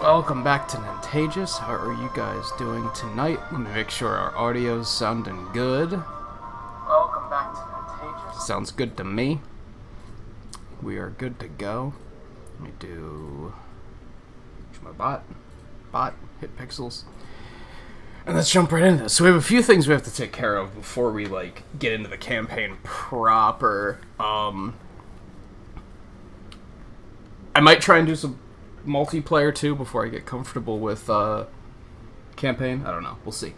Welcome back to Nintagious. How are you guys doing tonight? Let me make sure our audio's sounding good. Welcome back to Nintagious. Sounds good to me. We are good to go. Let me do my bot, hit pixels. And let's jump right into this. So we have a few things we have to take care of before we get into the campaign proper. I might try and do some multiplayer too before I get comfortable with campaign. I don't know. We'll see.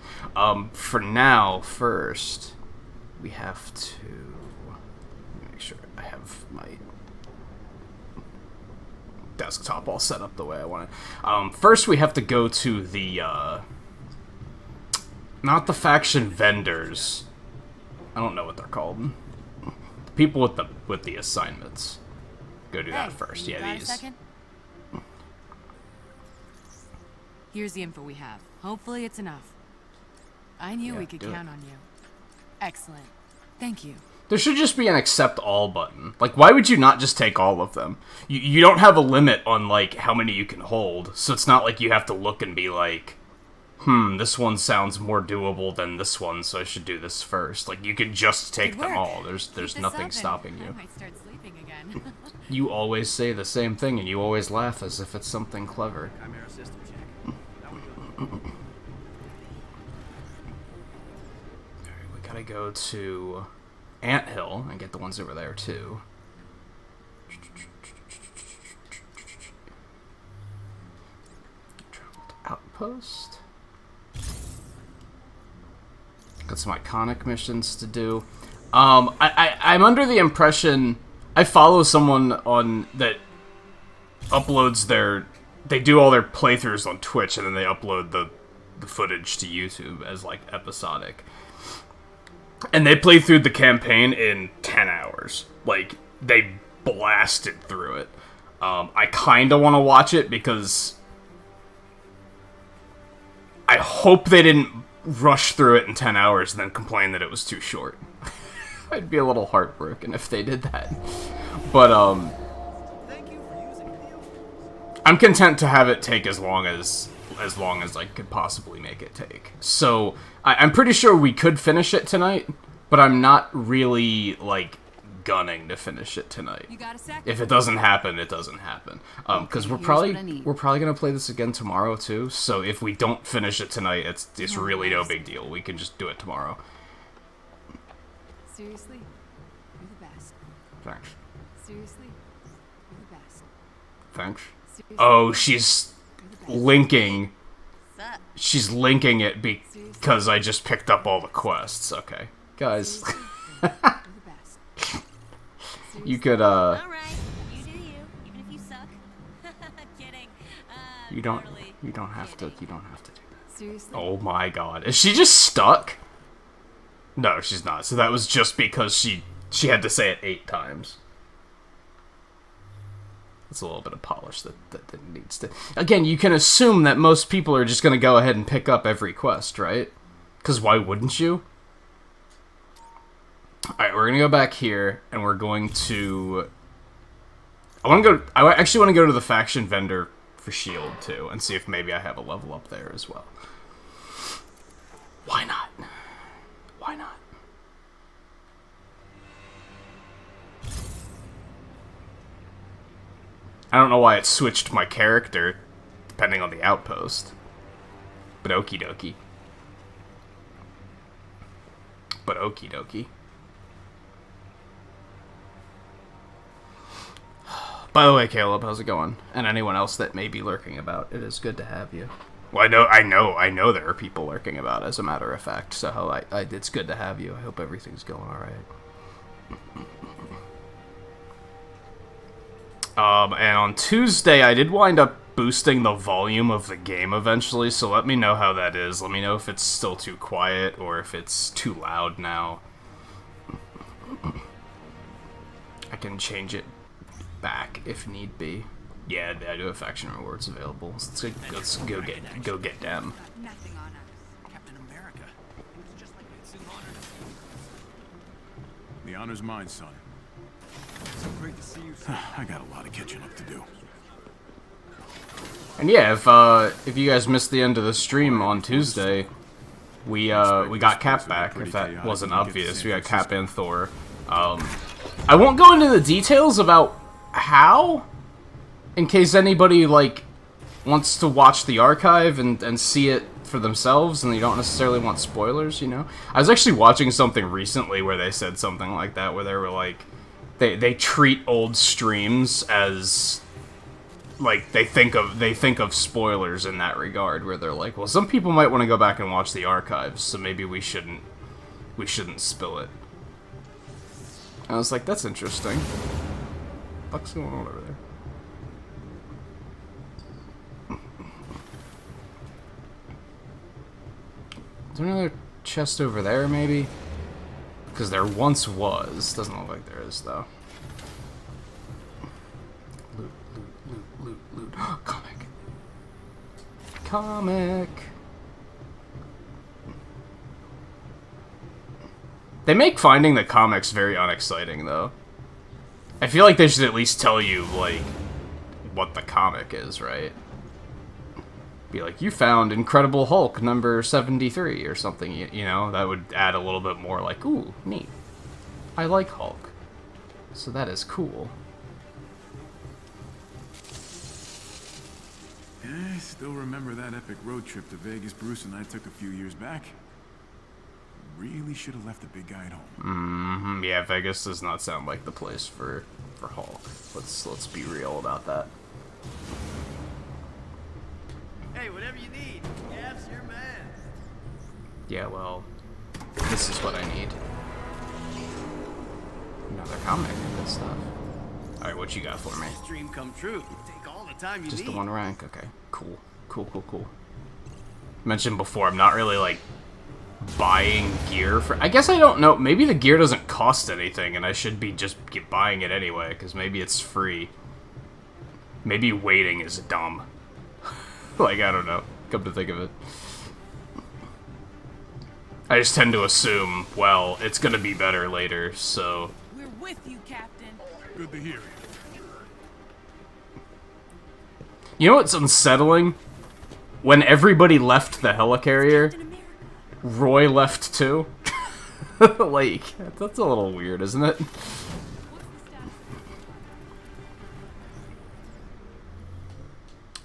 For now, first we have to make sure I have my desktop all set up the way I want it. First, we have to go to the not the faction vendors. I don't know what they're called. The people with the assignments. Go do that first. Yeah, these. Second? Here's the info we have. Hopefully it's enough. I knew we could count on you. Excellent. Thank you. There should just be an accept all button. Like, why would you not just take all of them? You don't have a limit on, how many you can hold, so it's not like you have to look and be like, this one sounds more doable than this one, so I should do this first. Like, you can just take them all. There's nothing stopping you. I might start sleeping again. You always say the same thing, and you always laugh as if it's something clever. We gotta go to Anthill and get the ones over there too. Travel to Outpost. Got some iconic missions to do. I'm under the impression I follow someone on that uploads they do all their playthroughs on Twitch and then they upload the footage to YouTube as episodic. And they played through the campaign in 10 hours. They blasted through it. I kinda wanna watch it because I hope they didn't rush through it in 10 hours and then complain that it was too short. I'd be a little heartbroken if they did that. But, I'm content to have it take as long as I could possibly make it take. So, I'm pretty sure we could finish it tonight, but I'm not really, gunning to finish it tonight. If it doesn't happen, it doesn't happen. Because we're probably gonna play this again tomorrow too. So if we don't finish it tonight, it's really no big deal. We can just do it tomorrow. Seriously, you're the best. Thanks. Seriously, you're the best. Thanks. Oh, she's linking. She's linking it because I just picked up all the quests. Okay, guys. You could Alright, you do you, even if you suck. Kidding. You don't have to do that. Seriously? Oh my god. Is she just stuck? No, she's not. So that was just because she had to say it 8 times. It's a little bit of polish that needs to... Again, you can assume that most people are just going to go ahead and pick up every quest, right? Because why wouldn't you? Alright, we're going to go back here, and we're going to... I actually want to go to the faction vendor for shield, too, and see if maybe I have a level up there as well. Why not? Why not? I don't know why it switched my character, depending on the outpost. But okie dokie. But okie dokie. By the way, Caleb, how's it going? And anyone else that may be lurking about, it is good to have you. Well, I know there are people lurking about, as a matter of fact, so it's good to have you. I hope everything's going alright. And on Tuesday, I did wind up boosting the volume of the game eventually, so let me know how that is. Let me know if it's still too quiet, or if it's too loud now. I can change it back if need be. Yeah, I do have faction rewards available. Let's go get them. Captain America. The honor's mine, son. So great to see you. I got a lot of catching up to do. And yeah, if you guys missed the end of the stream on Tuesday, we got Cap back. If that wasn't obvious, we got Cap and Thor. I won't go into the details about how, in case anybody like wants to watch the archive and see it for themselves, and you don't necessarily want spoilers. You know, I was actually watching something recently where they said something like that, where they were like, they treat old streams as like they think of spoilers in that regard, where they're like, well, some people might want to go back and watch the archives, so maybe we shouldn't spill it. And I was like, that's interesting. What's going on over there? Is there another chest over there, maybe? Because there once was. Doesn't look like there is, though. Loot, loot, loot, loot, loot. Comic. Comic. They make finding the comics very unexciting, though. I feel like they should at least tell you, like, what the comic is, right? Be like, you found Incredible Hulk number 73 or something, you know? That would add a little bit more like, ooh, neat. I like Hulk. So that is cool. I still remember that epic road trip to Vegas Bruce and I took a few years back. Really should have left the big guy at home. Yeah, Vegas does not sound like the place for Hulk. Let's be real about that. Hey, whatever you need. Gav's your man. Yeah, well, this is what I need. Another comic and good stuff. Alright, what you got for me? Dream come true. Take all the time you Just need. the one rank? Okay, cool. Cool. Mentioned before, I'm not really, like, buying gear for... I guess I don't know. Maybe the gear doesn't cost anything, and I should be just buying it anyway, because maybe it's free. Maybe waiting is dumb. Like, I don't know. Come to think of it. I just tend to assume, well, it's gonna be better later, so... We're with you, Captain. Good to hear you. You know what's unsettling? When everybody left the helicarrier, Roy left too. Like, that's a little weird, isn't it?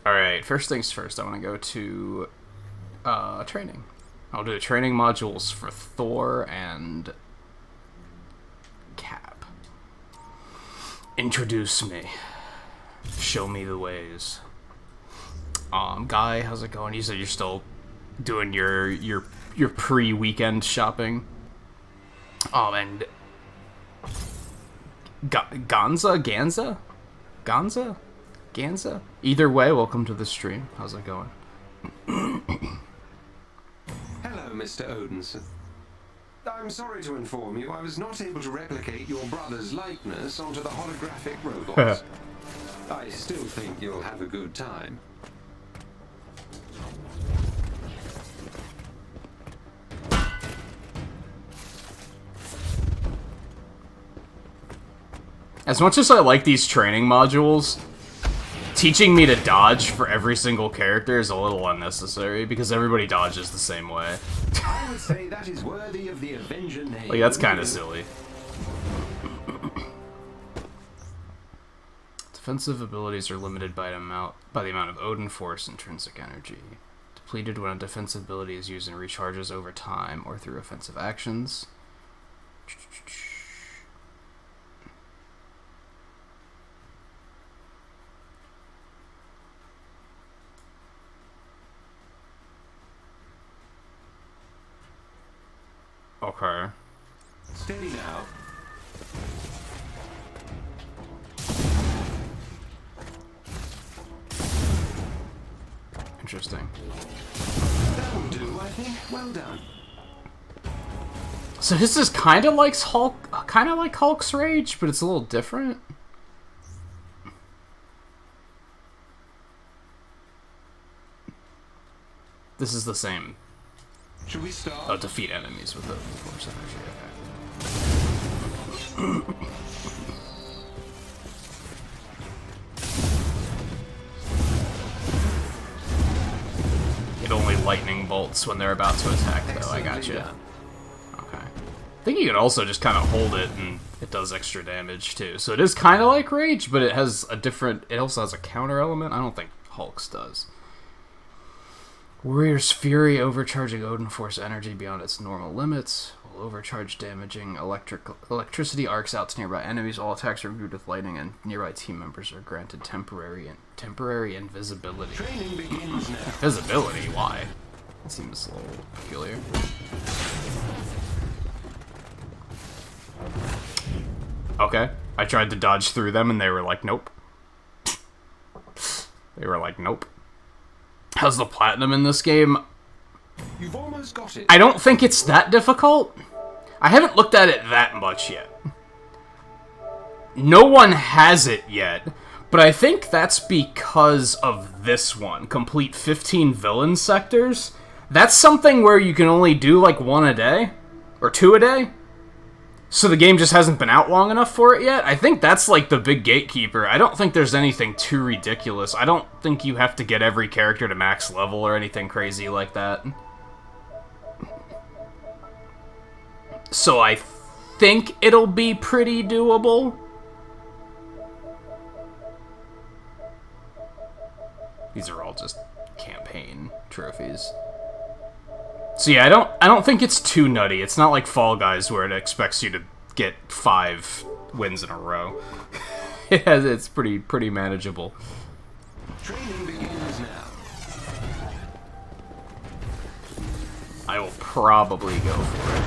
Alright, first things first, I want to go to training. I'll do the training modules for Thor and Cap. Introduce me. Show me the ways. Guy, how's it going? You said you're still doing your pre-weekend shopping. And Ganza? Either way, welcome to the stream. How's it going? Hello, Mr. Odinson. I'm sorry to inform you I was not able to replicate your brother's likeness onto the holographic robots. I still think you'll have a good time. As much as I like these training modules, teaching me to dodge for every single character is a little unnecessary, because everybody dodges the same way. I would say that is worthy of the Avenger name. Like, that's kind of silly. Defensive abilities are limited by the amount of Odin Force intrinsic energy. Depleted when a defensive ability is used and recharges over time or through offensive actions. Okay. Steady now. Interesting. That'll do, I think. Well done. So this is kind of like Hulk's Rage, but it's a little different. This is the same. Should we start? Oh, defeat enemies with the force energy. Okay. lightning bolts when they're about to attack, though. I gotcha. Okay. I think you can also just kind of hold it and it does extra damage, too. So it is kind of like Rage, but it has a different... It also has a counter element. I don't think Hulk's does. Warrior's Fury, overcharging Odin Force energy beyond its normal limits. Will overcharge damaging electricity arcs out to nearby enemies. All attacks are imbued with lightning, and nearby team members are granted temporary invisibility. Training begins now. Invisibility? Why? That seems a little peculiar. Okay. I tried to dodge through them, and they were like, nope. They were like, nope. How's the platinum in this game? You've almost got it. I don't think it's that difficult. I haven't looked at it that much yet. No one has it yet, but I think that's because of this one. Complete 15 villain sectors. That's something where you can only do like 1 a day, or 2 a day. So the game just hasn't been out long enough for it yet. I think that's like the big gatekeeper. I don't think there's anything too ridiculous. I don't think you have to get every character to max level or anything crazy like that. So I think it'll be pretty doable. These are all just campaign trophies. So yeah, I don't think it's too nutty. It's not like Fall Guys where it expects you to get 5 wins in a row. It's pretty manageable. Training begins now. I will probably go for it.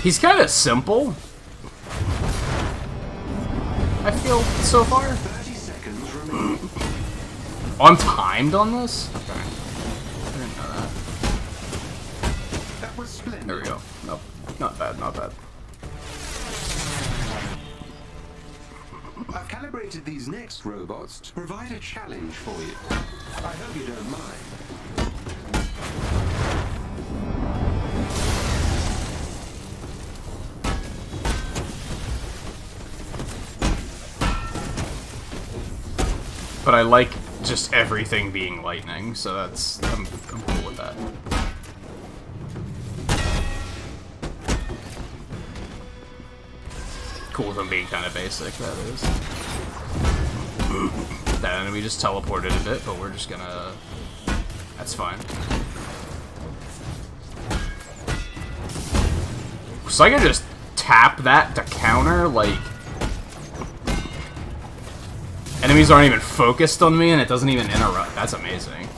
He's kind of simple, I feel, so far. 30 seconds remaining. Oh, I'm timed on this? Okay. I didn't know that. That was splendid. There we go. Nope. Not bad, not bad. I've calibrated these next robots to provide a challenge for you. I hope you don't mind. But I like just everything being lightning, so that's... I'm cool with that. Cool with them being kind of basic, that is. That enemy just teleported a bit, but we're just gonna... That's fine. So I can just tap that to counter, like... Enemies aren't even focused on me, and it doesn't even interrupt. That's amazing.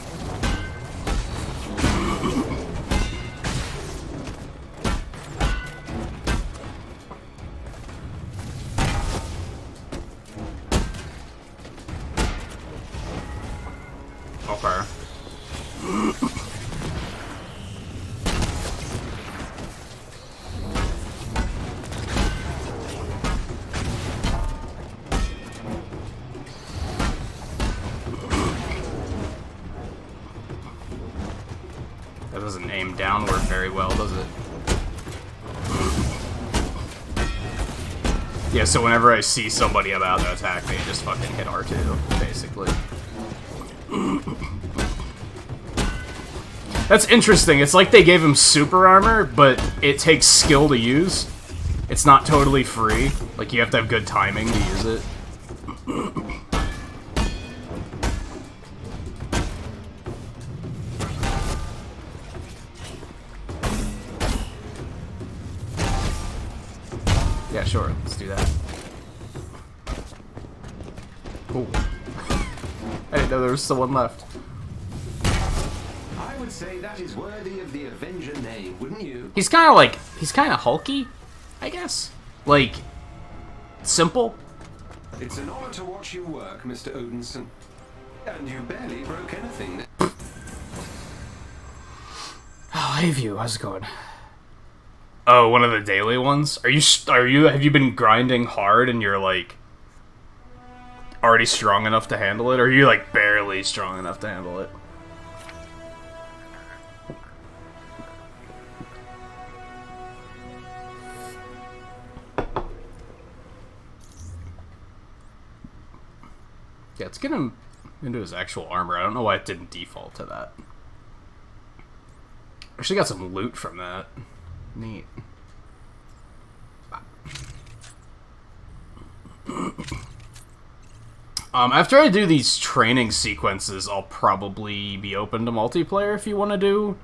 Okay. That doesn't aim downward very well, does it? Yeah, so whenever I see somebody about to attack me, just fucking hit R2, basically. That's interesting. It's like they gave him super armor, but it takes skill to use. It's not totally free. Like, you have to have good timing to use it. Yeah, sure. Let's do that. Cool. I didn't know there was someone left. I would say that is worthy of the Avenger name, wouldn't you? He's kind of like... He's kind of hulky, I guess. Like, simple. It's an honor to watch you work, Mr. Odinson. And you barely broke anything. Oh, hey, View. How's it going? Oh, one of the daily ones? Have you been grinding hard and you're, like, already strong enough to handle it? Or are you, like, barely strong enough to handle it? Yeah, let's get him into his actual armor. I don't know why it didn't default to that. Actually got some loot from that. Neat. After I do these training sequences, I'll probably be open to multiplayer if you want to do...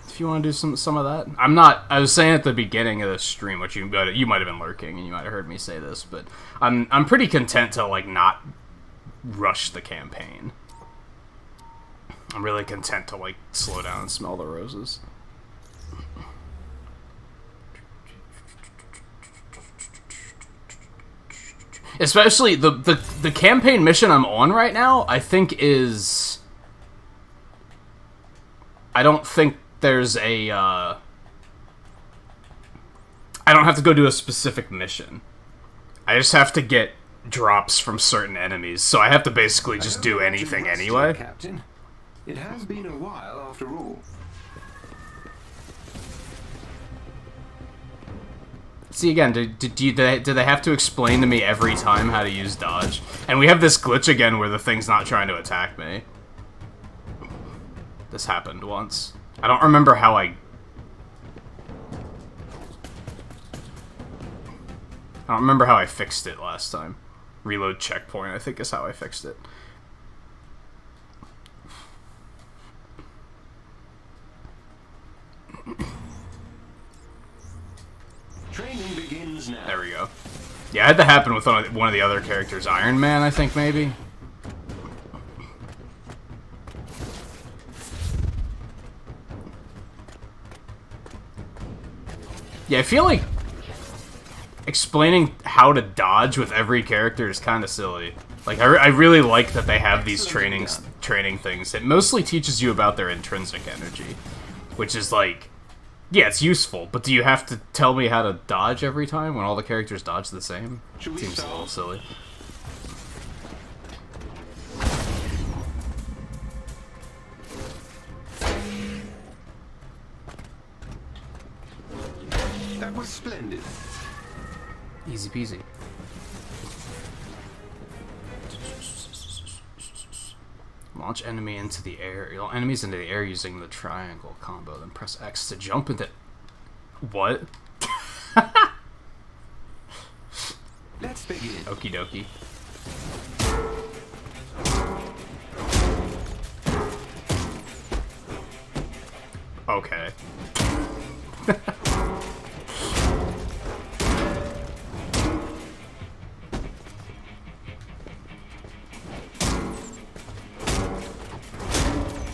If you want to do some of that. I'm not... I was saying at the beginning of the stream, which you might have been lurking and you might have heard me say this, but I'm pretty content to, like, not rush the campaign. I'm really content to, like, slow down and smell the roses. Especially the campaign mission I'm on right now, I think is... I don't think there's a, I don't have to go do a specific mission. I just have to get drops from certain enemies, so I have to basically just do anything anyway. Captain. It has been a while after all. See, again, do they have to explain to me every time how to use dodge? And we have this glitch again where the thing's not trying to attack me. This happened once. I don't remember how I don't remember how I fixed it last time. Reload checkpoint, I think, is how I fixed it. Training begins now. There we go. Yeah, it had to happen with one of the other characters. Iron Man, I think, maybe? Yeah, I feel like explaining how to dodge with every character is kind of silly. Like, I really like that they have these training things. It mostly teaches you about their intrinsic energy, which is like... Yeah, it's useful, but do you have to tell me how to dodge every time when all the characters dodge the same? Seems a little silly. That was splendid. Easy peasy. Launch enemies into the air using the triangle combo, then press X to jump into... What? Let's begin. Okie dokie. Okay.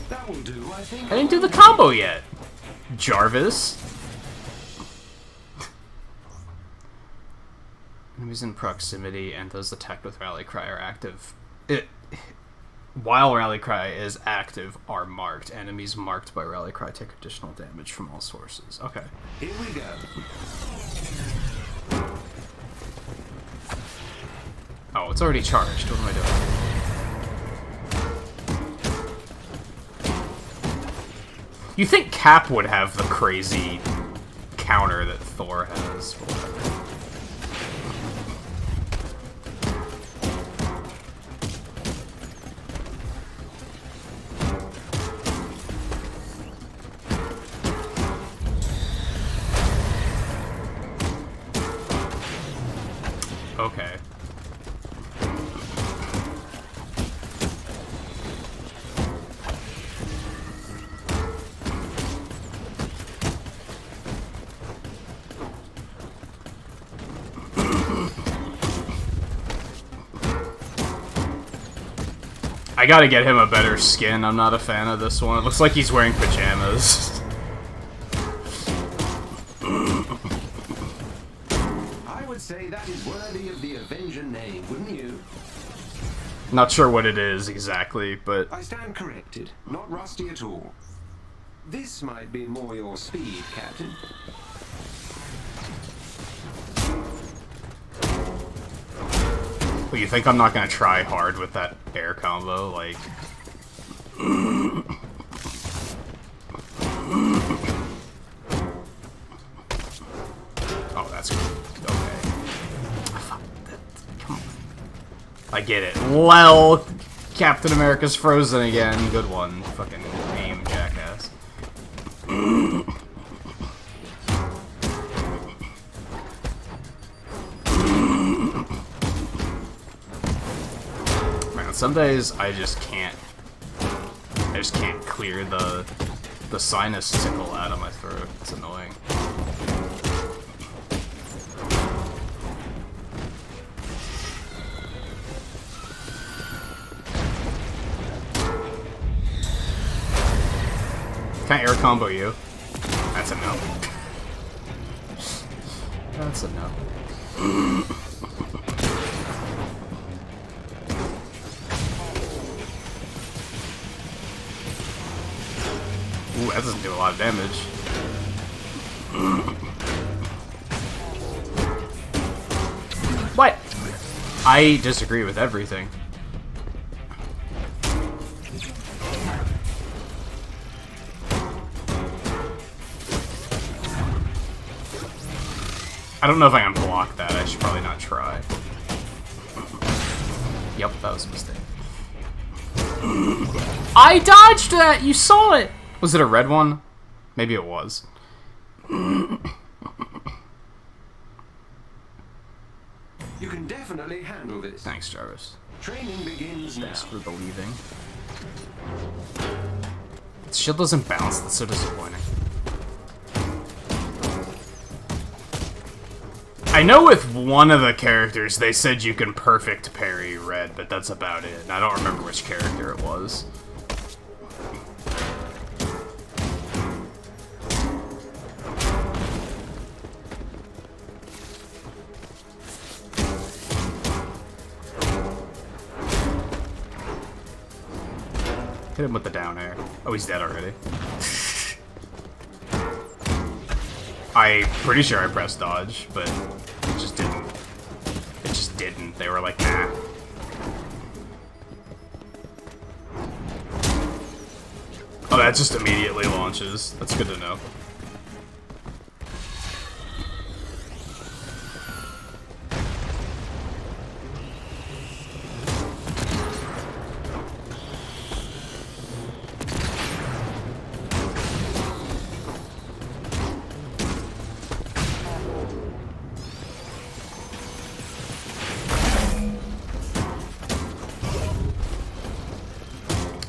That will do, I think. I didn't do the combo yet, Jarvis. Enemies in proximity and those attacked with Rally Cry are active. While Rally Cry is active, are marked. Enemies marked by Rally Cry take additional damage from all sources. Okay. Here we go. Oh, it's already charged. What am I doing? You think Cap would have the crazy counter that Thor has? Okay. I gotta get him a better skin. I'm not a fan of this one. It looks like he's wearing pajamas. I would say that is worthy of the Avenger name, wouldn't you? Not sure what it is exactly, but... I stand corrected. Not rusty at all. This might be more your speed, Captain. Well, you think I'm not gonna try hard with that air combo? Like... Oh, that's good. Okay. Fuck, come on. I get it. Well, Captain America's frozen again. Good one. Fucking aim, jackass. Man, some days I just can't clear the sinus tickle out of my throat. It's annoying. Can I air combo you? That's a no. That's a no. Ooh, that doesn't do a lot of damage. What? I disagree with everything. I don't know if I can block that. I should probably not try. Yep, that was a mistake. I dodged that! You saw it! Was it a red one? Maybe it was. You can definitely handle this. Thanks, Jarvis. Training begins now. Thanks for believing. The shield doesn't bounce. That's so disappointing. I know with one of the characters they said you can perfect parry red, but that's about it. And I don't remember which character it was. Hit him with the down air. Oh, he's dead already. I'm pretty sure I pressed dodge, but it just didn't. It just didn't. They were like, nah. Oh, that just immediately launches. That's good to know.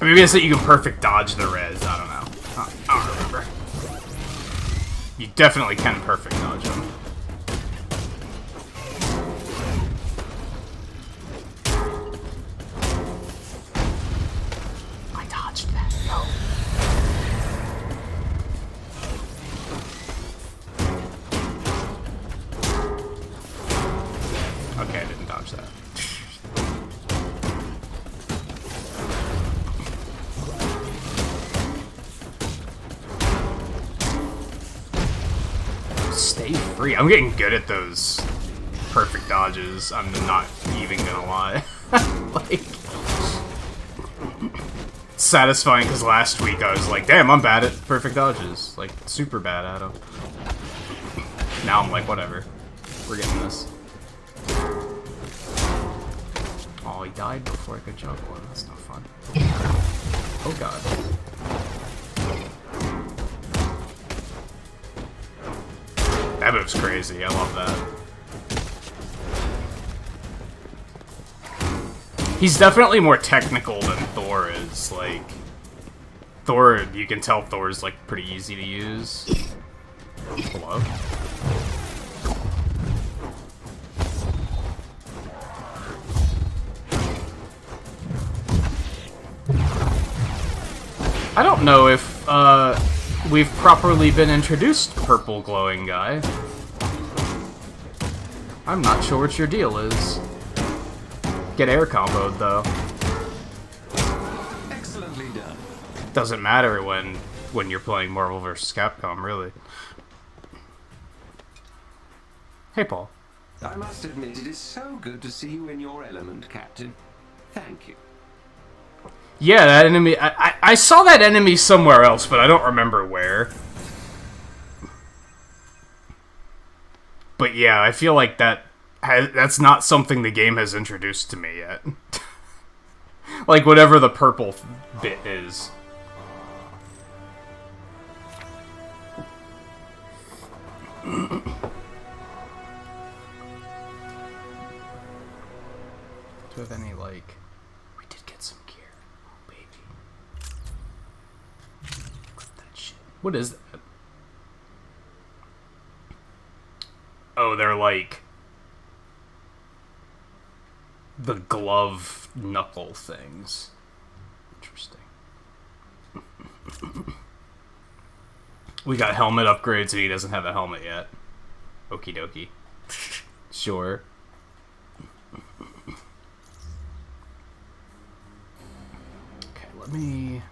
Maybe it's that you can perfect dodge the res. I don't know. I don't remember. You definitely can perfect dodge them. I dodged that. No. Okay, I didn't dodge that. Stay free. I'm getting good at those perfect dodges. I'm not even gonna lie. Like, satisfying because last week I was like, damn, I'm bad at perfect dodges. Like, super bad at them. Now I'm like, whatever. We're getting this. Oh, he died before I could juggle him. That's no fun. Oh god. That move's crazy. I love that. He's definitely more technical than Thor is. Like, Thor, you can tell Thor's like pretty easy to use. Hello? I don't know if we've properly been introduced, purple glowing guy. I'm not sure what your deal is. Get air comboed, though. Excellently done. Doesn't matter when when you're playing Marvel vs. Capcom, really. Hey, Paul. I must admit, it is so good to see you in your element, Captain. Thank you. Yeah, that enemy... I saw that enemy somewhere else, but I don't remember where. But yeah, I feel like that's not something the game has introduced to me yet. Like, whatever the purple bit is. Do we have any, like... We did get some gear. Oh, baby. Equip that shit. What is that? Oh, they're like... the glove knuckle things. Interesting. We got helmet upgrades and he doesn't have a helmet yet. Okie dokie. Sure. Okay, let me...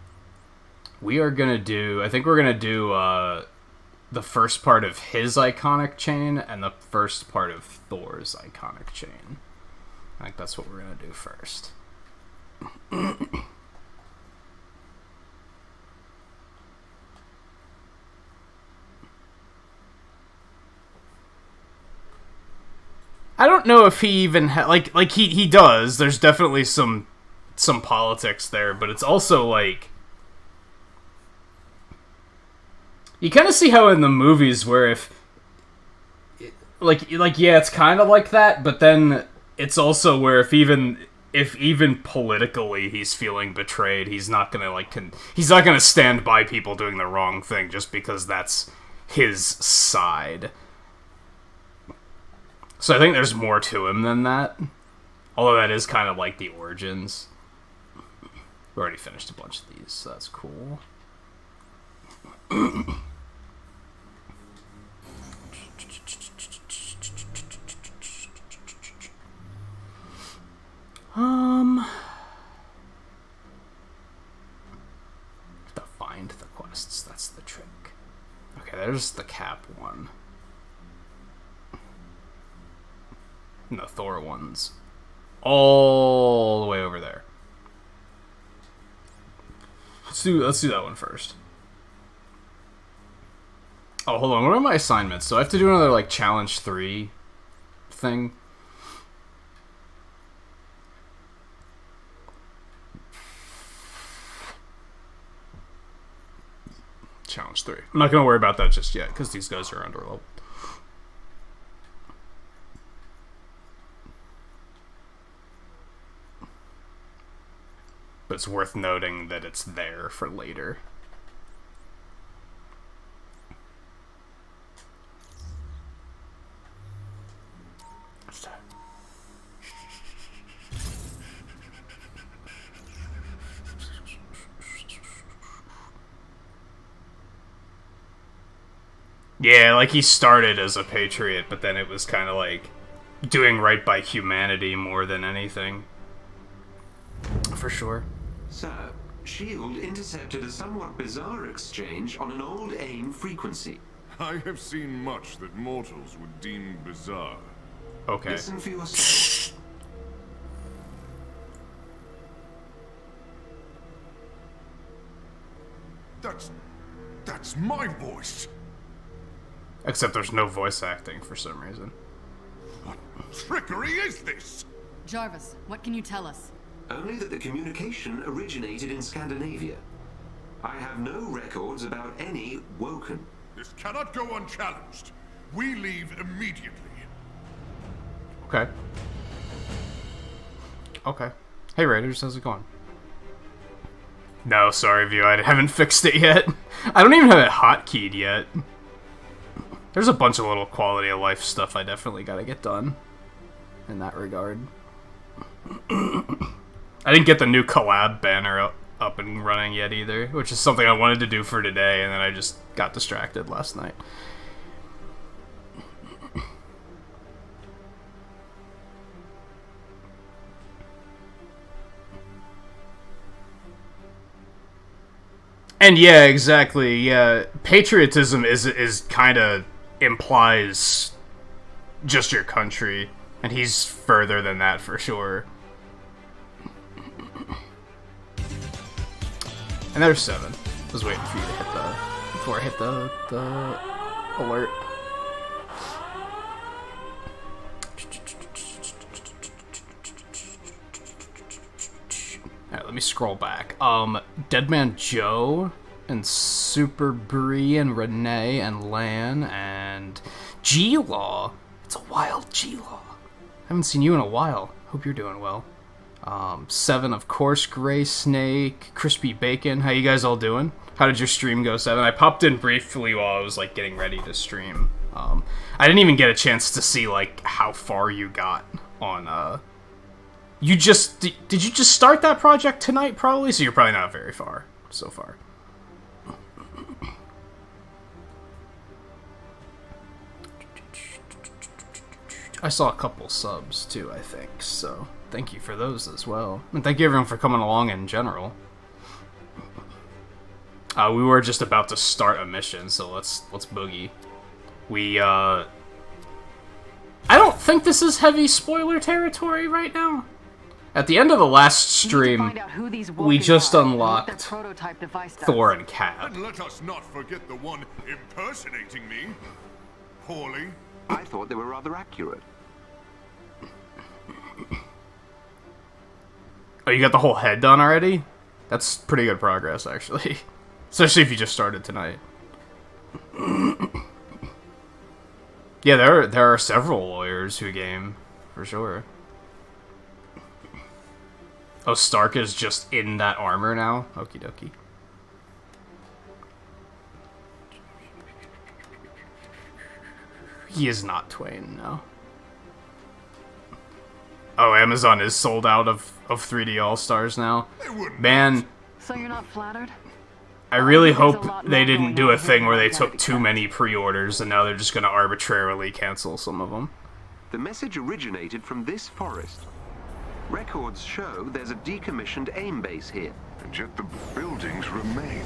We are gonna do... I think we're gonna do, the first part of his iconic chain and the first part of Thor's iconic chain. I think that's what we're gonna do first. I don't know if he even like he does. There's definitely some politics there, but it's also like you kind of see how in the movies where if like yeah, it's kind of like that, but then it's also where if even politically he's feeling betrayed, he's not gonna he's not gonna stand by people doing the wrong thing just because that's his side. So I think there's more to him than that. Although that is kind of like the origins. We already finished a bunch of these, so that's cool. To find the quests, that's the trick. Okay, there's the Cap one. And the Thor one's all the way over there. Let's do that one first. Oh, hold on. What are my assignments? So I have to do another like challenge 3 thing. Challenge 3. I'm not gonna worry about that just yet because these guys are underleveled. But it's worth noting that it's there for later. Yeah, like he started as a patriot, but then it was kind of like doing right by humanity more than anything. For sure. So, S.H.I.E.L.D. intercepted a somewhat bizarre exchange on an old AIM frequency. I have seen much that mortals would deem bizarre. Okay. Listen for yourself. That's my voice. Except there's no voice acting for some reason. What trickery is this? Jarvis, what can you tell us? Only that the communication originated in Scandinavia. I have no records about any Woken. This cannot go unchallenged. We leave immediately. Okay. Okay. Hey Raiders, how's it going? No, sorry, View, I haven't fixed it yet. I don't even have it hotkeyed yet. There's a bunch of little quality of life stuff I definitely gotta get done in that regard. I didn't get the new collab banner up and running yet either, which is something I wanted to do for today, and then I just got distracted last night. And yeah, exactly. Yeah, patriotism is kind of implies just your country, and he's further than that for sure. And there's 7. I was waiting for you to hit the before I hit the alert. Alright, let me scroll back. Deadman Joe and Super Bree and Renee and Lan and G-Law. It's a wild G-Law. Haven't seen you in a while. Hope you're doing well. 7, of course, Gray Snake, Crispy Bacon. How you guys all doing? How did your stream go, 7? I popped in briefly while I was, like, getting ready to stream. I didn't even get a chance to see, like, how far you got on, You just... Did you just start that project tonight, probably? So you're probably not very far, so far. I saw a couple subs, too, I think, so thank you for those as well. And thank you, everyone, for coming along in general. We were just about to start a mission, so let's boogie. I don't think this is heavy spoiler territory right now. At the end of the last stream, we just unlocked Thor and Cap. And let us not forget the one impersonating me. Poorly. I thought they were rather accurate. Oh, you got the whole head done already? That's pretty good progress, actually. Especially if you just started tonight. Yeah, there are several lawyers who game, for sure. Oh, Stark is just in that armor now? Okie dokie. He is not Twain, no. Oh, Amazon is sold out of 3D All-Stars now. Man, So you're not flattered? I really hope they didn't do a thing where they took too many pre-orders and now they're just going to arbitrarily cancel some of them. The message originated from this forest. Records show there's a decommissioned AIM base here. And yet the buildings remain.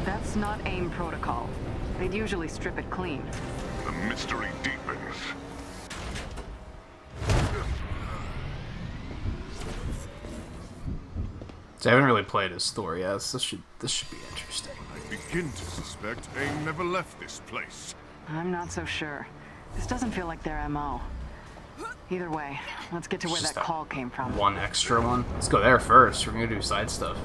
That's not AIM protocol. They'd usually strip it clean. The mystery deepens. So I haven't really played as Thor yet. So this should be interesting. I begin to suspect AIM never left this place. I'm not so sure. This doesn't feel like their MO. Either way, let's get to where that call came from. One extra one. Let's go there first. We're gonna do side stuff.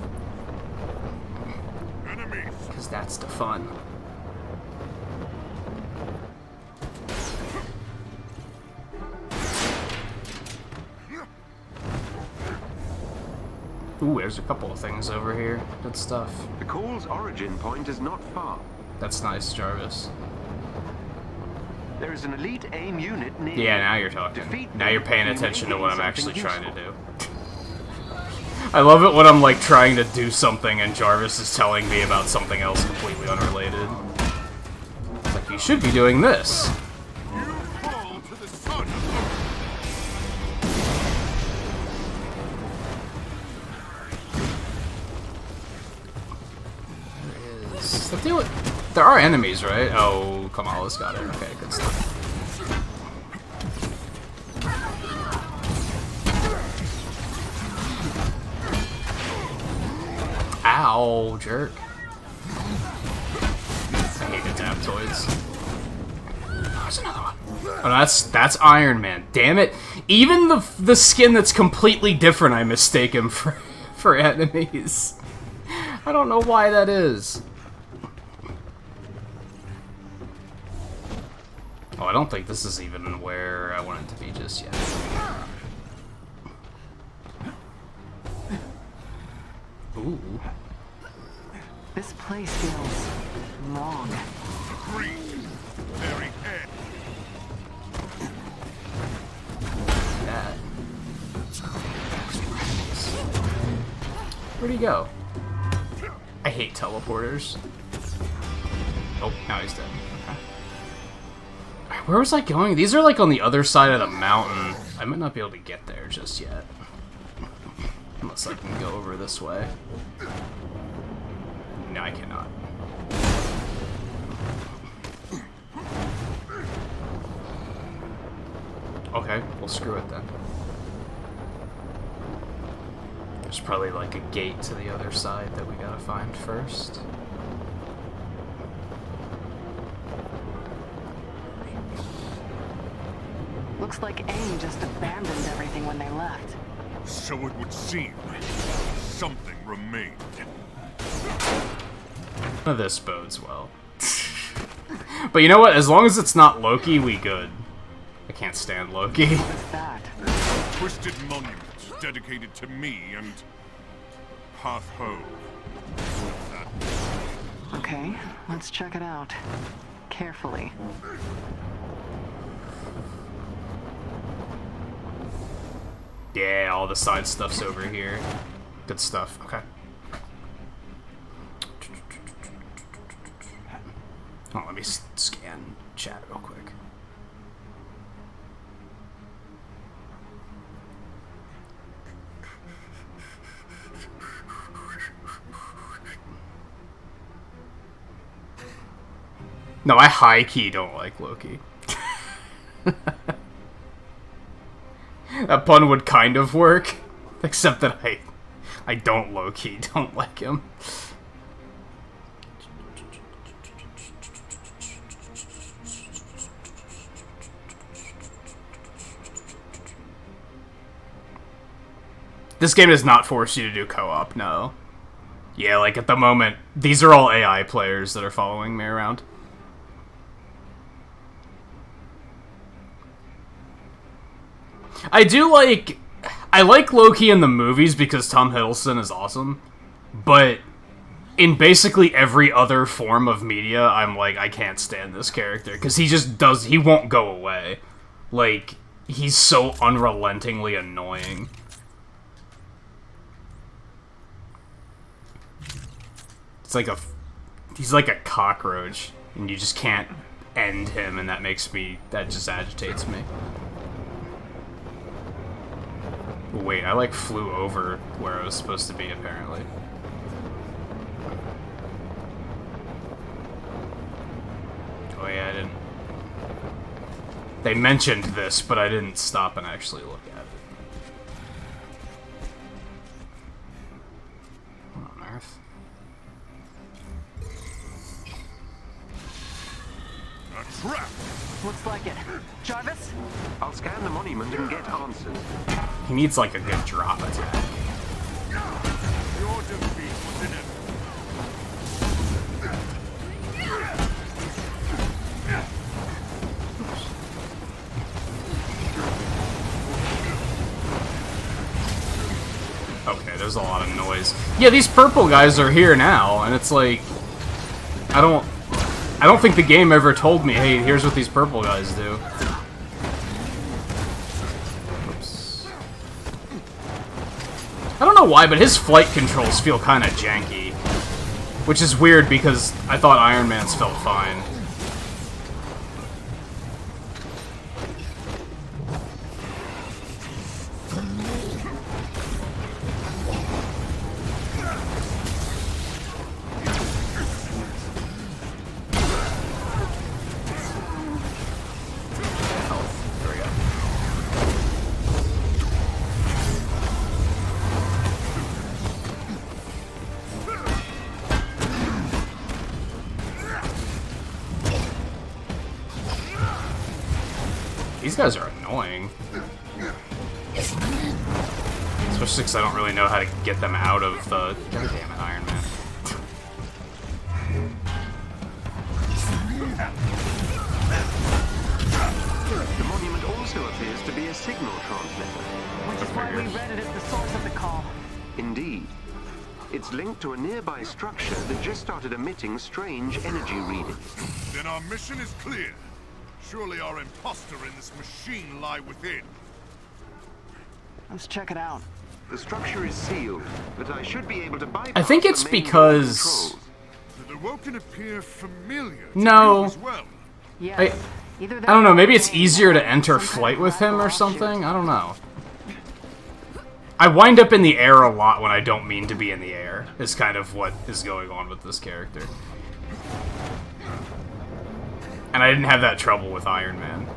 Enemies. Because that's the fun. Ooh, there's a couple of things over here. Good stuff. The call's origin point is not far. That's nice, Jarvis. There is an elite AIM unit near. Yeah, now you're talking. Now you're paying attention to what I'm actually trying to do. I love it when I'm like trying to do something and Jarvis is telling me about something else completely unrelated. It's like, you should be doing this. You fall to the sun. There are enemies, right? Oh, Kamala's got it. Okay, good stuff. Ow, jerk. I hate the Zaptoids. Oh, there's another one. Oh, that's Iron Man. Damn it. Even the skin that's completely different, I mistake him for enemies. I don't know why that is. Oh, I don't think this is even where I want it to be just yet. Ooh. This place feels wrong. Agreed. Very head. That. Where'd he go? I hate teleporters. Oh, now he's dead. Where was I going? These are like on the other side of the mountain. I might not be able to get there just yet. Unless I can go over this way. No, I cannot. Okay, well, screw it then. There's probably like a gate to the other side that we gotta find first. Looks like AIM just abandoned everything when they left. So it would seem. Something remained. None of this bodes well. But you know what? As long as it's not Loki, we good. I can't stand Loki. What's that? Twisted monument dedicated to me and Path Ho. Okay, let's check it out. Carefully. Yeah, all the side stuff's over here. Good stuff. Okay. Oh, let me scan chat real quick. No, I high-key don't like Loki. That pun would kind of work, except that I don't low-key don't like him. This game does not force you to do co-op, no. Yeah, like at the moment, these are all AI players that are following me around. I like Loki in the movies because Tom Hiddleston is awesome, but in basically every other form of media, I'm like, I can't stand this character, because he won't go away. Like, he's so unrelentingly annoying. He's like a cockroach, and you just can't end him, and that just agitates me. Wait, I like flew over where I was supposed to be, apparently. Oh yeah, I didn't... They mentioned this, but I didn't stop and actually look at it. What on earth? A trap! Looks like it. Jarvis? I'll scan the monument and get answers. He needs like a good drop attack. Your defeat was inevitable. Okay, there's a lot of noise. Yeah, these purple guys are here now, and it's like... I don't think the game ever told me, hey, here's what these purple guys do. Oops. I don't know why, but his flight controls feel kind of janky. Which is weird, because I thought Iron Man's felt fine. These guys are annoying. Especially because I don't really know how to get them out of the... God damn it, Iron Man. The monument also appears to be a signal transmitter. Which is why we read it as the source of the call. Indeed. It's linked to a nearby structure that just started emitting strange energy readings. Then our mission is clear. Surely our imposter in this machine lie within. Let's check it out. The structure is sealed, but I should be able to bypass I think it's the main because... controls. Do the Woken appear familiar to No. you as well? Yes. I don't know, maybe it's easier to enter flight with him or something? I don't know. I wind up in the air a lot when I don't mean to be in the air, is kind of what is going on with this character. And I didn't have that trouble with Iron Man,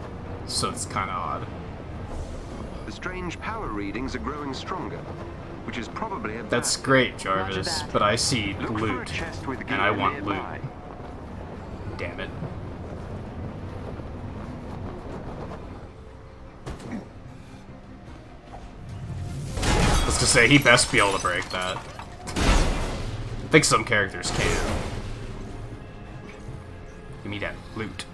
so it's kind of odd. The strange power readings are growing stronger, which is probably a bad That's great, Jarvis, but I see Look for a loot, chest with and gear I want loot. nearby. Damn it. I was gonna say, he best be able to break that. I think some characters can. Give me that loot.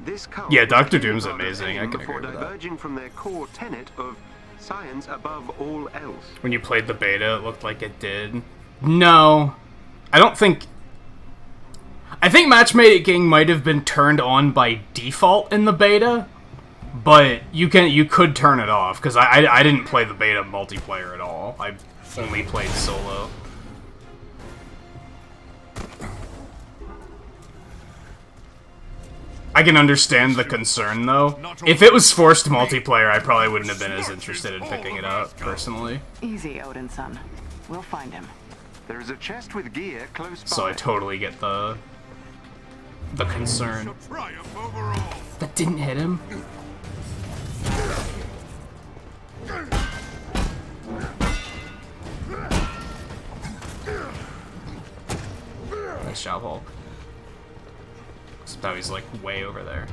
This cult Yeah, Dr. was Doom's part of amazing, I AIM can before agree with that. diverging from their core tenet of science above all else. When you played the beta, it looked like it did. No. I don't think... I think matchmaking might have been turned on by default in the beta, but you could turn it off, because I didn't play the beta multiplayer at all. I only played solo. I can understand the concern, though. If it was forced multiplayer, I probably wouldn't have been as interested in picking it up, personally. Easy, Odin son. We'll find him. There is a chest with gear close by. So I totally get the concern. Triumph overall. That didn't hit him. Nice job, Hulk. Except now he's like way over there.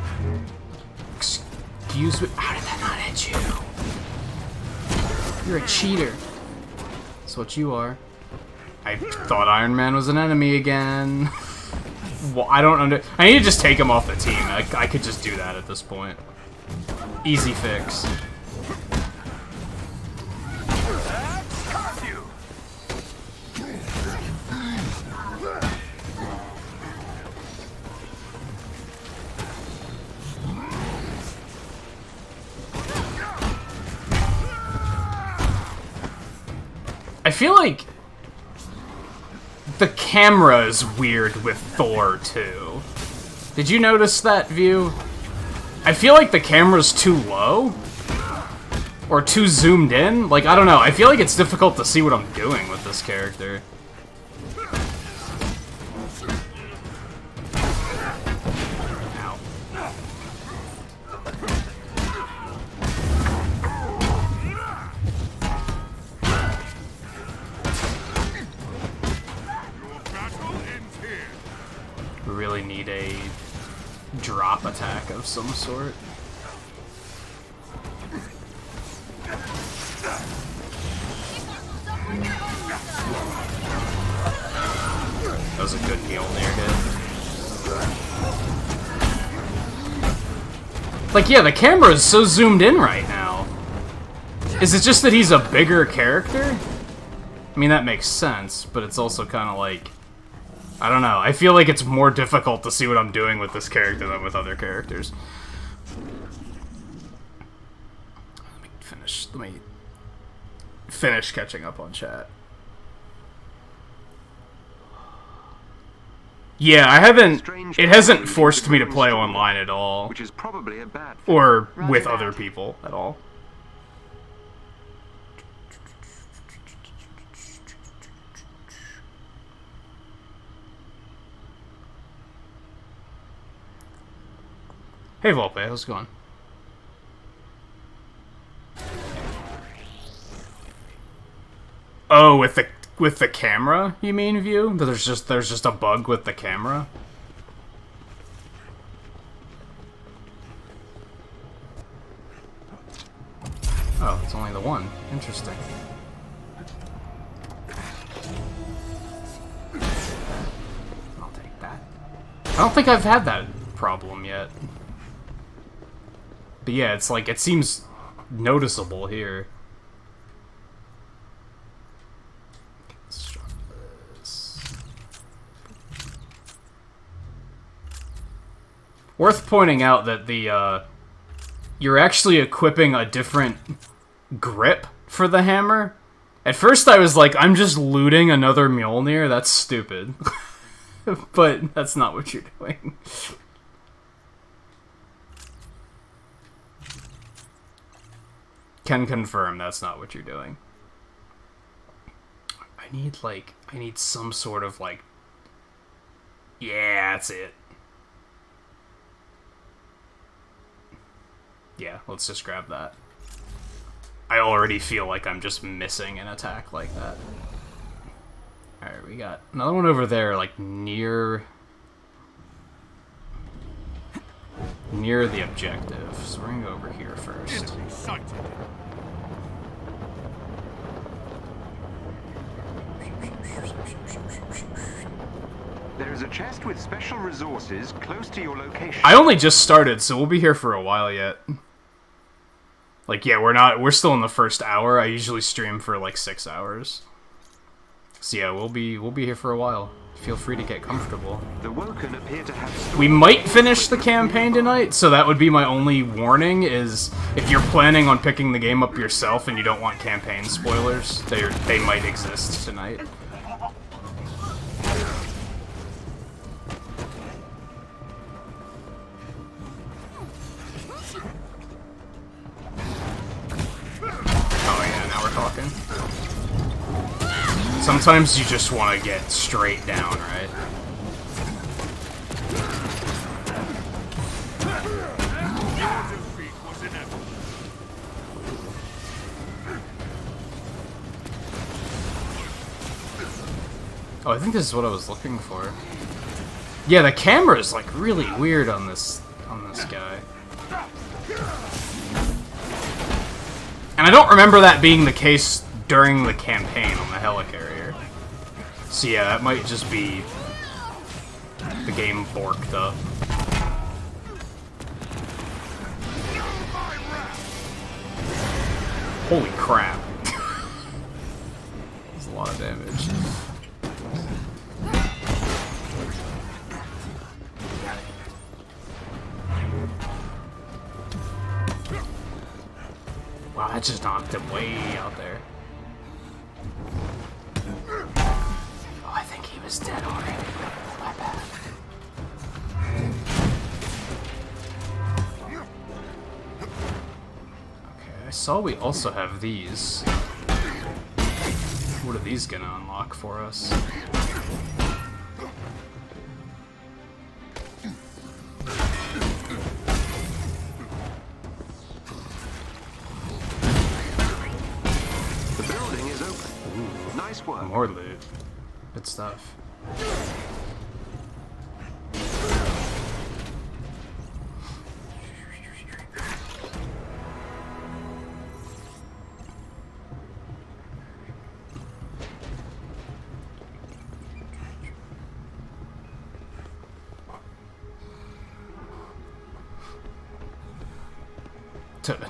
Excuse me. How did that not hit you? You're a cheater. That's what you are. I thought Iron Man was an enemy again. Well, I need to just take him off the team. I could just do that at this point. Easy fix. I feel like the camera is weird with Thor, too. Did you notice that view? I feel like the camera's too low. Or too zoomed in. Like, I don't know. I feel like it's difficult to see what I'm doing with this character. Ow. We really need a drop attack of some sort. That was a good Mjolnir hit. Like, yeah, the camera is so zoomed in right now. Is it just that he's a bigger character? I mean, that makes sense, but it's also kind of like... I don't know. I feel like it's more difficult to see what I'm doing with this character than with other characters. Let me finish catching up on chat. Yeah, I haven't... It hasn't forced me to play online at all. Which is probably a bad thing. Or with other people at all. Hey Volpe, how's it going? Oh, with the camera, you mean view? There's just a bug with the camera? Oh, it's only the one. Interesting. I'll take that. I don't think I've had that problem yet. But yeah, it's like, it seems noticeable here. Let's try this. Worth pointing out that the, you're actually equipping a different grip for the hammer. At first I was like, I'm just looting another Mjolnir? That's stupid. But that's not what you're doing. can confirm that's not what you're doing. I need some sort of, like... Yeah, that's it. Yeah, let's just grab that. I already feel like I'm just missing an attack like that. Alright, we got another one over there, like, near the objective. So we're gonna go over here first. There is a chest with special resources close to your location. I only just started, so we'll be here for a while yet. Like, yeah, we're still in the first hour. I usually stream for like 6 hours. So yeah, we'll be here for a while. Feel free to get comfortable. The Woken appear to have We might finish the campaign tonight, so that would be my only warning, is if you're planning on picking the game up yourself and you don't want campaign spoilers, they might exist tonight. Oh yeah, now we're talking. Sometimes you just want to get straight down, right? Oh, I think this is what I was looking for. Yeah, the camera is like really weird on this guy. And I don't remember that being the case during the campaign on the helicarrier. So yeah, that might just be the game borked up. Holy crap. That's a lot of damage. Wow, that just knocked him way out there. Oh, I think he was dead already. My bad. Okay, I saw we also have these. What are these gonna unlock for us? Nice work. More loot. Good stuff.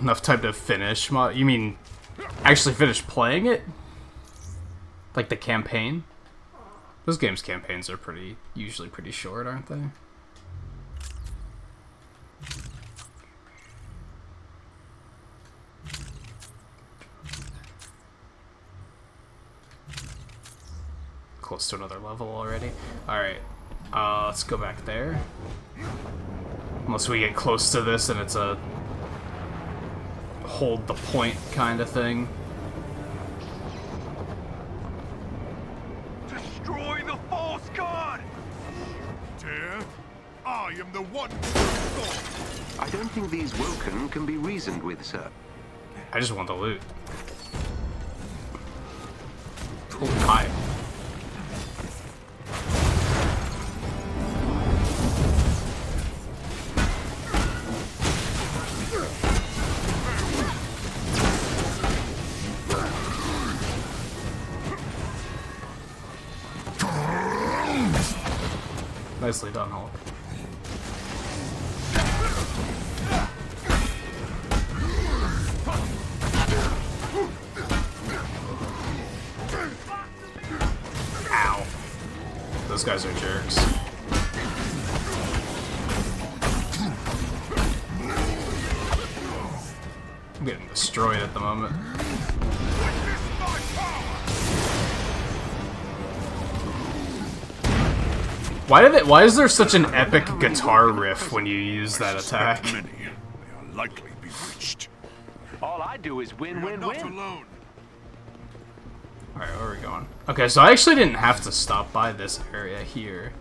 Enough time to finish? You mean actually finish playing it? Like the campaign? Those games' campaigns are usually pretty short, aren't they? Close to another level already. Alright, let's go back there. Unless we get close to this and it's a hold the point kind of thing. Destroy the false god! Dare? I am the one. I don't think these Woken can be reasoned with, sir. I just want the loot. Oh, hi. Nicely done, Hulk. Ow. Those guys are jerks. I'm getting destroyed at the moment. Why is there such an epic guitar riff when you use that attack? Many, they are likely bewitched. All I I do is win, win, Not win. alone. Alright, where are we going? Okay, so I actually didn't have to stop by this area here.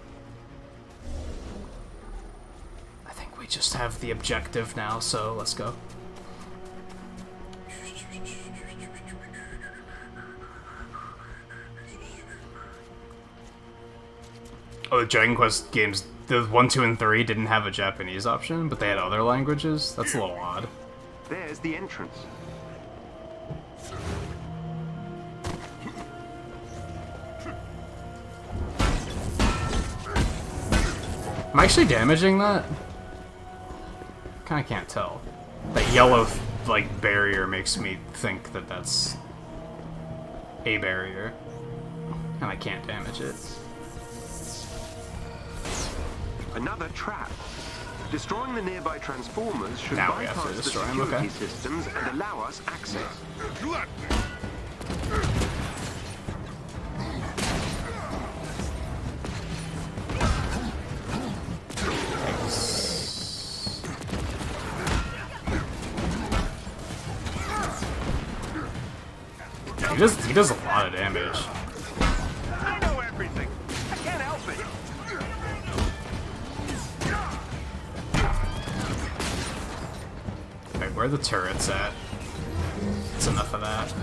I think we just have the objective now, so let's go. Oh, the Dragon Quest games, the 1, 2, and 3 didn't have a Japanese option, but they had other languages? That's a little odd. There's the entrance. Am I actually damaging that? Kinda can't tell. That yellow, like, barrier makes me think that that's a barrier. And I can't damage it. Another trap. Destroying the nearby transformers should Now we have to bypass the destroy 'em, security okay. systems and allow us access. Gladly. He does a lot of damage. I know everything. I can't help it. Alright, where are the turrets at? That's enough of that.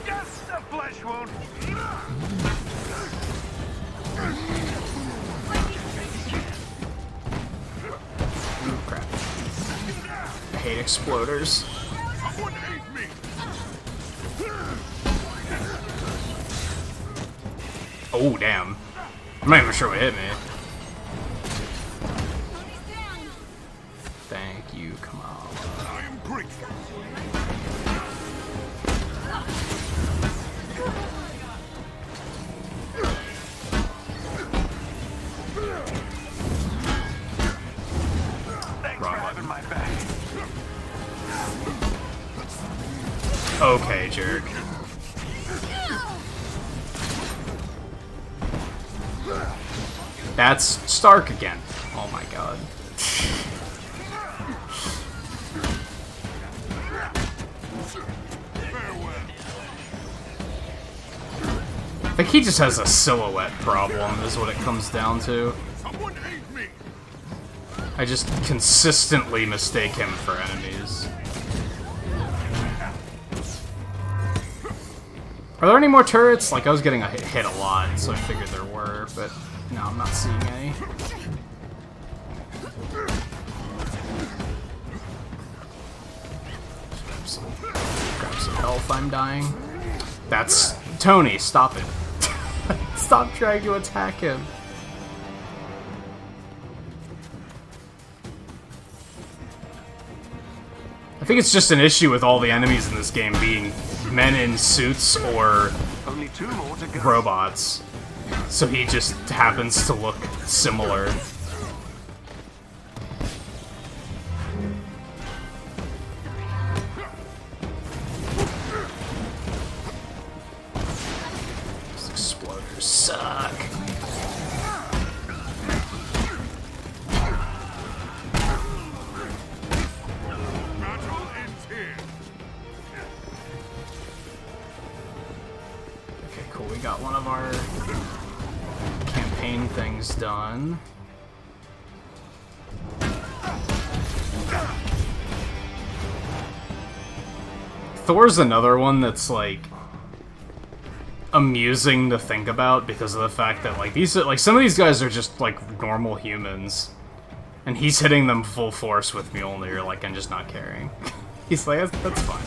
Just a flesh wound. Ooh, crap. I hate exploders. Someone aid me. Oh, damn. I'm not even sure what hit me. Thank you, come on. I am grateful. Thanks Wrong for having button. my back. Okay, jerk. That's Stark again. Oh my god. I think he just has a silhouette problem, is what it comes down to. Someone aid me. I just consistently mistake him for enemies. Are there any more turrets? Like, I was getting hit a lot, so I figured there were, but no, I'm not seeing any. Grab some health, I'm dying. That's Tony, stop it. Stop trying to attack him. I think it's just an issue with all the enemies in this game being men in suits or Only 2 more to go. robots. So he just happens to look similar. These exploders suck. Battle ends here. Okay, cool. We got one of our campaign things done. Thor's another one that's like amusing to think about because of the fact that like these like some of these guys are just like normal humans, and he's hitting them full force with Mjolnir like and just not caring. He's like that's fine.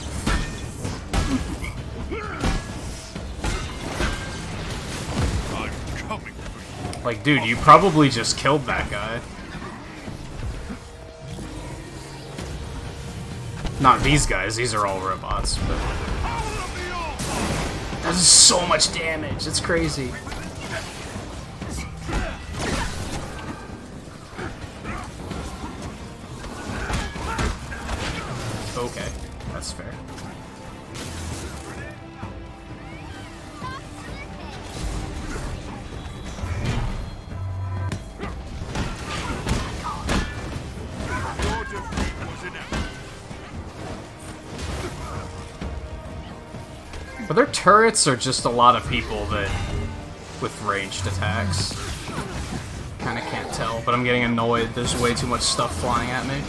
I'm coming for you. Like, dude, you probably just killed that guy. Not these guys, these are all robots, but... That is so much damage, it's crazy. Okay, that's fair. Your defeat was inevitable. there turrets or just a lot of people that with ranged attacks? Kinda can't tell, but I'm getting annoyed. There's way too much stuff flying at me.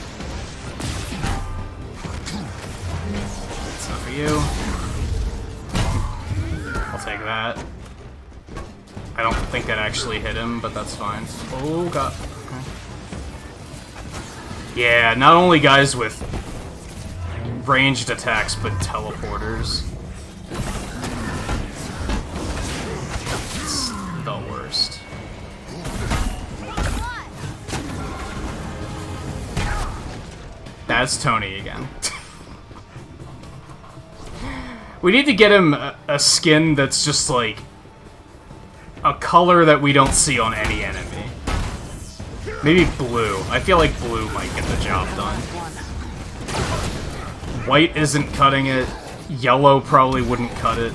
That's enough for you. I'll take that. I don't think that actually hit him, but that's fine. Oh god. Okay. Yeah, not only guys with ranged attacks, but teleporters. It's the worst. That's Tony again. We need to get him a skin that's just like a color that we don't see on any enemy. Maybe blue. I feel like blue might get the job done. White isn't cutting it. Yellow probably wouldn't cut it.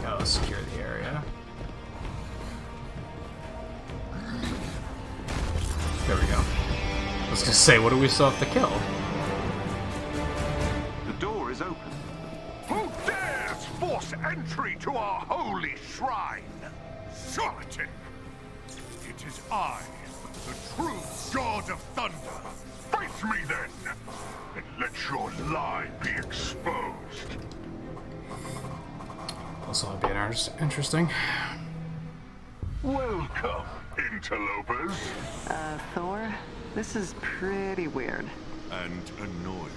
Gotta secure the area. There we go. I was gonna say, what do we still have to kill? The door is open. Who dares force entry to our holy shrine? Charlatan! It is I, the true god of thunder. Face me then, and let your lie be exposed. This will be interesting. Welcome, interlopers. Thor? This is pretty weird. And annoying.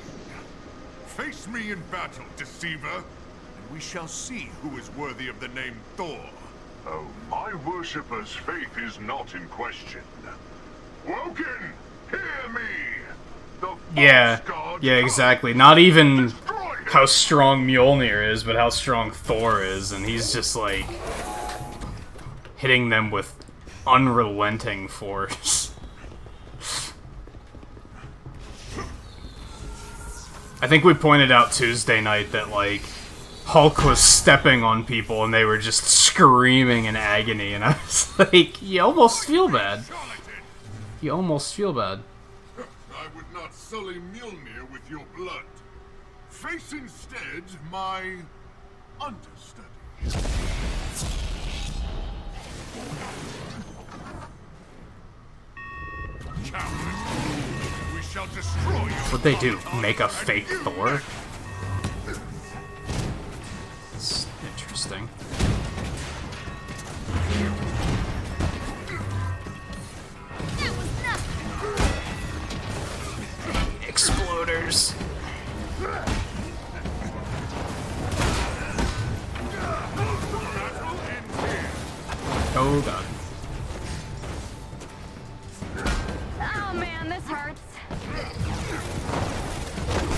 Face me in battle, deceiver, and we shall see who is worthy of the name Thor. Oh, my worshipper's faith is not in question. Woken, hear me! The Yeah, God yeah, exactly. Not even how strong Mjolnir is, but how strong Thor is, and he's just like hitting them with unrelenting force. I think we pointed out Tuesday night that like Hulk was stepping on people and they were just screaming in agony, and I was like, you almost feel bad. You almost feel bad. I would not sully Mjolnir with your blood. Face instead my understudy. Coward, we shall destroy you. What'd they do? Make a fake Thor? It's interesting. Exploders. Oh god. Oh man, this hurts.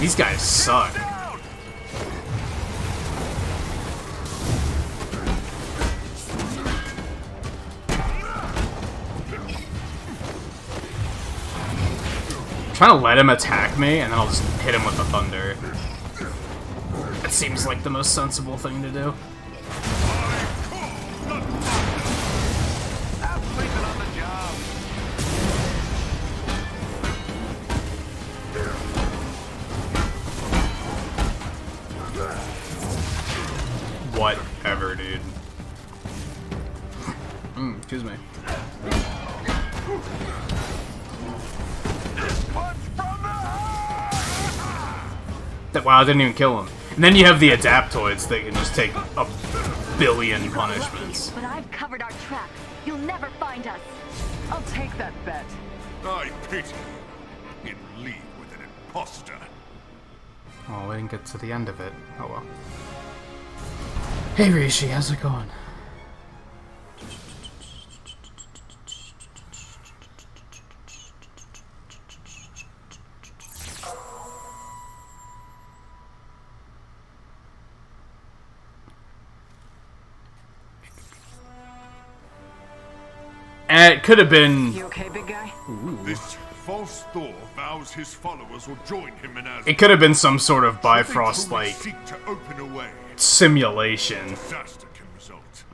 These guys suck. I'm trying to let him attack me, and then I'll just hit him with the thunder. That seems like the most sensible thing to do. Whatever, dude. Excuse me. Wow, I didn't even kill him. And then you have the adaptoids that can just take a billion punishments. But I've covered our tracks. You'll never find us. I'll take that bet. I pity you in league with an imposter. Oh, we didn't get to the end of it. Oh well. Hey Rishi, how's it going? It could have been. You okay, big guy? This false Thor vows his followers will join him in Asgard. It could have been some sort of Bifrost like seek to open a way. simulation. Disaster can result.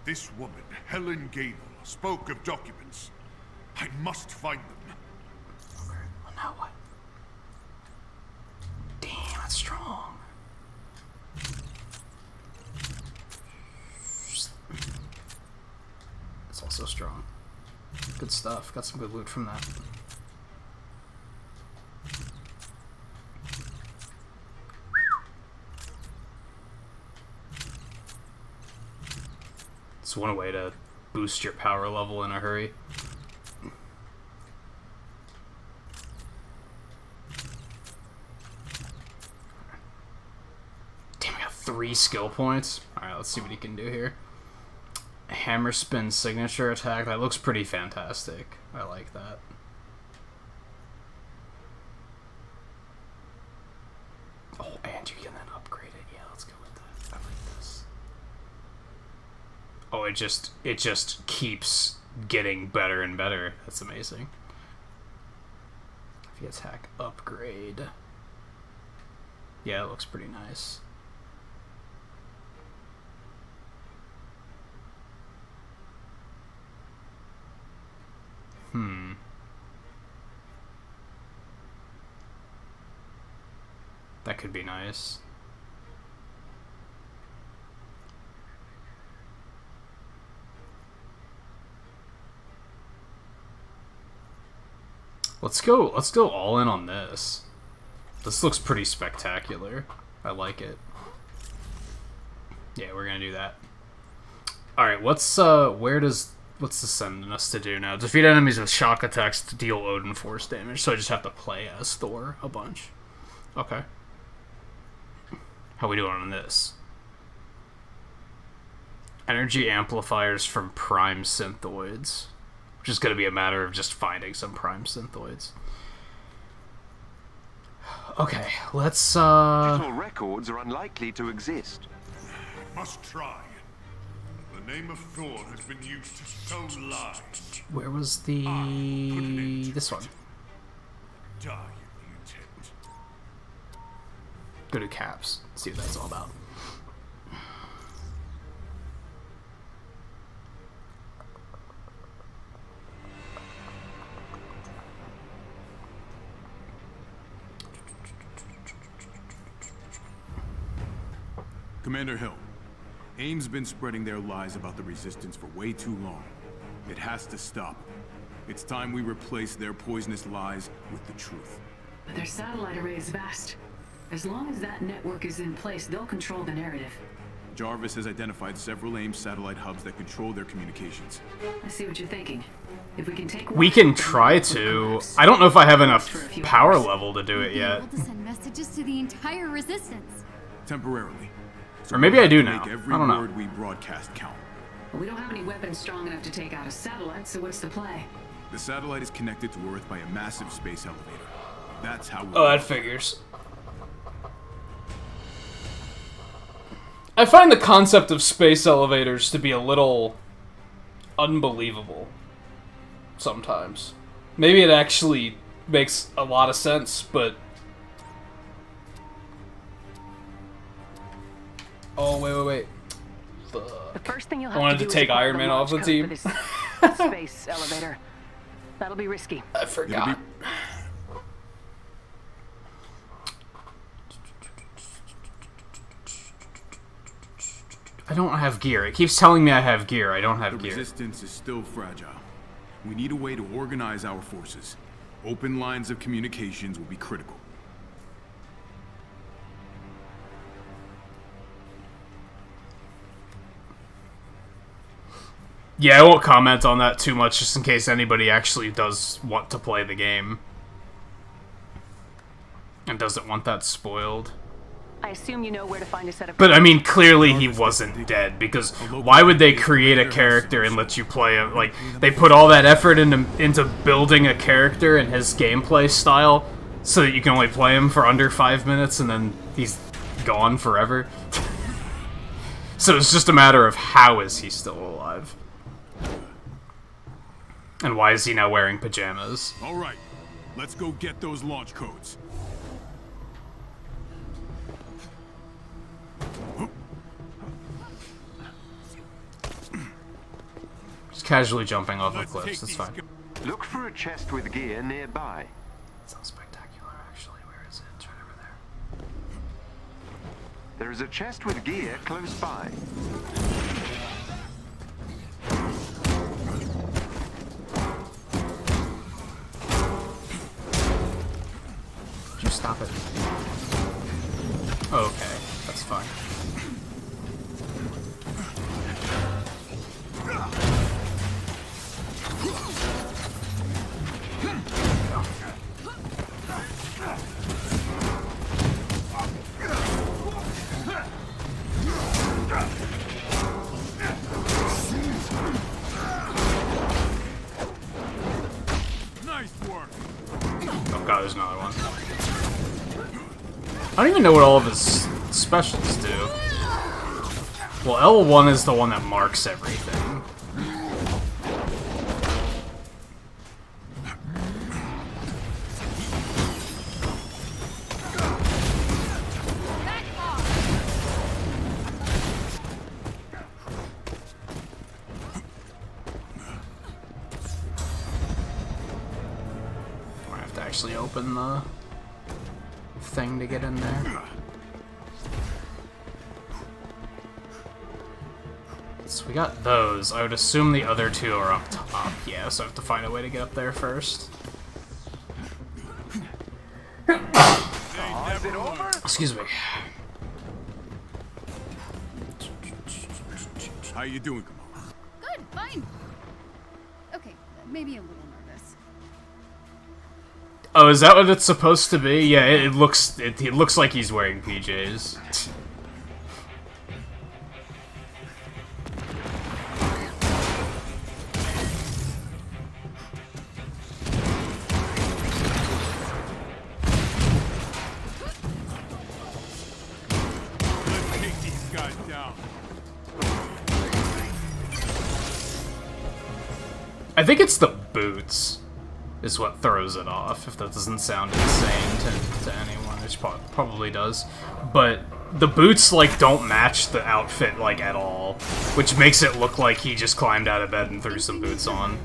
This woman, Helen Gable, spoke of documents. I must find them. Well, now what? That's strong. It's also strong. Good stuff. Got some good loot from that. It's one way to boost your power level in a hurry. Damn, I got 3 skill points. Alright, let's see what he can do here. Hammer spin signature attack. That looks pretty fantastic. I like that. Oh, and you can then upgrade it. Yeah, let's go with that. I like this. Oh, it just keeps getting better and better. That's amazing. If you attack upgrade. Yeah, it looks pretty nice. That could be nice. Let's go all in on this. This looks pretty spectacular. I like it. Yeah, we're gonna do that. Alright, what's this sending us to do now? Defeat enemies with shock attacks to deal Odin force damage, so I just have to play as Thor a bunch. Okay. How we doing on this? Energy amplifiers from prime synthoids. Which is going to be a matter of just finding some prime synthoids. Okay, let's Digital records are unlikely to exist. Must try. The name of Thor has been used to sow lies. Where was the... this one. Die in the intent. Go to caps. See what that's all about. Commander Hill, AIM's been spreading their lies about the Resistance for way too long. It has to stop. It's time we replace their poisonous lies with the truth. But their satellite array is vast. As long as that network is in place, they'll control the narrative. Jarvis has identified several AIM satellite hubs that control their communications. I see what you're thinking. If we can take one, We can try to. I don't know if I have enough power level to do it yet. Able to send messages to the entire resistance. Temporarily. So Or maybe I do we'll now. have to make every I don't know. word we broadcast count. We don't have any weapons strong enough to take out a satellite, so what's the play? The satellite is connected to Earth by a massive space elevator. That's how we'll... Oh, that figures. I find the concept of space elevators to be a little unbelievable sometimes. Maybe it actually makes a lot of sense, but... Oh, wait. The first thing you'll I have wanted to to do take is equip Iron Man off the launch team. code for this space elevator. That'll be risky. I forgot. I don't have gear. It keeps telling me I have gear. I don't have The gear. Resistance is still fragile. We need a way to organize our forces. Open lines of communications will be critical. Yeah, I won't comment on that too much, just in case anybody actually does want to play the game. And doesn't want that spoiled. I assume you know where to find a set of... But, I mean, clearly he wasn't dead, because why would they create a character and let you play him? Like, they put all that effort into building a character and his gameplay style, so that you can only play him for under 5 minutes, and then he's gone forever. So it's just a matter of how is he still alive? And why is he now wearing pajamas? All right, let's go get those launch codes. Just casually jumping off of cliffs, that's fine. Look for a chest with gear nearby. Sounds spectacular, actually. Where is it? It's right over there. There is a chest with gear close by. Would you stop it? Oh, okay, that's fine. Nice work. Oh god, there's another one. I don't even know what all of his specials do. Well, L1 is the one that marks everything. I have to actually open the thing to get in there. So we got those. I would assume the other two are up top. Yeah, so I have to find a way to get up there first. Excuse me. How you doing, Kamala? Good, fine. Okay, maybe a little nervous. Oh, is that what it's supposed to be? Yeah, it looks like he's wearing PJs. Let's take these guys down. I think it's the boots is what throws it off, if that doesn't sound insane to anyone, which probably does. But the boots, like, don't match the outfit, like, at all, which makes it look like he just climbed out of bed and threw some boots on.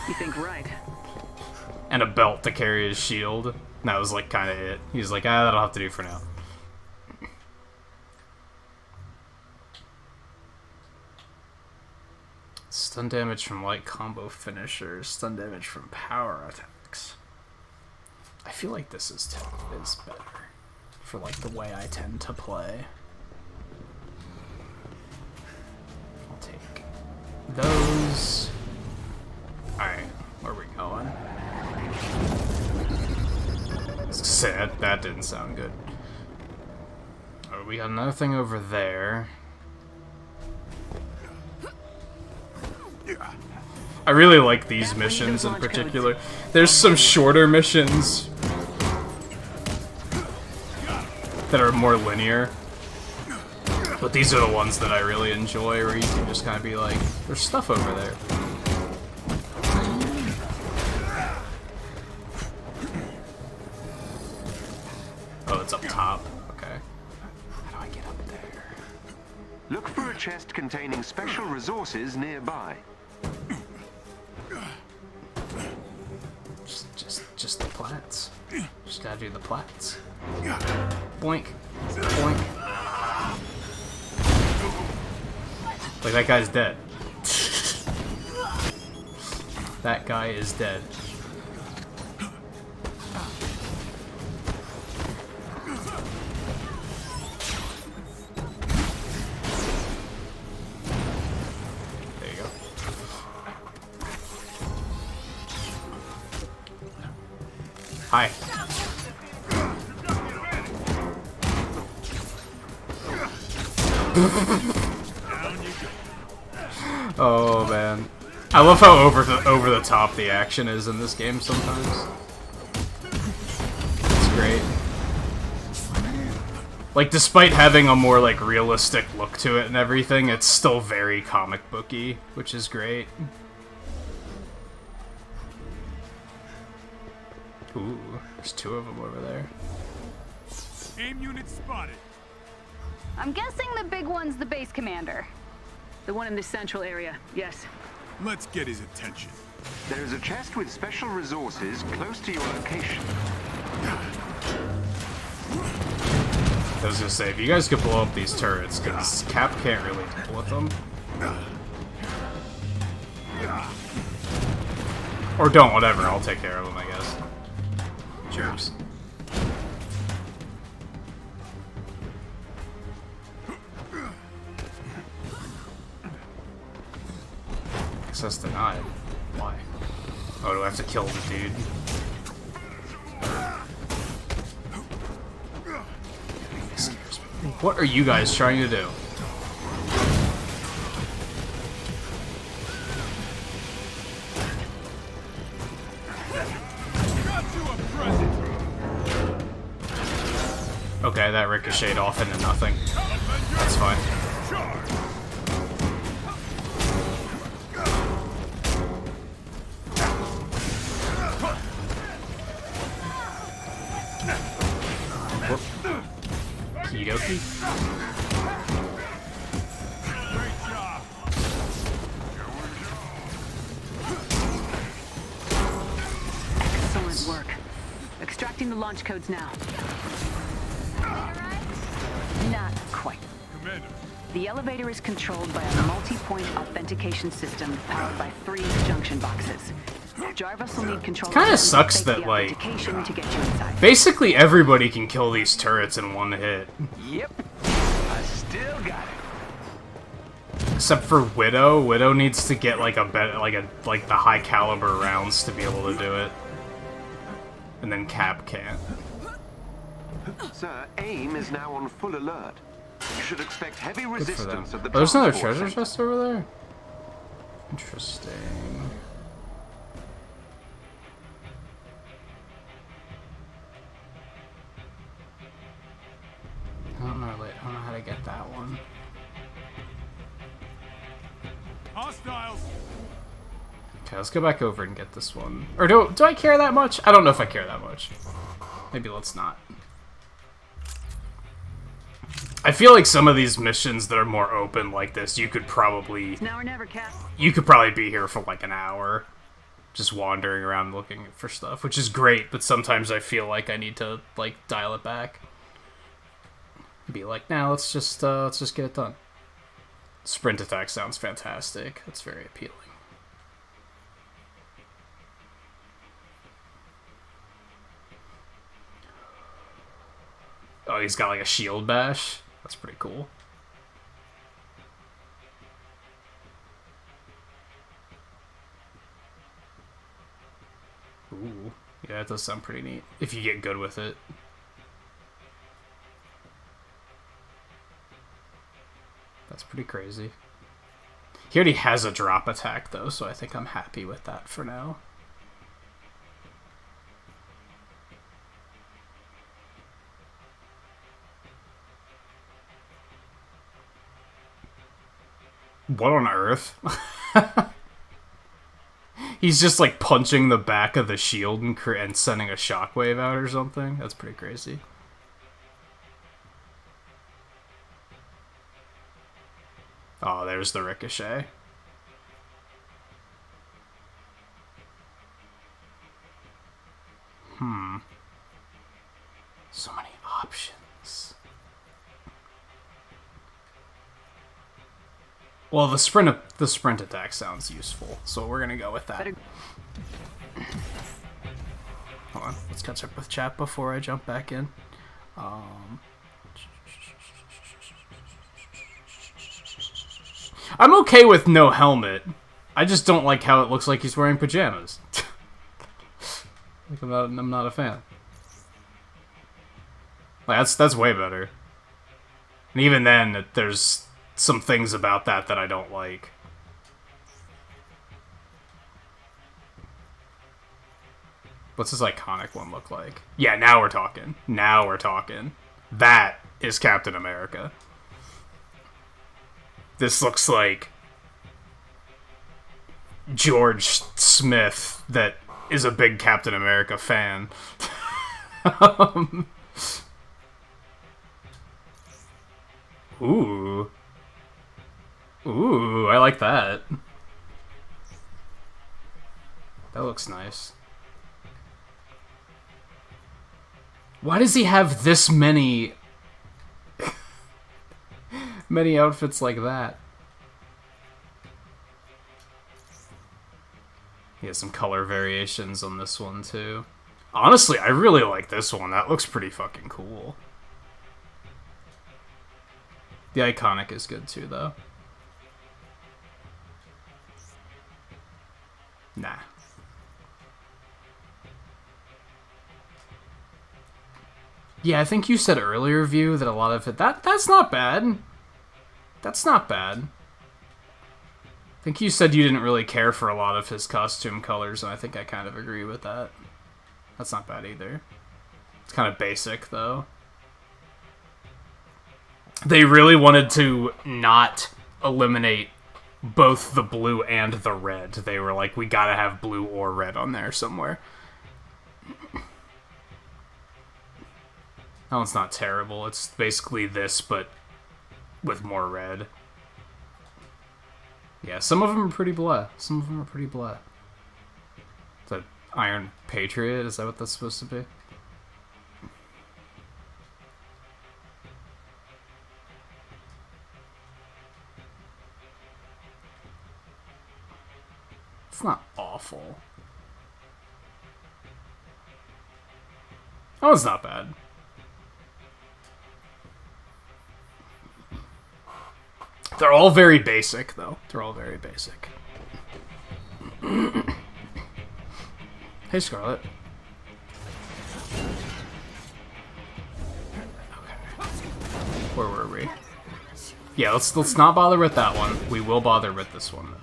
You think right. And a belt to carry his shield. And that was, like, kind of it. He's like, ah, that'll have to do for now. Stun damage from light combo finishers. Stun damage from power attacks. I feel like this is better for like the way I tend to play. I'll take those. Alright, where are we going? Sad, that didn't sound good. Oh, we got another thing over there. I really like these missions in particular. There's some shorter missions that are more linear, but these are the ones that I really enjoy, where you can just kind of be like, there's stuff over there. Oh, it's up top. Okay. How do I get up there? Look for a chest containing special resources nearby. Just the plats. Just gotta do the plats. Boink. Boink. Like, that guy's dead. That guy is dead. There you go. Hi. Oh man, I love how over the top the action is in this game sometimes. It's great. Like, despite having a more like realistic look to it and everything, it's still very comic booky, which is great. Ooh, there's two of them over there. Aim unit spotted. I'm guessing the big one's the base commander. The one in the central area, yes. Let's get his attention. There is a chest with special resources close to your location. I was gonna say, if you guys could blow up these turrets, because Cap can't really deal with them. Or don't, whatever, I'll take care of them, I guess. Jerks. Access denied. Why? Oh, do I have to kill the dude? What are you guys trying to do? Okay, that ricocheted off into nothing. That's fine. Kidoki? Excellent work. Extracting the launch codes now. Not quite. Commander. The elevator is controlled by a multi-point authentication system powered by 3 junction boxes. Jarvis will need control. Kinda sucks that, like, to get you inside. basically everybody can kill these turrets in one hit. Yep. I still got it. Except for Widow. Widow needs to get like like the high caliber rounds to be able to do it. And then Cap can't. Sir, AIM is now on full alert. You should expect heavy Good for them. resistance at the Oh, there's another transport treasure center. chest over there? Interesting. I don't know how to get that one. Hostiles. Okay, let's go back over and get this one. Or do I care that much? I don't know if I care that much. Maybe let's not. I feel like some of these missions that are more open like this, you could probably Now or never, Cap. be here for like an hour. Just wandering around looking for stuff, which is great, but sometimes I feel like I need to like dial it back. Be like, nah, let's just get it done. Sprint attack sounds fantastic. That's very appealing. Oh, he's got like a shield bash. That's pretty cool. Ooh, yeah, it does sound pretty neat if you get good with it. That's pretty crazy. He already has a drop attack, though, so I think I'm happy with that for now. What on earth? He's just, like, punching the back of the shield and sending a shockwave out or something? That's pretty crazy. Oh, there's the ricochet. So many options. Well, the sprint attack sounds useful, so we're gonna go with that. Hold on, let's catch up with chat before I jump back in. I'm okay with no helmet. I just don't like how it looks like he's wearing pajamas. Like I'm not a fan. Like that's way better. And even then, there's some things about that I don't like. What's his iconic one look like? Yeah, now we're talking. Now we're talking. That is Captain America. This looks like George Smith that is a big Captain America fan. Ooh. Ooh, I like that. That looks nice. Why does he have this many Many outfits like that. He has some color variations on this one, too. Honestly, I really like this one. That looks pretty fucking cool. The Iconic is good, too, though. Nah. Yeah, I think you said earlier, View, that a lot of it... That's not bad. That's not bad. I think you said you didn't really care for a lot of his costume colors, and I think I kind of agree with that. That's not bad either. It's kind of basic, though. They really wanted to not eliminate both the blue and the red. They were like, we gotta have blue or red on there somewhere. That one's not terrible. It's basically this, but with more red. Yeah, some of them are pretty blah. Some of them are pretty blah. The Iron Patriot, is that what that's supposed to be? It's not awful. That one's not bad. They're all very basic, though. They're all very basic. Hey, Scarlet. Okay. Where were we? Yeah, let's not bother with that one. We will bother with this one, though.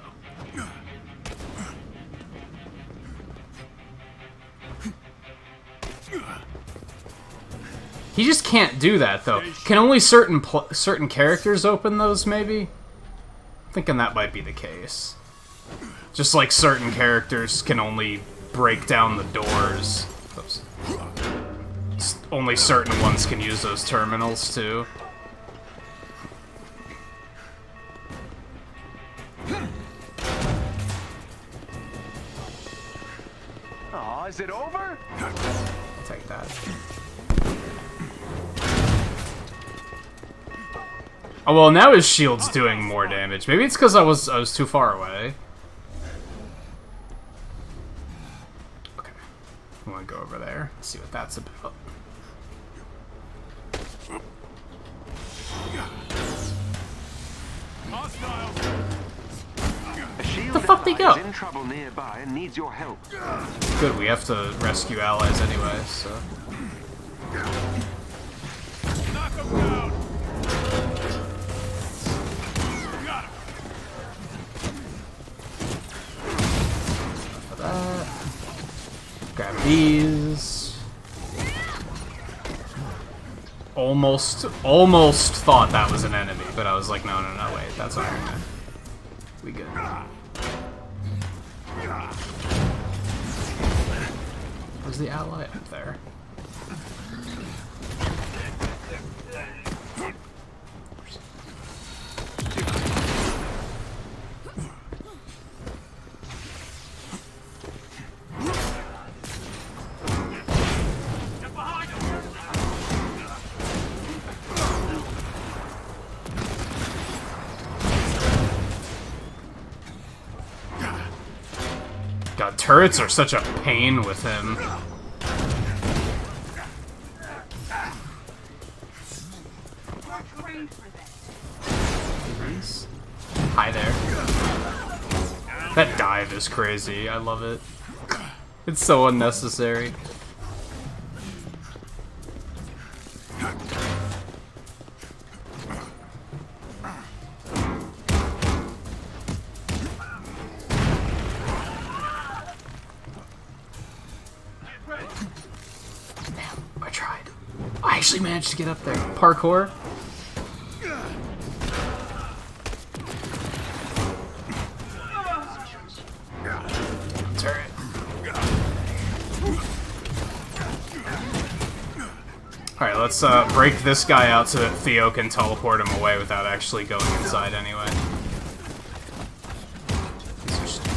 He just can't do that, though. Can only certain characters open those, maybe? I'm thinking that might be the case. Just like certain characters can only break down the doors. Oops. Only certain ones can use those terminals, too. Aw, is it over? I'll take that. Oh, well, now his shield's doing more damage. Maybe it's because I was too far away. Okay. I'm gonna go over there, see what that's about. Where the fuck they go? In trouble nearby and needs your help. Good, we have to rescue allies anyway, so... Knock him down. Grab these. Almost thought that was an enemy, but I was like, no, wait, that's Iron Man. We good. Where's the ally? Up there. God, turrets are such a pain with him. Hi there. That dive is crazy. I love it. It's so unnecessary. I tried. I actually managed to get up there. Parkour. Turret. Alright, let's break this guy out so that Theo can teleport him away without actually going inside anyway. These are stupid.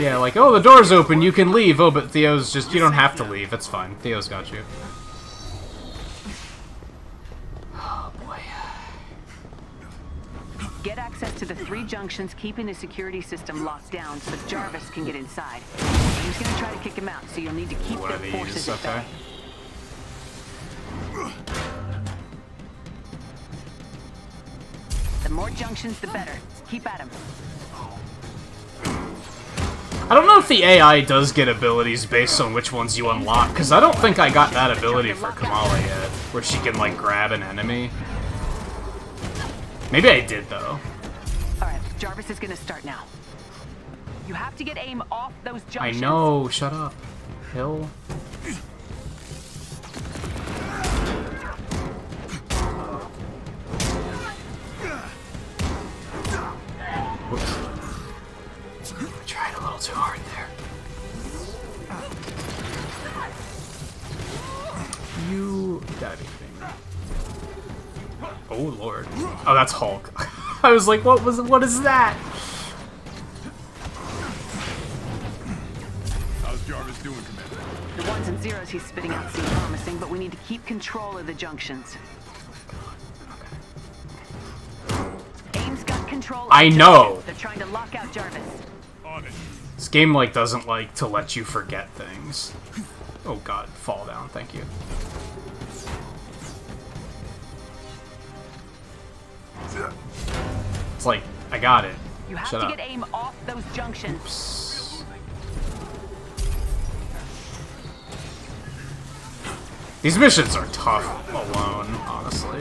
Yeah, like, oh, the door's open, you can leave. Oh, but Theo's just, you don't have to leave. It's fine. Theo's got you. Oh, boy. Get access to the 3 junctions, keeping the security system locked down so Jarvis can get inside. He's gonna try to kick him out, so you'll need to keep One their of these, forces at okay. bay. The more junctions, the better. Keep at him. I don't know if the AI does get abilities based on which ones you unlock, because I don't think I got that ability for Kamala yet, where she can, like, grab an enemy. Maybe I did, though. Alright, Jarvis is gonna start now. You have to get aim off those I junctions. know, shut up. Hill. Whoops. I tried a little too hard there. You gotta be kidding me. Oh lord. Oh, that's Hulk. I was like, what is that? How's Jarvis doing, Commander? The ones and zeros he's spitting out seem promising, but we need to keep control of the junctions. Aim's got control of I the know. junctions. They're trying to lock out Jarvis. On it. This game, like, doesn't like to let you forget things. Oh god, fall down, thank you. It's like, I got it. You have Shut to up. get aim off those junctions. These missions are tough alone, honestly.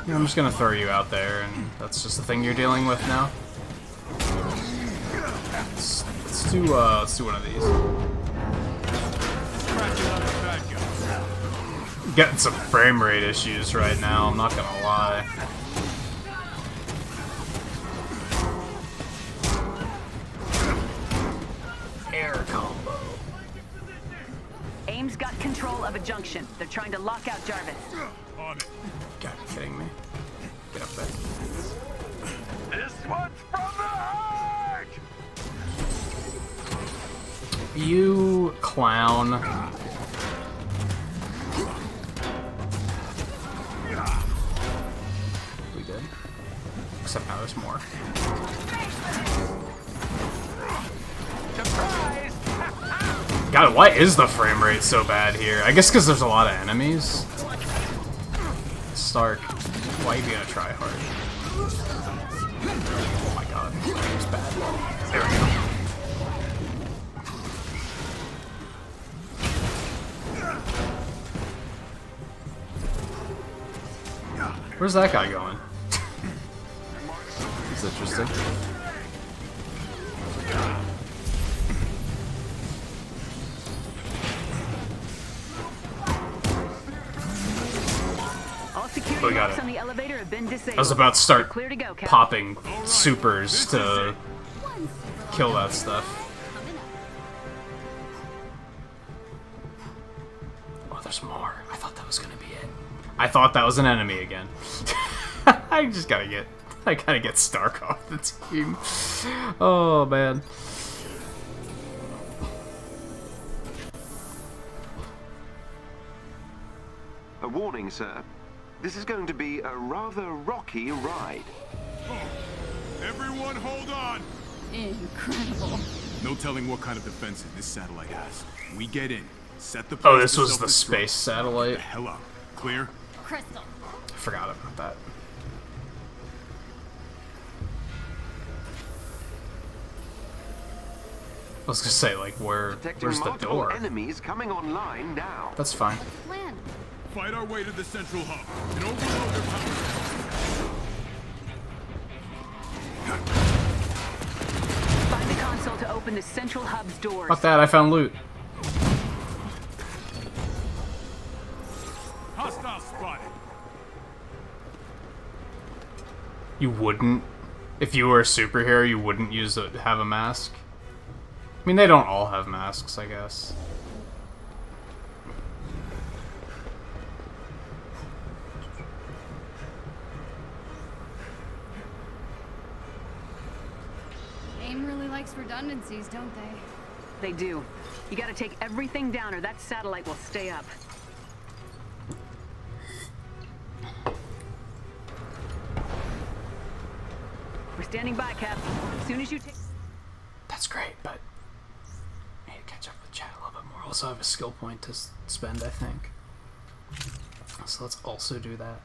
Yeah, I'm just gonna throw you out there, and that's just the thing you're dealing with now. Let's do one of these. Getting some frame rate issues right now, I'm not gonna lie. Air combo. Aim's got control of a junction. They're trying to lock out Jarvis. On it. God, you kidding me? Get up there. This one's from the heart! You clown. We good? Except now there's more. God, why is the frame rate so bad here? I guess because there's a lot of enemies. Stark, why are you gonna try hard? Oh my god, it's bad. There we go. Where's that guy going? It's interesting. All security We got locks it. on the elevator have been disabled. I was about to start Clear to go, Cap. popping supers to kill that stuff. Oh, there's more. I thought that was gonna be it. I thought that was an enemy again. I gotta get Stark off the team. Oh man. A warning, sir. This is going to be a rather rocky ride. Everyone hold on! Incredible. No telling what kind of defenses this satellite has. We get in, set the Oh, place this to was the self-destruct. space satellite. The hell up. Clear? Crystal. I forgot about that. I was gonna say, like, Detecting where's the multiple door? enemies coming online now. That's fine. Plan. Fight our way to the central hub and overload their power. Find the console to open the central hub's doors. Fuck that, I found loot. Hostile spotted. You wouldn't? If you were a superhero, you wouldn't have a mask? I mean, they don't all have masks, I guess. Aim really likes nice redundancies, don't they? They do. You gotta take everything down or that satellite will stay up. We're standing by, Cap. As soon as you take... That's great, but I need to catch up with Chad a little bit more. Also, I have a skill point to spend, I think. So let's also do that.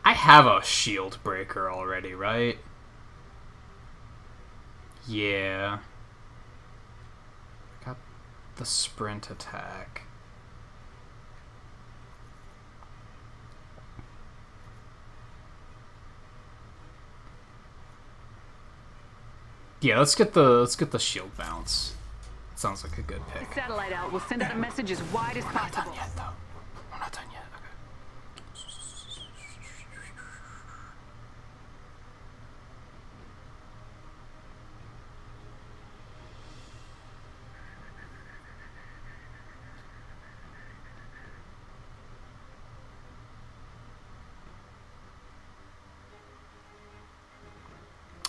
I have a shield breaker already, right? Yeah. Got the sprint attack. Yeah, let's get the shield bounce. Sounds like a good pick. Satellite out. We'll send out a message as wide as We're not possible. done yet, though. We're not done yet. Okay.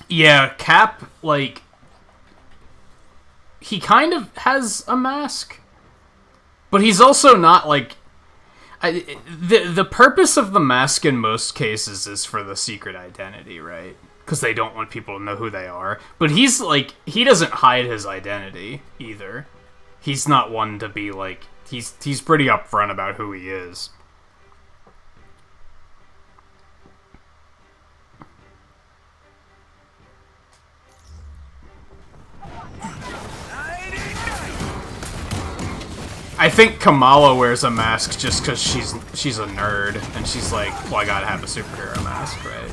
Yeah, Cap, like, he kind of has a mask, but he's also not, like, the purpose of the mask in most cases is for the secret identity, right? Because they don't want people to know who they are. But he's, like, he doesn't hide his identity, either. He's not one to be, like, he's pretty upfront about who he is. I think Kamala wears a mask just because she's a nerd, and she's like, well, I gotta have a superhero mask, right?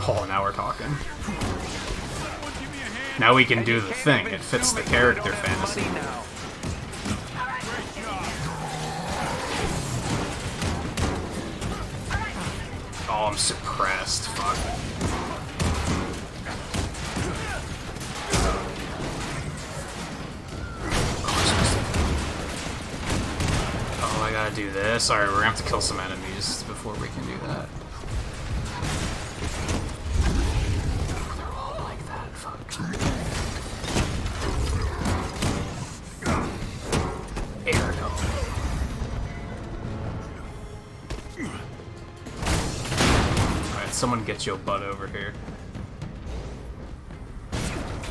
Oh, now we're talking. Now we can do the thing. It fits the character fantasy. Oh, I'm suppressed. Fuck. Oh, I gotta do this. Alright, we're gonna have to kill some enemies before we can do that. They're all like that. Fuck. Air dome. Alright, someone get your butt over here.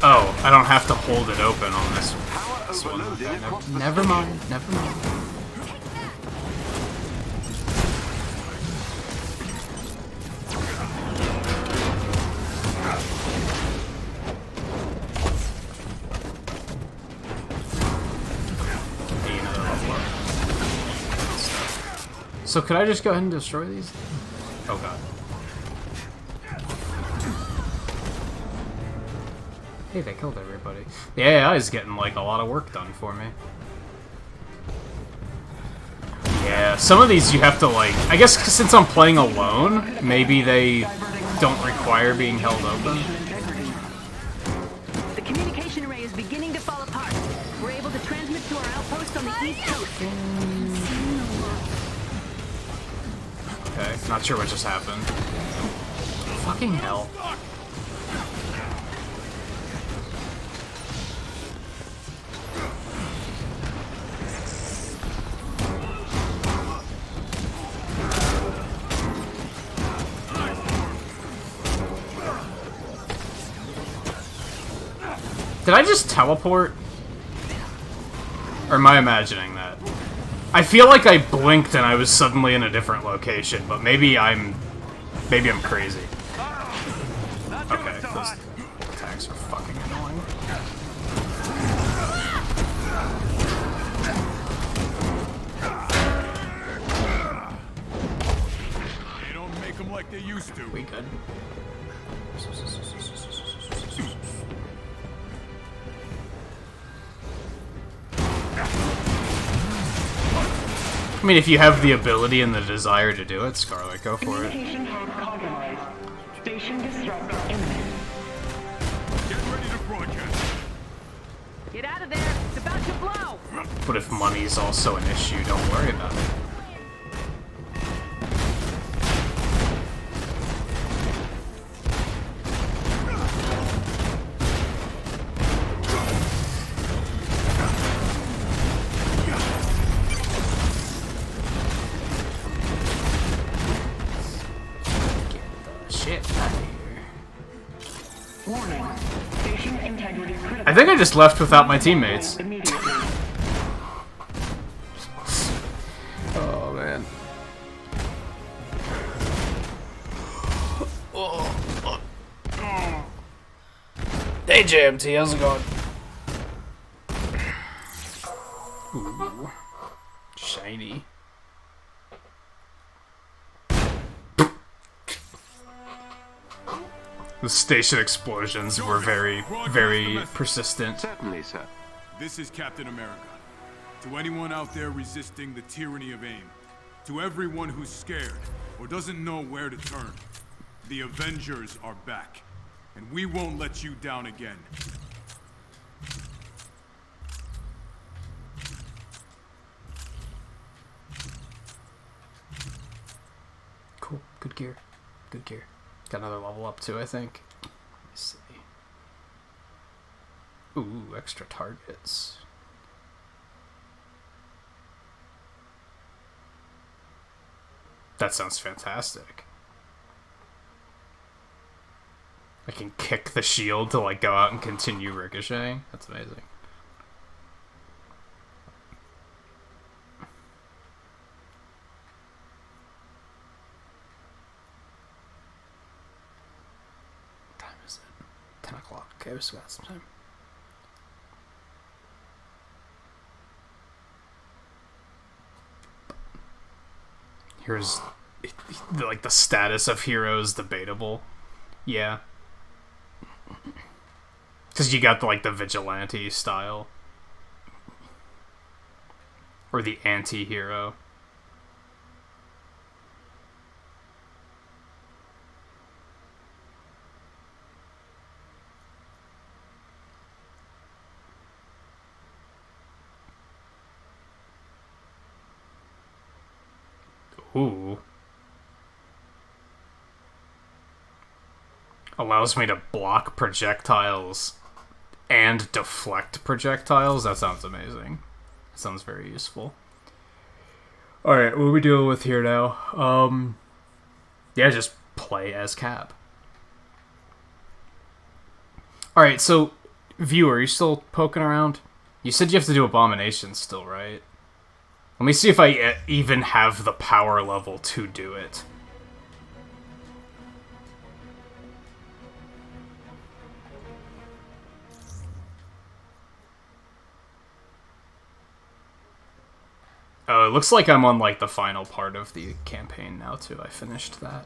Oh, I don't have to hold it open on this one. Okay, never mind, never mind. So could I just go ahead and destroy these? Oh god. Hey, they killed everybody. The AI is getting, like, a lot of work done for me. Yeah, some of these you have to, like... I guess since I'm playing alone, maybe they don't require being held open. The communication array is beginning to fall apart. We're able to transmit to our outpost on the east coast. Okay, not sure what just happened. Fucking hell. Did I just teleport? Or am I imagining that? I feel like I blinked and I was suddenly in a different location, but maybe I'm crazy. Okay, those attacks are fucking annoying. They don't make them like they used to. We good? Come mean, if you have the ability and the desire to do it, Scarlet, go for it. Communication hub compromised. Station disrupt imminent. Get ready to broadcast. Get out of there! It's about to blow! But if money's also an issue, don't worry about it. Warning. Station integrity critical. I think I just left without my teammates. Immediately. Oh, man. Hey, JMT, how's it going? Ooh. Shiny. The station explosions were very, very persistent. Certainly, sir. This is Captain America. To anyone out there resisting the tyranny of AIM, to everyone who's scared or doesn't know where to turn, the Avengers are back, and we won't let you down again. Cool. Good gear. Good gear. Got another level up too, I think. Let's see. Ooh, extra targets. That sounds fantastic. I can kick the shield to like go out and continue ricocheting. That's amazing. What time is it? 10 o'clock. Okay, we still got some time. Here's like the status of heroes debatable. Yeah. Because you got like the vigilante style. Or the anti-hero. Ooh. Allows me to block projectiles and deflect projectiles? That sounds amazing. That sounds very useful. Alright, what are we dealing with here now? Yeah, just play as Cap. Alright, so, viewer, are you still poking around? You said you have to do Abominations still, right? Let me see if I even have the power level to do it. Oh, it looks like I'm on, like, the final part of the campaign now, too. I finished that.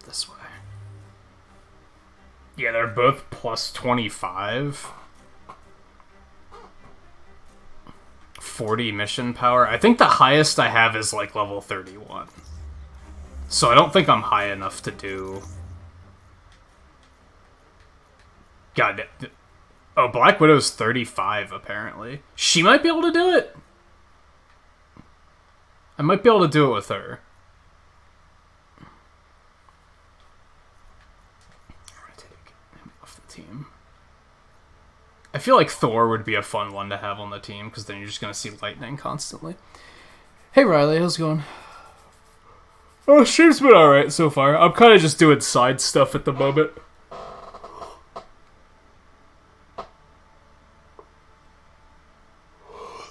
This way. Yeah, they're both plus 25. 40 mission power. I think the highest I have is like level 31. So I don't think I'm high enough to do... God. Oh, Black Widow's 35 apparently. She might be able to do it. I might be able to do it with her. Team. I feel like Thor would be a fun one to have on the team, because then you're just going to see lightning constantly. Hey Riley, how's it going? Oh, stream's been alright so far. I'm kind of just doing side stuff at the moment.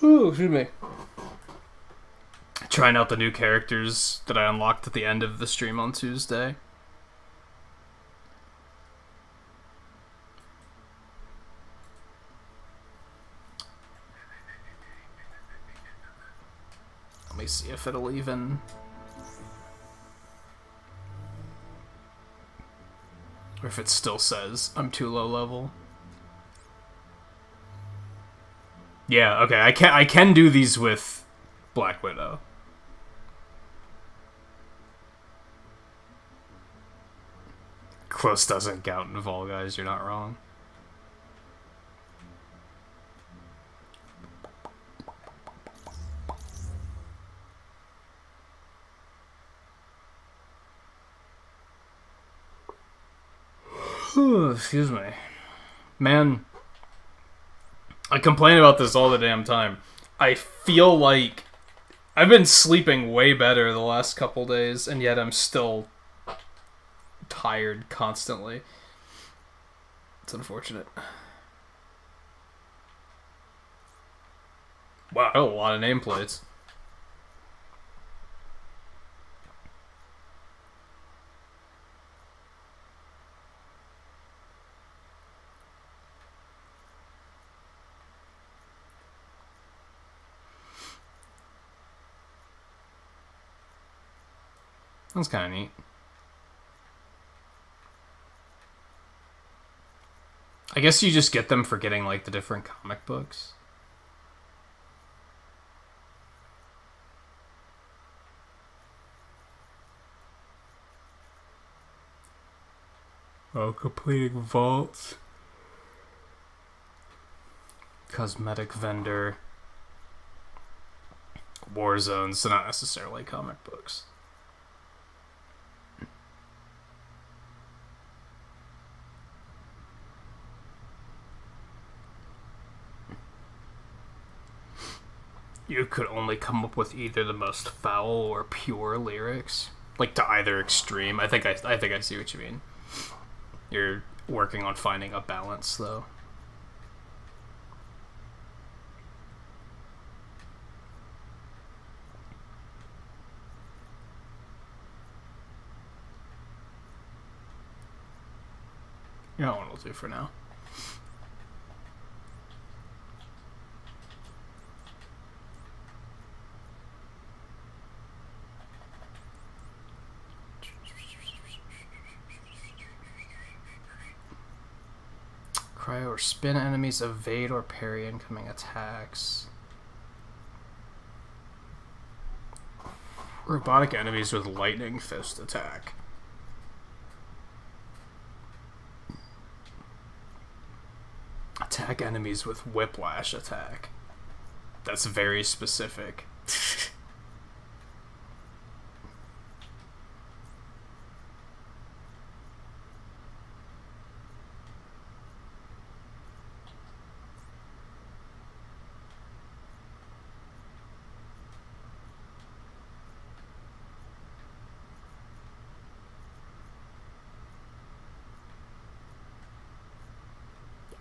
Ooh, excuse me. Trying out the new characters that I unlocked at the end of the stream on Tuesday. me see if it'll even... Or if it still says I'm too low level. Yeah, okay, I can do these with Black Widow. Close doesn't count in Fall Guys, you're not wrong. Excuse me. Man, I complain about this all the damn time. I feel like I've been sleeping way better the last couple days, and yet I'm still tired constantly. It's unfortunate. Wow, a lot of nameplates. That's kind of neat. I guess you just get them for getting, like, the different comic books. Oh, completing vaults. Cosmetic vendor. War zones, so not necessarily comic books. You could only come up with either the most foul or pure lyrics, like to either extreme. I think I see what you mean. You're working on finding a balance, though. You know what I'll do for now. Cryo or spin enemies, evade or parry incoming attacks. Robotic enemies with lightning fist attack. Attack enemies with whiplash attack. That's very specific.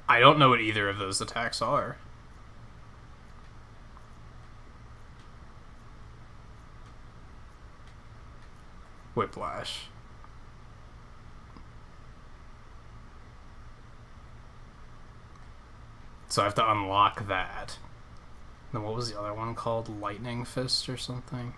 I don't know what either of those attacks are. Whiplash. So I have to unlock that. Then what was the other one called? Lightning Fist or something?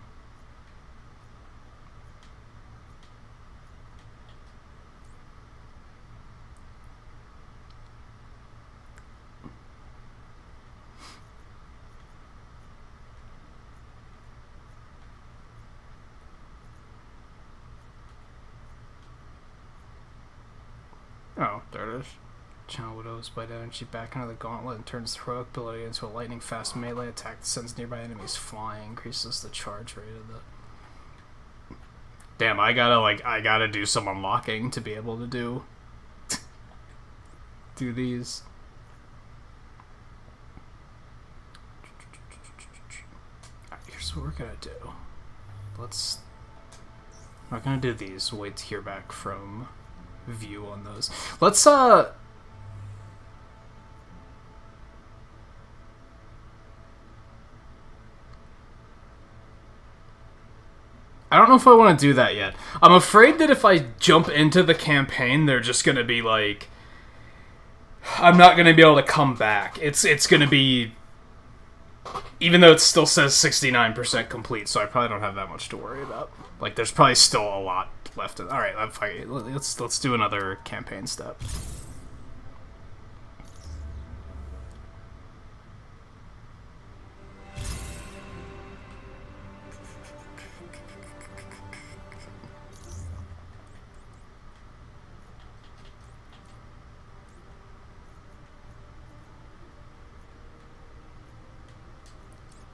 Oh, there it is. Channel Widow's bite energy back into the gauntlet and turns the heroic ability into a lightning fast melee attack that sends nearby enemies flying, increases the charge rate of the... Damn, I gotta do some unlocking to be able to do these. Alright, here's what we're gonna do. We're not gonna do these. We'll wait to hear back from View on those. Let's I don't know if I want to do that yet. I'm afraid that if I jump into the campaign, they're just gonna be like, I'm not gonna be able to come back. It's gonna be Even though it still says 69% complete, so I probably don't have that much to worry about. Like, there's probably still a lot left. All right, I'm fine. Let's do another campaign step.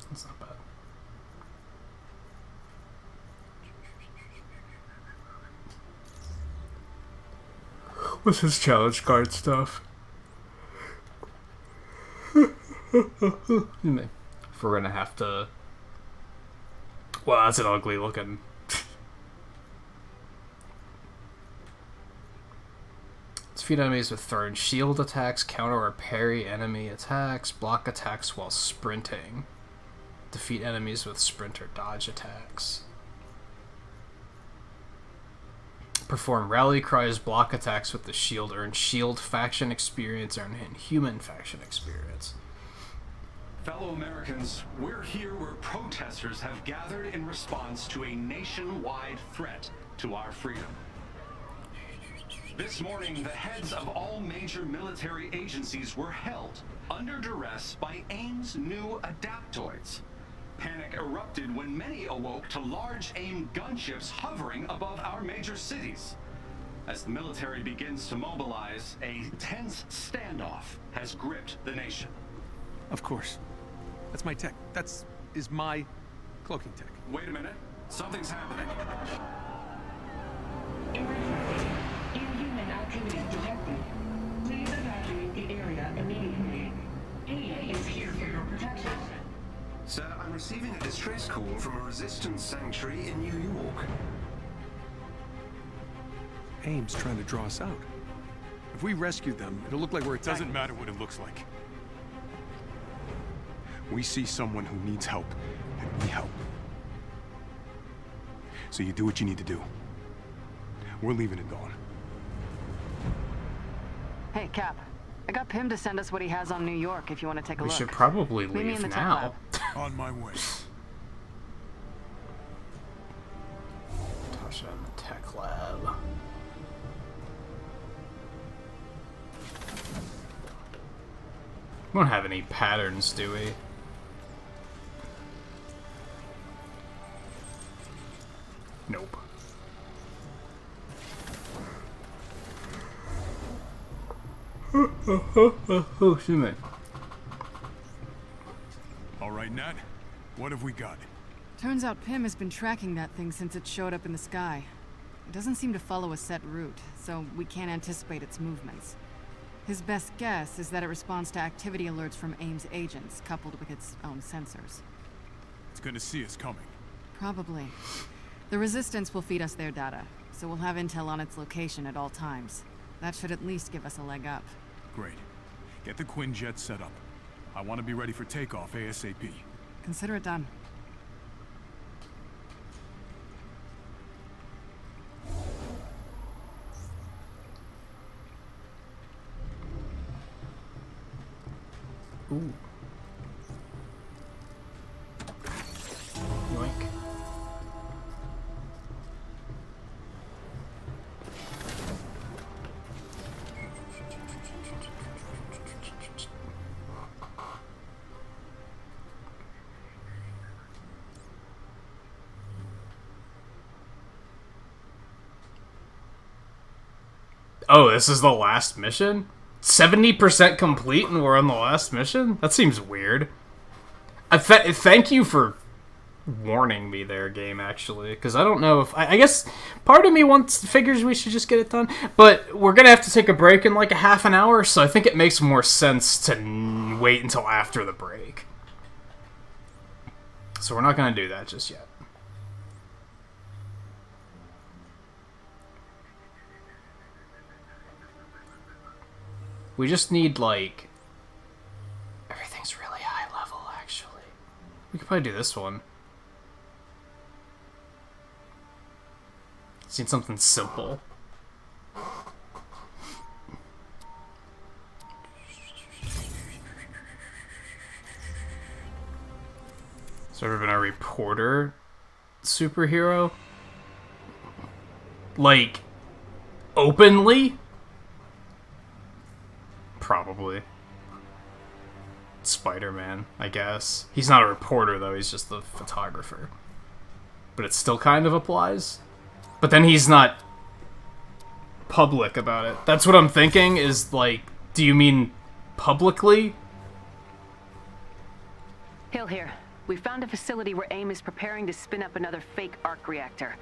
That's not bad. What's his challenge card stuff? If we're gonna have to... Well, that's an ugly looking... Defeat enemies with thrown shield attacks, counter or parry enemy attacks, block attacks while sprinting. Defeat enemies with sprint or dodge attacks. Perform rally cries, block attacks with the shield, earn shield faction experience, earn human faction experience. Fellow Americans, we're here where protesters have gathered in response to a nationwide threat to our freedom. This morning, the heads of all major military agencies were held under duress by AIM's new adaptoids. Panic erupted when many awoke to large AIM gunships hovering above our major cities. As the military begins to mobilize, a tense standoff has gripped the nation. Of course. That's my tech. Is my cloaking tech. Wait a minute. Something's happening. Inhuman activity detected. Please evacuate the area immediately. AIM is here for your protection. Sir, I'm receiving a distress call from a resistance sanctuary in New York. AIM's trying to draw us out. If we rescue them, it'll look like we're attacking. Doesn't matter what it looks like. We see someone who needs help, and we help. So you do what you need to do. We're leaving at dawn. Hey, Cap. I got Pim to send us what he has on New York if you want to take a We look. should probably Meet me in leave the tech now. lab. On my way. Tasha in the tech lab. We don't have any patterns, do we? Nope. Oh, excuse me. All right, Nat. What have we got? Turns out Pim has been tracking that thing since it showed up in the sky. It doesn't seem to follow a set route, so we can't anticipate its movements. His best guess is that it responds to activity alerts from AIM's agents, coupled with its own sensors. It's gonna see us coming. Probably. The Resistance will feed us their data, so we'll have intel on its location at all times. That should at least give us a leg up. Great. Get the Quinjet set up. I want to be ready for takeoff ASAP. Consider it done. Ooh. Yoink. Oh, this is the last mission? 70% complete and we're on the last mission? That seems weird. Thank you for warning me there, game, actually. Because I don't know if... I guess part of me figures we should just get it done. But we're going to have to take a break in like a half an hour, so I think it makes more sense to wait until after the break. So we're not going to do that just yet. We just need, like... Everything's really high level, actually. We could probably do this one. Just need something simple. there ever been a reporter superhero? Like, openly? Probably. Spider-Man, I guess. He's not a reporter, though. He's just the photographer. But it still kind of applies. But then he's not public about it. That's what I'm thinking, is, like, do you mean publicly? Hill here. We found a facility where AIM is preparing to spin up another fake arc reactor.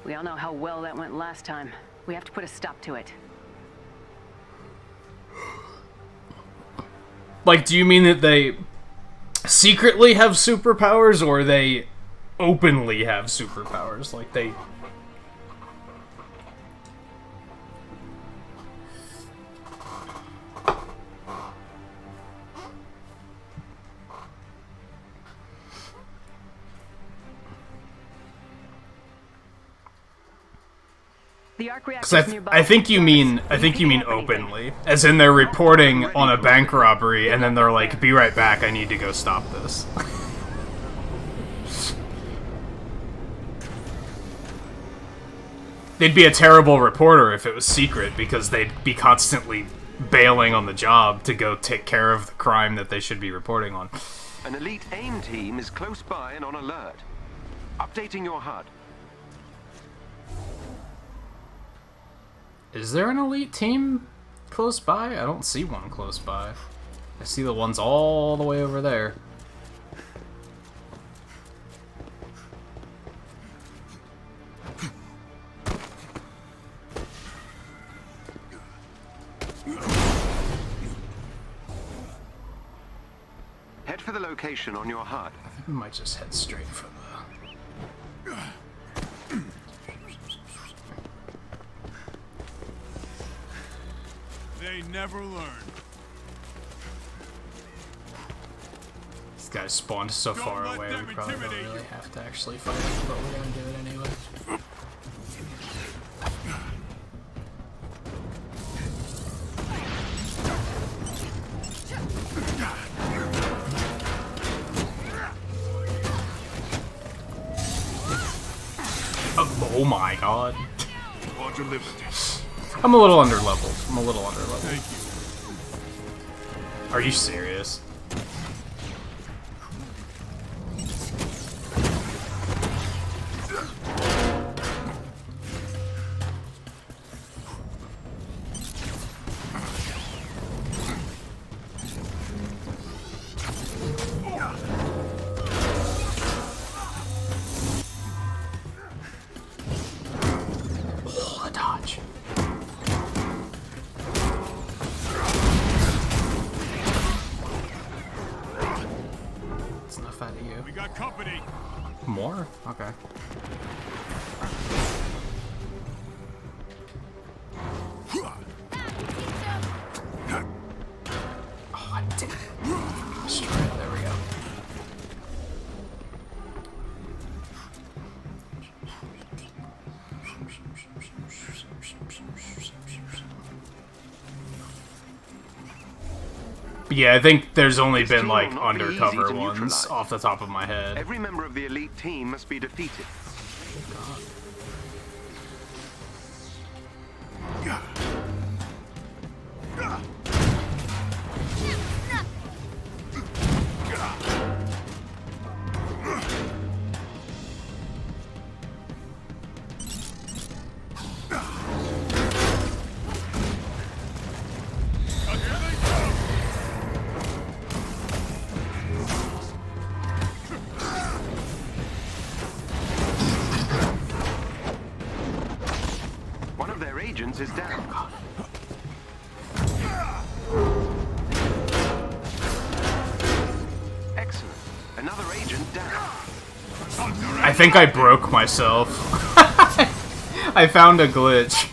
We all know how well that went last time. We have to put a stop to it. Like, do you mean that they secretly have superpowers, or they openly have superpowers? Like, they... Because I think you mean openly, as in they're reporting on a bank robbery, and then they're like, "Be right back, I need to go stop this." They'd be a terrible reporter if it was secret, because they'd be constantly bailing on the job to go take care of the crime that they should be reporting on. An elite AIM team is close by and on alert. Updating your HUD. Is there an elite team close by? I don't see one close by. I see the ones all the way over there. Head for the location on your HUD. I think we might just head straight for the... They never learn. This guy spawned so far away, we probably don't really have to actually fight him, but we're gonna do it anyway. Oh my god. I'm a little underleveled. Thank you. Are you serious? Oh, a dodge. Out of you. We got company. More? Okay. Oh, I did it. Destroy it. There we go. But yeah, I think there's only been, like, undercover ones off the top of my head. Every member of the elite team must be defeated. One of their agents is down. Excellent. Another agent down. I think I broke myself. I found a glitch.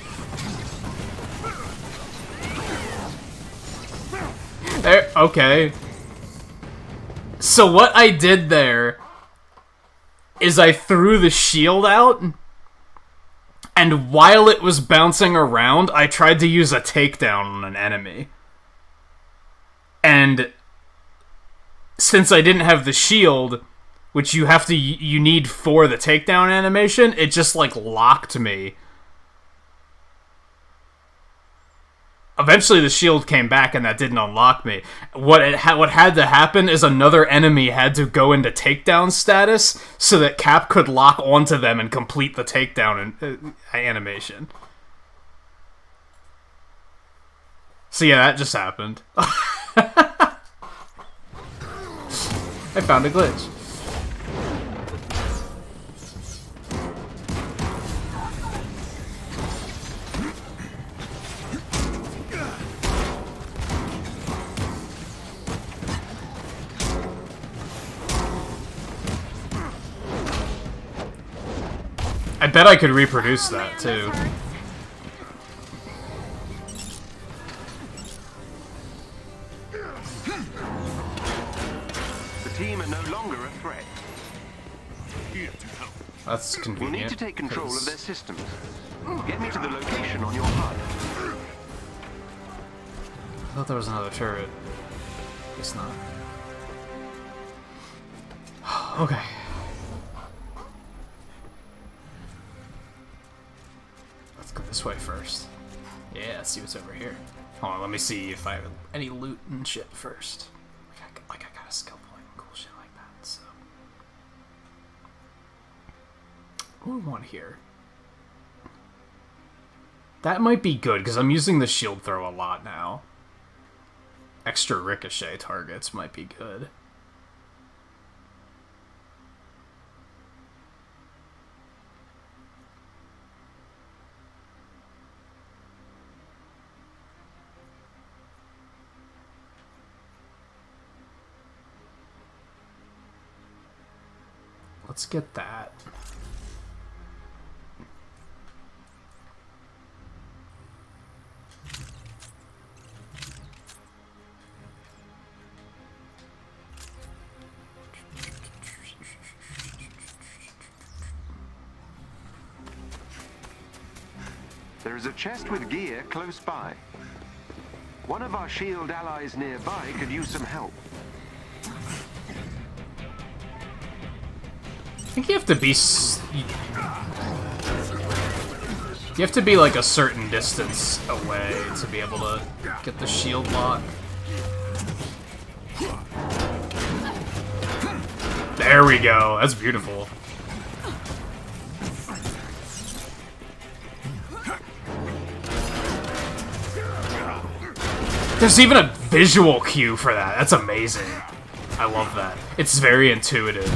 There, okay. So what I did there is I threw the shield out, and while it was bouncing around, I tried to use a takedown on an enemy. And since I didn't have the shield, which you need for the takedown animation, it just like locked me. Eventually the shield came back and that didn't unlock me. What had to happen is another enemy had to go into takedown status so that Cap could lock onto them and complete the takedown animation. So yeah, that just happened. I found a glitch. I bet I could reproduce that, too. The team are no longer a threat. That's convenient. We'll need to take control of their systems. Get me to the location on your HUD. I thought there was another turret. It's not. Okay. Let's go this way first. Yeah, let's see what's over here. Hold on, let me see if I have any loot and shit first. Like I got a skill point and cool shit like that, so. What do we want here? That might be good, because I'm using the shield throw a lot now. Extra ricochet targets might be good. Let's get that. There is a chest with gear close by. One of our shield allies nearby could use some help. I think you have to be... You have to be like a certain distance away to be able to get the shield lock. There we go. That's beautiful. There's even a visual cue for that. That's amazing. I love that. It's very intuitive.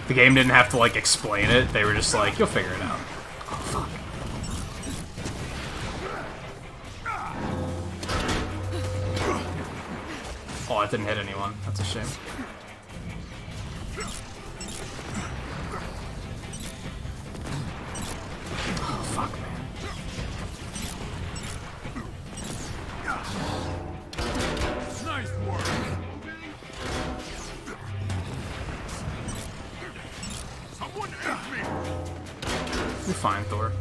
The game didn't have to, like, explain it. They were just like, you'll figure it out. Oh, fuck. Oh, it didn't hit anyone. That's a shame. Oh, fuck, man. Nice work. Someone help me. You're fine, Thor.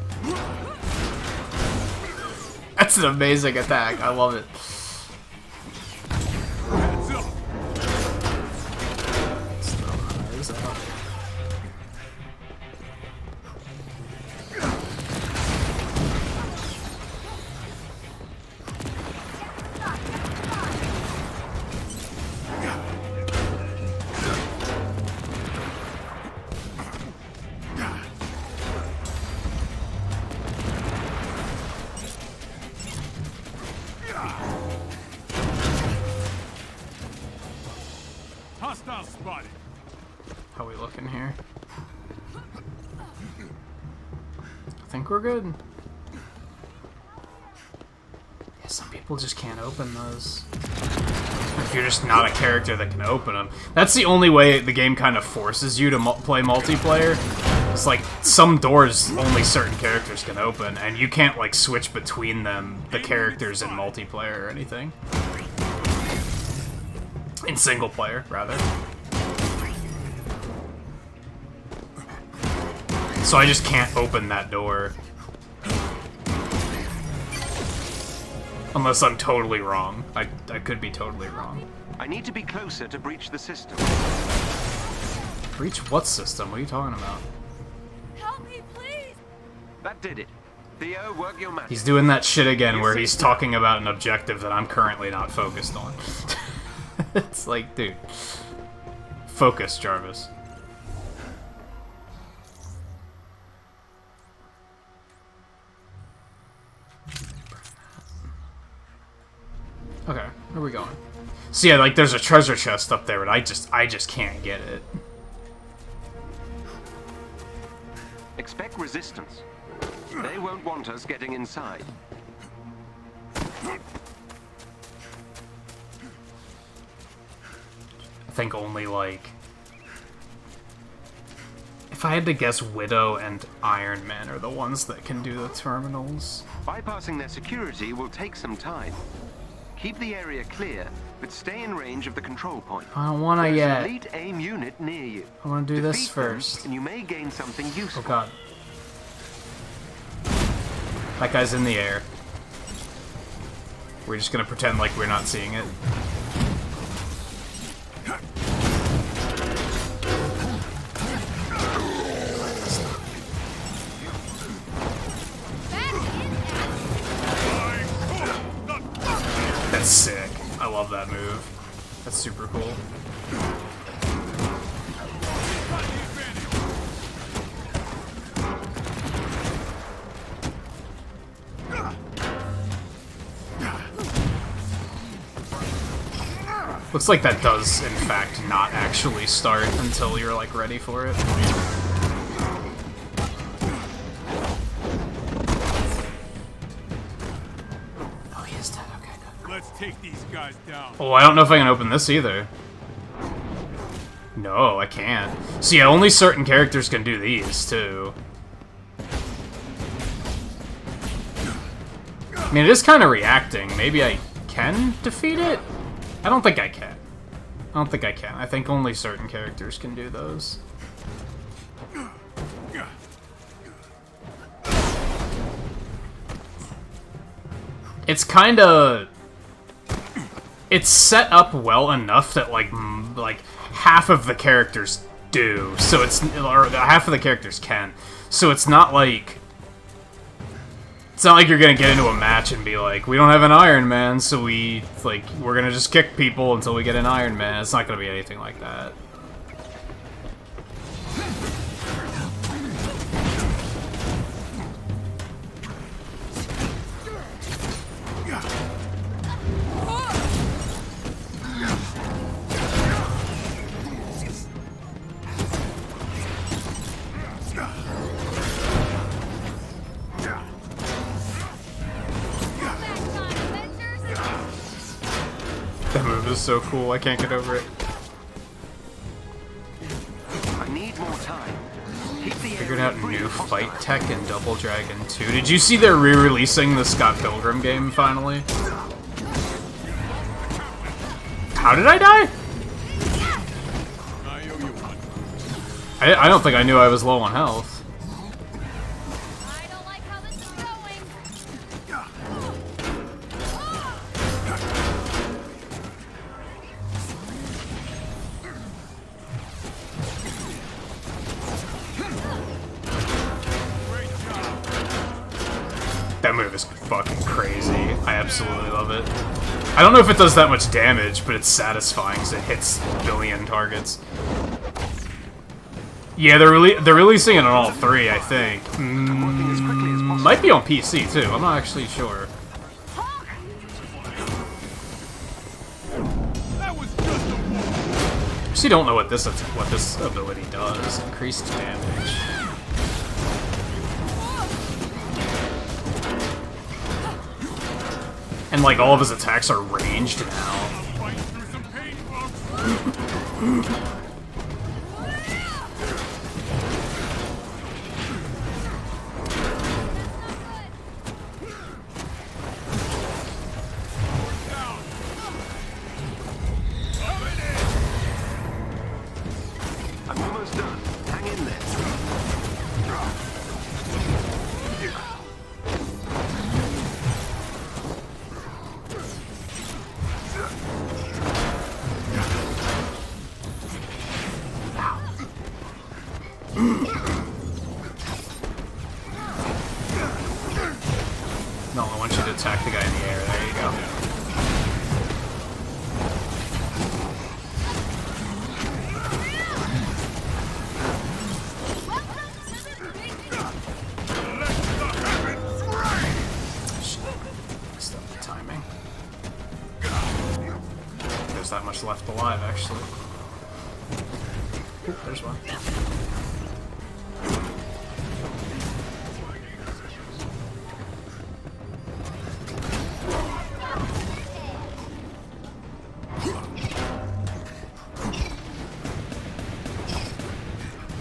That's an amazing attack. I love it. Heads up. Hostile spotted. How we looking here? I think we're good. Yeah, some people just can't open those. If you're just not a character that can open them. That's the only way the game kind of forces you to play multiplayer. It's like, some doors only certain characters can open, and you can't, like, switch between them, the characters in multiplayer or anything. In single player, rather. So I just can't open that door. Unless I'm totally wrong. I could be totally wrong. I need to be closer to breach the system. Breach what system? What are you talking about? Help me, please! That did it. Theo, work your magic. He's doing that shit again where he's talking about an objective that I'm currently not focused on. It's like, dude. Focus, Jarvis. Okay, where are we going? So yeah, like there's a treasure chest up there, but I just can't get it. Expect resistance. They won't want us getting inside. I think only like... If I had to guess, Widow and Iron Man are the ones that can do the terminals. Bypassing their security will take some time. Keep the area clear, but stay in range of the control point. I don't want to There's yet. an elite AIM unit near you. I want to do this Defeat them, first. and you may gain something useful. Oh god. That guy's in the air. We're just gonna pretend like we're not seeing it. That's sick. I love that move. That's super cool. Looks like that does, in fact, not actually start until you're, like, ready for it. Oh, he is dead. Okay, good. Let's take these guys down. Oh, I don't know if I can open this either. No, I can't. So yeah, only certain characters can do these, too. I mean, it is kind of reacting. Maybe I can defeat it? I don't think I can. I don't think I can. I think only certain characters can do those. It's kind of... It's set up well enough that, like half of the characters do. So it's... Or half of the characters can. So it's not like... It's not like you're gonna get into a match and be like, we don't have an Iron Man, so we're gonna just kick people until we get an Iron Man. It's not gonna be anything like that. That move is so cool, I can't get over it. I need more time. Figured out new fight tech in Double Dragon 2. Did you see they're re-releasing the Scott Pilgrim game finally? How did I die? I don't think I knew I was low on health. That move is fucking crazy. I absolutely love it. I don't know if it does that much damage, but it's satisfying because it hits a billion targets. Yeah, they're releasing it on all three, I think. Might be on PC too. I'm not actually sure. Actually, don't know what this ability does. Increased damage. And like all of his attacks are ranged now. I'm almost done. Hang in there. No, I want you to attack the guy in the air. There you go. Stop the timing. There's that much left alive, actually. Oop, there's one.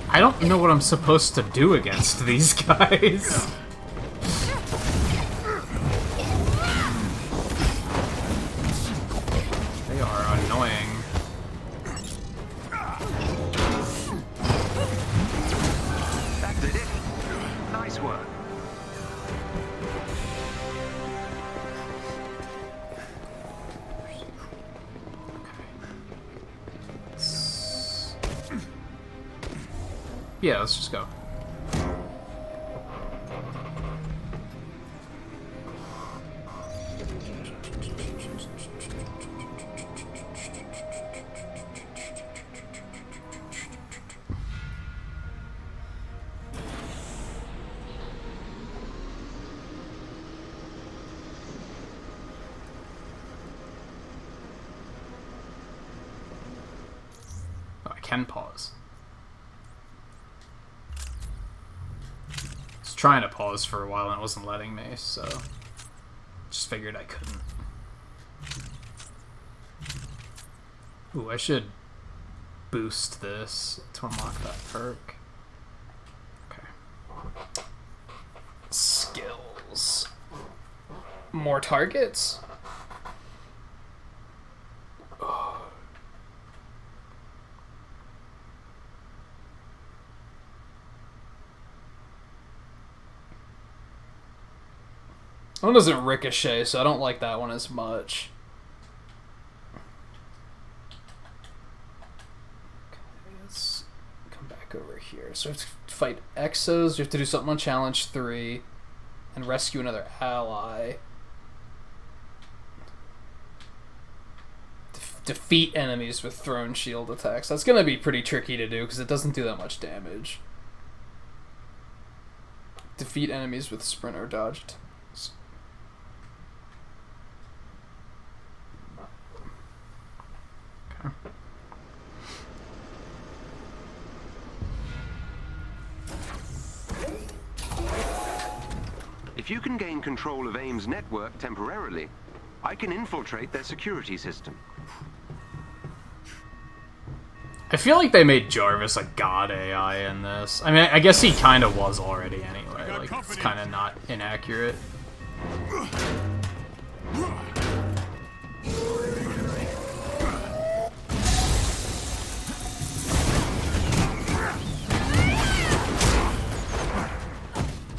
I don't know what I'm supposed to do against these guys. They are annoying. That did it. Nice work. Yeah, let's just go. Oh, I can pause. Trying to pause for a while and it wasn't letting me, so just figured I couldn't. Ooh, I should boost this to unlock that perk. Okay. Skills. More targets? That one doesn't ricochet, so I don't like that one as much. Okay, let's come back over here. So we have to fight Exos, we have to do something on Challenge 3, and rescue another ally. Defeat enemies with thrown shield attacks. That's going to be pretty tricky to do, because it doesn't do that much damage. Defeat enemies with sprint or dodge attacks. If you can gain control of AIM's network temporarily, I can infiltrate their security system. I feel like they made Jarvis a god AI in this. I mean, I guess he kind of was already anyway. Like, it's kind of not inaccurate.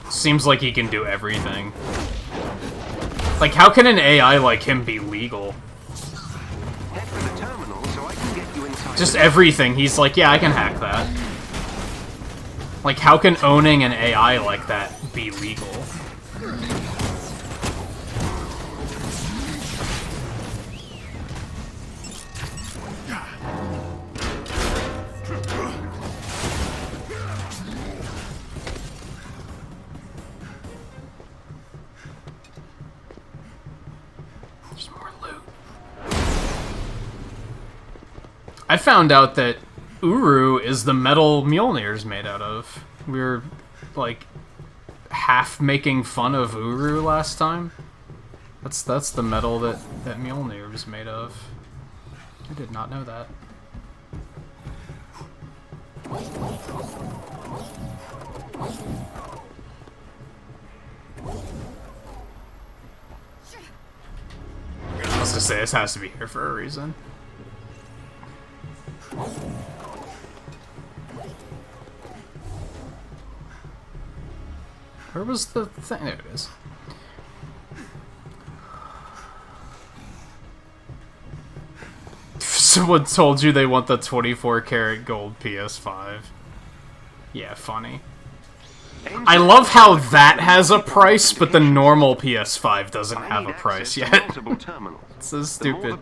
Seems like he can do everything. Like, how can an AI like him be legal? Head for the terminal so I can get you inside. Just everything. He's like, yeah, I can hack that. Like, how can owning an AI like that be legal? I found out that Uru is the metal Mjolnir's made out of. We were, like, half making fun of Uru last time. That's the metal that Mjolnir was made of. I did not know that. I was gonna say, this has to be here for a reason. Where was the thing? There it is. Someone told you they want the 24 karat gold PS5. Yeah, funny. I love how that has a price, but the normal PS5 doesn't have a price yet. It's so stupid.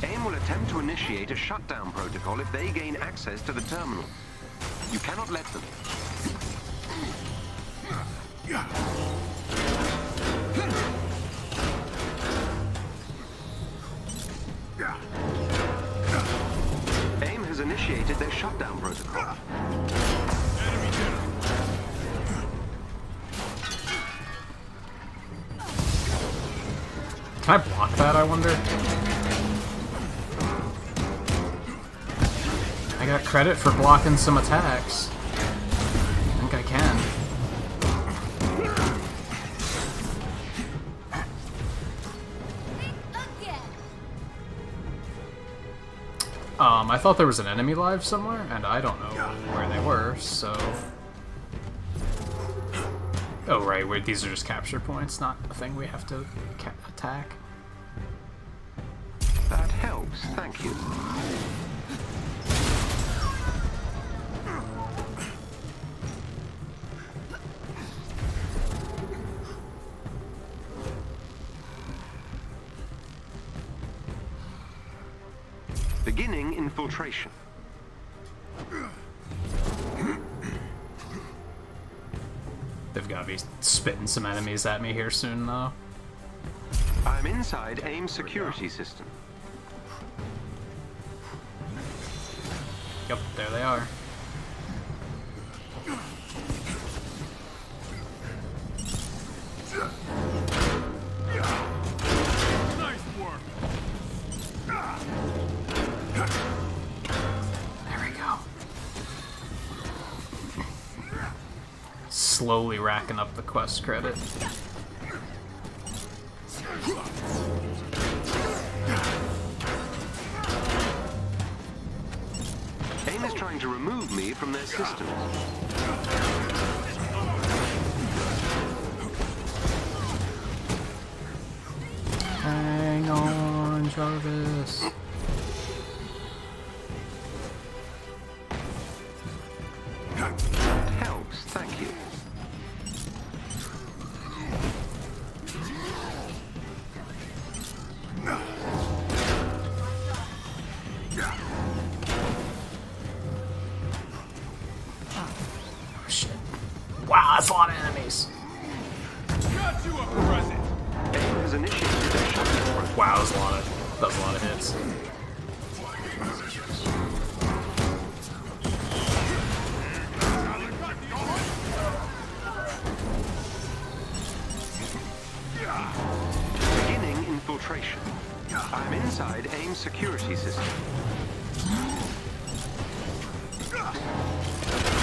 AIM will attempt to initiate a shutdown protocol if they gain access to the terminal. You cannot let them. AIM has initiated their shutdown protocol. Can I block that, I wonder? I got credit for blocking some attacks. I think I can. I thought there was an enemy live somewhere, and I don't know where they were, so... Oh, right, wait, these are just capture points, not a thing we have to attack. That helps, thank you. Beginning infiltration. They've got to be spitting some enemies at me here soon, though. I'm inside AIM security system. Yep, there they are. Nice work. There we go. Slowly racking up the quest credit. AIM is trying to remove me from their systems. Hang on, Jarvis. That helps, thank you. Oh, shit. Wow, that's a lot of enemies. Got you a present. AIM has initiated their shutdown. Wow, that was a lot of hits. Beginning infiltration. I'm inside AIM security system.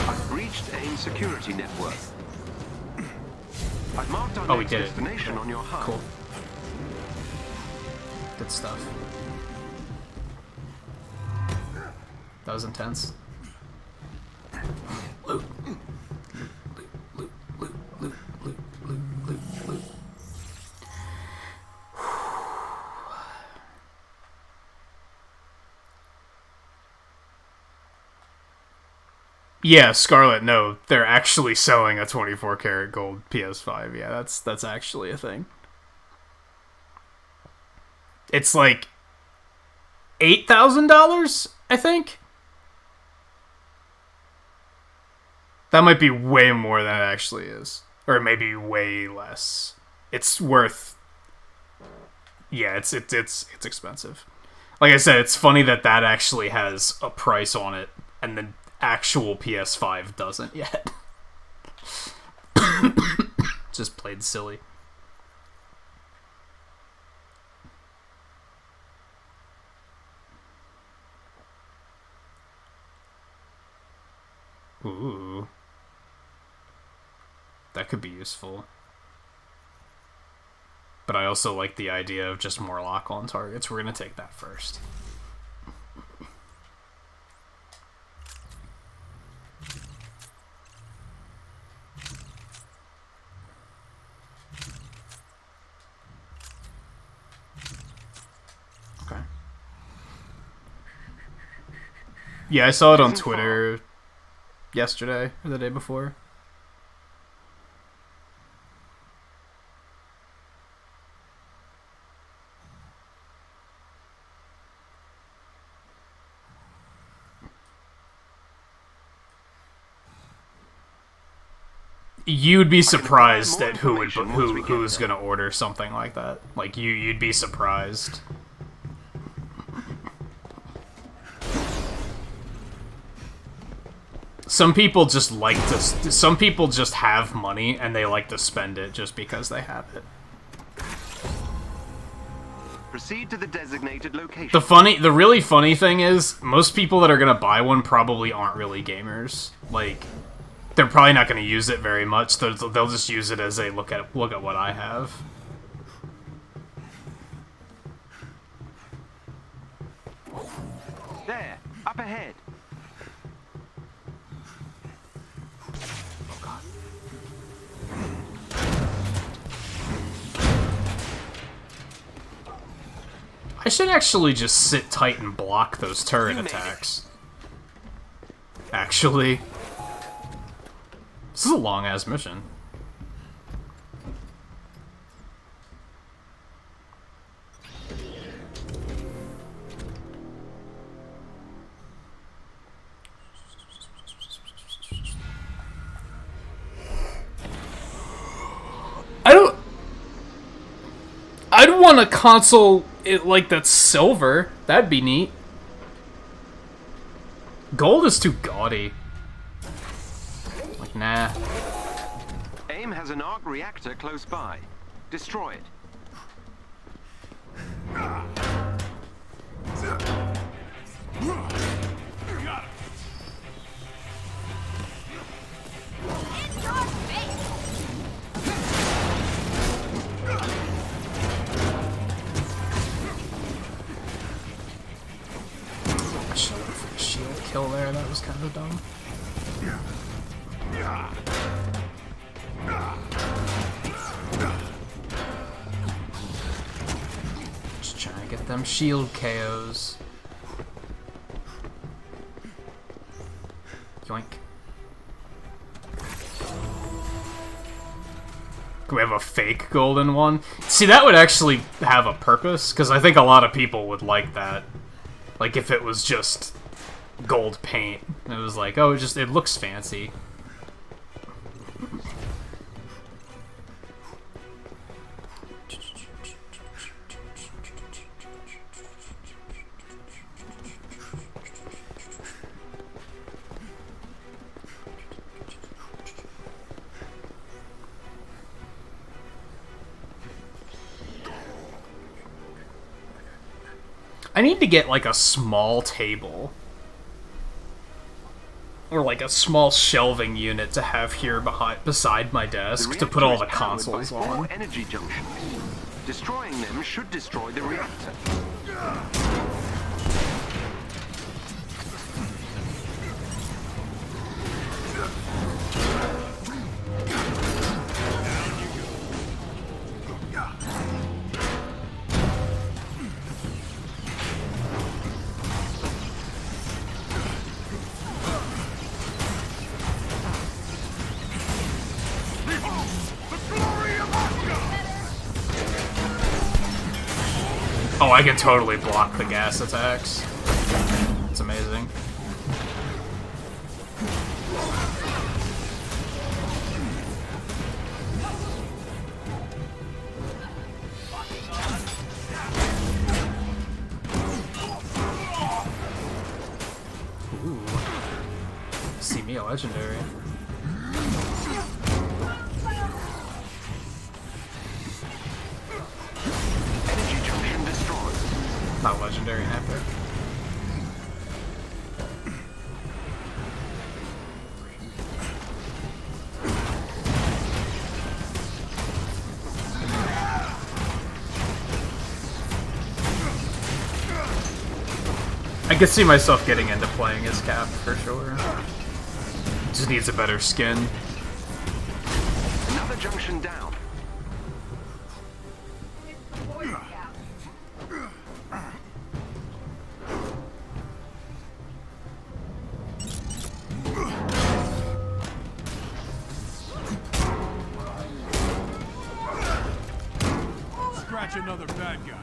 I've breached AIM security network. I've marked our next destination on your HUD. Cool. Good stuff. That was intense. Loot. Loot, loot, loot, loot, loot, loot, loot. Yeah, Scarlet, no, they're actually selling a 24 karat gold PS5. Yeah, that's actually a thing. It's like $8,000, I think. That might be way more than it actually is, or maybe way less. It's worth. Yeah, it's expensive. Like I said, it's funny that actually has a price on it, and the actual PS5 doesn't yet. Just played silly. Ooh. That could be useful. But I also like the idea of just more lock-on targets. We're going to take that first. Yeah, I saw it on Twitter yesterday or the day before. You'd be surprised at who's gonna order something like that. Like you'd be surprised. Some people just like to. Some people just have money and they like to spend it just because they have it. Proceed to the designated location. The really funny thing is, most people that are gonna buy one probably aren't really gamers. Like, they're probably not gonna use it very much. They'll just use it as a look at what I have. There, up ahead. I should actually just sit tight and block those turret attacks. Actually. This is a long-ass mission. I'd want a console like that's silver. That'd be neat. Gold is too gaudy. Like, nah. AIM has an arc reactor close by. Destroy it. Shield kill there, that was kind of dumb. Just trying to get them shield KOs. Yoink. Can we have a fake golden one? See, that would actually have a purpose, because I think a lot of people would like that. Like, if it was just gold paint. It was like, oh, it looks fancy. I need to get, like, a small table. Or, like, a small shelving unit to have here beside my desk to put all the consoles on. Energy junctions. Destroying them should destroy the reactor. Oh, I can totally block the gas attacks. It's amazing. Ooh. See me a legendary. Not legendary, epic. I could see myself getting into playing as Cap for sure. Just needs a better skin. Another junction down. another bad guy.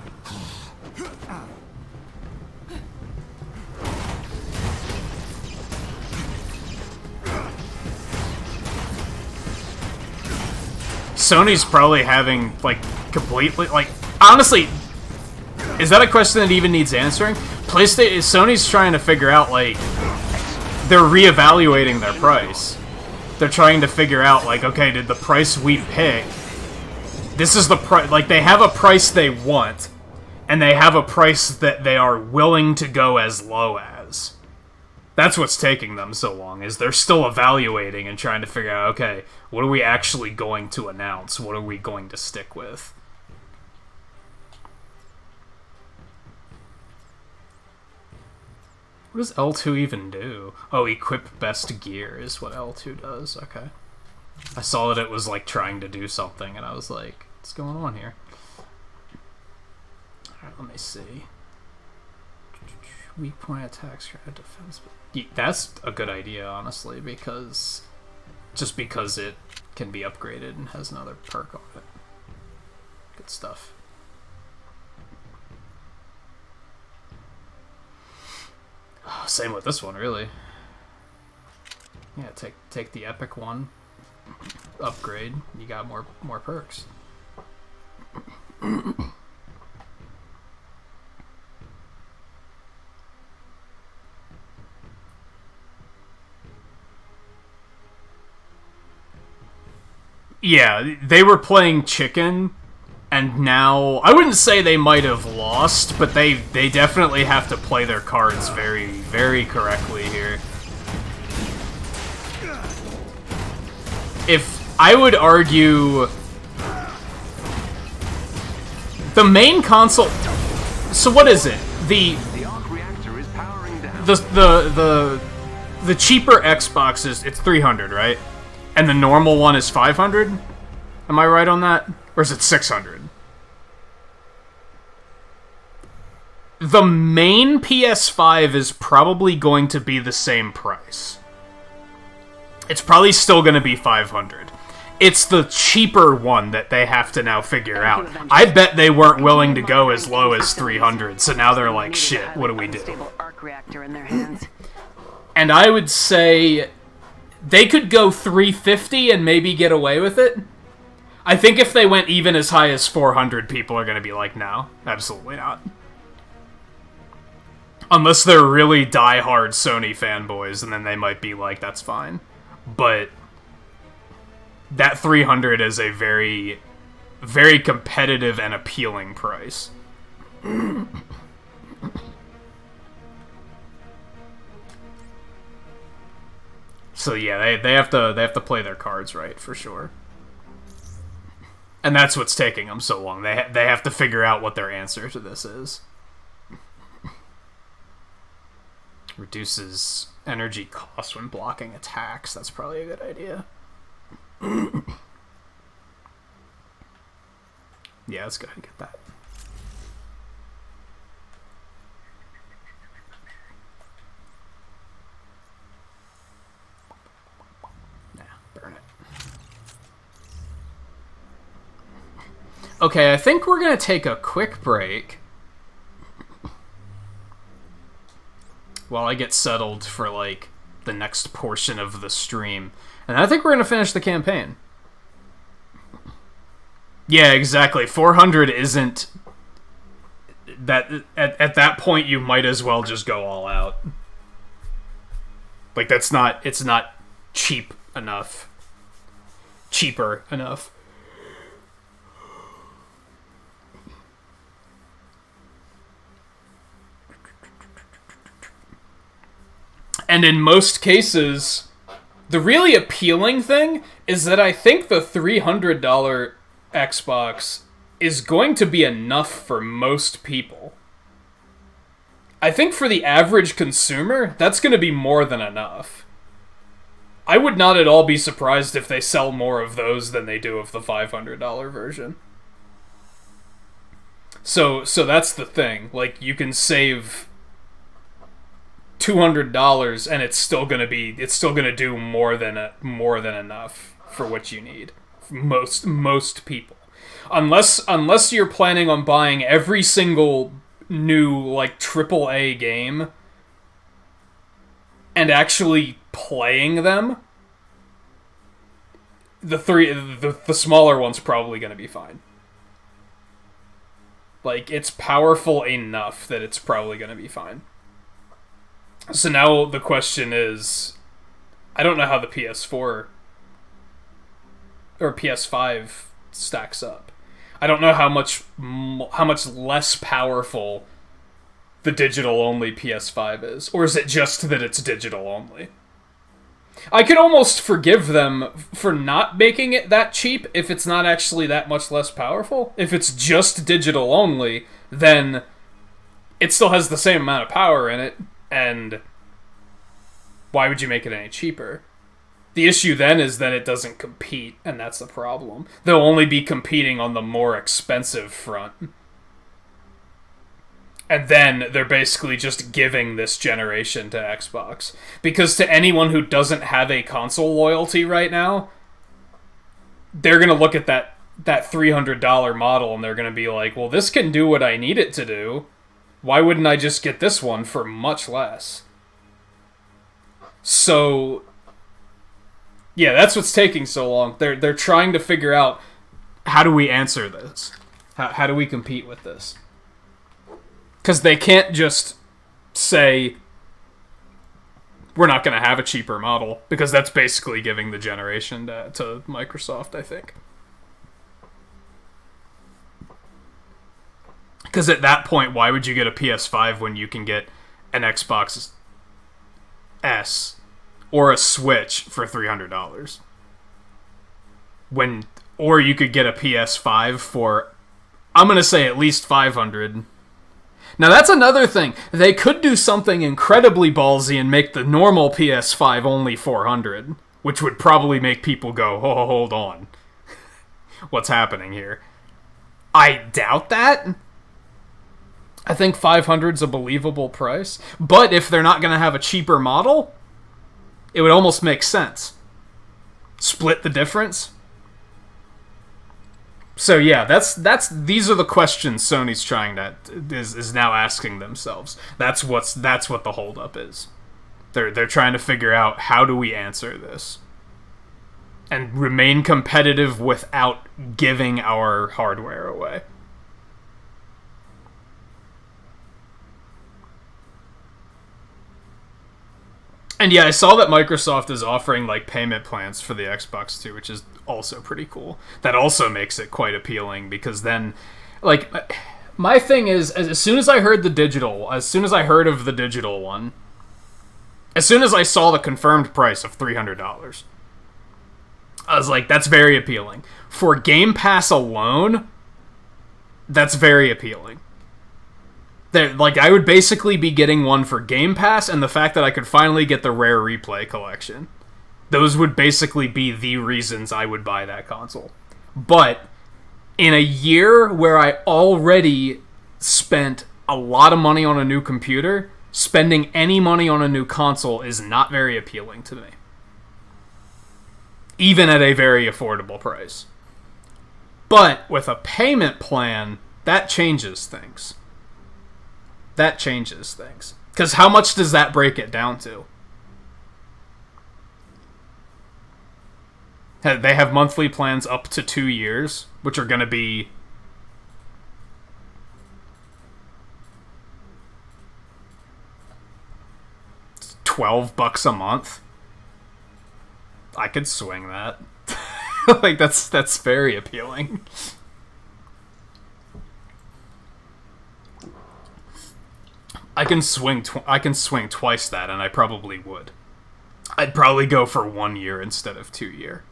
Sony's probably having, like, completely, like, honestly, is that a question that even needs answering? Sony's trying to figure out, like, they're reevaluating their price. They're trying to figure out, like, okay, did the price we pick, this is the price, like, they have a price they want, and they have a price that they are willing to go as low as. That's what's taking them so long, is they're still evaluating and trying to figure out, okay, what are we actually going to announce? What are we going to stick with? What does L2 even do? Oh, equip best gear is what L2 does. Okay. I saw that it was, like, trying to do something, and I was like, what's going on here? Alright, let me see. Weak point attacks, defense. That's a good idea, honestly, because... just because it can be upgraded and has another perk on it. Good stuff. Same with this one, really. Yeah, take the epic one, upgrade, you got more perks. Yeah, they were playing chicken, and now I wouldn't say they might have lost, but they definitely have to play their cards very, very correctly here. If I would argue the main console, so what is it? The arc reactor is powering down. The cheaper Xbox it's 300, right? And the normal one is 500? Am I right on that? Or is it 600? The main PS5 is probably going to be the same price. It's probably still going to be 500. It's the cheaper one that they have to now figure out. I bet they weren't willing to go as low as 300, so now they're like, shit, what do we do? And I would say they could go 350 and maybe get away with it. I think if they went even as high as 400, people are going to be like, no, absolutely not. Unless they're really die-hard Sony fanboys, and then they might be like, that's fine. But that 300 is a very, very competitive and appealing price. So yeah, they have to play their cards right, for sure. And that's what's taking them so long. They have to figure out what their answer to this is. Reduces energy cost when blocking attacks. That's probably a good idea. Yeah, let's go ahead and get that. Nah, burn it. Okay, I think we're gonna take a quick break while I get settled for, like, the next portion of the stream. And I think we're gonna finish the campaign. Yeah, exactly. 400 isn't... that at that point, you might as well just go all out. Like, that's not... it's not cheap enough. Cheaper enough. And in most cases, the really appealing thing is that I think the $300 Xbox is going to be enough for most people. I think for the average consumer, that's going to be more than enough. I would not at all be surprised if they sell more of those than they do of the $500 version. So that's the thing. Like, you can save $200 and it's still gonna do more than enough for what you need. Most people. Unless you're planning on buying every single new, like, AAA game and actually playing them, the smaller one's probably going to be fine. Like, it's powerful enough that it's probably going to be fine. So now the question is, I don't know how the PS4 or PS5 stacks up. I don't know how much less powerful the digital-only PS5 is. Or is it just that it's digital-only? I could almost forgive them for not making it that cheap if it's not actually that much less powerful. If it's just digital-only, then it still has the same amount of power in it, and why would you make it any cheaper? The issue then is that it doesn't compete, and that's the problem. They'll only be competing on the more expensive front. And then they're basically just giving this generation to Xbox. Because to anyone who doesn't have a console loyalty right now, they're going to look at that $300 model and they're going to be like, well, this can do what I need it to do. Why wouldn't I just get this one for much less? So, yeah, that's what's taking so long. They're trying to figure out, how do we answer this? How do we compete with this? Because they can't just say, we're not going to have a cheaper model, because that's basically giving the generation to Microsoft, I think. Because at that point, why would you get a PS5 when you can get an Xbox S or a Switch for $300? Or you could get a PS5 for, I'm going to say, at least $500. Now that's another thing. They could do something incredibly ballsy and make the normal PS5 only $400, which would probably make people go, oh, hold on. What's happening here? I doubt that. I think $500's a believable price. But if they're not going to have a cheaper model, it would almost make sense. Split the difference. So yeah, these are the questions Sony's trying is now asking themselves. That's what the holdup is. They're trying to figure out, how do we answer this and remain competitive without giving our hardware away. And yeah, I saw that Microsoft is offering like payment plans for the Xbox too, which is also pretty cool. That also makes it quite appealing, because then, like, my thing is, as soon as I heard of the digital one, as soon as I saw the confirmed price of $300, I was like, that's very appealing. For Game Pass alone, that's very appealing. Like, I would basically be getting one for Game Pass, and the fact that I could finally get the Rare Replay collection. Those would basically be the reasons I would buy that console. But in a year where I already spent a lot of money on a new computer, spending any money on a new console is not very appealing to me. Even at a very affordable price. But with a payment plan, that changes things. That changes things. Because how much does that break it down to? They have monthly plans up to 2 years, which are going to be $12 a month. I could swing that. Like, that's very appealing. I can swing twice that, and I probably would. I'd probably go for 1 year instead of 2 year.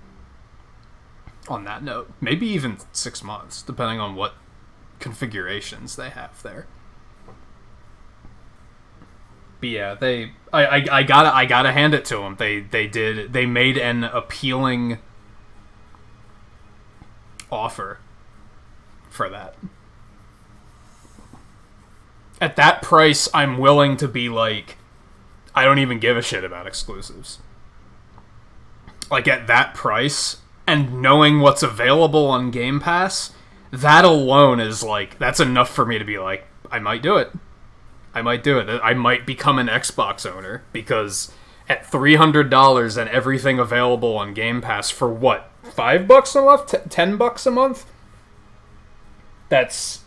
On that note, maybe even 6 months, depending on what configurations they have there. But yeah, I gotta hand it to them. They made an appealing offer for that. At that price, I'm willing to be like, I don't even give a shit about exclusives. Like, at that price, and knowing what's available on Game Pass, that alone is like, that's enough for me to be like, I might do it. I might become an Xbox owner, because at $300 and everything available on Game Pass for what, $5 a month, $10 a month? That's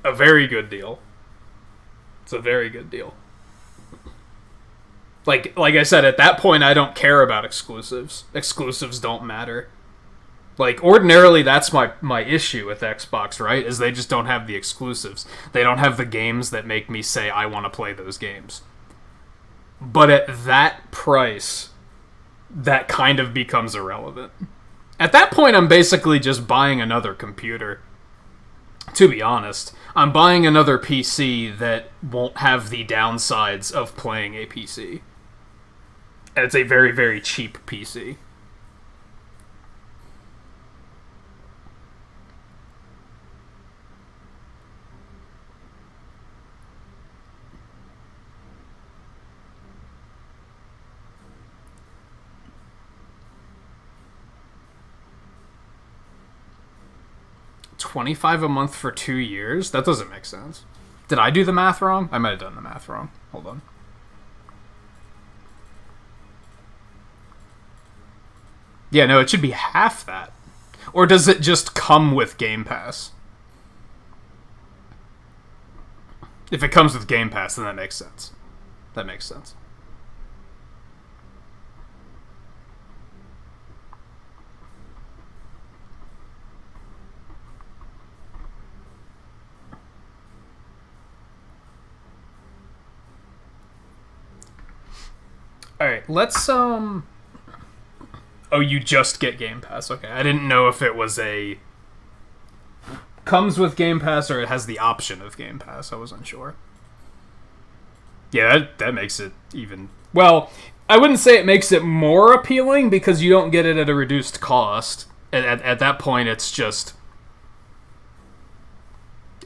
a very good deal. It's a very good deal. Like I said, at that point, I don't care about exclusives. Exclusives don't matter. Like, ordinarily, that's my issue with Xbox, right? Is they just don't have the exclusives. They don't have the games that make me say, I want to play those games. But at that price, that kind of becomes irrelevant. At that point, I'm basically just buying another computer. To be honest, I'm buying another PC that won't have the downsides of playing a PC. And it's a very, very cheap PC. $25 a month for 2 years? That doesn't make sense. Did I do the math wrong? I might have done the math wrong. Hold on. Yeah, no, it should be half that. Or does it just come with Game Pass? If it comes with Game Pass, then that makes sense. That makes sense. Alright, let's, Oh, you just get Game Pass. Okay, I didn't know if it was a... comes with Game Pass or it has the option of Game Pass. I wasn't sure. Yeah, that makes it even... Well, I wouldn't say it makes it more appealing because you don't get it at a reduced cost. At that point, it's just...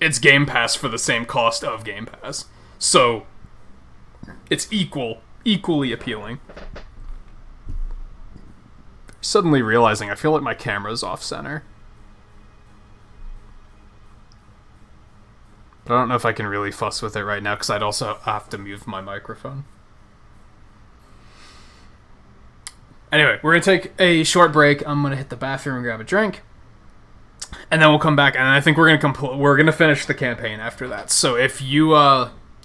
It's Game Pass for the same cost of Game Pass. So, it's equally appealing. Suddenly realizing I feel like my camera's off-center. But I don't know if I can really fuss with it right now, because I'd also have to mute my microphone. Anyway, we're going to take a short break. I'm going to hit the bathroom and grab a drink. And then we'll come back, and I think we're going to finish the campaign after that. So if you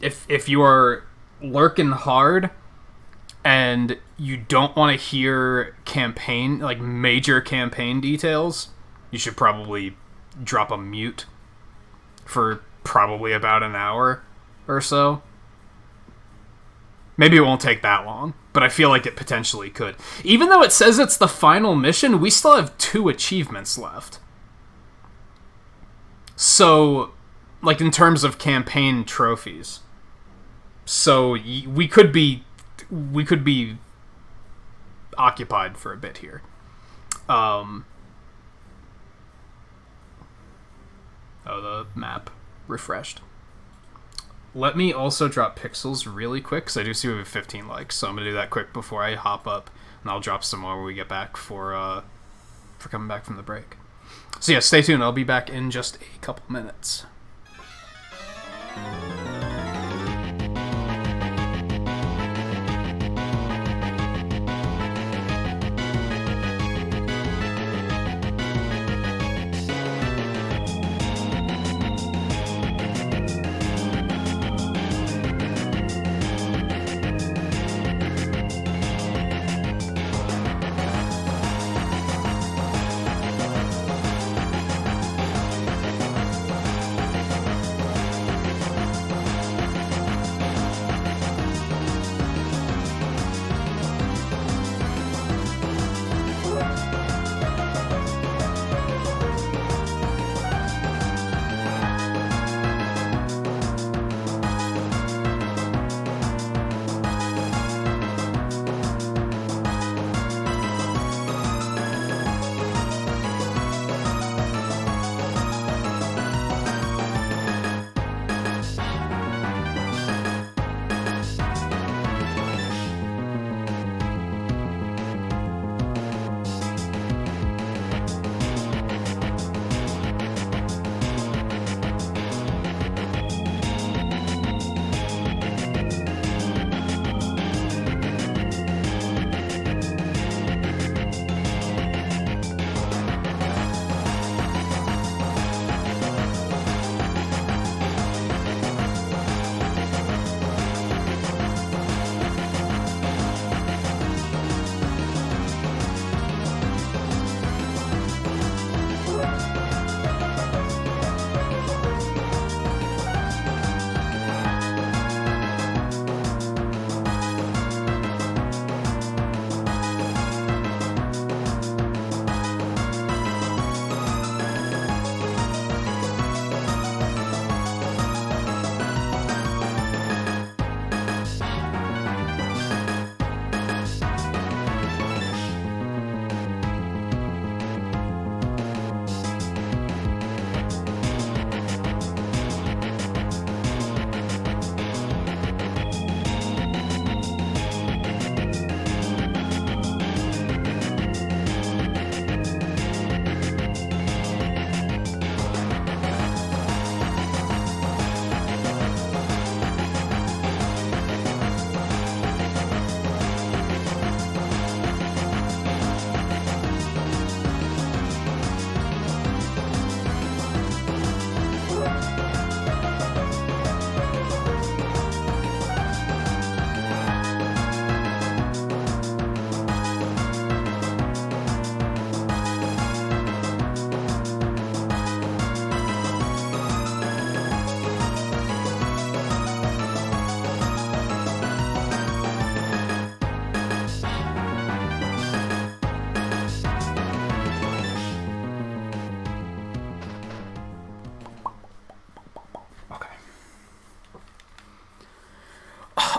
if you are lurking hard and you don't want to hear campaign, like major campaign details, you should probably drop a mute for probably about an hour or so. Maybe it won't take that long, but I feel like it potentially could. Even though it says it's the final mission, we still have 2 achievements left. So, like in terms of campaign trophies. So we could be occupied for a bit here. Oh, the map refreshed. Let me also drop pixels really quick, because I do see we have 15 likes, so I'm going to do that quick before I hop up, and I'll drop some more when we get back for coming back from the break. So yeah, stay tuned. I'll be back in just a couple minutes.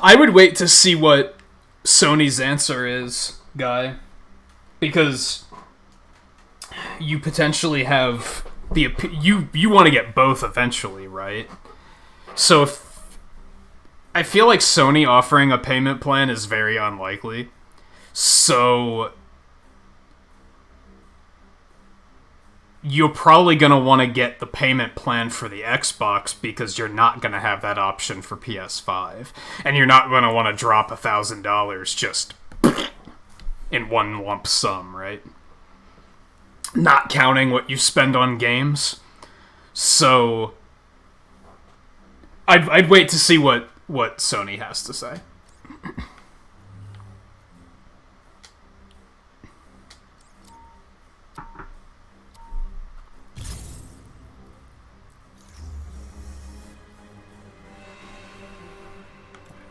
I would wait to see what Sony's answer is, Guy. Because you potentially have the... You want to get both eventually, right? So if... I feel like Sony offering a payment plan is very unlikely. So... you're probably going to want to get the payment plan for the Xbox because you're not going to have that option for PS5. And you're not going to want to drop $1,000 just in one lump sum, right? Not counting what you spend on games. So I'd wait to see what Sony has to say.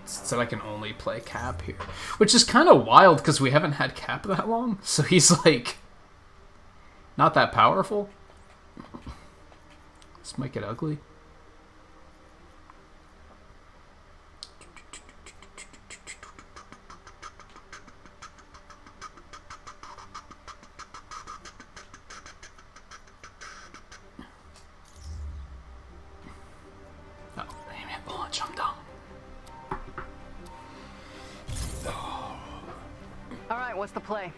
Said I can only play Cap here. Which is kind of wild, because we haven't had Cap that long. So he's, like, not that powerful. Let's make it ugly. Oh, damn it, launch, I'm dumb. Alright, what's the play?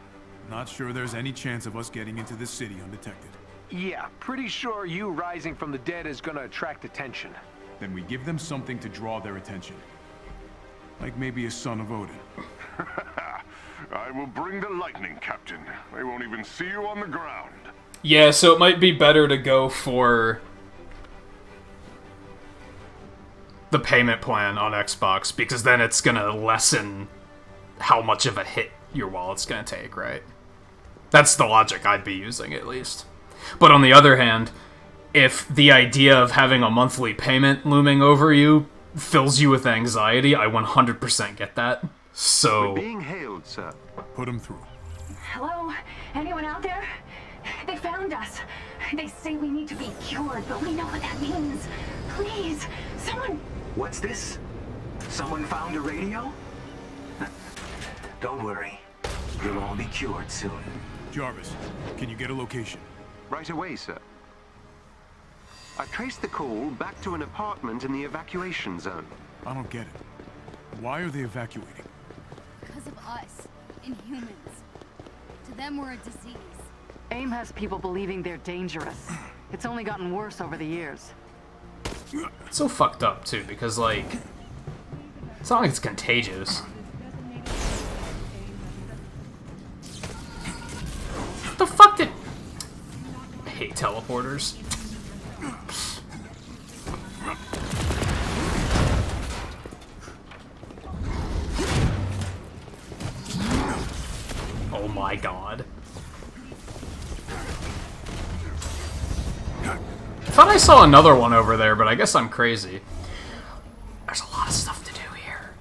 Not sure there's any chance of us getting into this city undetected. Yeah, pretty sure you rising from the dead is gonna attract attention. Then we give them something to draw their attention. Like maybe a son of Odin. I will bring the lightning, Captain. They won't even see you on the ground. Yeah, so it might be better to go for the payment plan on Xbox, because then it's gonna lessen how much of a hit your wallet's gonna take, right? That's the logic I'd be using, at least. But on the other hand, if the idea of having a monthly payment looming over you fills you with anxiety, I 100% get that. So... We're being hailed, sir. Put him through. Hello? Anyone out there? They found us. They say we need to be cured, but we know what that means. Please, someone... What's this? Someone found a radio? Don't worry. You'll all be cured soon. Jarvis, can you get a location? Right away, sir. I traced the call back to an apartment in the evacuation zone. I don't get it. Why are they evacuating? Because of us, Inhumans. To them, we're a disease. AIM has people believing they're dangerous. It's only gotten worse over the years. It's so fucked up, too, because, like... it's not like it's contagious. What the fuck did... I hate teleporters. Oh my god. I thought I saw another one over there, but I guess I'm crazy. There's a lot of stuff to do here.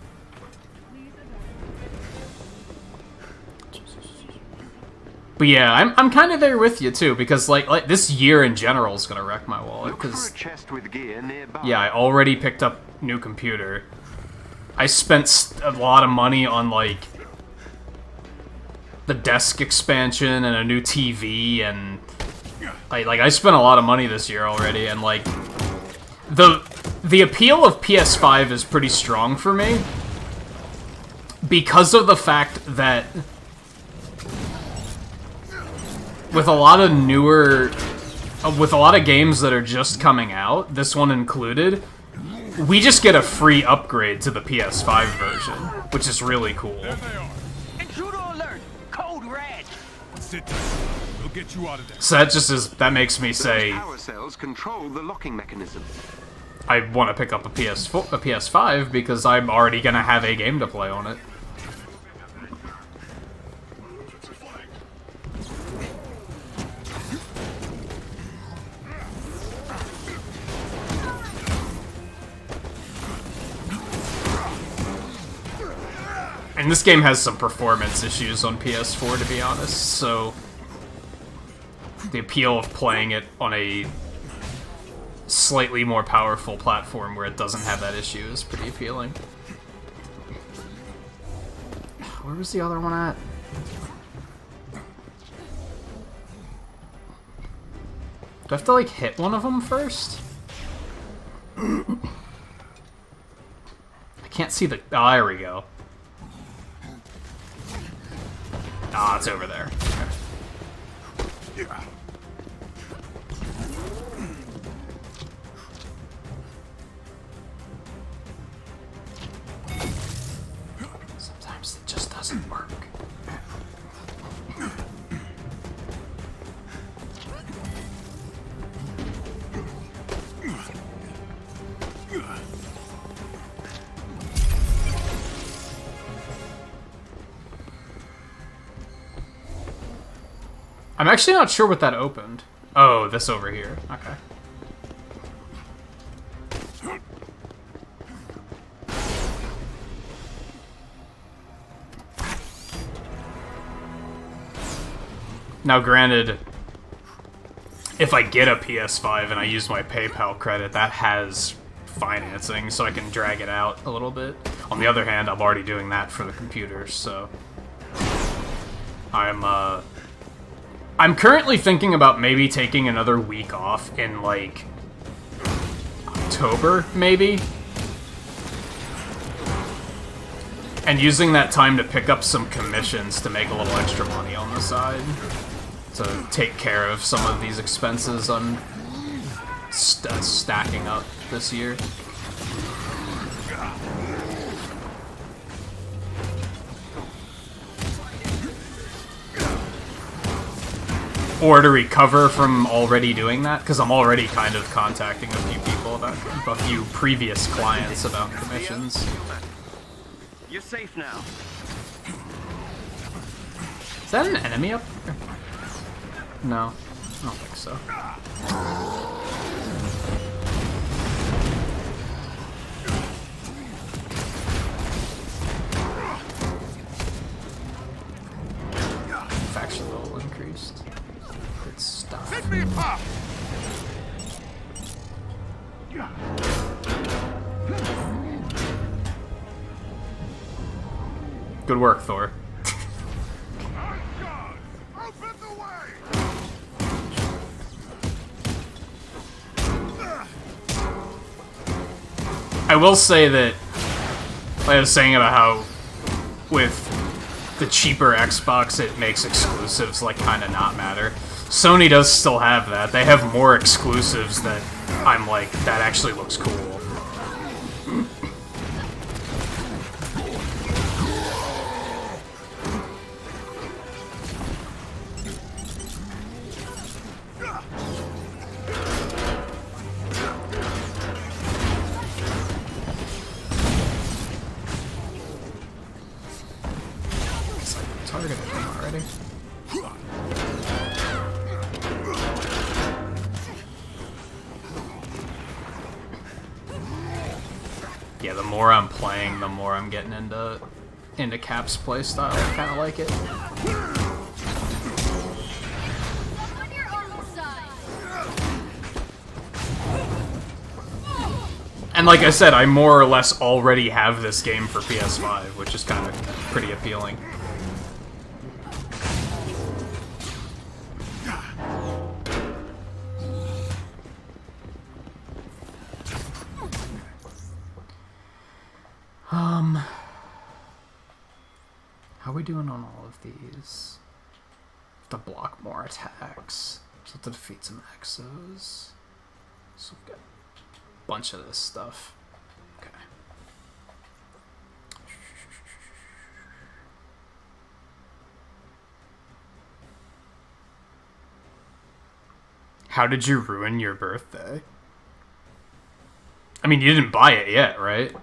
But yeah, I'm kind of there with you too, because like this year in general is gonna wreck my wallet. Look for a chest with gear nearby. Yeah, I already picked up new computer. I spent a lot of money on like the desk expansion and a new TV, and I spent a lot of money this year already, and like the appeal of PS5 is pretty strong for me because of the fact that with a lot of games that are just coming out, this one included, we just get a free upgrade to the PS5 version, which is really cool. Intruder alert! Code red! Sit down. We'll get you out of there. So that just is, that makes me say Those power cells control the locking mechanism. I want to pick up a PS5 because I'm already gonna have a game to play on it. And this game has some performance issues on PS4, to be honest, so the appeal of playing it on a slightly more powerful platform where it doesn't have that issue is pretty appealing. where was the other one at? Do I have to, like, hit one of them first? I can't see the... Oh, there we go. Ah, it's over there. Okay. Sometimes it just doesn't work. I'm actually not sure what that opened. Oh, this over here. Okay. Now, granted, if I get a PS5 and I use my PayPal credit, that has financing, so I can drag it out a little bit. On the other hand, I'm already doing that for the computers, so... I'm currently thinking about maybe taking another week off in, like, October, maybe? And using that time to pick up some commissions to make a little extra money on the side. To take care of some of these expenses I'm stacking up this year. Or to recover from already doing that, because I'm already kind of contacting a few people about a few previous clients about commissions. You're safe now. Is that an enemy up there? No, I don't think so. Faction level increased. Good stuff. Let me pop. Good work, Thor. I will say that, like I was saying about how with the cheaper Xbox it makes exclusives like kind of not matter. Sony does still have that. They have more exclusives that I'm like, that actually looks cool. Targeted him already. Yeah, the more I'm playing, the more I'm getting into Cap's playstyle. I kind of like it. And like I said, I more or less already have this game for PS5, which is kind of pretty appealing. How are we doing on all of these? Have to block more attacks. So have to defeat some exos. So we've got a bunch of this stuff. Okay. How did you ruin your birthday? I mean, you didn't buy it yet, right?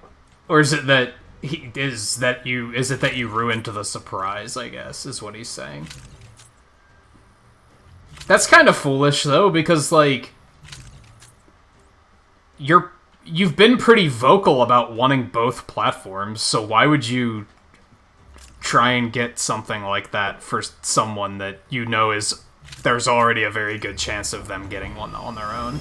Or is it that is it that you ruined the surprise, I guess, is what he's saying. That's kind of foolish though, because like you've been pretty vocal about wanting both platforms, so why would you try and get something like that for someone that you know is there's already a very good chance of them getting one on their own?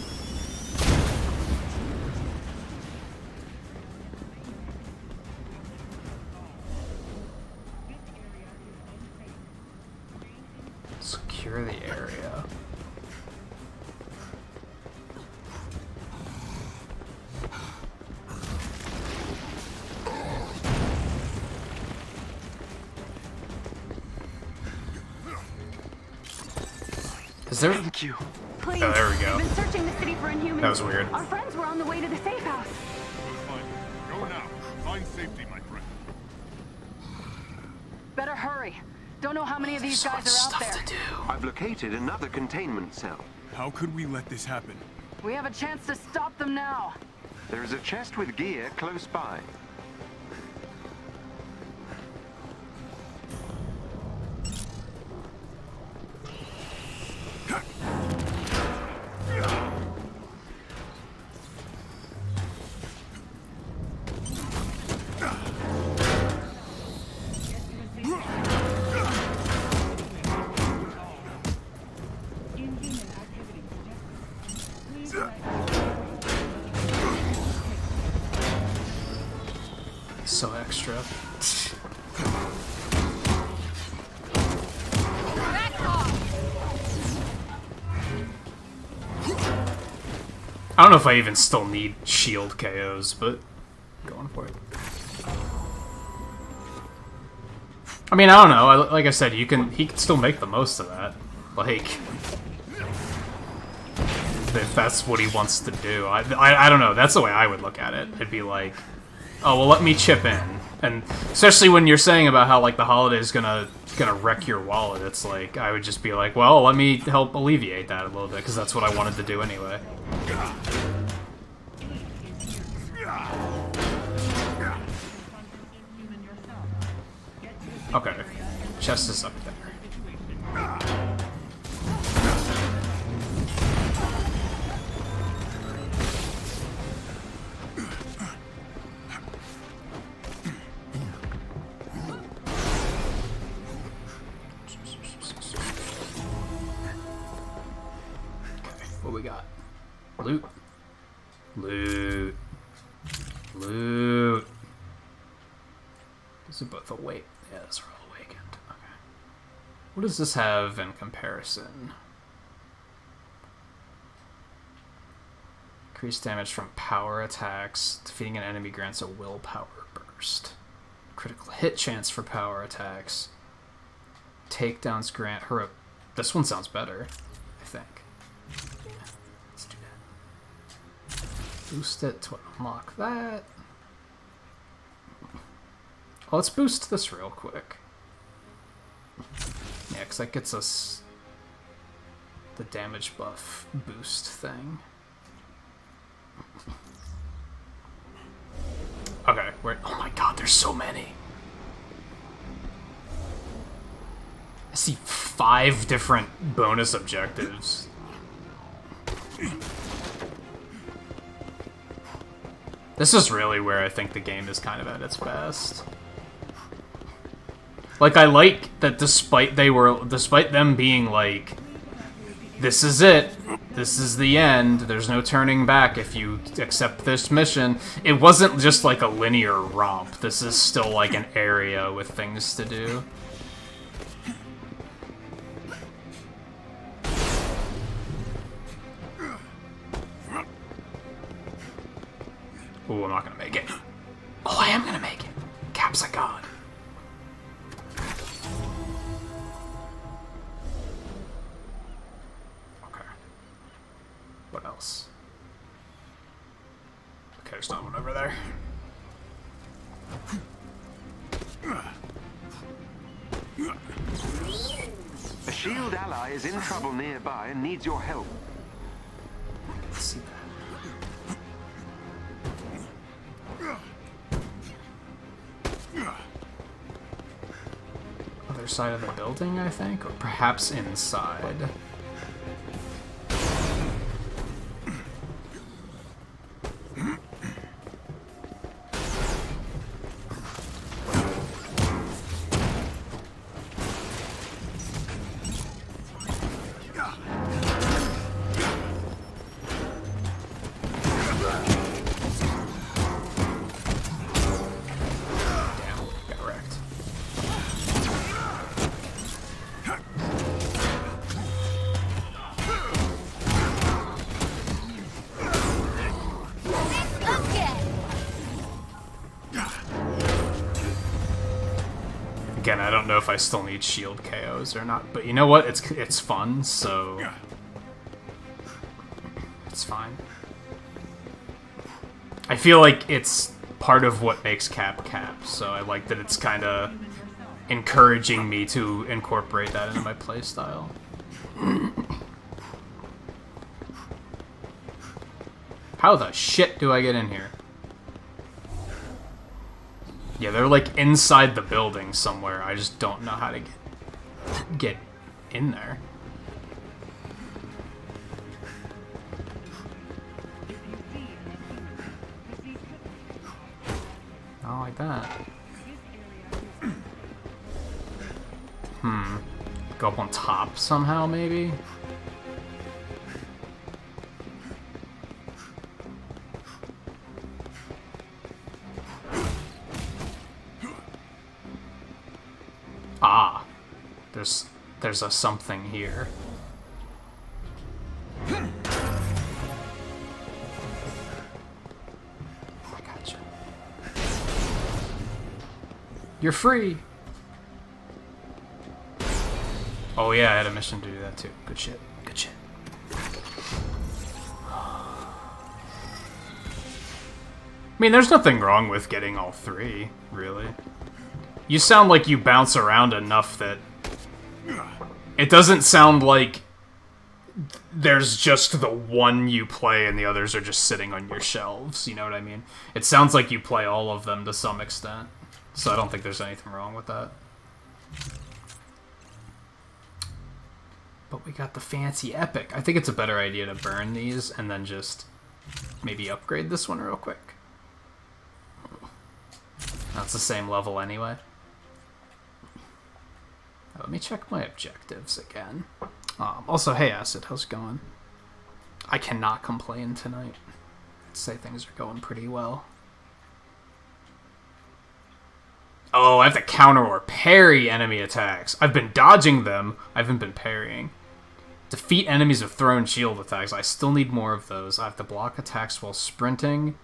Secure the area. Is there? Thank you. Please. Oh, there we go. We've been searching the city for Inhumans. That was weird. Our friends were on the way to the safe house. Go now. Find safety, my friend. Better hurry. Don't know how many of these guys are out there. I've located another containment cell. How could we let this happen? We have a chance to stop them now. There is a chest with gear close by. So extra. I don't know if I even still need shield KOs, but going for it. I mean, I don't know. Like I said, he can still make the most of that. Like, if that's what he wants to do. I don't know. That's the way I would look at it. It'd be like, oh, well, let me chip in. And especially when you're saying about how, like, the holiday's gonna wreck your wallet, it's like, I would just be like, well, let me help alleviate that a little bit, because that's what I wanted to do anyway. Okay, chest is up there. What we got? Loot. Loot. Loot. These are both awake. Yeah, those are all awakened. Okay. What does this have in comparison? Increased damage from power attacks. Defeating an enemy grants a willpower burst. Critical hit chance for power attacks. Takedowns grant her. This one sounds better, I think. Let's do that. Boost it to unlock that. Well, let's boost this real quick. Yeah, because that gets us the damage buff boost thing. Okay, where? Oh my god, there's so many. I see 5 different bonus objectives. This is really where I think the game is kind of at its best. Like, I like that despite them being like, this is it, this is the end, there's no turning back if you accept this mission, it wasn't just like a linear romp. This is still like an area with things to do. Ooh, I'm not gonna make it. Oh, I am gonna make it. Cap's a god. Okay. What else? Okay, there's not one over there. A shield ally is in trouble nearby and needs your help. Let's see that. Other side of the building, I think, or perhaps inside. Again, I don't know if I still need shield KOs or not, but you know what? It's fun, so it's fine. I feel like it's part of what makes Cap Cap, so I like that it's kind of encouraging me to incorporate that into my playstyle. How the shit do I get in here? Yeah, they're like inside the building somewhere. I just don't know how to get in there. Not like that. Go up on top somehow, maybe? Ah. There's a something here. I gotcha. You're free! Oh yeah, I had a mission to do that too. Good shit. Good shit. I mean, there's nothing wrong with getting all three, really. You sound like you bounce around enough that it doesn't sound like there's just the one you play and the others are just sitting on your shelves, you know what I mean? It sounds like you play all of them to some extent, so I don't think there's anything wrong with that. But we got the fancy epic. I think it's a better idea to burn these and then just maybe upgrade this one real quick. That's the same level anyway. Let me check my objectives again. Also, hey Acid, how's it going? I cannot complain tonight. I'd say things are going pretty well. Oh, I have to counter or parry enemy attacks. I've been dodging them. I haven't been parrying. Defeat enemies with thrown shield attacks. I still need more of those. I have to block attacks while sprinting.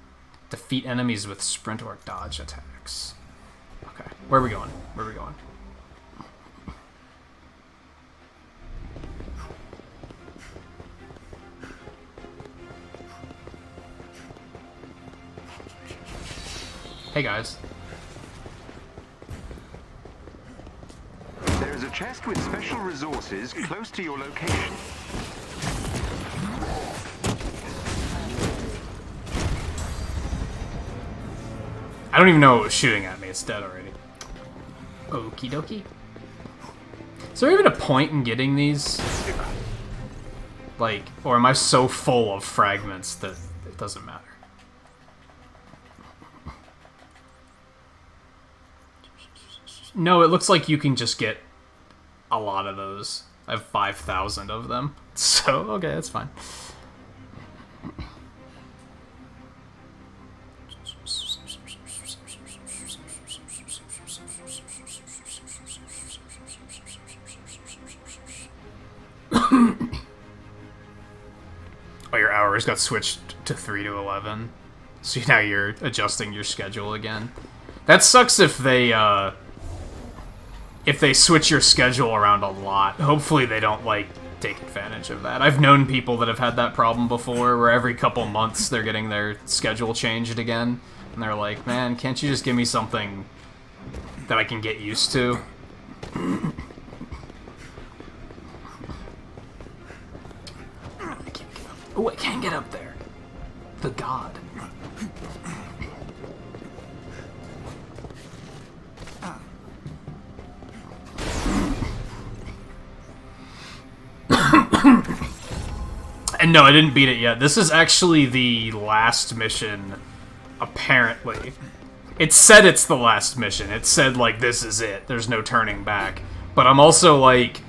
Defeat enemies with sprint or dodge attacks. Okay, where are we going? Where are we going? Hey guys. There is a chest with special resources close to your location. I don't even know what was shooting at me. It's dead already. Okie dokie. Is there even a point in getting these? Like, or am I so full of fragments that it doesn't matter? No, it looks like you can just get a lot of those. I have 5,000 of them. So, okay, that's fine. Oh, your hours got switched to 3 to 11. So now you're adjusting your schedule again. That sucks if they switch your schedule around a lot. Hopefully they don't, like, take advantage of that. I've known people that have had that problem before, where every couple months they're getting their schedule changed again. And they're like, man, can't you just give me something that I can get used to? Oh, I can't get up there. The god. And no, I didn't beat it yet. This is actually the last mission, apparently. It said it's the last mission. It said, like, this is it. There's no turning back. But I'm also, like...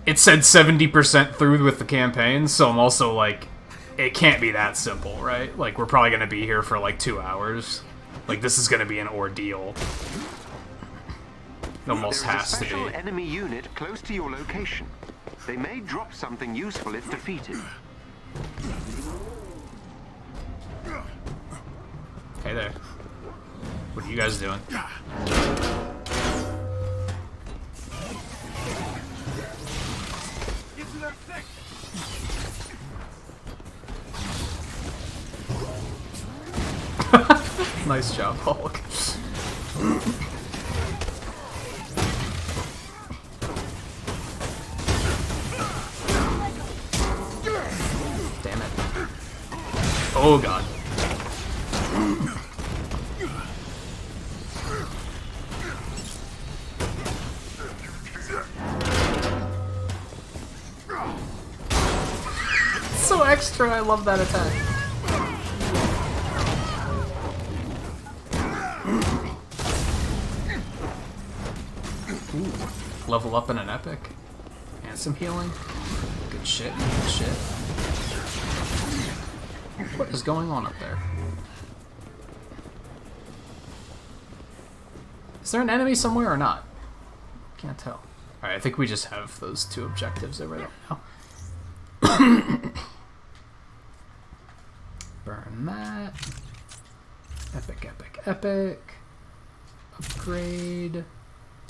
It said 70% through with the campaign, so I'm also, like... It can't be that simple, right? Like, we're probably gonna be here for, like, 2 hours. Like, this is gonna be an ordeal. It almost has to be. There is a special enemy unit close to your location. They may drop something useful if defeated. Hey there. What are you guys doing? Nice job, Hulk. Damn it. Oh god. So extra, I love that attack. Ooh, level up in an epic. And some healing. Good shit, good shit. What is going on up there? Is there an enemy somewhere or not? Can't tell. Alright, I think we just have those two objectives over there now. Burn that. Epic, epic, epic. Upgrade.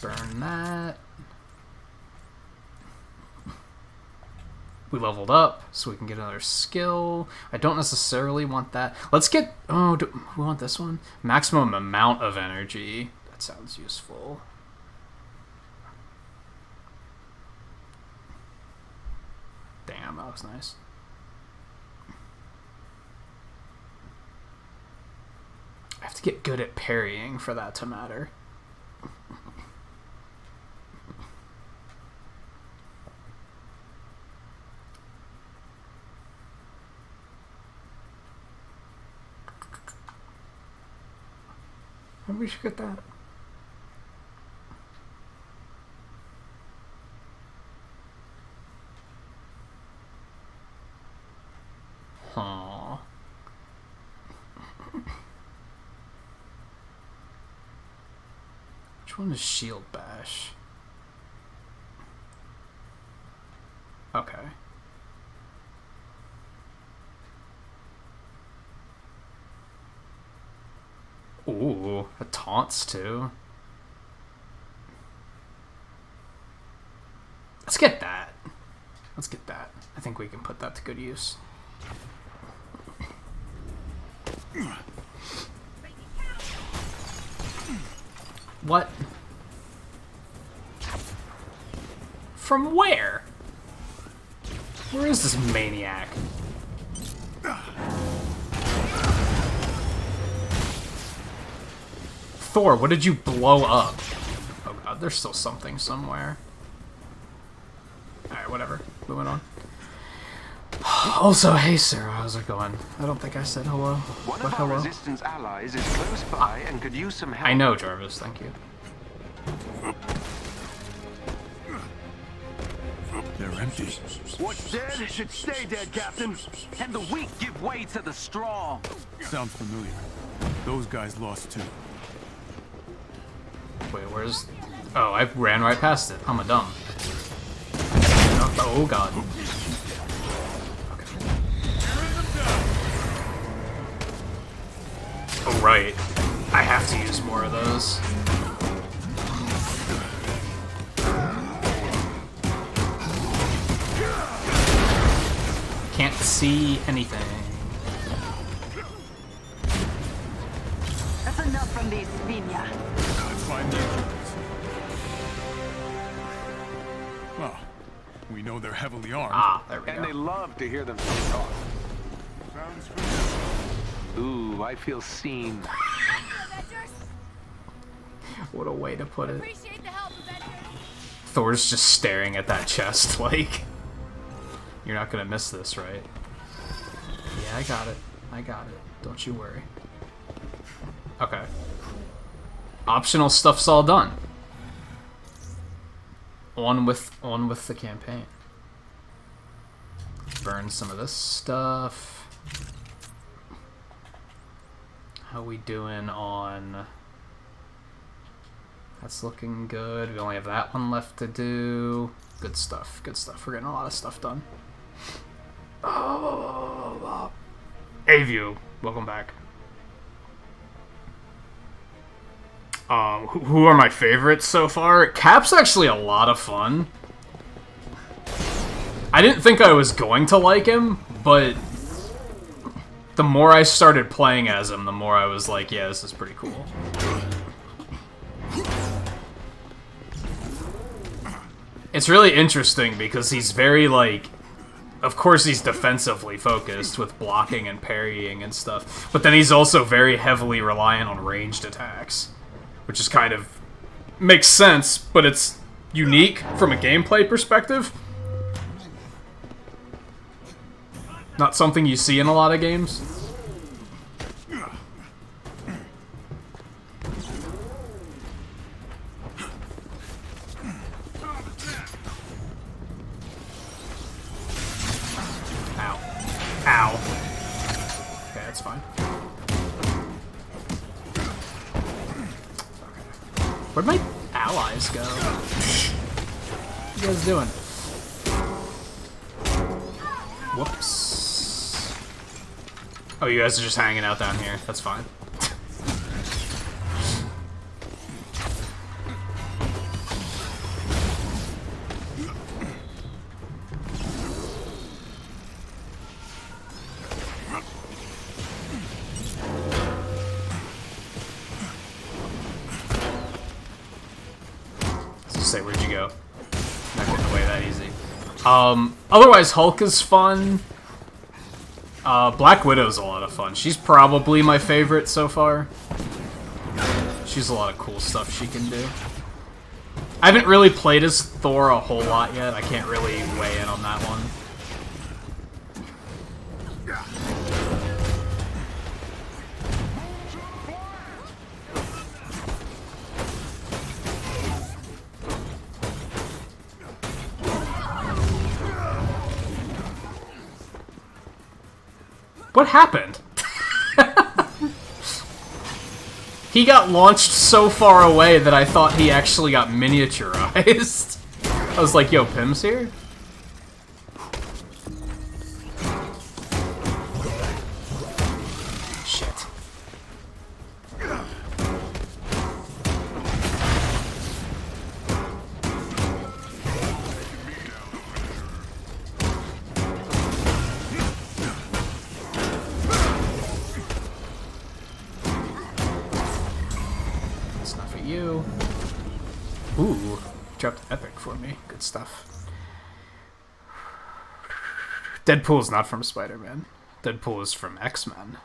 Burn that. We leveled up, so we can get another skill. I don't necessarily want that. Let's get... Oh, we want this one? Maximum amount of energy. That sounds useful. Damn, that was nice. I have to get good at parrying for that to matter. Maybe we should get that. Huh. Which one is Shield Bash? Okay. Ooh, it taunts too. Let's get that. Let's get that. I think we can put that to good use. What? From where? Where is this maniac? Thor, what did you blow up? Oh god, there's still something somewhere. Alright, whatever. Moving on. Also, hey Sarah, how's it going? I don't think I said hello. One But of our hello. resistance allies is close by and could use some help. I know, Jarvis, thank you. They're empty. What's dead should stay dead, Captain. And the weak give way to the strong. Sounds familiar. Those guys lost too. Wait, where's... Oh, I ran right past it. I'm a dumb. Oh god. Okay. Oh right. I have to use more of those. Can't see anything. That's enough from these Svinya. Let's find them. Well, we know they're heavily armed. Ah, there we And go. they love to hear them talk. Sounds good. Ooh, I feel seen. What a way to put it. Appreciate the help, Avengers. Thor's just staring at that chest like... You're not gonna miss this, right? Yeah, I got it. I got it. Don't you worry. Okay. Optional stuff's all done. On with the campaign. Burn some of this stuff. How we doing on... That's looking good. We only have that one left to do. Good stuff. Good stuff. We're getting a lot of stuff done. A-View, welcome back. Who are my favorites so far? Cap's actually a lot of fun. I didn't think I was going to like him, but the more I started playing as him, the more I was like, yeah, this is pretty cool. It's really interesting because he's very, like... Of course he's defensively focused with blocking and parrying and stuff, but then he's also very heavily reliant on ranged attacks, which is kind of... makes sense, but it's unique from a gameplay perspective. Not something you see in a lot of games. Ow. Okay, that's fine. Where'd my allies go? What are you guys doing? Whoops. Oh, you guys are just hanging out down here. That's fine. Say, where'd you go? Not getting away that easy. Otherwise, Hulk is fun. Black Widow's a lot of fun. She's probably my favorite so far. She's a lot of cool stuff she can do. I haven't really played as Thor a whole lot yet. I can't really weigh in on that one. What happened? He got launched so far away that I thought he actually got miniaturized. I was like, yo, Pim's here? Shit. You. Ooh, dropped epic for me. Good stuff. Deadpool's not from Spider-Man. Deadpool is from X-Men.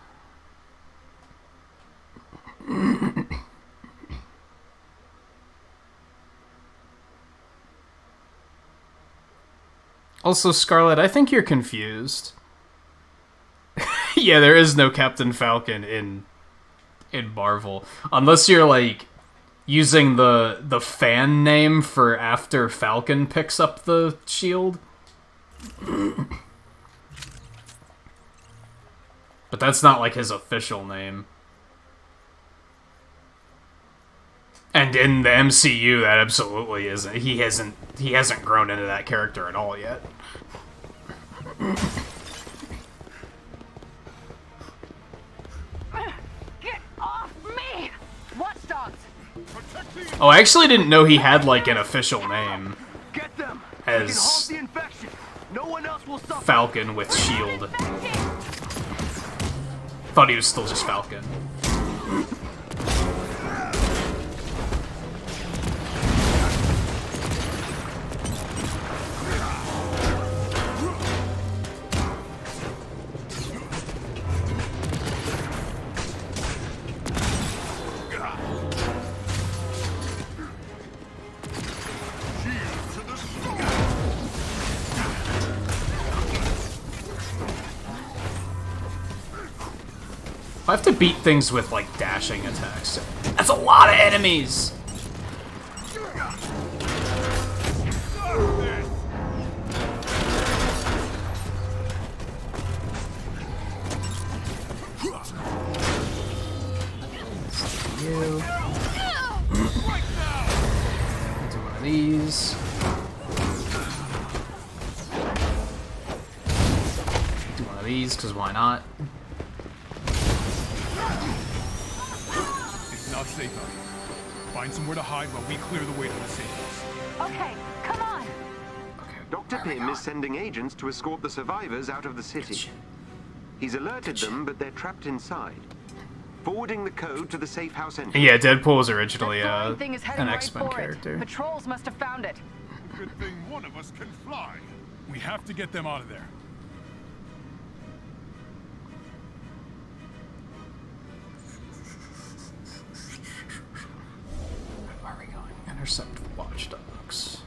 Also, Scarlet, I think you're confused. Yeah, there is no Captain Falcon in Marvel. Unless you're, like, using the fan name for after Falcon picks up the shield. But that's not, like, his official name. And in the MCU, that absolutely isn't. He hasn't grown into that character at all yet. Get off me! Watchdogs! Oh, I actually didn't know he had, like, an official name. Get them. As The infection. No one else will suffer. Falcon with shield. Thought he was still just Falcon. I have to beat things with, like, dashing attacks. That's a lot of enemies! You. Do one of these. Do one of these, because why not? Not safe out here. Find somewhere to hide while we clear the way to the safe house. Okay, come on. Dr. Pym is sending agents to escort the survivors out of the city. He's alerted them, but they're trapped inside. Forwarding the code to the safe house entrance. Yeah, Deadpool was originally Thing is heading an right X-Men for it. character. Patrols must have found it. Good thing one of us can fly. We have to get them out of there. Where are we going? Intercept watchdogs.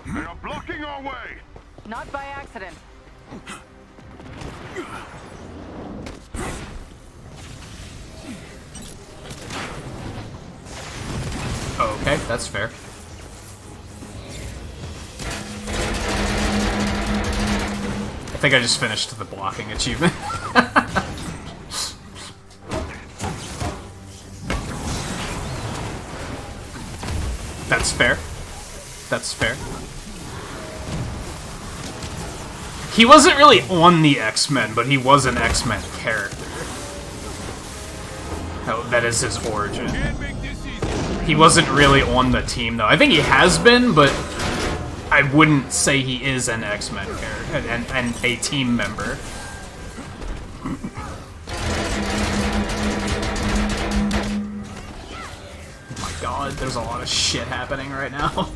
They are blocking our way! Not by accident. Okay, that's fair. I think I just finished the blocking achievement. That's fair. That's fair. He wasn't really on the X-Men, but he was an X-Men character. Oh, that is his origin. He wasn't really on the team, though. I think he has been, but I wouldn't say he is an X-Men character and a team member. Oh my god, there's a lot of shit happening right now.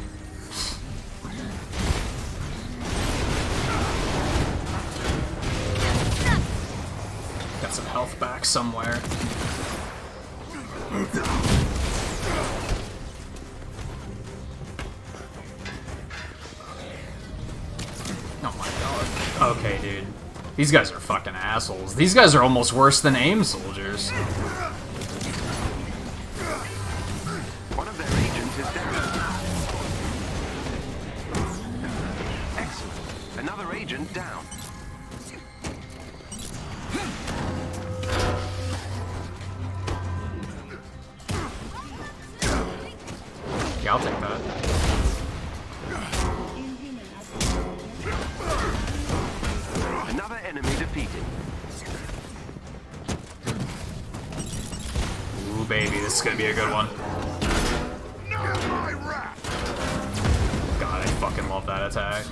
Got some health back somewhere. Oh my god. Okay, dude. These guys are fucking assholes. These guys are almost worse than AIM soldiers. One of their agents is down. Excellent. Another agent down. Yeah, I'll take that. Another enemy defeated. Ooh, baby, this is gonna be a good one. God, I fucking love that attack.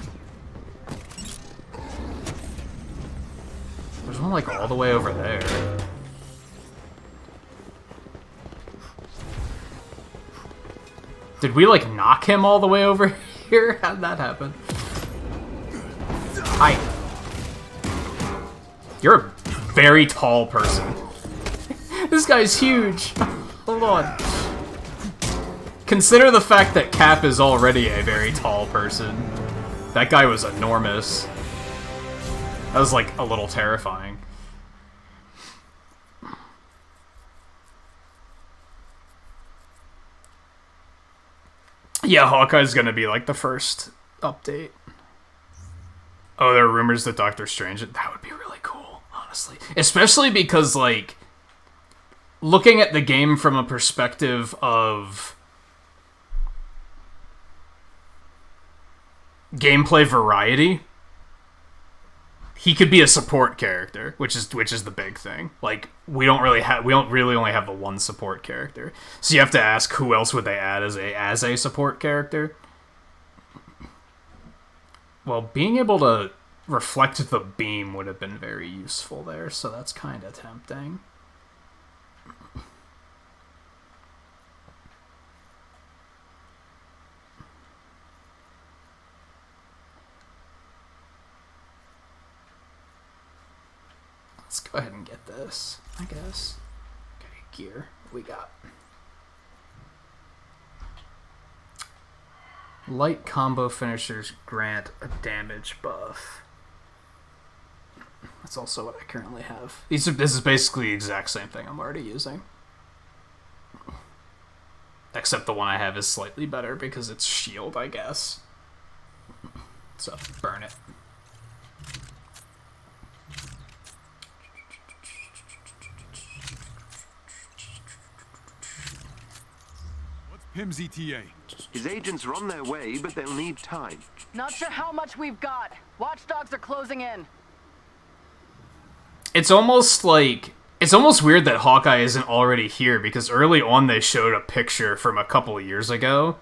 There's one, like, all the way over there. Did we, like, knock him all the way over here? How'd that happen? Hi. You're a very tall person. This guy's huge. Hold on. Consider the fact that Cap is already a very tall person. That guy was enormous. That was, like, a little terrifying. Yeah, Hawkeye's gonna be, like, the first update. Oh, there are rumors that Doctor Strange... That would be really cool, honestly. Especially because, like, looking at the game from a perspective of gameplay variety, he could be a support character, which is the big thing. Like, we don't really only have the one support character. So you have to ask, who else would they add as a support character? Well, being able to reflect the beam would have been very useful there, so that's kind of tempting. Let's go ahead and get this, I guess. Okay, gear. What we got? Light combo finishers grant a damage buff. That's also what I currently have. This is basically the exact same thing I'm already using. Except the one I have is slightly better because it's shield, I guess. So, burn it. Pim's ETA. His agents are on their way, but they'll need time. Not sure how much we've got. Watchdogs are closing in. it's almost like... It's almost weird that Hawkeye isn't already here, because early on they showed a picture from a couple of years ago.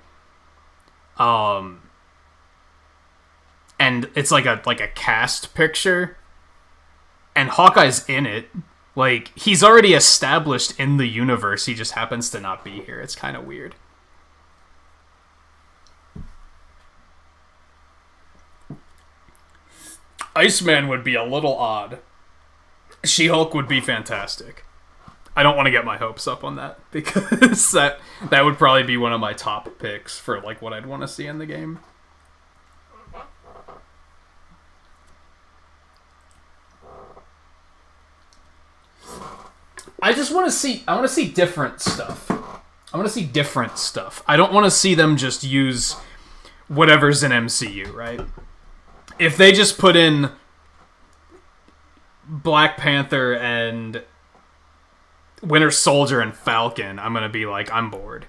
And it's like a cast picture. And Hawkeye's in it. Like, he's already established in the universe, he just happens to not be here. It's kind of weird. Iceman would be a little odd. She-Hulk would be fantastic. I don't want to get my hopes up on that, because that would probably be one of my top picks for like what I'd want to see in the game. I just want to see... I want to see different stuff. I want to see different stuff. I don't want to see them just use whatever's in MCU, right? If they just put in Black Panther and Winter Soldier and Falcon, I'm gonna be like, I'm bored.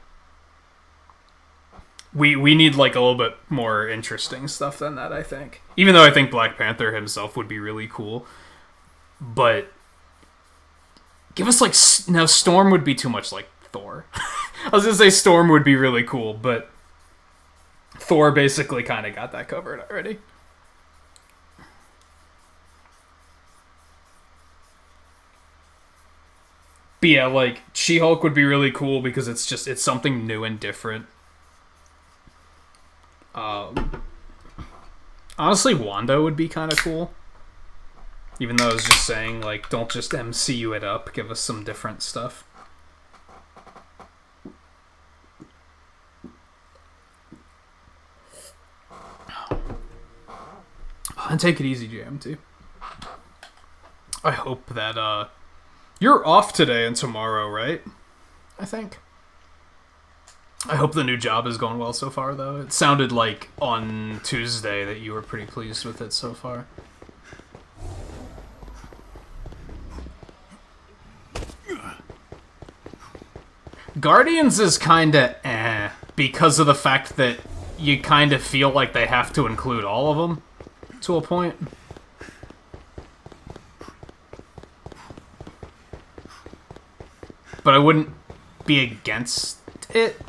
We need like a little bit more interesting stuff than that, I think. Even though I think Black Panther himself would be really cool, but give us like... Now Storm would be too much like Thor. I was gonna say Storm would be really cool, but Thor basically kind of got that covered already. But yeah, like, She-Hulk would be really cool because it's something new and different. Honestly, Wanda would be kind of cool. Even though I was just saying, like, don't just MCU it up, give us some different stuff. And take it easy, JM2. I hope that, you're off today and tomorrow, right? I think. I hope the new job is going well so far, though. It sounded like on Tuesday that you were pretty pleased with it so far. Guardians is kinda because of the fact that you kinda feel like they have to include all of them to a point. But I wouldn't be against it.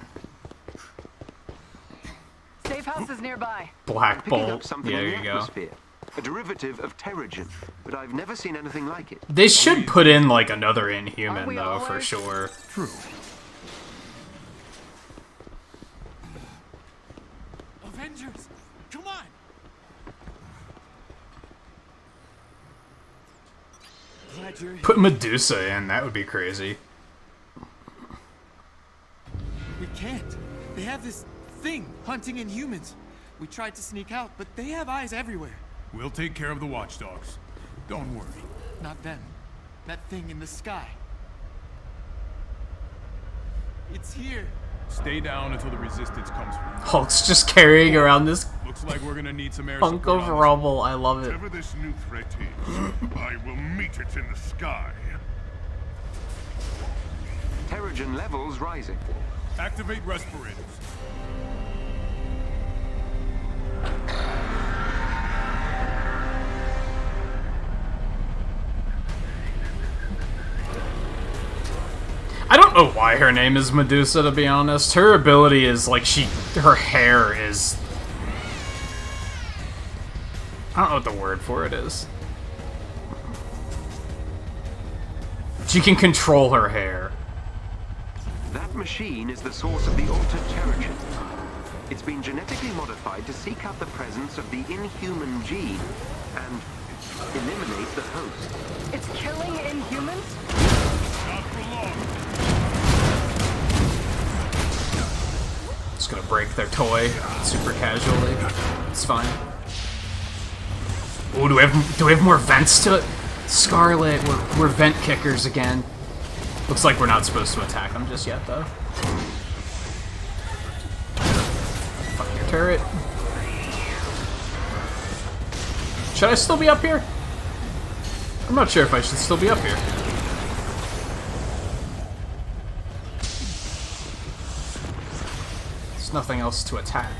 Safe house is nearby. Black Picking up Bolt. something Yeah, in there the you go. atmosphere. A derivative of Terrigen, but I've never seen anything like it. They should put in like another Inhuman though, for sure. True. Avengers, come on! Glad you're here. Put Medusa in, that would be crazy. We can't. They have this thing hunting Inhumans. We tried to sneak out, but they have eyes everywhere. We'll take care of the watchdogs. Don't worry. Not them. That thing in the sky. It's here. Stay down until the resistance comes from. Hulk's just carrying around this Looks like we're gonna need some air hunk support of on rubble. I love it. Whatever this new threat is, I will meet it in the sky. Terrigen levels rising. Activate respirators. I don't know why her name is Medusa, to be honest. Her ability is like her hair is... I don't know what the word for it is. She can control her hair. That machine is the source of the altered Terrigen. It's been genetically modified to seek out the presence of the Inhuman gene and eliminate the host. It's killing Inhumans? Not for long. Just gonna break their toy super casually. It's fine. Oh, do we have more vents to it? Scarlet, we're vent kickers again. Looks like we're not supposed to attack them just yet, though. Fuck your turret. Should I still be up here? I'm not sure if I should still be up here. There's nothing else to attack.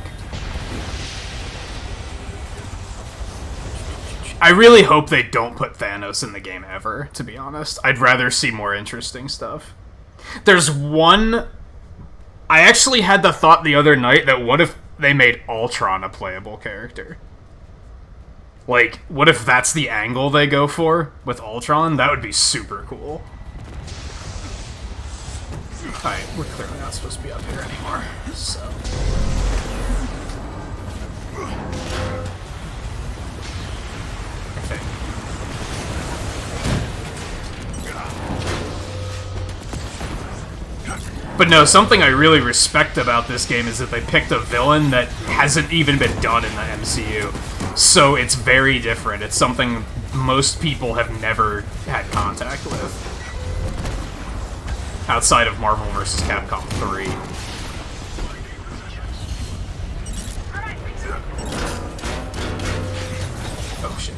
I really hope they don't put Thanos in the game ever, to be honest. I'd rather see more interesting stuff. There's one... I actually had the thought the other night that what if they made Ultron a playable character? Like, what if that's the angle they go for with Ultron? That would be super cool. Alright, we're clearly not supposed to be up here anymore, so... I think. But no, something I really respect about this game is that they picked a villain that hasn't even been done in the MCU. So it's very different. It's something most people have never had contact with. Outside of Marvel vs. Capcom 3. Oh shit.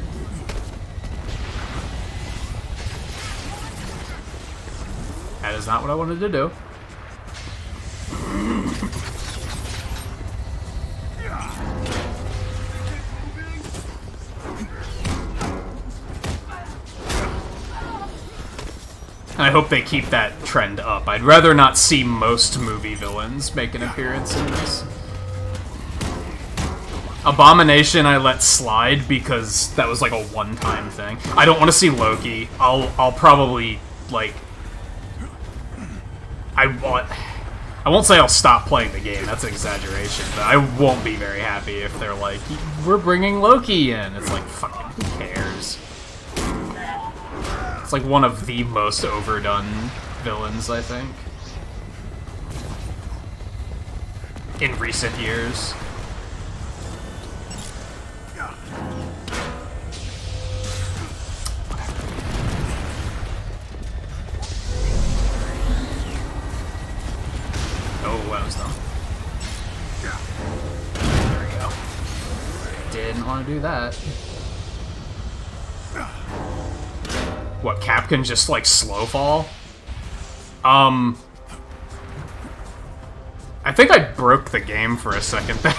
That is not what I wanted to do. I hope they keep that trend up. I'd rather not see most movie villains make an appearance in this. Abomination I let slide because that was like a one-time thing. I don't want to see Loki. I'll probably, like... I won't say I'll stop playing the game, that's an exaggeration, but I won't be very happy if they're like, we're bringing Loki in. It's like, fucking who cares? It's like one of the most overdone villains, I think, in recent years. Oh, that was dumb. There we go. Didn't want to do that. What, Cap can just, like, slow fall? I think I broke the game for a second there.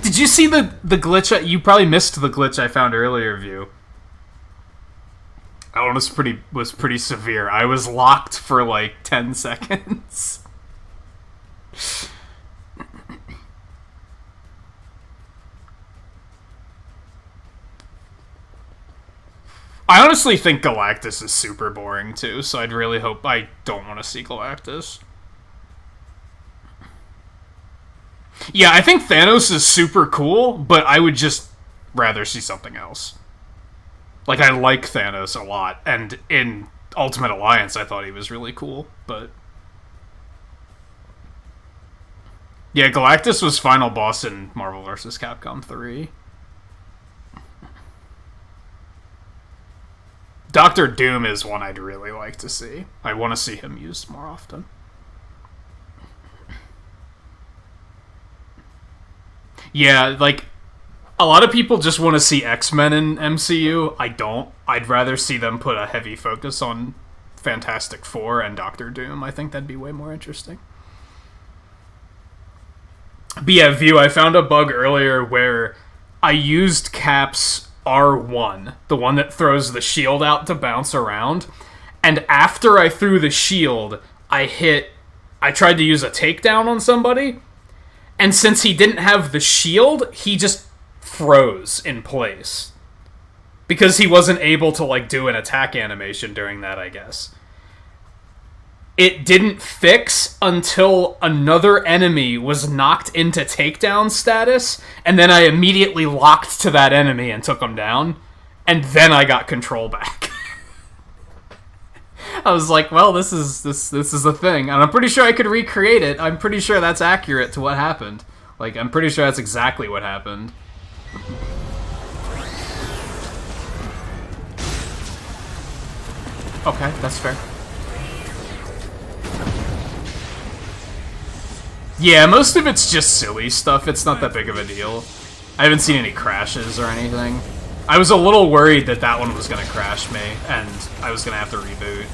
Did you see the glitch? You probably missed the glitch I found earlier, View. That one was pretty severe. I was locked for, like, 10 seconds. I honestly think Galactus is super boring too, so I'd really hope I don't want to see Galactus. Yeah, I think Thanos is super cool, but I would just rather see something else. Like, I like Thanos a lot, and in Ultimate Alliance I thought he was really cool, but... Yeah, Galactus was final boss in Marvel vs. Capcom 3. Doctor Doom is one I'd really like to see. I want to see him used more often. Yeah, like, a lot of people just want to see X-Men in MCU. I don't. I'd rather see them put a heavy focus on Fantastic Four and Doctor Doom. I think that'd be way more interesting. But yeah, View, I found a bug earlier where I used Cap's R1, the one that throws the shield out to bounce around, and after I threw the shield, I tried to use a takedown on somebody, and since he didn't have the shield, he just froze in place. Because he wasn't able to, like, do an attack animation during that, I guess. It didn't fix until another enemy was knocked into takedown status, and then I immediately locked to that enemy and took him down, and then I got control back. I was like, well, this is a thing, and I'm pretty sure I could recreate it. I'm pretty sure that's accurate to what happened. Like, I'm pretty sure that's exactly what happened. Okay, that's fair. Yeah, most of it's just silly stuff. It's not that big of a deal. I haven't seen any crashes or anything. I was a little worried that that one was going to crash me, and I was going to have to reboot.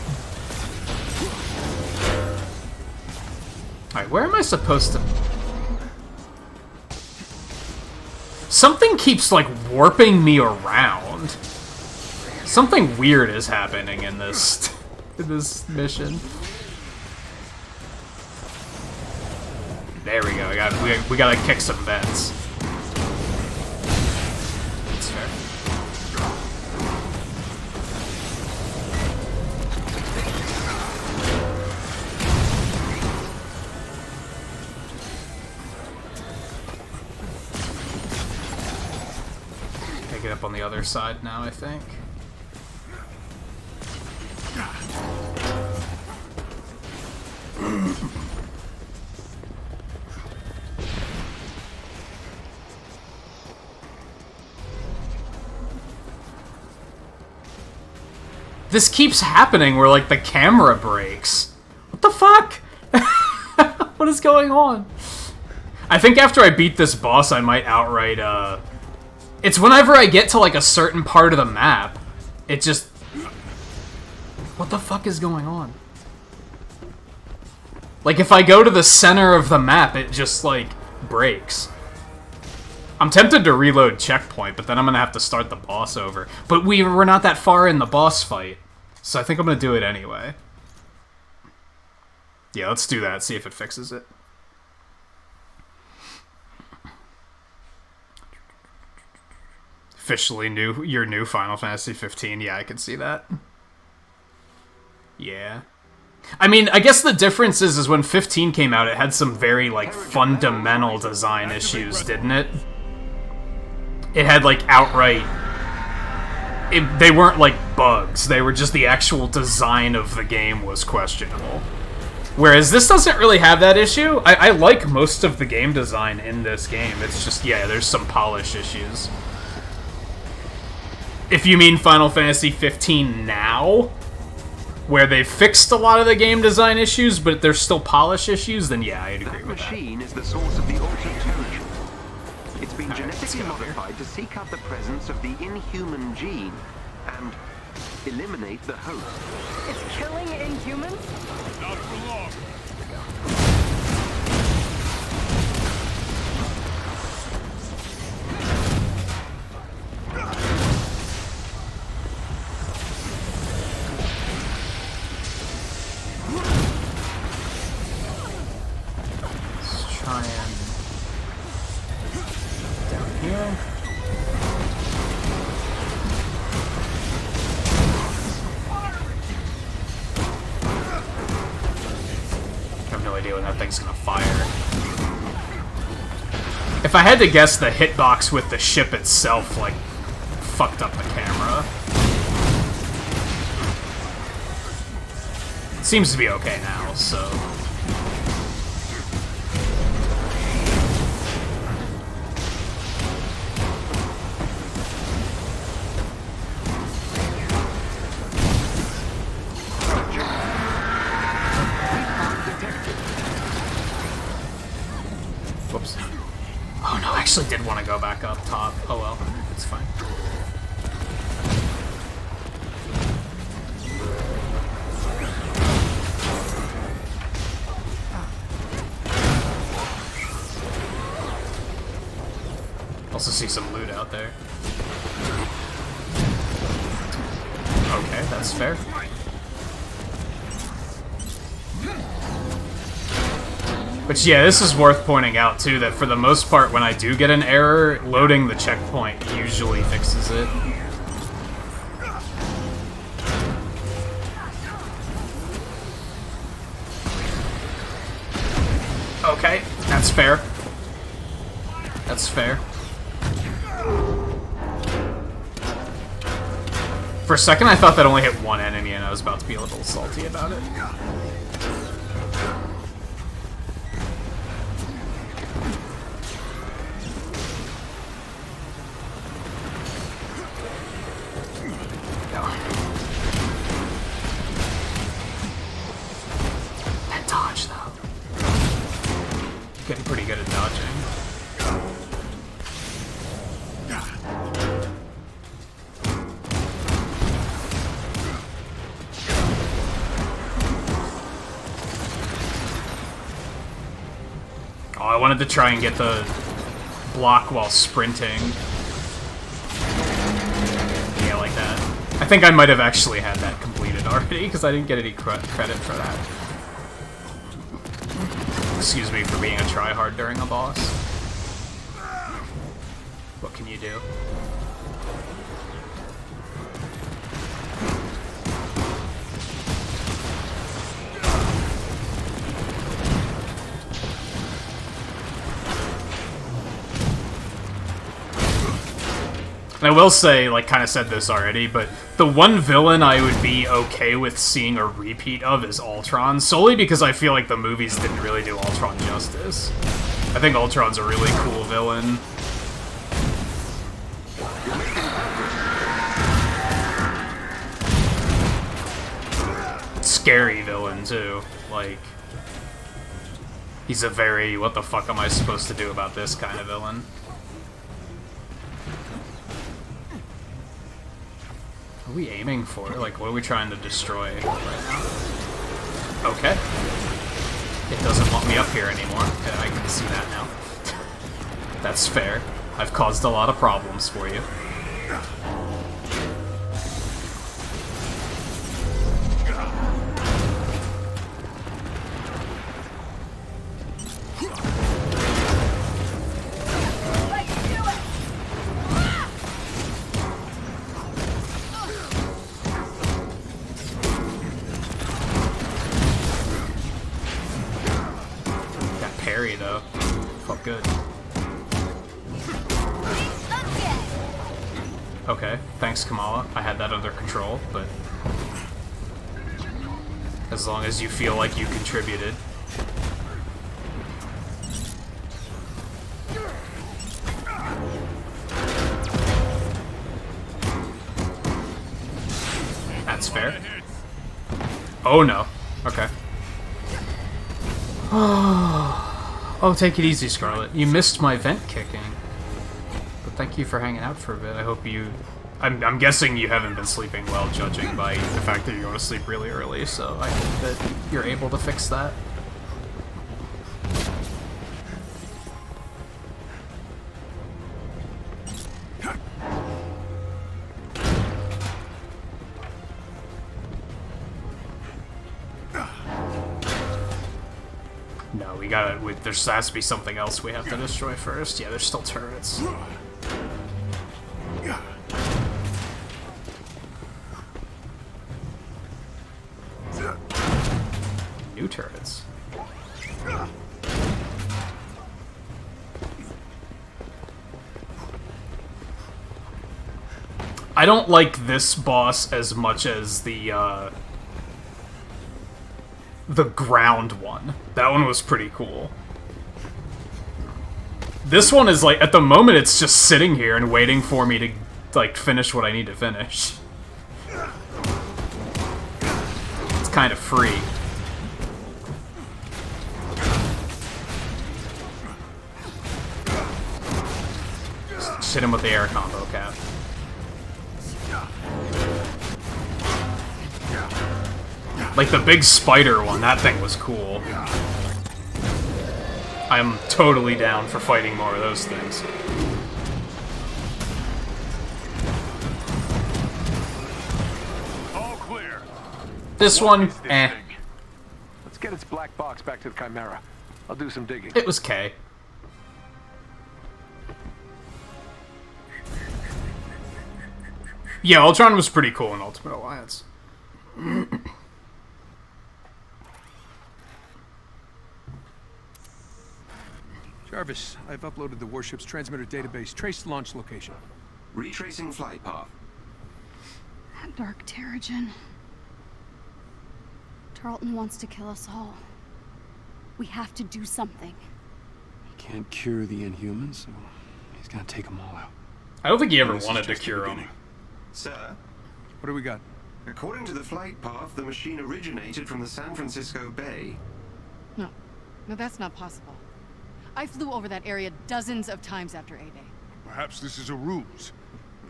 Alright, where am I supposed to... Something keeps, like, warping me around. Something weird is happening in this mission. There we go. We gotta kick some vents. That's fair. Take it up on the other side now, I think. This keeps happening where, like, the camera breaks. What the fuck? What is going on? I think after I beat this boss, I might outright, It's whenever I get to, like, a certain part of the map, it just... What the fuck is going on? Like, if I go to the center of the map, it just, like, breaks. I'm tempted to reload checkpoint, but then I'm gonna have to start the boss over. But we're not that far in the boss fight, so I think I'm gonna do it anyway. Yeah, let's do that, see if it fixes it. Officially your new Final Fantasy 15. Yeah, I can see that. Yeah. I mean, I guess the difference is when 15 came out, it had some very, like, fundamental design issues, didn't it? It had, like, outright... they weren't, like, bugs. They were just the actual design of the game was questionable. Whereas this doesn't really have that issue. I like most of the game design in this game. It's just, yeah, there's some polish issues. If you mean Final Fantasy 15 now, where they've fixed a lot of the game design issues, but there's still polish issues, then yeah, I'd agree with that. That machine is the source of the altered territory. It's been genetically modified to seek out the presence of the inhuman gene and eliminate the host. It's killing Inhumans? Not for long. Let's try and... down here. I have no idea when that thing's gonna fire. If I had to guess, the hitbox with the ship itself, like, fucked up the camera. It seems to be okay now, so... Whoops. Oh no, I actually did want to go back up top. Oh well, it's fine. Also see some loot out there. Okay, that's fair. But yeah, this is worth pointing out too, that for the most part when I do get an error, loading the checkpoint usually fixes it. Okay, that's fair. That's fair. For a second I thought that only hit one enemy and I was about to be a little salty about it. That dodge though. Getting pretty good at dodging. Oh, I wanted to try and get the block while sprinting. Yeah, like that. I think I might have actually had that completed already, because I didn't get any credit for that. Excuse me for being a tryhard during a boss. What can you do? And I will say, like, kind of said this already, but the one villain I would be okay with seeing a repeat of is Ultron, solely because I feel like the movies didn't really do Ultron justice. I think Ultron's a really cool villain. Scary villain, too. Like, he's a very, what the fuck am I supposed to do about this kind of villain. What are we aiming for? Like, what are we trying to destroy right now? Okay. It doesn't want me up here anymore. Yeah, I can see that now. That's fair. I've caused a lot of problems for you. Though. Felt good. Okay, thanks Kamala. I had that under control, but as long as you feel like you contributed. That's fair. Oh no. Okay. Oh, take it easy, Scarlet. You missed my vent kicking. But thank you for hanging out for a bit. I hope you... I'm guessing you haven't been sleeping well, judging by the fact that you're going to sleep really early, so I hope that you're able to fix that. No, we gotta... there has to be something else we have to destroy first. Yeah, there's still turrets. New turrets. I don't like this boss as much as the ground one. That one was pretty cool. This one is like, at the moment, it's just sitting here and waiting for me to, like, finish what I need to finish. It's kind of free. Just hit him with the air combo cap. Like the big spider one, that thing was cool. I'm totally down for fighting more of those things. All clear. This one, eh. Let's get its black box back to the Chimera. I'll do some digging. It was K. Yeah, Ultron was pretty cool in Ultimate Alliance. Jarvis, I've uploaded the warship's transmitter database. Trace launch location. Retracing flight path. That dark Terrigen. Tarleton wants to kill us all. We have to do something. He can't cure the Inhumans, so he's gonna take them all out. I don't think he ever wanted to cure them. Sir? What do we got? According to the flight path, the machine originated from the San Francisco Bay. No, that's not possible. I flew over that area dozens of times after A-Day. Perhaps this is a ruse.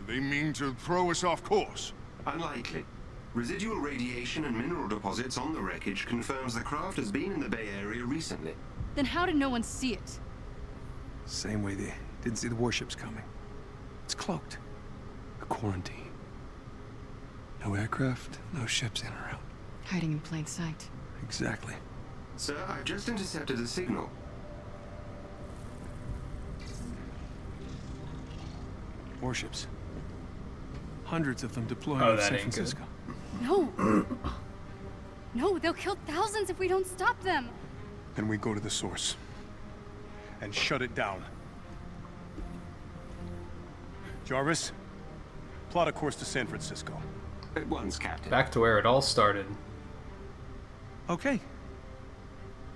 They mean to throw us off course. Unlikely. Residual radiation and mineral deposits on the wreckage confirms the craft has been in the Bay Area recently. Then how did no one see it? Same way they Didn't see the warships coming. It's cloaked. A quarantine. No aircraft, no ships in or out. Hiding in plain sight. Exactly. Sir, I've just intercepted a signal. Warships. Hundreds of them deployed Oh, in that San ain't good. Francisco. No. No, they'll kill thousands if we don't stop them. Then we go to the source and shut it down. Jarvis, plot a course to San Francisco. At once, Captain. Back to where it all started. Okay.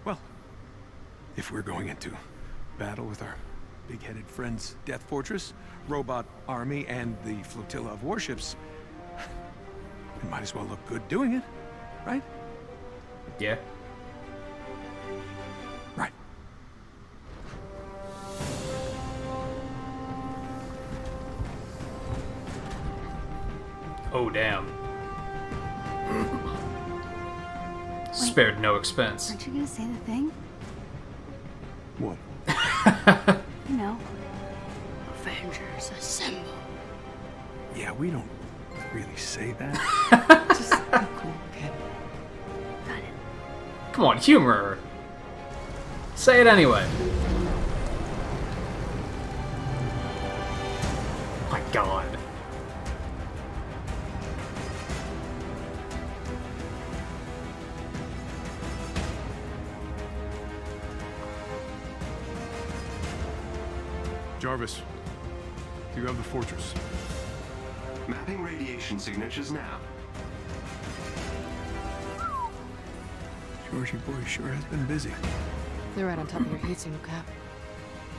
Well, if we're going into battle with our big-headed friends, Death Fortress, Robot Army, and the flotilla of warships, we might as well look good doing it, right? Yeah. Right. Oh, damn. Spared no expense. Aren't you gonna say the thing? What? You know. Avengers assemble. Yeah, we don't really say that. Just be cool, okay? Got it. Come on, humor. Say it anyway. My God. Jarvis, do you have the fortress? Mapping radiation signatures now. Georgie boy sure has been busy. They're right on top of your heat signal, Cap.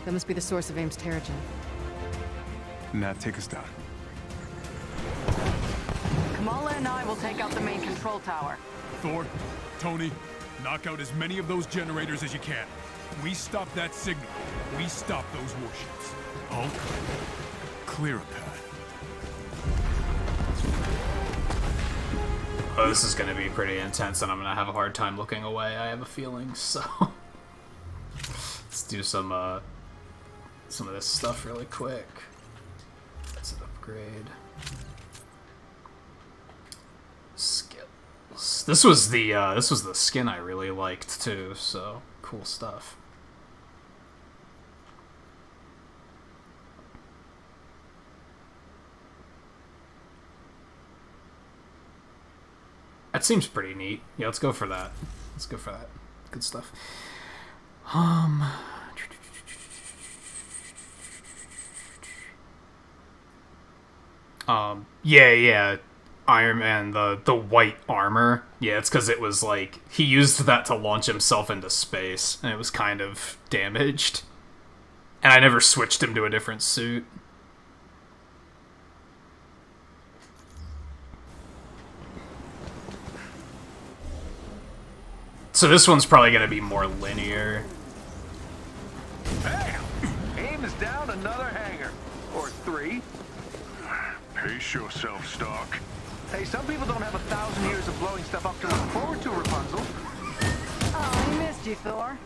That must be the source of AIM's Terrigen. Nat, take us down. Kamala and I will take out the main control tower. Thor, Tony, knock out as many of those generators as you can. We stop that signal. We stop those warships. Hulk, clear a path. Oh, this is gonna be pretty intense, and I'm gonna have a hard time looking away, I have a feeling, so... Let's do some of this stuff really quick. Let's upgrade. Skills. This was the skin I really liked, too, so cool stuff. That seems pretty neat. Yeah, let's go for that. Let's go for that. Good stuff. Yeah. Iron Man, the white armor. Yeah, it's because it was like, he used that to launch himself into space, and it was kind of damaged. And I never switched him to a different suit. So this one's probably going to be more linear. Bam! AIM is down another hangar. Or 3. Pace yourself, Stark. Hey, some people don't have 1,000 years of blowing stuff up to look forward to, Rapunzel. Oh, I missed you, Thor.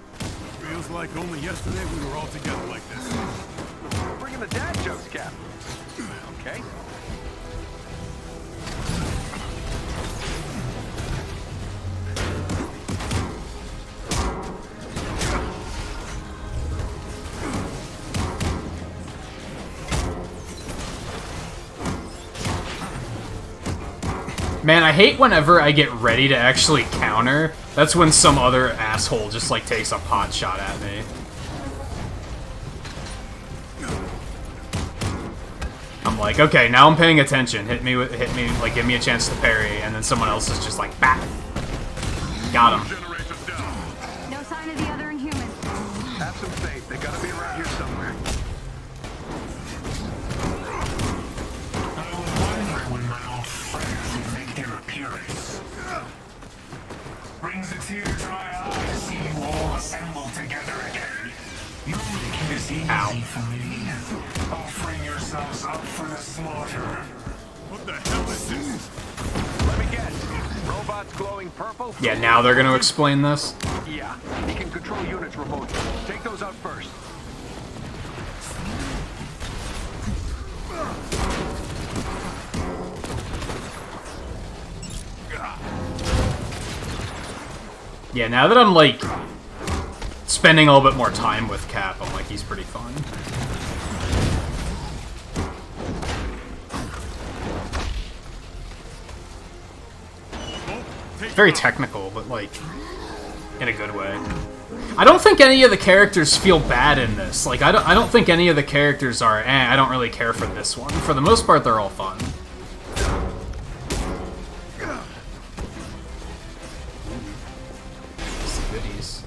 Feels like only yesterday we were all together like this. Bringing the dad jokes, Cap. Okay. Man, I hate whenever I get ready to actually counter. That's when some other asshole just like takes a pot shot at me. I'm like, okay, now I'm paying attention. Hit me, like, give me a chance to parry, and then someone else is just like, bah! Got him. No sign of the other Inhumans. Have some faith. They gotta be around here somewhere. I was wondering when my old friends would make their appearance. Brings a tear to my eye to see you all assembled together again. You're making this easy for me, offering yourselves up for the slaughter. What the hell is this? Let me guess. Robots glowing purple? Yeah, now they're gonna explain this. Yeah. He can control units remotely. Take those out first. Yeah, now that I'm, like, spending a little bit more time with Cap, I'm like, he's pretty fun. Very technical, but, like, in a good way. I don't think any of the characters feel bad in this. Like, I don't think any of the characters are, I don't really care for this one. For the most part, they're all fun. Goodies.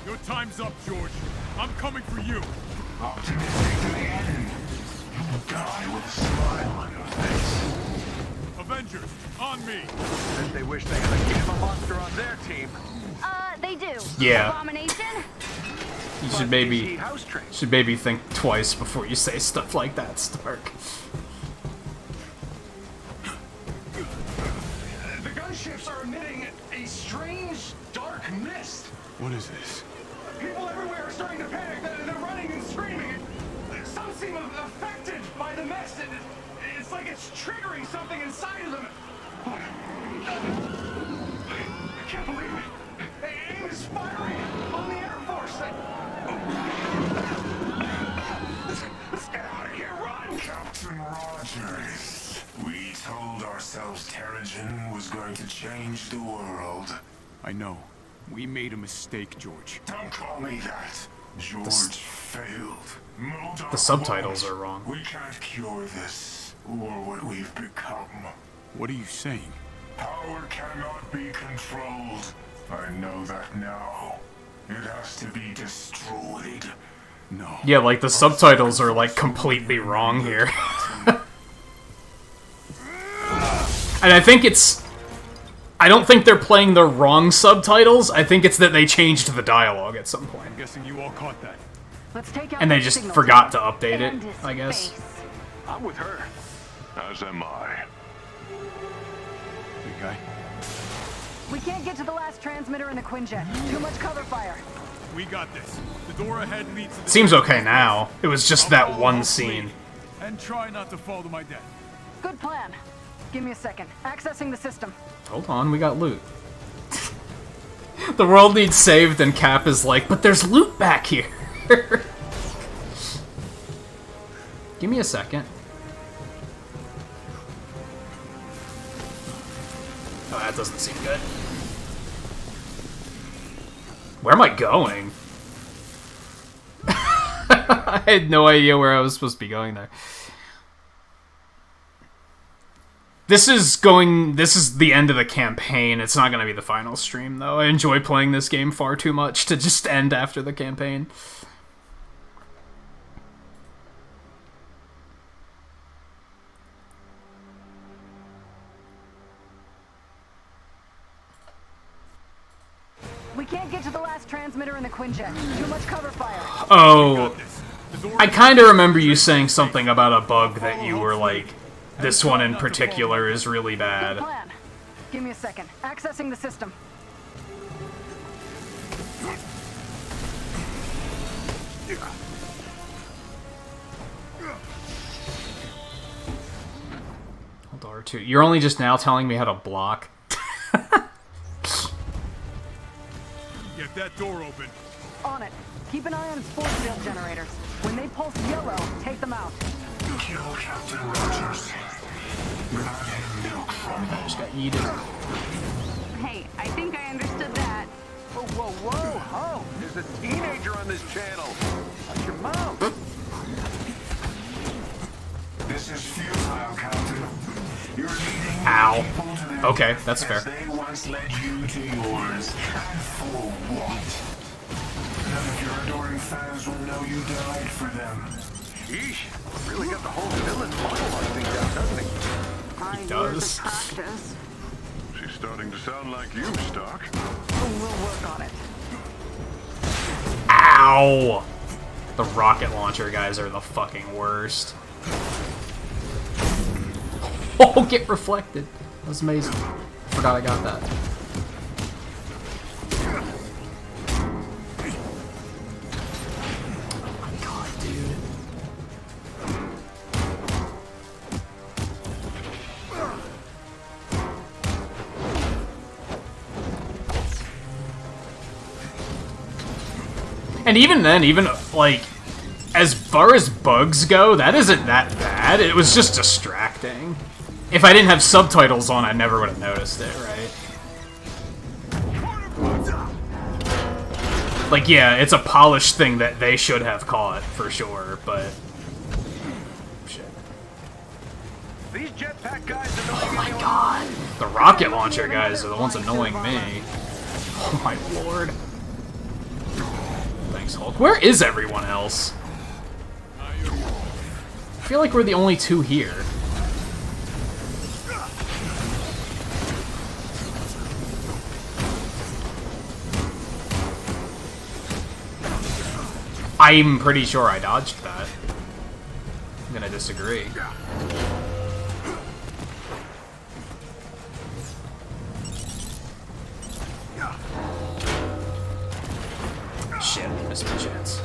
Your time's up, George. I'm coming for you. Optimistic to the end. You'll die with a smile on your face. Avengers, on me! Bet they wish they had a gamma monster on their team. They do. Yeah. Abomination? You should maybe think twice before you say stuff like that, Stark. The gunships are emitting a strange, dark mist. What is this? People everywhere are starting to panic. They're running and screaming. Some seem affected by the mist. It's like it's triggering something inside of them. I can't believe it. AIM is firing on the Air Force. Let's get out of here. Run! Captain Rogers, we told ourselves Terrigen was going to change the world. I know. We made a mistake, George. Don't call me that. George failed. The subtitles are wrong. We can't cure this, or what we've become. What are you saying? Power cannot be controlled. I know that now. It has to be destroyed. No. Yeah, like, the subtitles are, like, completely wrong here. And I think it's... I don't think they're playing the wrong subtitles. I think it's that they changed the dialogue at some point. I'm guessing you all caught that. Let's take out And they just forgot to update it, I guess. I'm with her. As am I. Big guy. We can't get to the last transmitter in the Quinjet. Too much cover fire. We got this. The door ahead leads to the... Seems okay now. It was just that one scene. And try not to fall to my death. Good plan. Give me a second. Accessing the system. Hold on, we got loot. The world needs saved, and Cap is like, but there's loot back here! Give me a second. Oh, that doesn't seem good. Where am I going? I had no idea where I was supposed to be going there. This is the end of the campaign. It's not going to be the final stream, though. I enjoy playing this game far too much to just end after the campaign. We can't get to the last transmitter in the Quinjet. Too much cover fire. Oh, I kind of remember you saying something about a bug that you were like, this one in particular is really bad. Good plan. Give me a second. Accessing the system. Hold on, R2. You're only just now telling me how to block. Get that door open. On it. Keep an eye on its force field generators. When they pulse yellow, take them out. Kill Captain Rogers. Without him, milk from I just got yeeted. Hey, I think I understood that. Whoa, whoa, whoa, ho! There's a teenager on this channel. Watch your mouth. This is futile, Captain. You're leading Ow. people to their Okay, death that's fair. as they once led you to yours. And for what? None of your adoring fans will know you died for them. Yeesh. Really got the whole villain monologue thing down, doesn't he? He does. She's starting to sound like you, Stark. We'll work on it. Ow! The rocket launcher guys are the fucking worst. Oh, get reflected. That was amazing. Forgot I got that. And even then, even, like, as far as bugs go, that isn't that bad. It was just distracting. If I didn't have subtitles on, I never would have noticed it, right? Like, yeah, it's a polished thing that they should have caught, for sure, but... Shit. These jetpack guys Oh my god! The rocket launcher guys are the ones annoying me. Oh my lord. Thanks, Hulk. Where is everyone else? I feel like we're the only two here. I'm pretty sure I dodged that. I'm gonna disagree. Shit, missed my chance.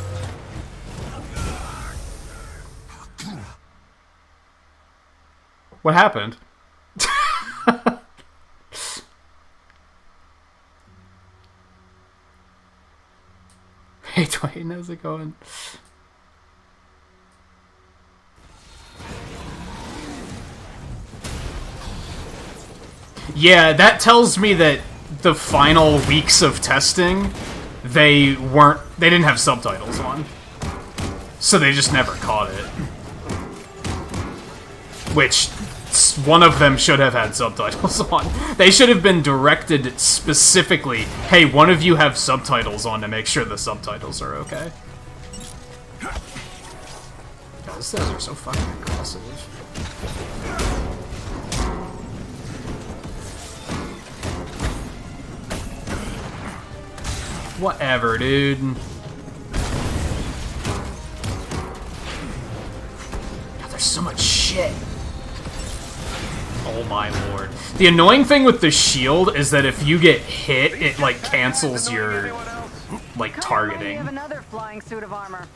What happened? Hey, Dwayne, how's it going? Yeah, that tells me that the final weeks of testing, they didn't have subtitles on. So they just never caught it. Which, one of them should have had subtitles on. They should have been directed specifically, hey, one of you have subtitles on to make sure the subtitles are okay. God, these guys are so fucking aggressive. Whatever, dude. God, there's so much shit. Oh my lord. The annoying thing with the shield is that if you get hit, it, like, cancels your, like, targeting. Have another flying suit of armor.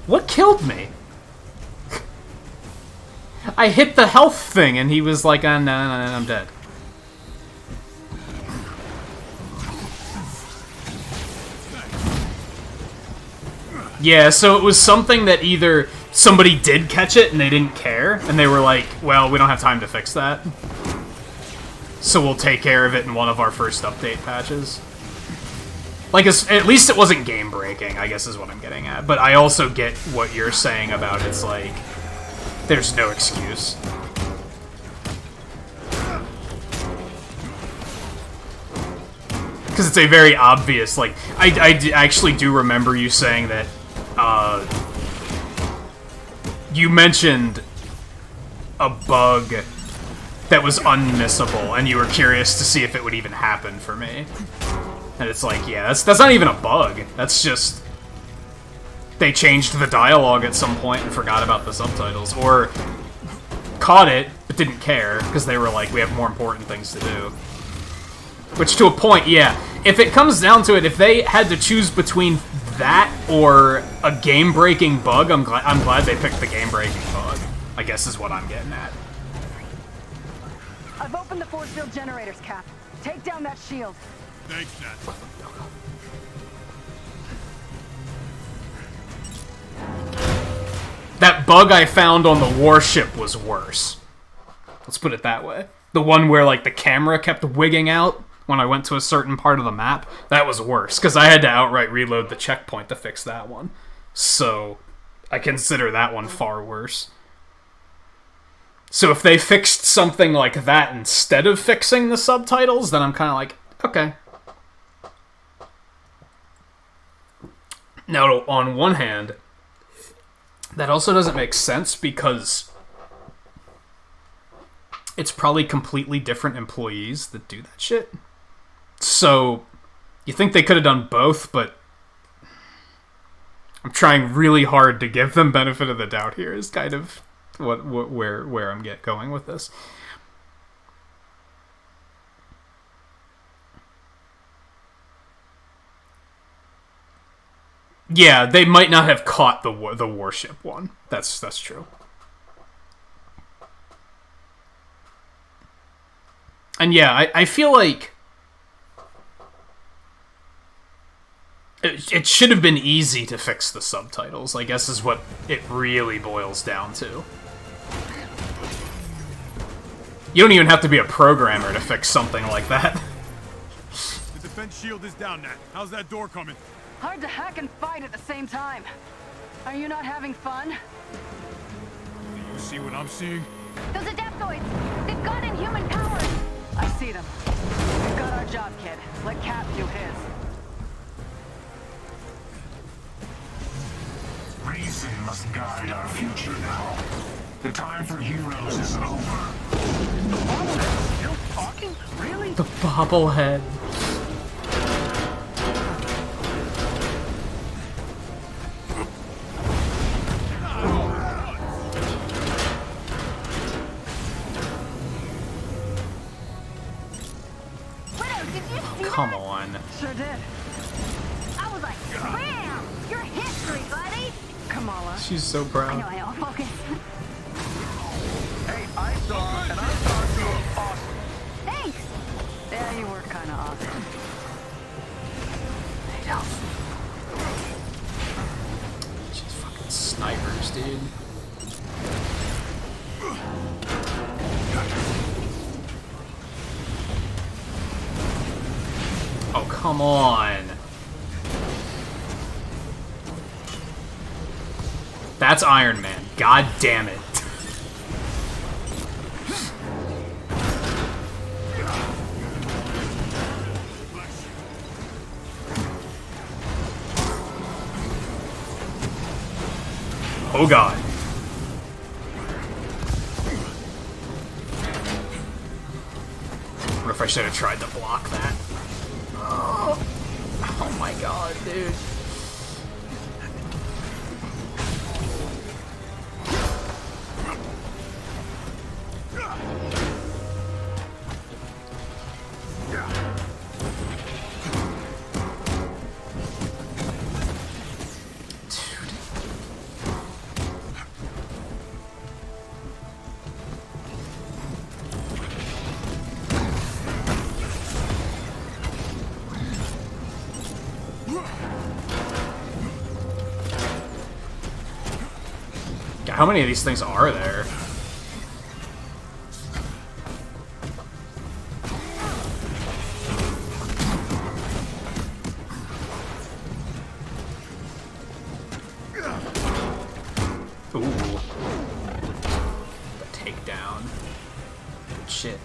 What killed me? I hit the health thing and he was like, no, I'm dead. Yeah, so it was something that either somebody did catch it and they didn't care, and they were like, well, we don't have time to fix that, so we'll take care of it in one of our first update patches. Like, at least it wasn't game-breaking, I guess is what I'm getting at. But I also get what you're saying about it's like, there's no excuse. Because it's a very obvious, like, I actually do remember you saying that, you mentioned a bug that was unmissable, and you were curious to see if it would even happen for me. And it's like, yeah, that's not even a bug. That's just... they changed the dialogue at some point and forgot about the subtitles. Or caught it, but didn't care, because they were like, we have more important things to do. Which, to a point, yeah. If it comes down to it, if they had to choose between that or a game-breaking bug, I'm glad they picked the game-breaking bug, I guess is what I'm getting at. I've opened the force field generators, Cap. Take down that shield. Thanks, Nat. That bug I found on the warship was worse. Let's put it that way. The one where, like, the camera kept wigging out when I went to a certain part of the map, that was worse, because I had to outright reload the checkpoint to fix that one. So, I consider that one far worse. So if they fixed something like that instead of fixing the subtitles, then I'm kind of like, okay. Now, on one hand, that also doesn't make sense because it's probably completely different employees that do that shit. So, you think they could have done both, but I'm trying really hard to give them benefit of the doubt here is kind of where I'm going with this. Yeah, they might not have caught the warship one. That's true. And yeah, I feel like it should have been easy to fix the subtitles, I guess is what it really boils down to. You don't even have to be a programmer to fix something like that. The defense shield is down, Nat. How's that door coming? Hard to hack and fight at the same time. Are you not having fun? Do you see what I'm seeing? Those adaptoids! They've got inhuman powers! I see them. We've got our job, kid. Let Cap do his. Reason must guide our future now. The time for heroes is over. The bobblehead still talking? Really? The bobblehead. Come on. Sure did. I was like, bam! Your history, buddy! Kamala. She's so proud. I know, focus. Hey, I saw, and I thought you were awesome. Thanks! Yeah, you were kind of awesome. She's fucking snipers, dude. Oh, come on. That's Iron Man. God damn it. Oh god. What if I should have tried to block that? Oh my god, dude. How many of these things are there? Ooh. The takedown. Good shit.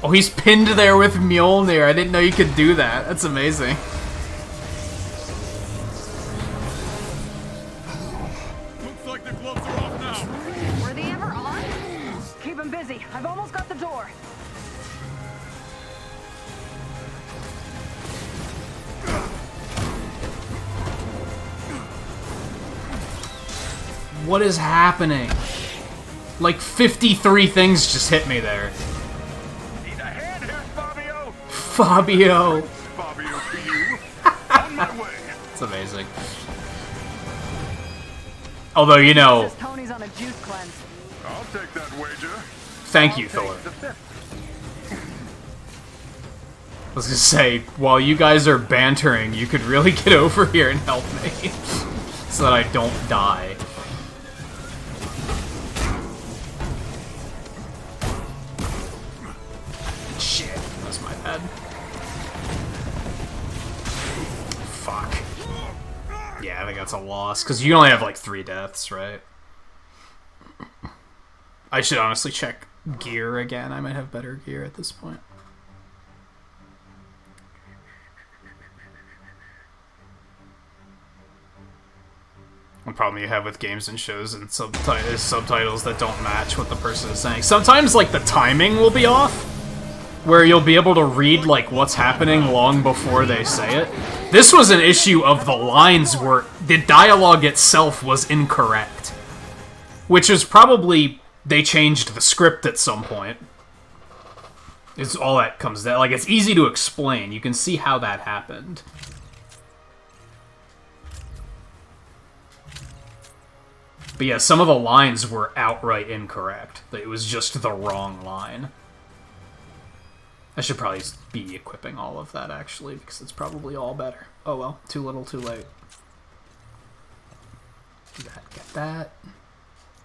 Oh, he's pinned there with Mjolnir. I didn't know you could do that. That's amazing. Looks like the gloves are off now. Were they ever on? Keep him busy. I've almost got the door. What is happening? Like 53 things just hit me there. Need a hand here, Fabio? Fabio. Fabio to you. On my way. It's amazing. Although, you know... Tony's on a juice cleanse. I'll take that wager. Thank you, Thor. I was gonna say, while you guys are bantering, you could really get over here and help me. So that I don't die. Shit, that's my bad. Fuck. Yeah, I think that's a loss, because you only have like 3 deaths, right? I should honestly check gear again. I might have better gear at this point. One problem you have with games and shows and subtitles that don't match what the person is saying. Sometimes, like, the timing will be off, where you'll be able to read, like, what's happening long before they say it. This was an issue of the lines where the dialogue itself was incorrect. Which is probably... they changed the script at some point. It's all that comes down. Like, it's easy to explain. You can see how that happened. But yeah, some of the lines were outright incorrect. It was just the wrong line. I should probably be equipping all of that, actually, because it's probably all better. Oh well, too little, too late. Do that, get that.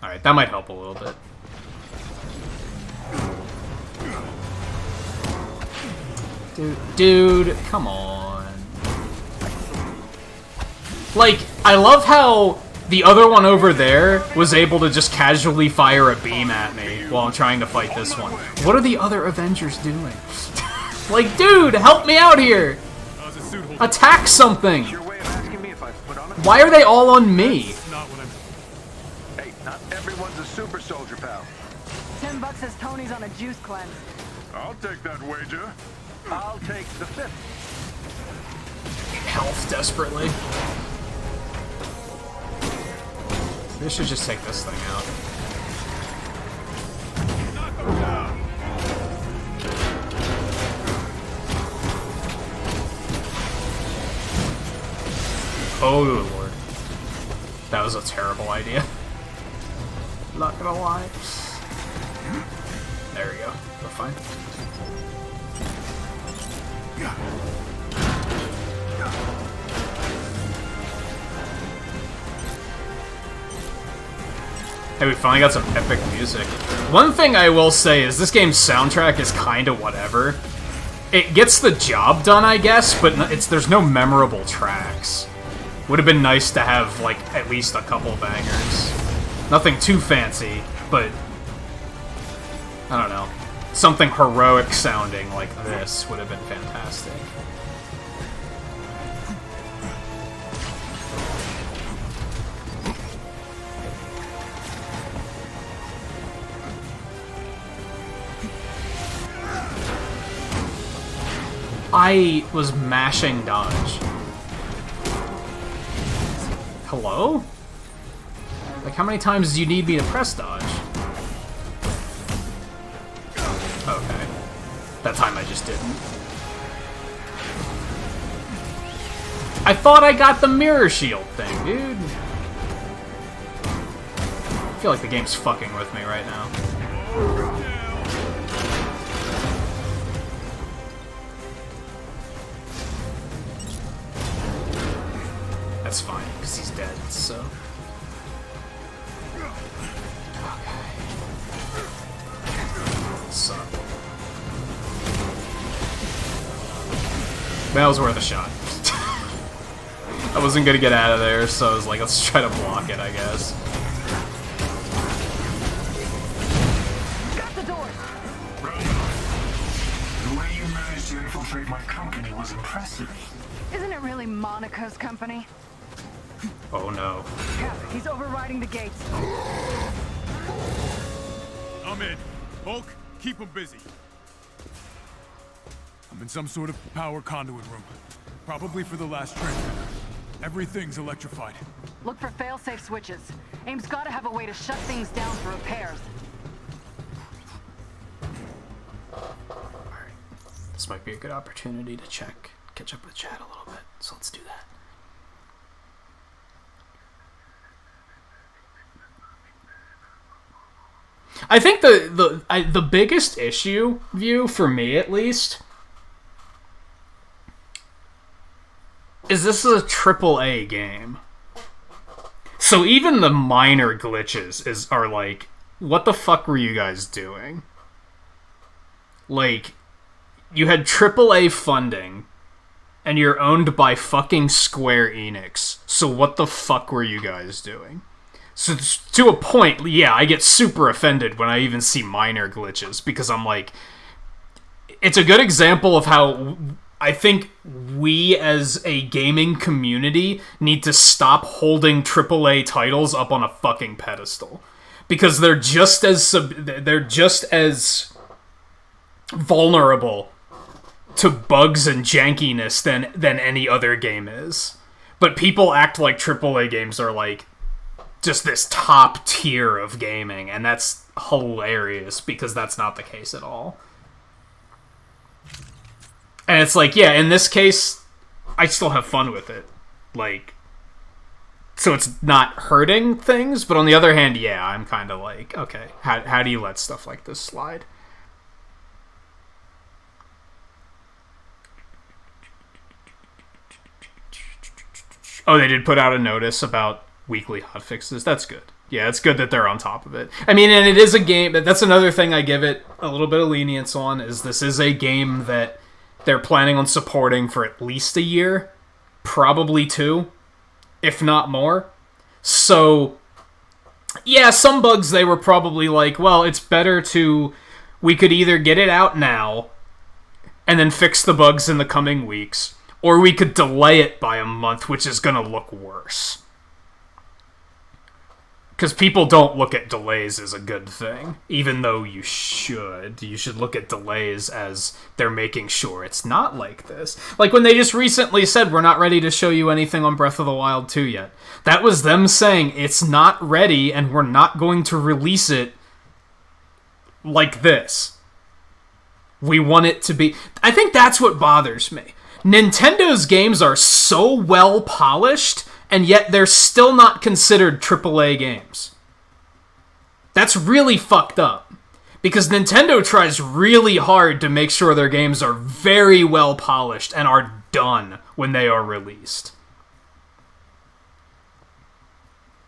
Alright, that might help a little bit. Dude, come on. Like, I love how the other one over there was able to just casually fire a beam at me while I'm trying to fight this one. What are the other Avengers doing? Like, dude, help me out here! Attack something! Why are they all on me? Hey, not everyone's a super soldier, pal. $10 says Tony's on a juice cleanse. I'll take that wager. I'll take the 5th. Health desperately. They should just take this thing out. Oh lord. That was a terrible idea. Not gonna lie. There we go. We're fine. Hey, we finally got some epic music. One thing I will say is this game's soundtrack is kinda whatever. It gets the job done, I guess, but there's no memorable tracks. Would have been nice to have, like, at least a couple bangers. Nothing too fancy, but I don't know. Something heroic sounding like this would have been fantastic. I was mashing dodge. Hello? Like, how many times do you need me to press dodge? Okay. That time I just didn't. I thought I got the mirror shield thing, dude. I feel like the game's fucking with me right now. That's fine, because he's dead, so... Okay. Suck. That was worth a shot. I wasn't gonna get out of there, so I was like, let's try to block it, I guess. Got the door! The way you managed to infiltrate my company was impressive. Isn't it really Monica's company? Oh no. Cap, he's overriding the gates. I'm in. Hulk, keep him busy. I'm in some sort of power conduit room. Probably for the last transmitter. Everything's electrified. Look for fail-safe switches. AIM's gotta have a way to shut things down for repairs. Alright. This might be a good opportunity to catch up with chat a little bit, so let's do that. I think the biggest issue, for me at least, is this is a AAA game. So even the minor glitches are like, what the fuck were you guys doing? Like, you had AAA funding, and you're owned by fucking Square Enix. So what the fuck were you guys doing? So to a point, yeah, I get super offended when I even see minor glitches, because I'm like, it's a good example of how I think we as a gaming community need to stop holding AAA titles up on a fucking pedestal, because they're just as vulnerable to bugs and jankiness than any other game is. But people act like AAA games are like just this top tier of gaming, and that's hilarious, because that's not the case at all. And it's like, yeah, in this case, I still have fun with it. Like, so it's not hurting things. But on the other hand, yeah, I'm kind of like, okay, how do you let stuff like this slide? Oh, they did put out a notice about weekly hotfixes. That's good. Yeah, it's good that they're on top of it. I mean, and it is a game, but that's another thing I give it a little bit of lenience on, is this is a game that they're planning on supporting for at least a year, probably 2, if not more. So, yeah, some bugs they were probably like, well, it's better we could either get it out now and then fix the bugs in the coming weeks, or we could delay it by a month, which is going to look worse. Because people don't look at delays as a good thing, even though you should. You should look at delays as they're making sure it's not like this. Like when they just recently said, we're not ready to show you anything on Breath of the Wild 2 yet. That was them saying, it's not ready, and we're not going to release it like this. We want it to be... I think that's what bothers me. Nintendo's games are so well polished, and yet they're still not considered AAA games. That's really fucked up. Because Nintendo tries really hard to make sure their games are very well polished and are done when they are released.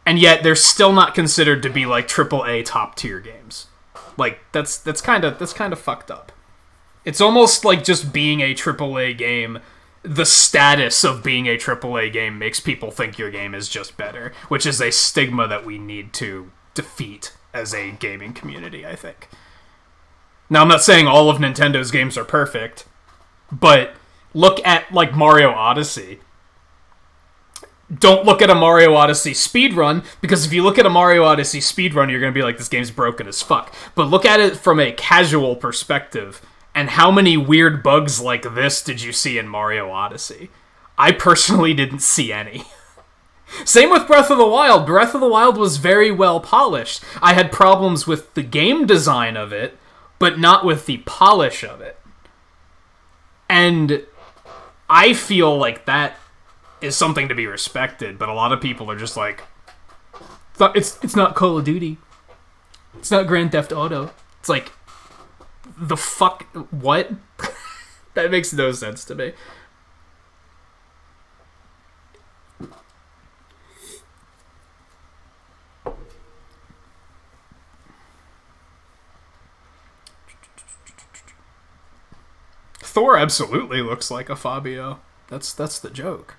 And yet they're still not considered to be like AAA top tier games. Like that's kind of fucked up. It's almost like just being a AAA game, the status of being a AAA game makes people think your game is just better, which is a stigma that we need to defeat as a gaming community, I think. Now, I'm not saying all of Nintendo's games are perfect, but look at, like, Mario Odyssey. Don't look at a Mario Odyssey speedrun, because if you look at a Mario Odyssey speedrun, you're going to be like, this game's broken as fuck. But look at it from a casual perspective, and how many weird bugs like this did you see in Mario Odyssey? I personally didn't see any. Same with Breath of the Wild. Breath of the Wild was very well polished. I had problems with the game design of it, but not with the polish of it. And I feel like that is something to be respected, but a lot of people are just like, it's not Call of Duty. It's not Grand Theft Auto. It's like, the fuck? What? That makes no sense to me. Thor absolutely looks like a Fabio. That's the joke.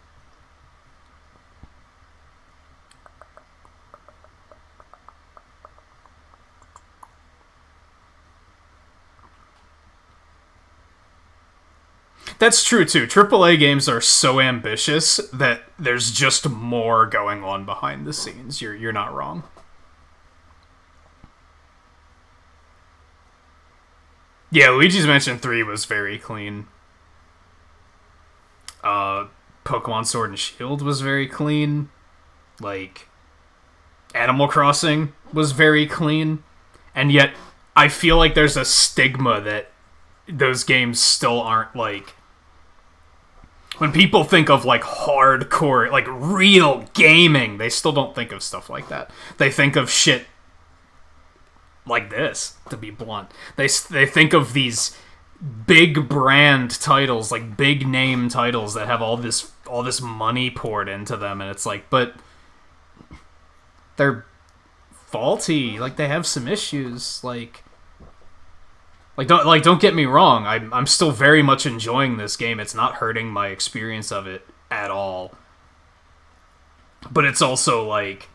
That's true, too. AAA games are so ambitious that there's just more going on behind the scenes. You're not wrong. Yeah, Luigi's Mansion 3 was very clean. Pokemon Sword and Shield was very clean. Like, Animal Crossing was very clean. And yet, I feel like there's a stigma that those games still aren't, like... When people think of, like, hardcore, like, real gaming, they still don't think of stuff like that. They think of shit like this, to be blunt. They think of these big brand titles, like, big name titles that have all this money poured into them, and it's like, but they're faulty. Like, they have some issues, don't get me wrong. I'm still very much enjoying this game. It's not hurting my experience of it at all. But it's also like,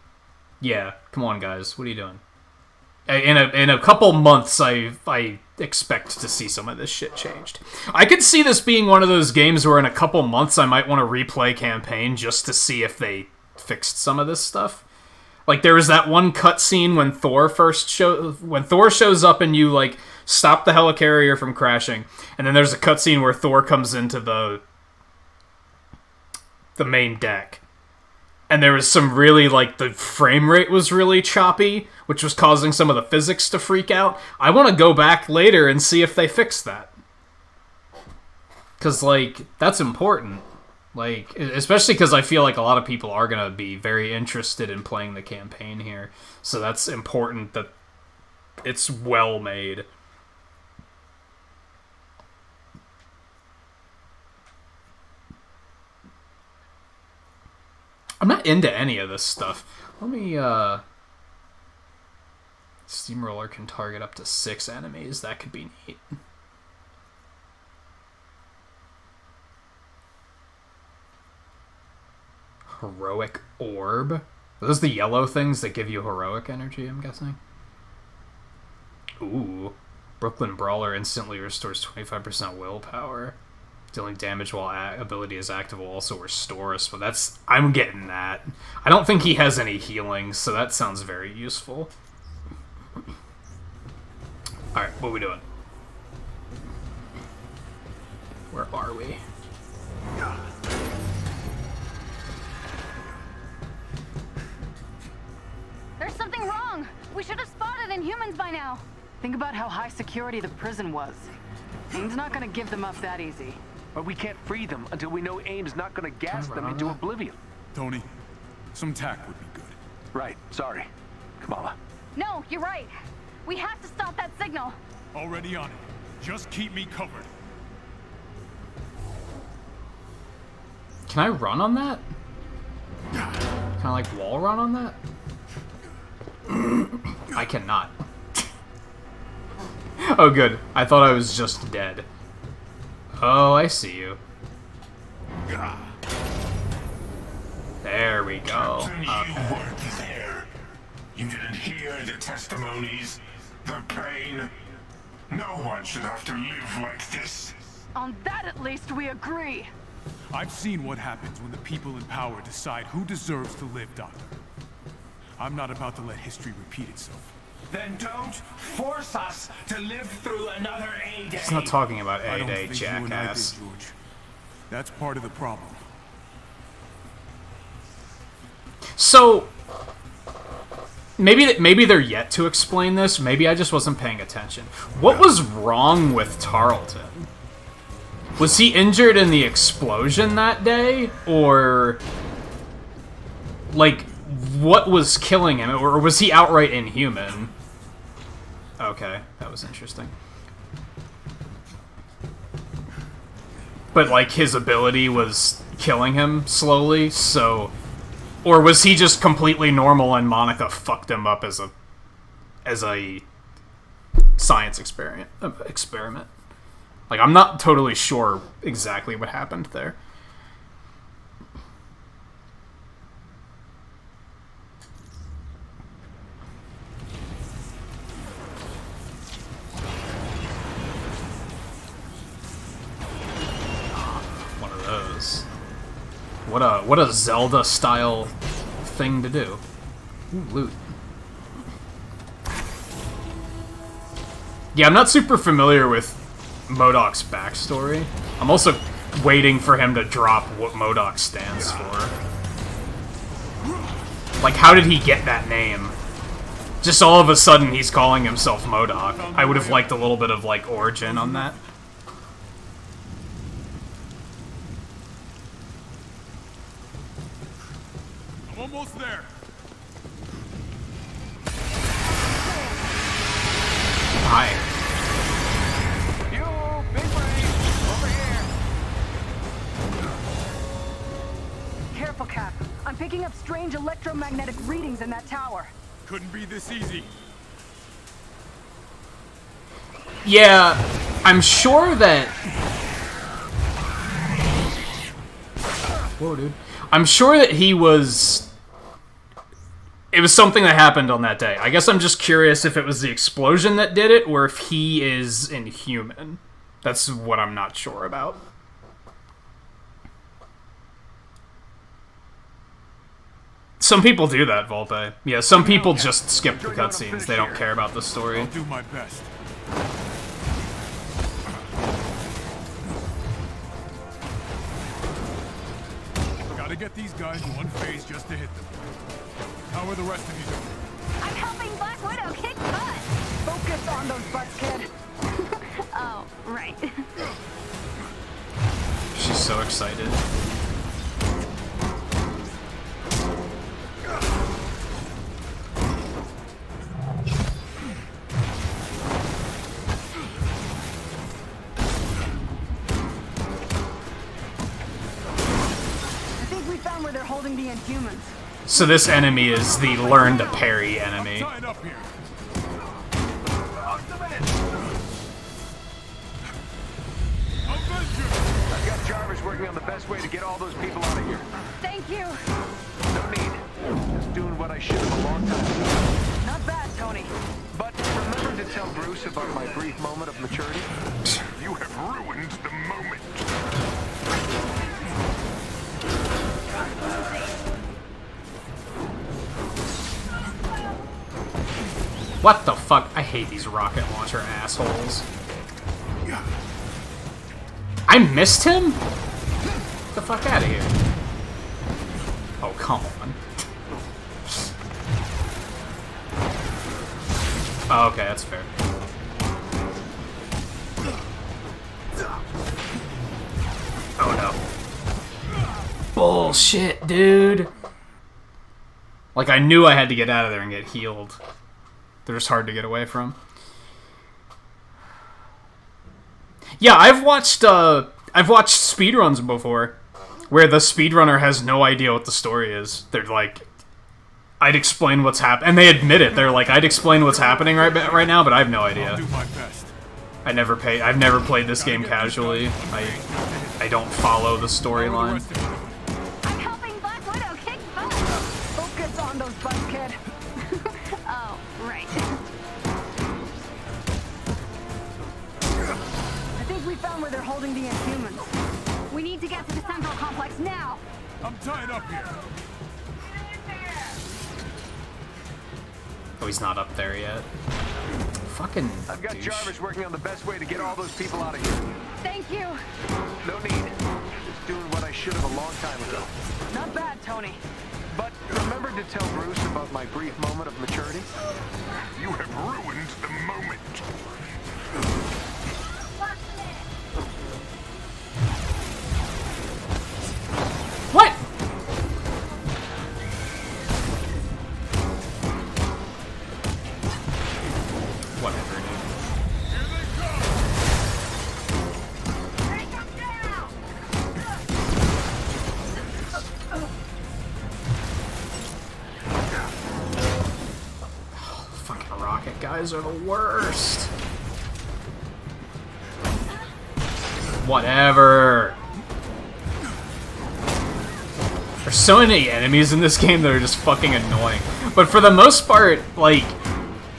yeah, come on, guys, what are you doing? In a couple months, I expect to see some of this shit changed. I could see this being one of those games where in a couple months I might want to replay campaign just to see if they fixed some of this stuff. Like, there was that one cutscene when Thor shows up and you, like, stop the helicarrier from crashing, and then there's a cutscene where Thor comes into the main deck. And there was some really, like, the frame rate was really choppy, which was causing some of the physics to freak out. I want to go back later and see if they fixed that. Because, like, that's important. Like, especially because I feel like a lot of people are going to be very interested in playing the campaign here. So that's important that it's well made. I'm not into any of this stuff. Let me, Steamroller can target up to 6 enemies. That could be neat. Heroic Orb. Are those the yellow things that give you heroic energy, I'm guessing? Ooh. Brooklyn Brawler instantly restores 25% willpower. Dealing damage while ability is active will also restore us, but that's... I'm getting that. I don't think he has any healing, so that sounds very useful. Alright, what are we doing? Where are we? There's something wrong. We should have spotted Inhumans by now. Think about how high security the prison was. AIM's not gonna give them up that easy. But we can't free them until we know AIM's not gonna gas them into oblivion. Tony, some tack would be good. Right, sorry. Kamala. No, you're right. We have to stop that signal. Already on it. Just keep me covered. Can I run on that? Can I, like, wall run on that? I cannot. Oh, good. I thought I was just dead. Oh, I see you. There we go. Captain, you weren't there. You didn't hear the testimonies, the pain. No one should have to live like this. On that, at least, we agree. I've seen what happens when the people in power decide who deserves to live, Doctor. I'm not about to let history repeat itself. Then don't force us to live through another A-Day. He's not talking about I don't A-Day, think you and I did, jackass. George. That's part of the problem. So, maybe they're yet to explain this. Maybe I just wasn't paying attention. What was wrong with Tarleton? Was he injured in the explosion that day? Or, like, what was killing him? Or was he outright inhuman? Okay, that was interesting. But, like, his ability was killing him slowly, so... Or was he just completely normal and Monica fucked him up as a science experiment? Like, I'm not totally sure exactly what happened there. One of those. What a Zelda style thing to do. Ooh, loot. Yeah, I'm not super familiar with MODOK's backstory. I'm also waiting for him to drop what MODOK stands for. Like, how did he get that name? Just all of a sudden he's calling himself MODOK. I would have liked a little bit of, like, origin on that. I'm almost there. Hi. You, big brain, over here. Careful, Cap. I'm picking up strange electromagnetic readings in that tower. Couldn't be this easy. Yeah, I'm sure that... Whoa, dude. I'm sure that he was... It was something that happened on that day. I guess I'm just curious if it was the explosion that did it, or if he is inhuman. That's what I'm not sure about. Some people do that, Volpe. Yeah, some people just skip the cutscenes. They don't care about the story. I'll do my best. Gotta get these guys in one phase just to hit them. How are the rest of you doing? I'm helping Black Widow kick butt. Focus on those butts, kid. Oh, right. She's so excited. holding the Inhumans. So this enemy is the learn to parry enemy. Sign up here. I've got Jarvis working on the best way to get all those people out of here. Thank you. No need. Just doing what I should have a long time ago. Not bad, Tony. But remember to tell Bruce about my brief moment of maturity? You have ruined the moment. What the fuck? I hate these rocket launcher assholes. I missed him? Get the fuck out of here. Oh, come on. Oh, okay, that's fair. Oh no. Bullshit, dude. Like, I knew I had to get out of there and get healed. They're just hard to get away from. Yeah, I've watched speedruns before, where the speedrunner has no idea what the story is. They're like, I'd explain what's happening, and they admit it. They're like, I'd explain what's happening right now, but I have no idea. I'll do my best. I've never played this game casually. I don't follow the storyline. I'm helping Black Widow kick butt. Focus on those butts, kid. Oh, right. I think we found where they're holding the Inhumans. We need to get to the central complex now. I'm tied up here. Oh, he's not up there yet. Fucking I've got douche. Jarvis working on the best way to get all those people out of here. Thank you. No need. Just doing what I should have a long time ago. Not bad, Tony. But remember to tell Bruce about my brief moment of maturity? You have ruined the moment. What? Whatever, fucking rocket guys are the worst. Whatever. There's so many enemies in this game that are just fucking annoying. But for the most part, like,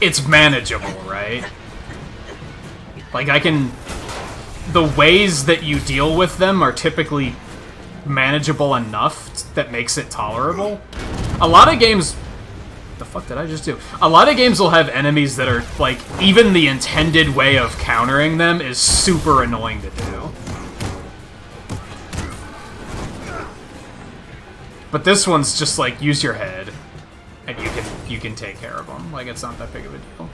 it's manageable, right? Like, the ways that you deal with them are typically manageable enough that makes it tolerable. A lot of games... What the fuck did I just do? A lot of games will have enemies that are, like, even the intended way of countering them is super annoying to do. But this one's just like, use your head, and you can take care of them. Like, it's not that big of a deal.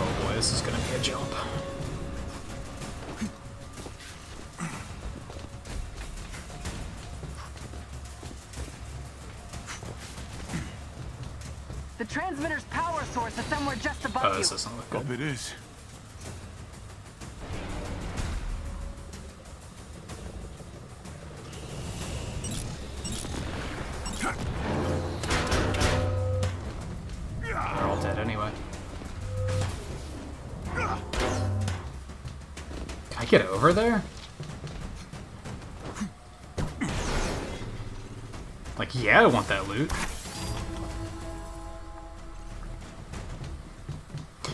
Oh boy, this is gonna be a jump. The transmitter's power source is somewhere just above you. Oh, this doesn't look good. Hope it is. They're all dead anyway. Can I get over there? Like, yeah, I want that loot.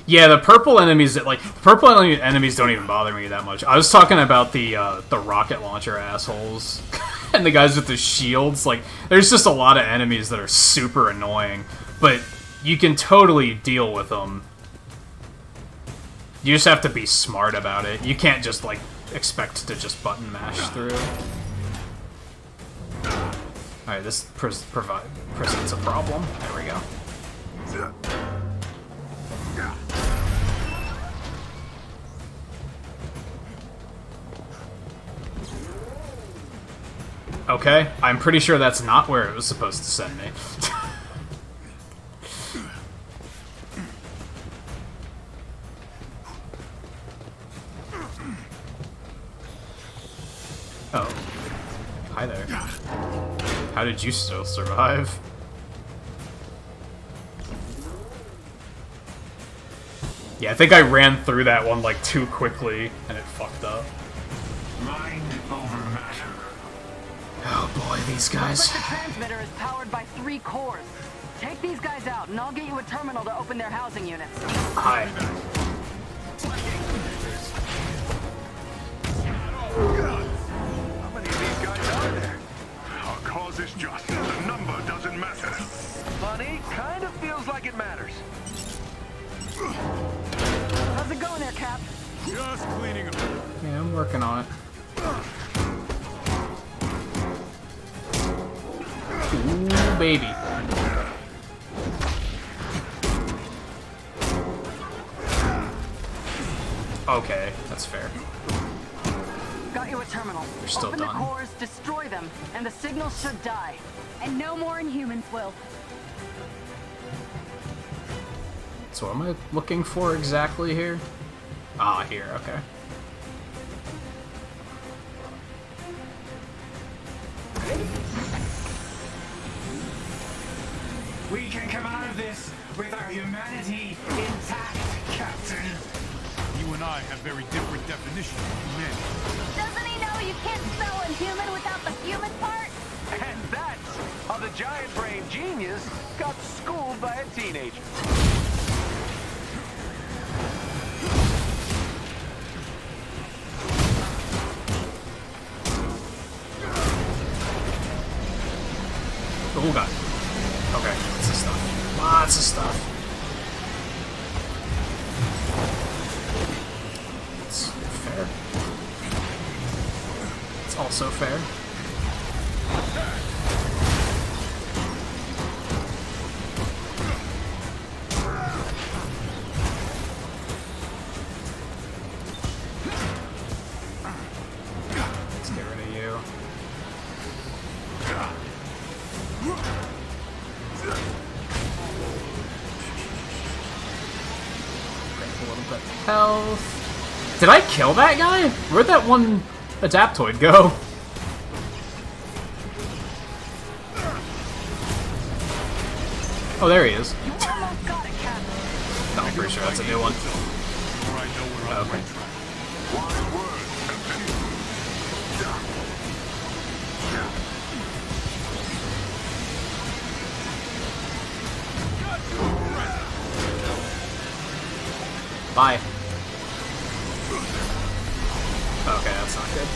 Yeah, the purple enemies enemies don't even bother me that much. I was talking about the rocket launcher assholes and the guys with the shields. Like, there's just a lot of enemies that are super annoying, but you can totally deal with them. You just have to be smart about it. You can't just, like, expect to just button mash through. Alright, this presents a problem. There we go. Okay, I'm pretty sure that's not where it was supposed to send me. Oh. Hi there. How did you still survive? Yeah, I think I ran through that one like too quickly and it fucked up. Mind over matter. Oh boy, these guys. Looks like the transmitter is powered by 3 cores. Take these guys out, and I'll get you a terminal to open their housing units. Hi. How many of these guys are there? Our cause is just. The number doesn't matter. Funny, kind of feels like it matters. How's it going there, Cap? Just cleaning up. Yeah, I'm working on it. Ooh, baby. Okay, that's fair. Got you a terminal. You're still Open done. the cores, destroy them, and the signal should die. And no more Inhumans will. So what am I looking for exactly here? Ah, here, okay. We can come out of this with our humanity intact, Captain. You and I have very different definitions of humanity. Doesn't he know you can't spell Inhuman without the human part? And that's how the giant brain genius got schooled by a teenager. Oh god. Okay, lots of stuff. Lots of stuff. It's fair. It's also fair. Let's get rid of you. A little bit of health. Did I kill that guy? Where'd that one adaptoid go? Oh, there he is. You almost got it, Cap. No, I'm pretty sure that's a new one. Okay. Bye. Okay, that's not good.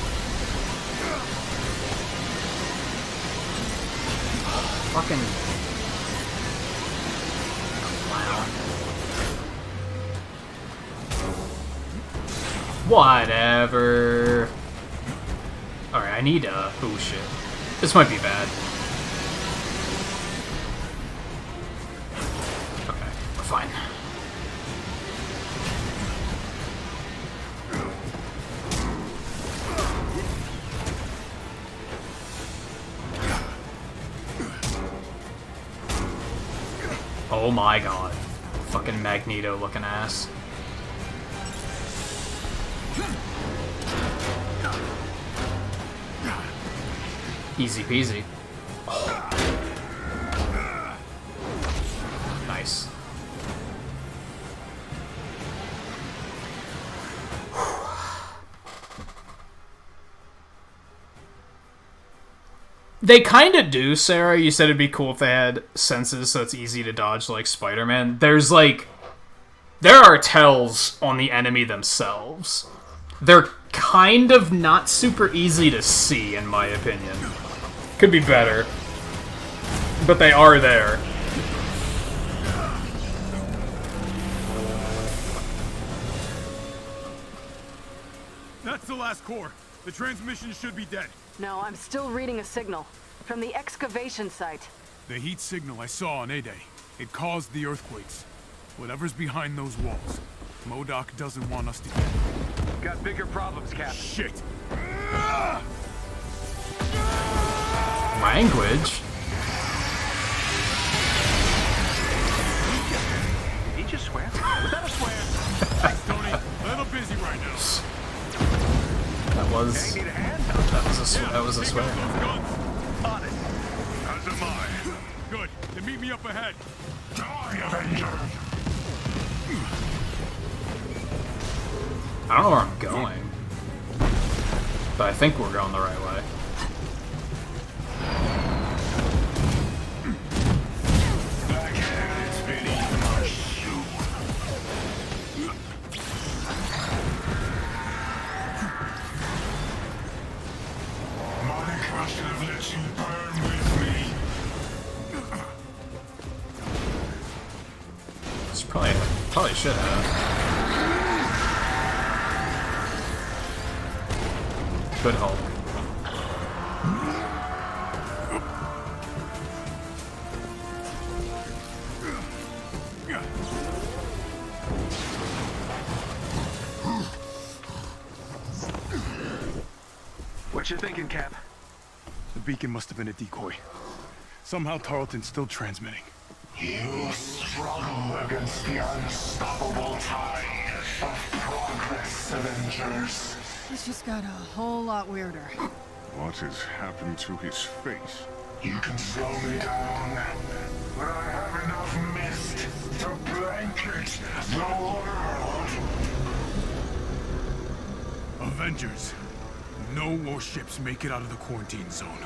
Fucking clown. Whatever. Alright, I need oh shit. This might be bad. Okay, we're fine. Oh my god. Fucking Magneto looking ass. Easy peasy. Oh. Nice. They kind of do, Sarah. You said it'd be cool if they had senses so it's easy to dodge like Spider-Man. There's like... There are tells on the enemy themselves. They're kind of not super easy to see, in my opinion. Could be better. But they are there. That's the last core. The transmission should be dead. No, I'm still reading a signal. From the excavation site. The heat signal I saw on A-Day. It caused the earthquakes. Whatever's behind those walls, MODOK doesn't want us to get it. Got bigger problems, Captain. Shit. Language? Did he just swear? Was that a swear? Tony, a little busy right now. That was that was a swear. On it. As am I. Good. Then meet me up ahead. Die, Avenger! I don't know where I'm going, but I think we're going the right way. Monica should have let you burn with me. It's probably should have. Good Hulk. What you thinking, Cap? The beacon must have been a decoy. Somehow Tarleton's still transmitting. You struggle against the unstoppable tide of progress, Avengers. This just got a whole lot weirder. What has happened to his face? You can slow me down, but I have enough mist to blanket the world. Avengers. No more ships make it out of the quarantine zone.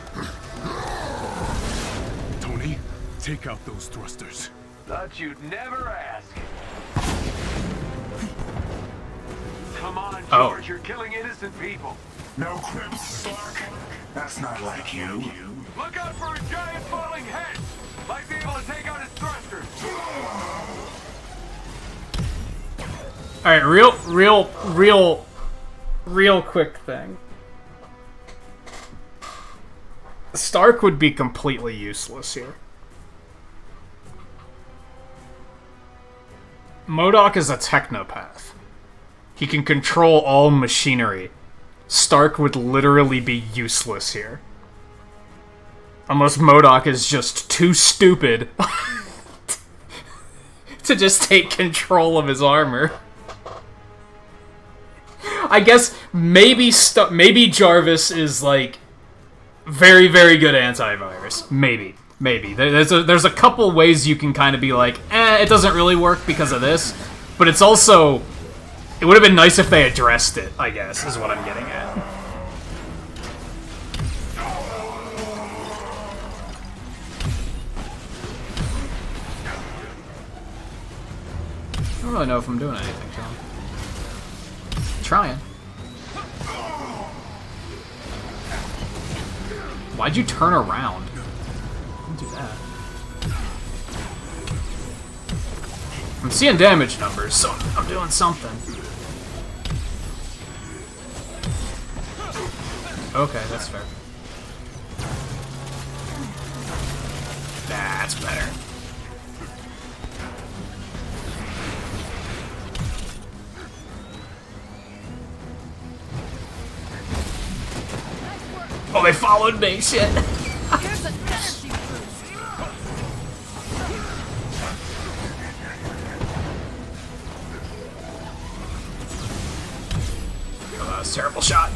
Tony, take out those thrusters. Thought you'd never ask. Come on, George, you're killing innocent people. No quips, Stark. That's not like you. Look out for a giant falling head! Might be able to take out his thrusters. Alright, real quick thing. Stark would be completely useless here. MODOK is a technopath. He can control all machinery. Stark would literally be useless here. Unless MODOK is just too stupid to just take control of his armor. I guess maybe Jarvis is like very, very good antivirus. Maybe. There's a couple ways you can kind of be like, it doesn't really work because of this. But it's also, it would have been nice if they addressed it, I guess, is what I'm getting at. I don't really know if I'm doing anything, John. Trying. Why'd you turn around? Don't do that. I'm seeing damage numbers, so I'm doing something. Okay, that's fair. That's better. Oh, they followed me, shit. Here's an energy boost. Oh, that was a terrible shot.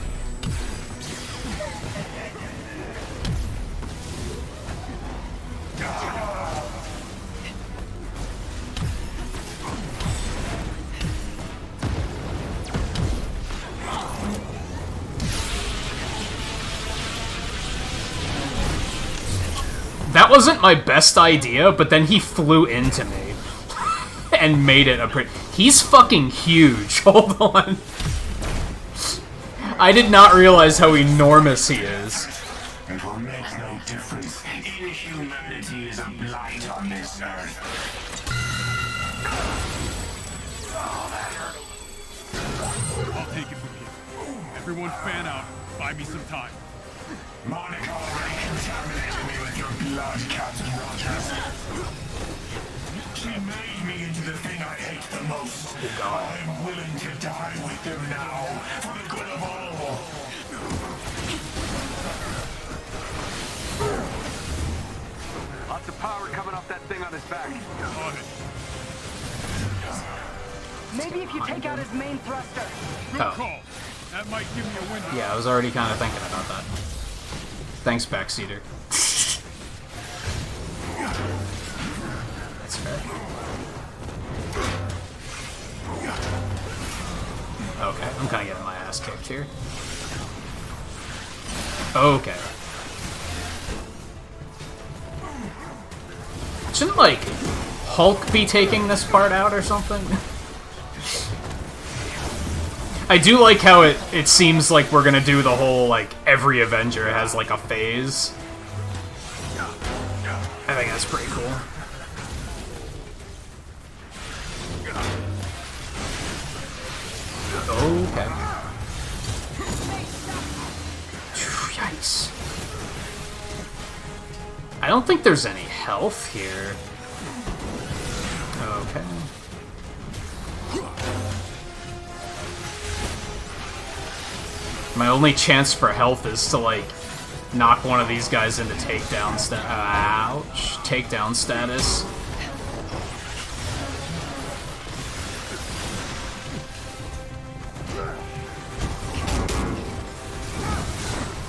That wasn't my best idea, but then he flew into me and made it a pretty... He's fucking huge. Hold on. I did not realize how enormous he is. It will make no difference. Inhumanity is a blight on this earth. I'll take it from here. Everyone fan out. Buy me some time. Monica already contaminated me with your blood, Captain Rogers. She made me into the thing I hate the most. I'm willing to die with them now, for the good of all. Lots of power coming off that thing on his back. On it. Maybe if you take out his main thruster. Good call. That might give me a window. Yeah, I was already kind of thinking about that. Thanks, backseater. That's fair. Okay, I'm kind of getting my ass kicked here. Okay. Shouldn't, like, Hulk be taking this part out or something? I do like how it seems like we're gonna do the whole, like, every Avenger has, like, a phase. I think that's pretty cool. Okay. Yikes. I don't think there's any health here. Okay. My only chance for health is to, like, knock one of these guys into takedown ouch. Takedown status.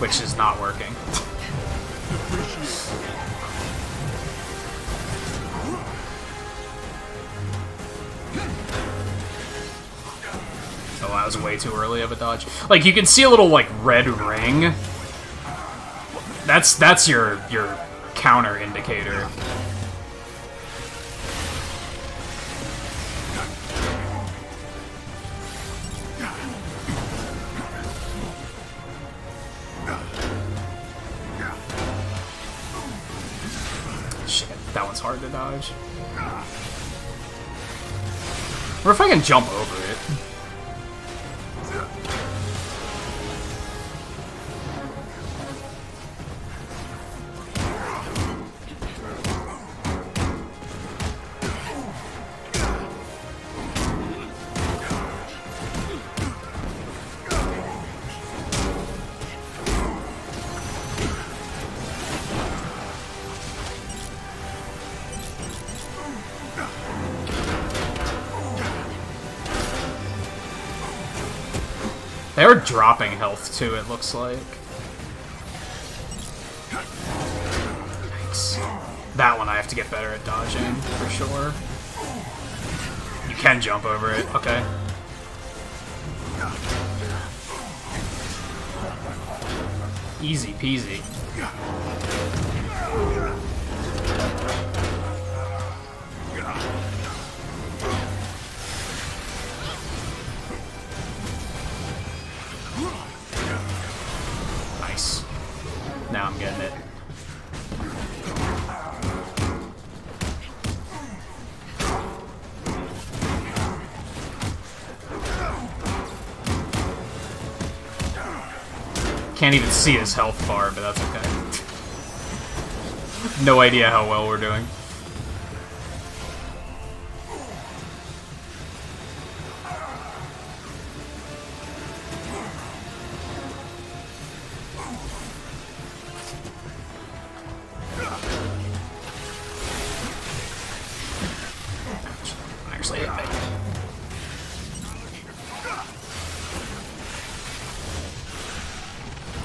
Which is not working. Oh, that was way too early of a dodge. Like, you can see a little, like, red ring. That's your counter indicator. Shit, that one's hard to dodge. Or if I can jump over it. They're dropping health too, it looks like. Yikes. That one I have to get better at dodging, for sure. You can jump over it, okay. Easy peasy. Nice. Now I'm getting it. Can't even see his health bar, but that's okay. No idea how well we're doing. Actually hit me.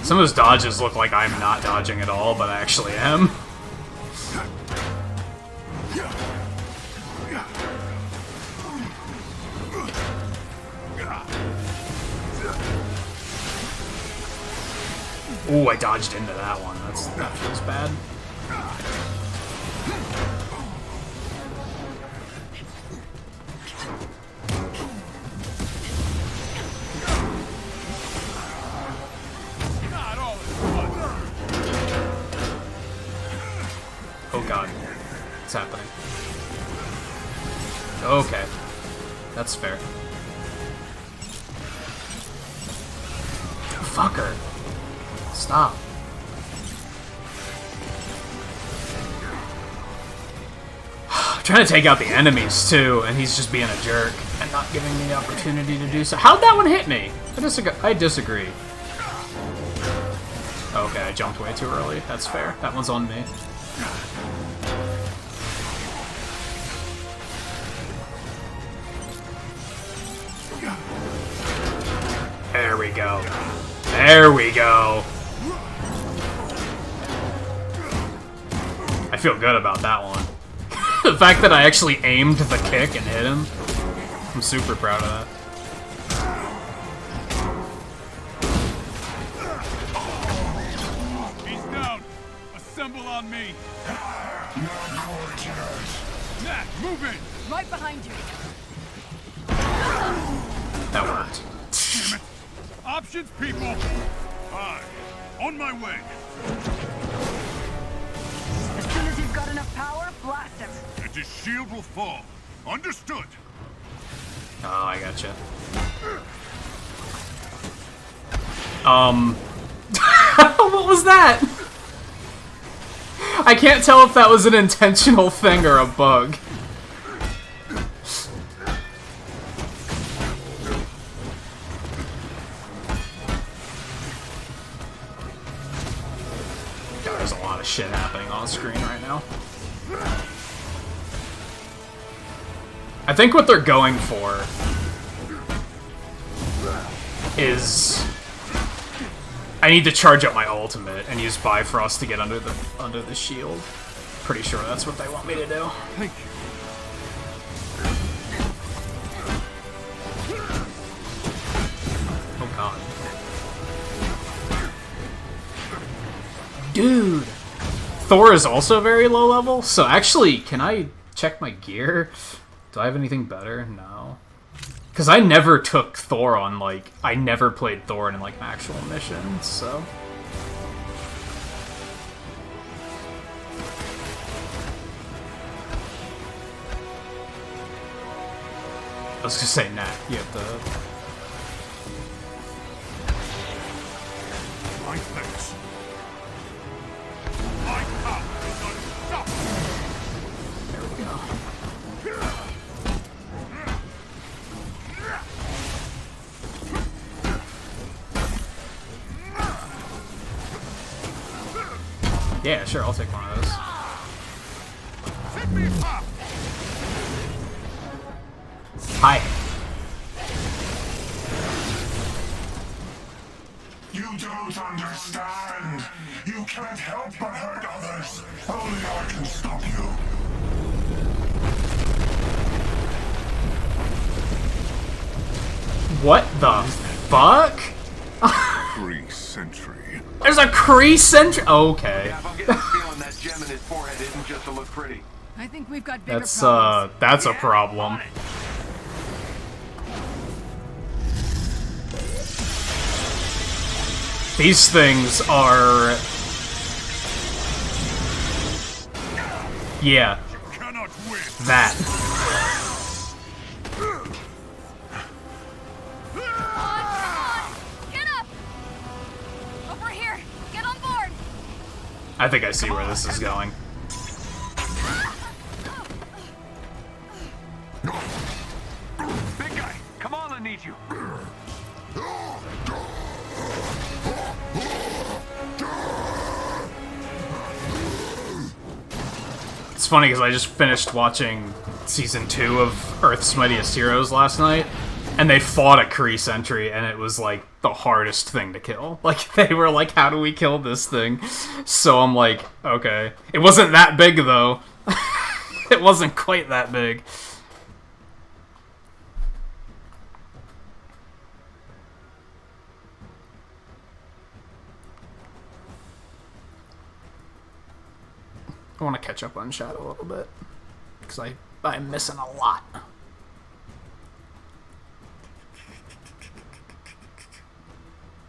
Some of those dodges look like I'm not dodging at all, but I actually am. Ooh, I dodged into that one. That feels bad. Oh god. What's happening? Okay. That's fair. Fucker. Stop. I'm trying to take out the enemies too, and he's just being a jerk and not giving me the opportunity to do so. How'd that one hit me? I disagree. Okay, I jumped way too early. That's fair. That one's on me. There we we go. There we go. I feel good about that one. The fact that I actually aimed the kick and hit him, I'm super proud of that. He's down. Assemble on me. Nat, move in. Right behind you. That worked. Damn it. Options, people. Aye. On my way. As soon as you've got enough power, blast him. And his shield will fall. Understood. Oh, I gotcha. What was that? I can't tell if that was an intentional thing or a bug. God, there's a lot of shit happening on screen right now. I think what they're going for is I need to charge up my ultimate and use Bifrost to get under the shield. Pretty sure that's what they want me to do. Thank you. Oh god. Dude! Thor is also very low level, so actually, can I check my gear? Do I have anything better? No. Because I never took Thor on, like, I never played Thor in, like, an actual mission, so... I was gonna say, Nat, you have the... My thanks. My power is unstoppable. There we go. Yeah, sure, I'll take one of those. Set me up. Hi. You don't understand. You can't help but hurt others. Only I can stop you. What the fuck? Kree sentry. There's a Kree sentry. Okay. Yeah, I'm getting the feeling that gem in his forehead isn't just to look pretty. I think we've got bigger That's problems. that's a problem. These things are... Yeah. You cannot win. That. Get up! Over here! Get on board! I think I see where this is going. Big guy, come on, I need you. It's funny because I just finished watching Season 2 of Earth's Mightiest Heroes last night, and they fought a Kree sentry, and it was, like, the hardest thing to kill. Like, they were like, how do we kill this thing? So I'm like, okay. It wasn't that big, though. It wasn't quite that big. I want to catch up on Shadow a little bit, because I'm missing a lot.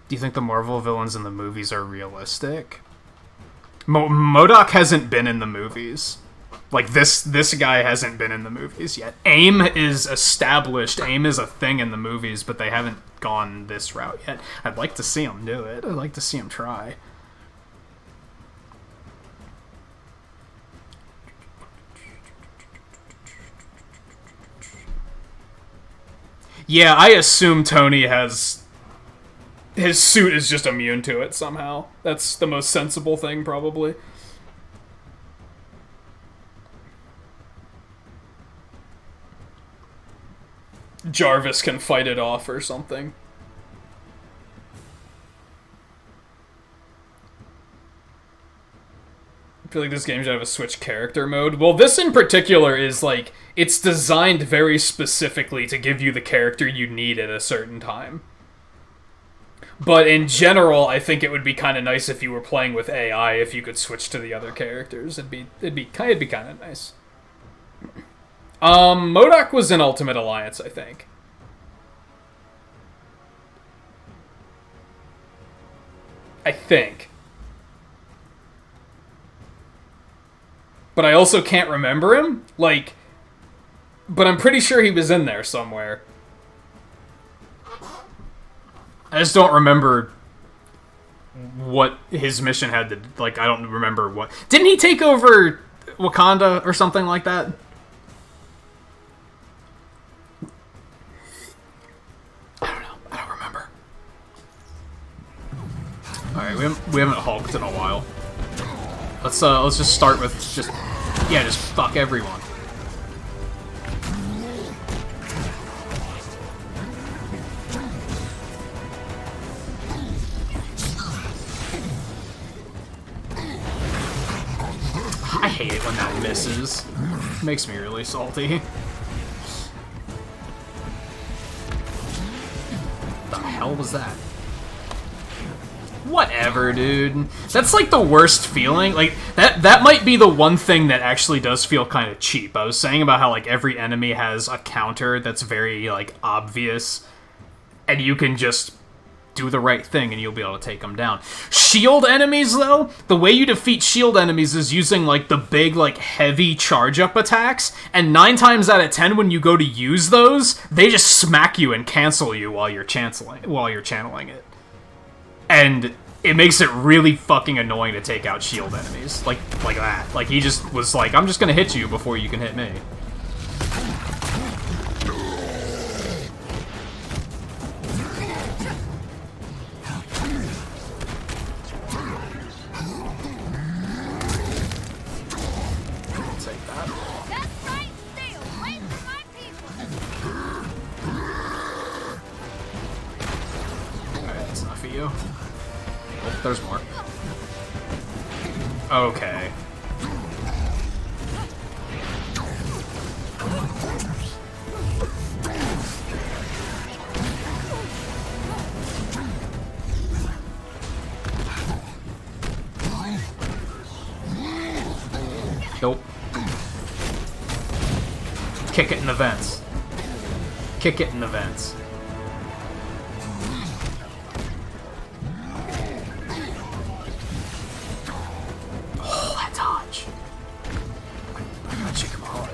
Do you think the Marvel villains in the movies are realistic? MODOK hasn't been in the movies. Like, this guy hasn't been in the movies yet. AIM is established. AIM is a thing in the movies, but they haven't gone this route yet. I'd like to see him do it. I'd like to see him try. Yeah, I assume Tony has... His suit is just immune to it somehow. That's the most sensible thing, probably. Jarvis can fight it off or something. feel like this game should have a switch character mode. Well, this in particular is, like, it's designed very specifically to give you the character you need at a certain time. But in general, I think it would be kind of nice if you were playing with AI, if you could switch to the other characters. It'd be kind of nice. MODOK was in Ultimate Alliance, I think. I think. But I also can't remember him. Like, but I'm pretty sure he was in there somewhere. I just don't remember what his mission had to... Like, I don't remember what... Didn't he take over Wakanda or something like that? I don't know. I don't remember. Alright, we haven't hulked in a while. Let's just start with just fuck everyone. I hate it when that misses. It makes me really salty. What the hell was that? Whatever, dude. That's like the worst feeling. Like, that might be the one thing that actually does feel kind of cheap. I was saying about how, like, every enemy has a counter that's very, like, obvious. And you can just do the right thing and you'll be able to take them down. Shield enemies, though, the way you defeat shield enemies is using, like, the big, like, heavy charge-up attacks. And 9 times out of 10, when you go to use those, they just smack you and cancel you while you're channeling it. And it makes it really fucking annoying to take out shield enemies. Like that. Like, he just was like, I'm just gonna hit you before you can hit me. Take that. That's right, stay away from my people. Alright, that's enough of you. Oh, there's more. Okay. Nope. Kick it in the vents. Kick it in the vents. Oh, that dodge. I got you, come on.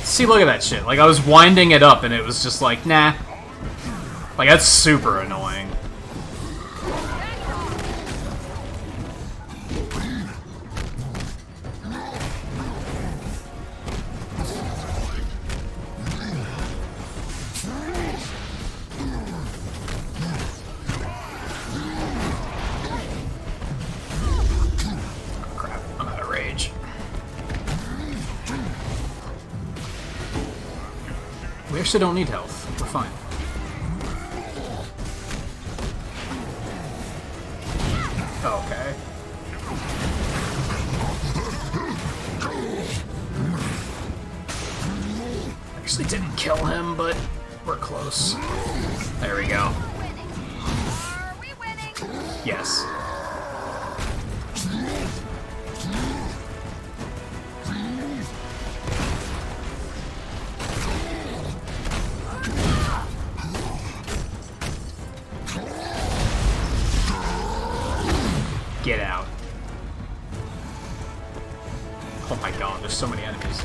See, look at that shit. Like, I was winding it up and it was just like, nah. Like, that's super annoying. Crap, I'm out of rage. We actually don't need health. We're fine. Okay. Actually didn't kill him, but we're close. There we go. Are we winning? Yes. Get out. Oh my god, there's so many enemies.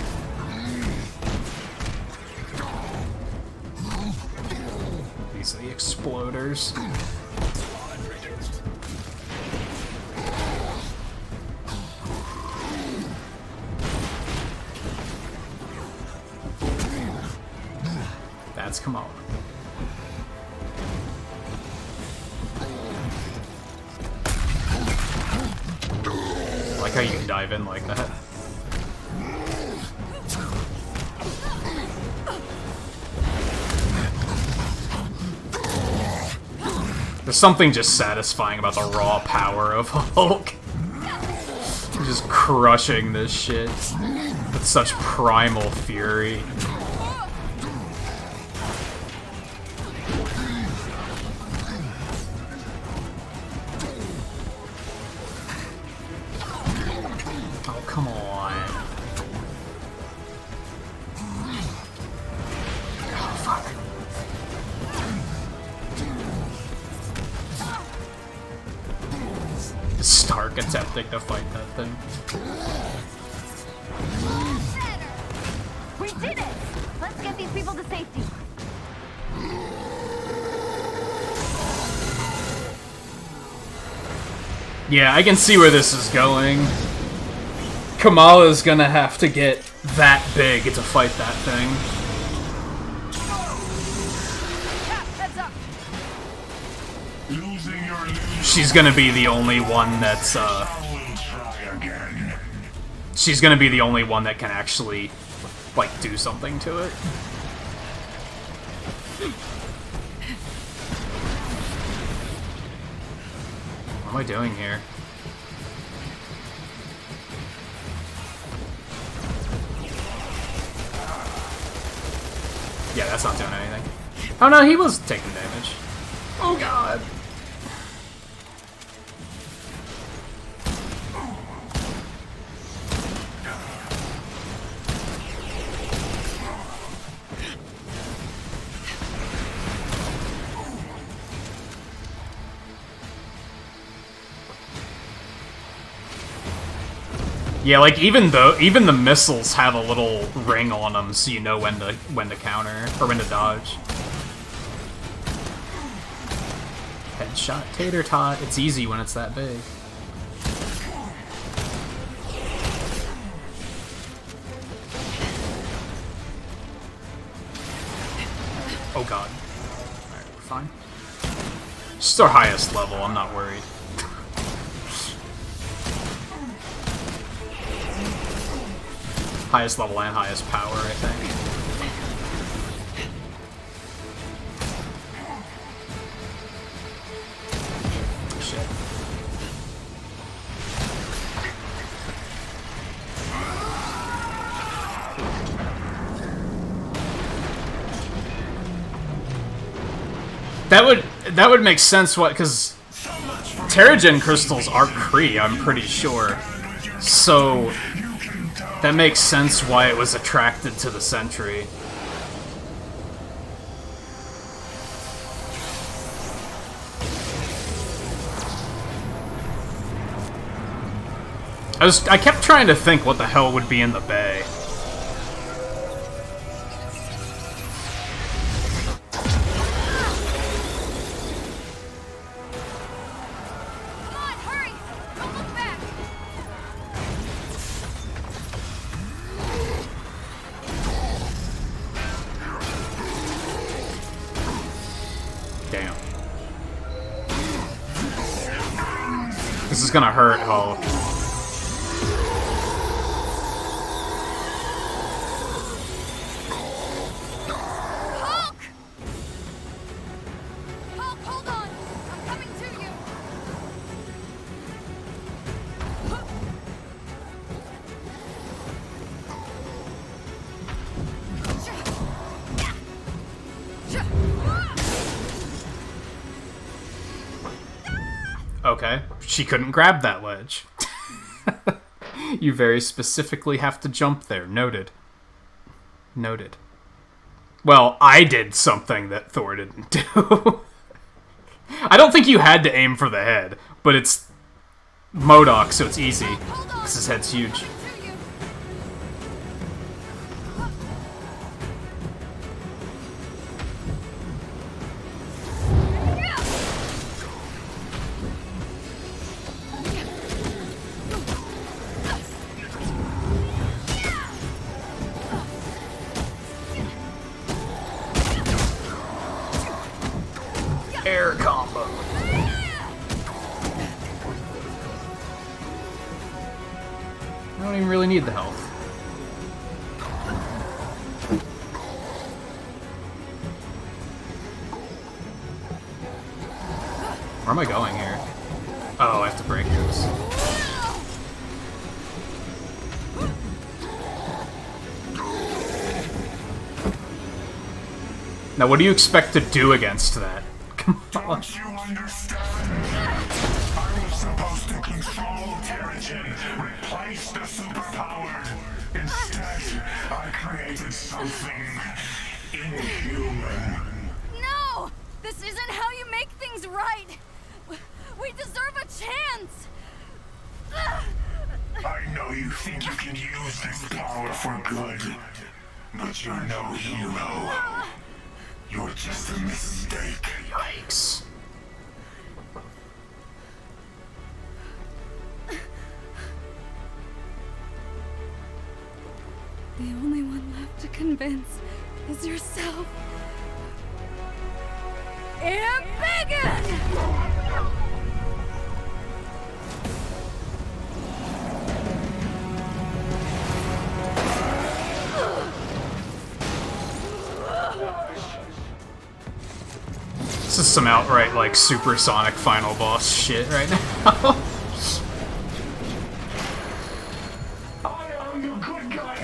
These are the exploders. That's come on. I like how you can dive in like that. There's something just satisfying about the raw power of Hulk. Just crushing this shit with such primal fury. Oh, come on. Oh, fuck. Stark attempting to fight that thing. We did it! Let's get these people to safety. Yeah, I can see where this is going. Kamala's gonna have to get that big to fight that thing. She's gonna be the only one that's, she's gonna be the only one that can actually, like, do something to it. What am I doing here? Yeah, that's not doing anything. Oh no, he was taking damage. Oh god. Yeah, like even the missiles have a little ring on them, so you know when to counter or when to dodge. Headshot, tater tot. It's easy when it's that big. Oh god. Alright, we're fine. Just our highest level. I'm not worried. Highest level and highest power, I think. Shit. That would make sense. What? Because Terrigen crystals are Kree, I'm pretty sure. So that makes sense why it was attracted to the Sentry. I kept trying to think what the hell would be in the bay. This is gonna hurt, Hulk. Hulk! Hulk, hold on! I'm coming to you! Okay, she couldn't grab that ledge. You very specifically have to jump there. Noted. Noted. Well, I did something that Thor didn't do. I don't think you had to aim for the head, but it's MODOK, so it's easy, because his head's huge. Air combo. I don't even really need the health. Where am I going here? Oh, I have to break this. Now, what do you expect to do against that? Come on. Don't you understand? I was supposed to control Terrigen, replace the superpowered. Instead, I created something inhuman. No! This isn't how you make things right! We deserve a chance! I know you think you can use this power for good, but you're no hero. You're just a mistake. Yikes. The only one left to convince is yourself. Embiggen! This is some outright, like, supersonic final boss shit right now. I am the good guy,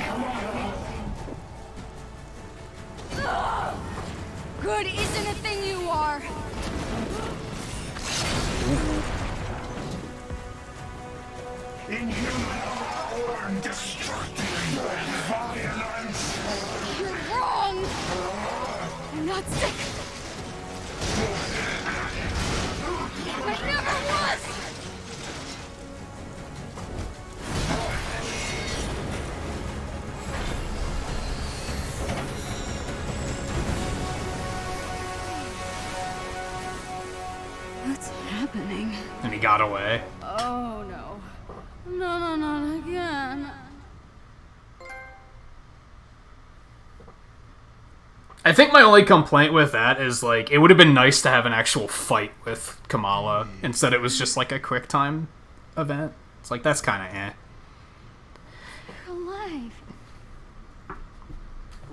Kamala. Good isn't a thing you are. Inhuman are born destructive and violent. You're wrong. You're not sick. I never was. What's happening? And he got away. Oh no. No, not again. I think my only complaint with that is, like, it would have been nice to have an actual fight with Kamala. Instead, it was just, like, a quick time event. It's like, that's kind of eh. You're alive.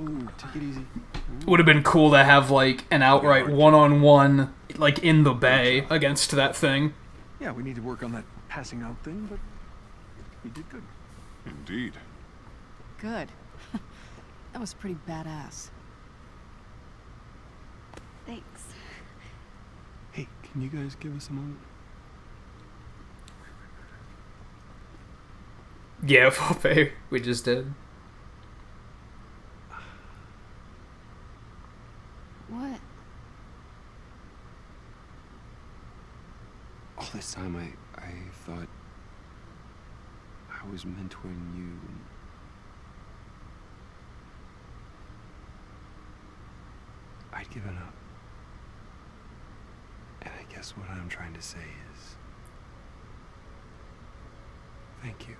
Ooh, take it easy. Would have been cool to have, like, an outright one-on-one, like, in the bay against that thing. Yeah, we need to work on that passing out thing, but you did good. Indeed. Good. That was pretty badass. Thanks. Hey, can you guys give us a moment? Yeah, Poppy, we just did. What? All this time I thought I was mentoring you. I'd given up. And I guess what I'm trying to say is thank you.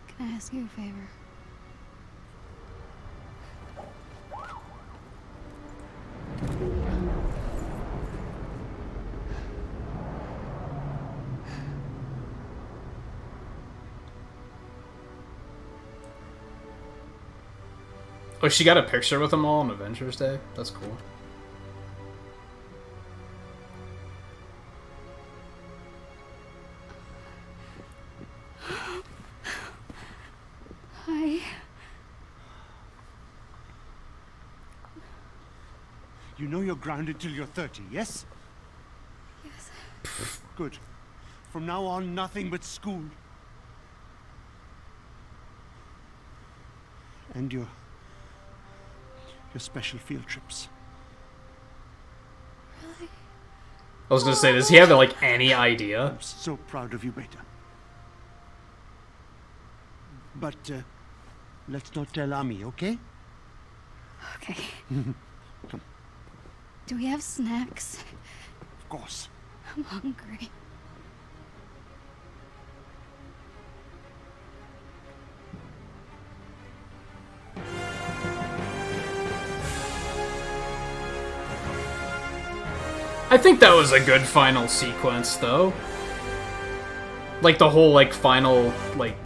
Can I ask you a favor? Oh, she got a picture with them all on Avengers Day? That's cool. Hi. You know you're grounded till you're 30, yes? Yes. Good. From now on, nothing but school. And your special field trips. Really? I was gonna say, does he have, like, any idea? I'm so proud of you, Beta. But, let's not tell Ami, okay? Okay. Come. Do we have snacks? Of course. I'm hungry. I think that was a good final sequence, though. Like, the whole, like, final, like,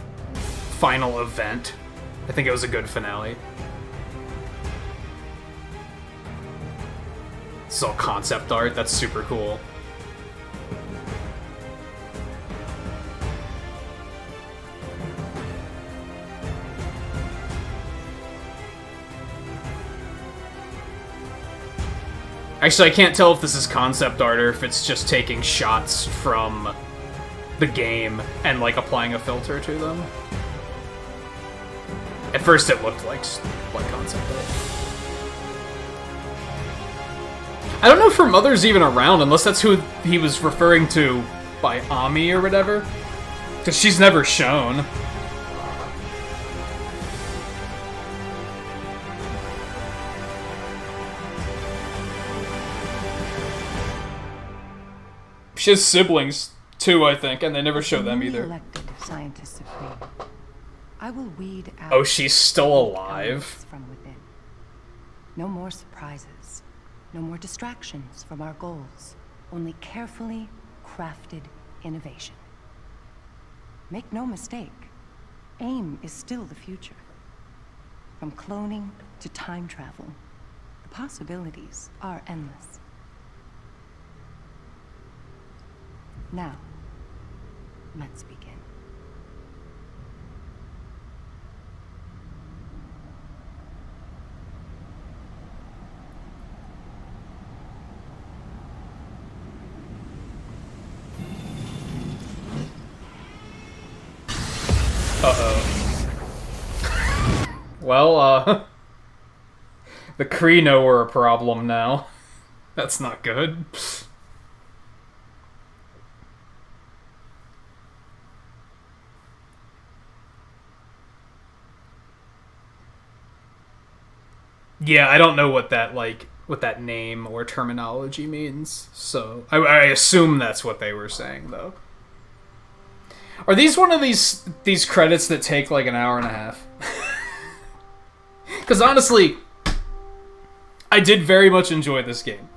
final event. I think it was a good finale. It's all concept art. That's super cool. Actually, I can't tell if this is concept art or if it's just taking shots from the game and, like, applying a filter to them. At first it looked like concept art. I don't know if her mother's even around, unless that's who he was referring to by Ami or whatever. Because she's never shown. She has siblings, too, I think, and they never show them either. Elected Scientist Supreme, I will weed out. Oh, she's still alive? From within. No more surprises. No more distractions from our goals. Only carefully crafted innovation. Make no mistake, AIM is still the future. From cloning to time travel, the possibilities are endless. Now, let's begin. Uh-oh. Well, the Kree know we're a problem now. That's not good. Yeah, I don't know what that, like, what that name or terminology means, so I assume that's what they were saying, though. Are these one of these credits that take, like, an hour and a half? Because, honestly, I did very much enjoy this game.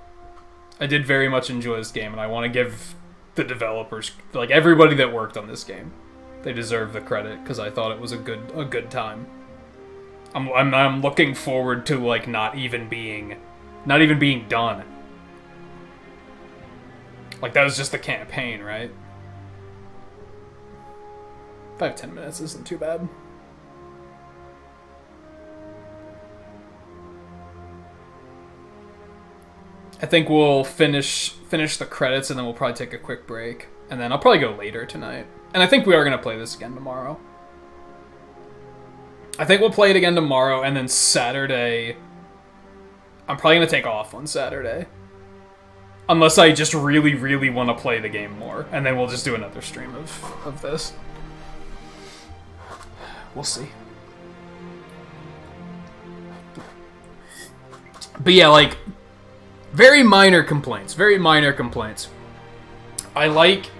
I did very much enjoy this game, and I want to give the developers, like, everybody that worked on this game, they deserve the credit, because I thought it was a good time. I'm looking forward to, like, not even being done. Like, that was just the campaign, right? 5-10 minutes isn't too bad. I think we'll finish the credits and then we'll probably take a quick break. And then I'll probably go later tonight. And I think we are going to play this again tomorrow. I think we'll play it again tomorrow, and then Saturday... I'm probably going to take off on Saturday. Unless I just really, really want to play the game more. And then we'll just do another stream of this. We'll see. But yeah, like... Very minor complaints. Very minor complaints. I like...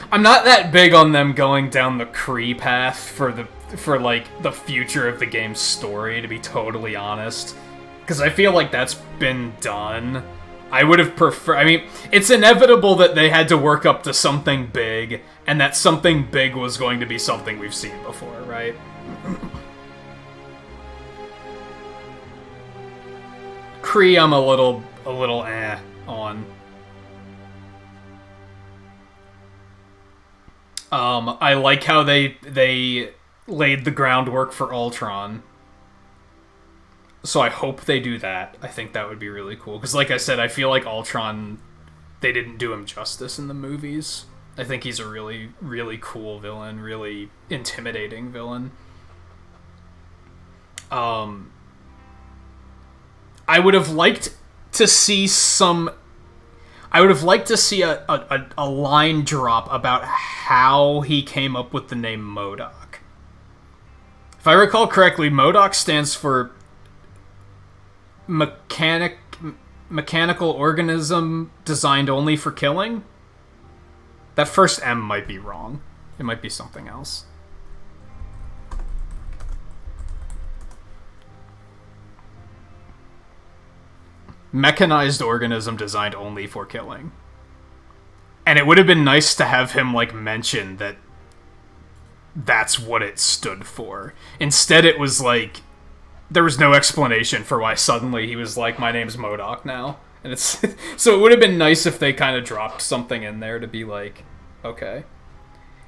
I'm not that big on them going down the Kree path for like the future of the game's story, to be totally honest, because I feel like that's been done. I would have preferred. I mean, it's inevitable that they had to work up to something big, and that something big was going to be something we've seen before, right? Kree, I'm a little on. I like how they laid the groundwork for Ultron. So I hope they do that. I think that would be really cool. Because like I said, I feel like Ultron, they didn't do him justice in the movies. I think he's a really, really cool villain. Really intimidating villain. I would have liked to see some... I would have liked to see a line drop about how he came up with the name MODOK. If I recall correctly, MODOK stands for Mechanical Organism Designed Only for Killing? That first M might be wrong. It might be something else. Mechanized organism designed only for killing. And And it would have been nice to have him, like, mention that that's what it stood for. Instead, it was like, there was no explanation for why suddenly he was like, my name's MODOK now. And it's so it would have been nice if they kind of dropped something in there to be like, okay.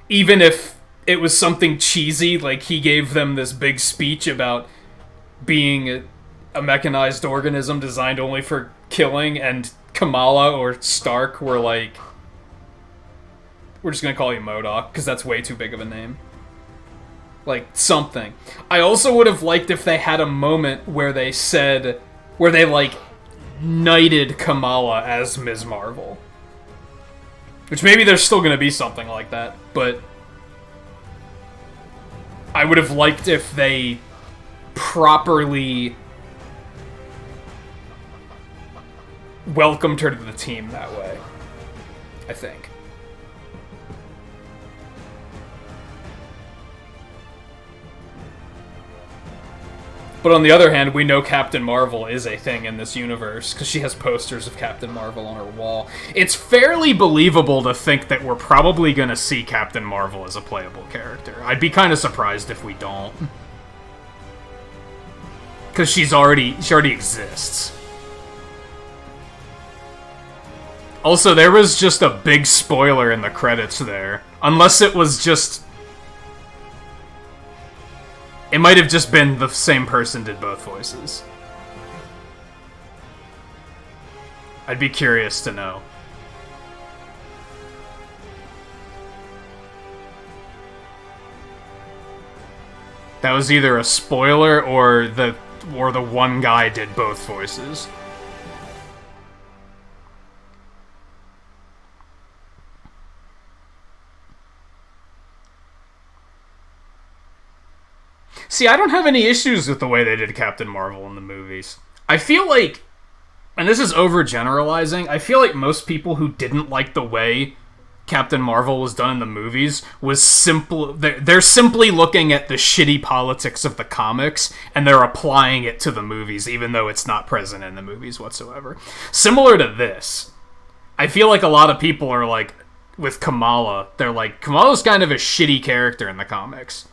Even if it was something cheesy, like he gave them this big speech about being a mechanized organism designed only for killing, and Kamala or Stark were like, we're just gonna call you MODOK, because that's way too big of a name. Like, something. I also would have liked if they had a moment where they said, where they, like, knighted Kamala as Ms. Marvel. Which maybe there's still gonna be something like that, but I would have liked if they properly welcomed her to the team that way. I think. But on the other hand, we know Captain Marvel is a thing in this universe, because she has posters of Captain Marvel on her wall. It's fairly believable to think that we're probably going to see Captain Marvel as a playable character. I'd be kind of surprised if we don't. Because she already exists. Also, there was just a big spoiler in the credits there. Unless it was just... It might have just been the same person did both voices. I'd be curious to know. That was either a spoiler or the one guy did both voices. See, I don't have any issues with the way they did Captain Marvel in the movies. I feel like, and this is overgeneralizing, I feel like most people who didn't like the way Captain Marvel was done in the movies was they're simply looking at the shitty politics of the comics and they're applying it to the movies, even though it's not present in the movies whatsoever. Similar to this, I feel like a lot of people are like, with Kamala, they're like, Kamala's kind of a shitty character in the comics.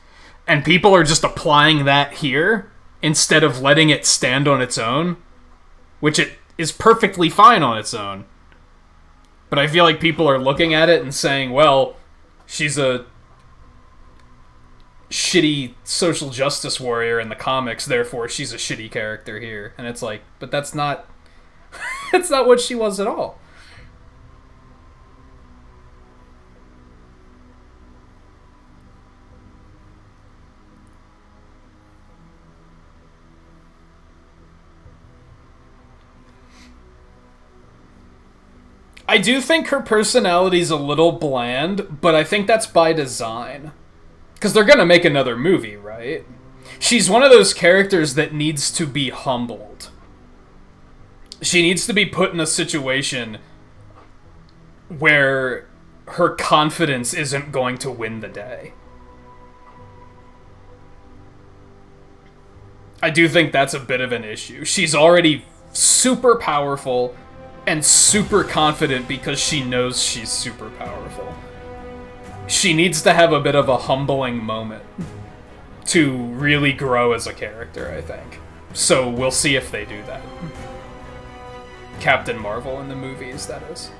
And people are just applying that here instead of letting it stand on its own, which it is perfectly fine on its own. But I feel like people are looking at it and saying, well, she's a shitty social justice warrior in the comics, therefore she's a shitty character here. And it's like, but that's not that's not what she was at all. I do think her personality's a little bland, but I think that's by design. Because they're gonna make another movie, right? She's one of those characters that needs to be humbled. She needs to be put in a situation where her confidence isn't going to win the day. I do think that's a bit of an issue. She's already super powerful and super confident because she knows she's super powerful. She needs to have a bit of a humbling moment to really grow as a character, I think. So we'll see if they do that. Captain Marvel in the movies, that is.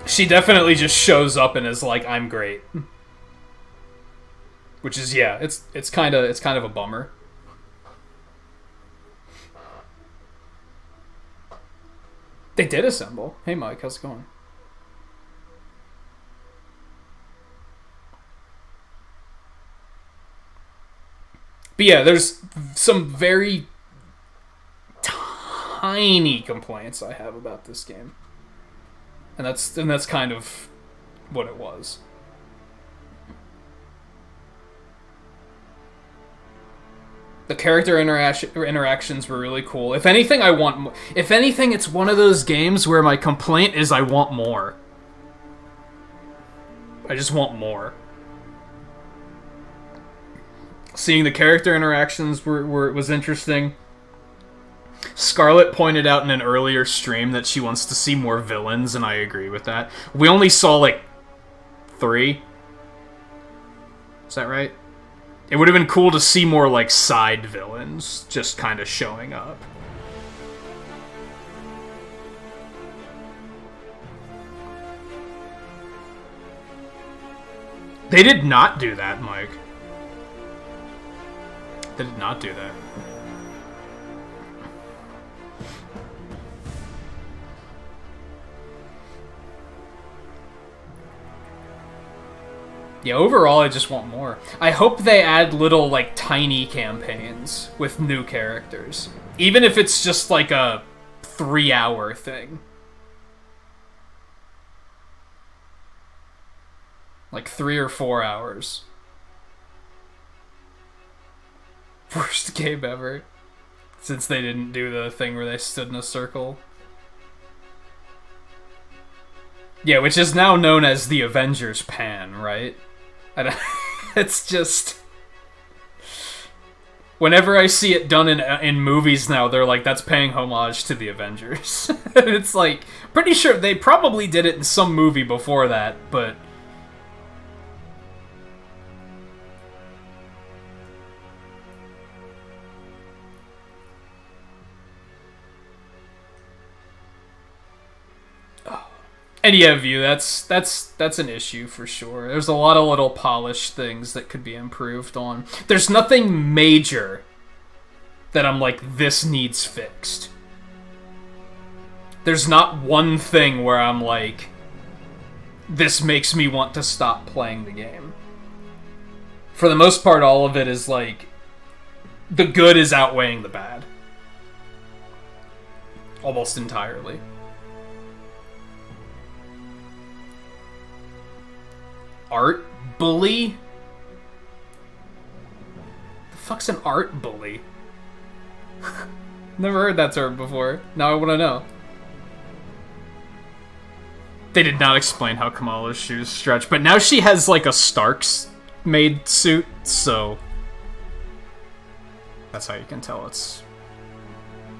She definitely just shows up and is like, I'm great. Which is, yeah, it's kind of a bummer. They did assemble. Hey Mike, how's it going? But yeah, there's some very tiny complaints I have about this game. And that's kind of what it was. The character interactions were really cool. If anything, if anything, it's one of those games where my complaint is I want more. I just want more. Seeing the character interactions was interesting. Scarlett pointed out in an earlier stream that she wants to see more villains, and I agree with that. We only saw, like, 3. Is that right? It would have been cool to see more, like, side villains just kind of showing up. They did not do that, Mike. They did not do that. Yeah, overall, I just want more. I hope they add little, like, tiny campaigns with new characters. Even if it's just, like, a 3-hour thing. Like, 3 or 4 hours. Worst game ever. Since they didn't do the thing where they stood in a circle. Yeah, which is now known as the Avengers pan, right? It's just... Whenever I see it done in movies now, they're like, that's paying homage to the Avengers. It's like, pretty sure they probably did it in some movie before that, but... And yeah, View, that's an issue for sure. There's a lot of little polished things that could be improved on. There's nothing major that I'm like, this needs fixed. There's not one thing where I'm like, this makes me want to stop playing the game. For the most part, all of it is like, the good is outweighing the bad. Almost entirely. Art bully? The fuck's an art bully? Never heard that term before. Now I want to know. They did not explain how Kamala's shoes stretch, but now she has like a Stark's made suit, so that's how you can tell it's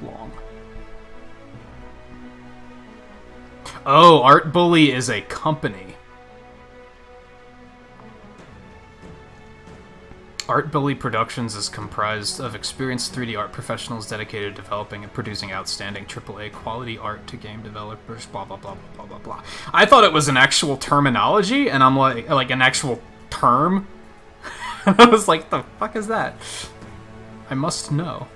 long. Oh, Art Bully is a company. Art Bully Productions is comprised of experienced 3D art professionals dedicated to developing and producing outstanding AAA quality art to game developers, blah, blah, blah, blah, blah, blah. I thought it was an actual terminology, and I'm like an actual term. And I was like, the fuck is that? I must know.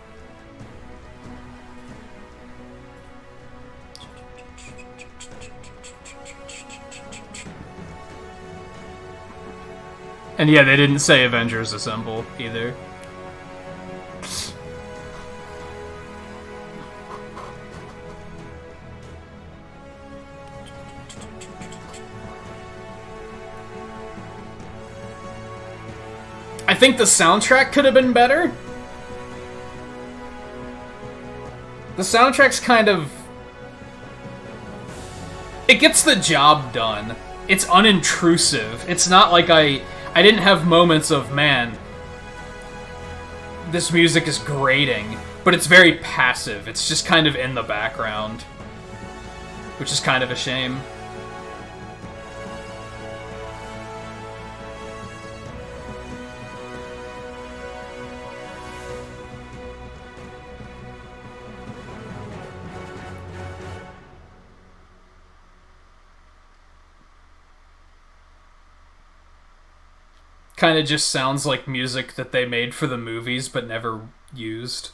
And yeah, they didn't say Avengers Assemble, either. I think the soundtrack could have been better. The soundtrack's kind of... It gets the job done. It's unintrusive. It's not like I didn't have moments of, man, this music is grating, but it's very passive. It's just kind of in the background, which is kind of a shame. Kind of just sounds like music that they made for the movies but never used.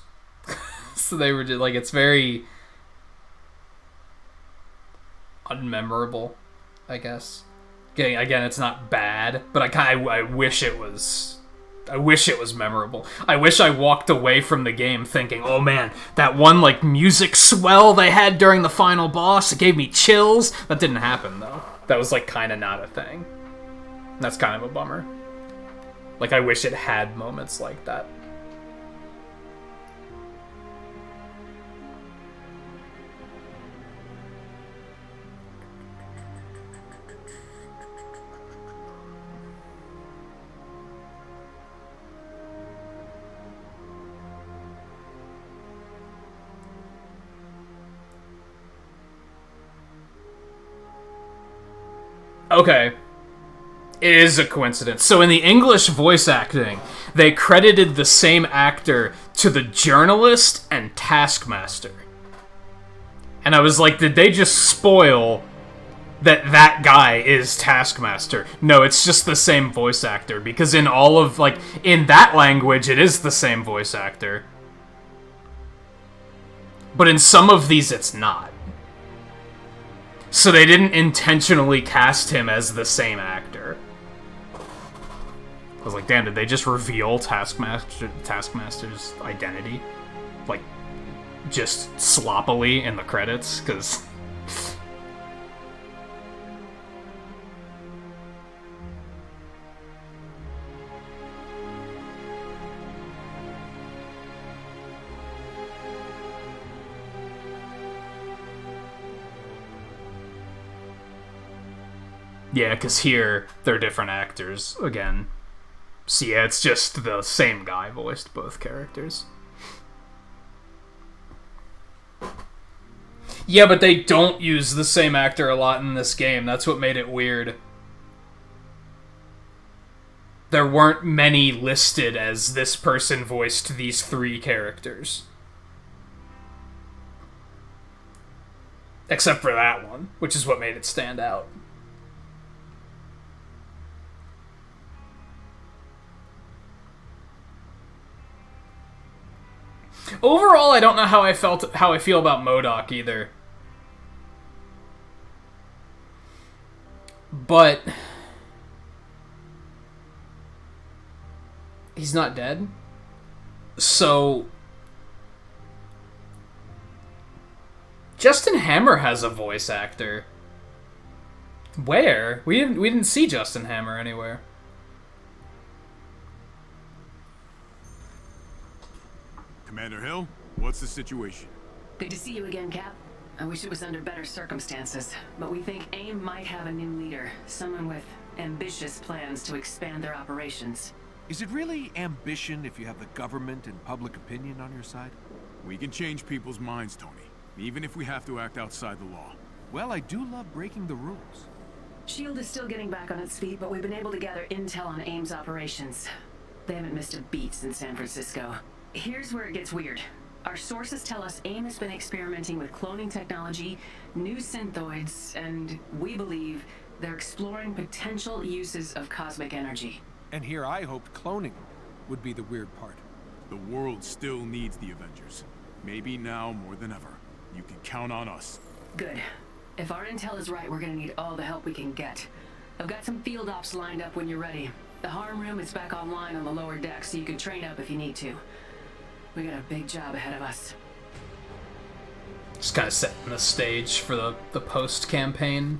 So they were just, like, it's very unmemorable, I guess. Again, it's not bad, but I wish it was. I wish it was memorable. I wish I walked away from the game thinking, oh man, that one like music swell they had during the final boss, it gave me chills. That didn't happen though. That was like kind of not a thing. That's kind of a bummer. Like, I wish it had moments like that. Okay. It is a coincidence. So in the English voice acting, they credited the same actor to the journalist and Taskmaster. And I was like, did they just spoil that guy is Taskmaster? No, it's just the same voice actor, because in all of, like, in that language, it is the same voice actor. But in some of these, it's not. So they didn't intentionally cast him as the same actor. I was like, damn, did they just reveal Taskmaster's identity? Like, just sloppily in the credits? Because... yeah, because here, they're different actors, again. So yeah, it's just the same guy voiced both characters. Yeah, but they don't use the same actor a lot in this game. That's what made it weird. There weren't many listed as this person voiced these 3 characters. Except for that one, which is what made it stand out. Overall, I don't know how I feel about MODOK either. But he's not dead. So Justin Hammer has a voice actor. Where? We didn't see Justin Hammer anywhere. Commander Hill, what's the situation? Good to see you again, Cap. I wish it was under better circumstances, but we think AIM might have a new leader, someone with ambitious plans to expand their operations. Is it really ambition if you have the government and public opinion on your side? We can change people's minds, Tony, even if we have to act outside the law. Well, I do love breaking the rules. SHIELD is still getting back on its feet, but we've been able to gather intel on AIM's operations. They haven't missed a beat since San Francisco. Here's where it gets weird. Our sources tell us AIM has been experimenting with cloning technology, new synthoids, and we believe they're exploring potential uses of cosmic energy. And here I hoped cloning would be the weird part. The world still needs the Avengers. Maybe now more than ever. You can count on us. Good. If our intel is right, we're gonna need all the help we can get. I've got some field ops lined up when you're ready. The harm room is back online on the lower deck, so you can train up if you need to. We got a big job ahead of us. Just kind of setting the stage for the post-campaign.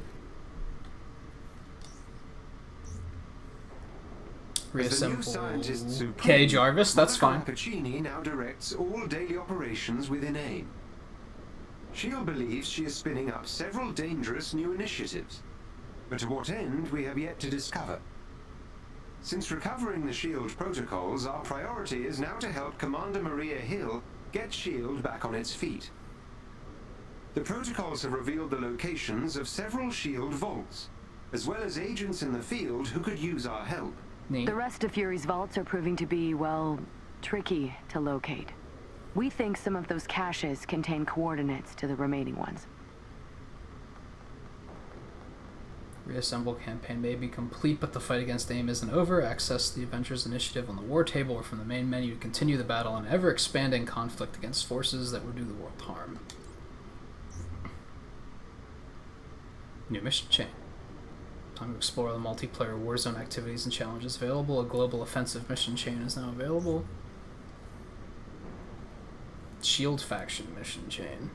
Reassemble. Okay, Jarvis, that's fine. Pacini now directs all daily operations within AIM. SHIELD believes she is spinning up several dangerous new initiatives, but to what end we have yet to discover. Since recovering the SHIELD protocols, our priority is now to help Commander Maria Hill get SHIELD back on its feet. The protocols have revealed the locations of several SHIELD vaults, as well as agents in the field who could use our help. The rest of Fury's vaults are proving to be, well, tricky to locate. We think some of those caches contain coordinates to the remaining ones. Reassemble campaign may be complete, but the fight against AIM isn't over. Access the Avengers initiative on the war table or from the main menu to continue the battle in ever-expanding conflict against forces that would do the world harm. New mission chain. Time to explore the multiplayer Warzone activities and challenges available. A global offensive mission chain is now available. SHIELD faction mission chain.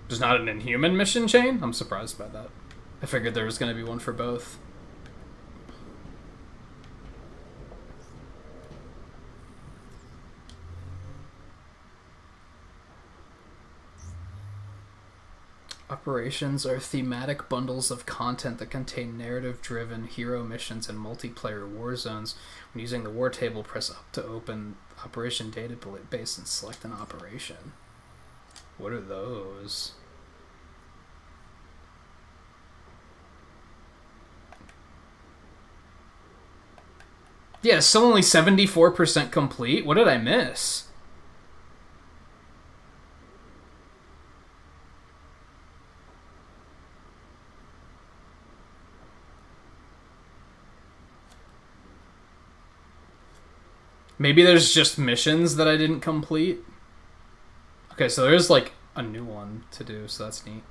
There's not an Inhuman mission chain? I'm surprised by that. I figured there was going to be one for both. Operations are thematic bundles of content that contain narrative-driven hero missions and multiplayer war zones. When using the war table, press up to open operation database and select an operation. What are those? Yeah, it's still only 74% complete. What did I miss? Maybe there's just missions that I didn't complete. Okay, so there's like a new one to do, so that's neat.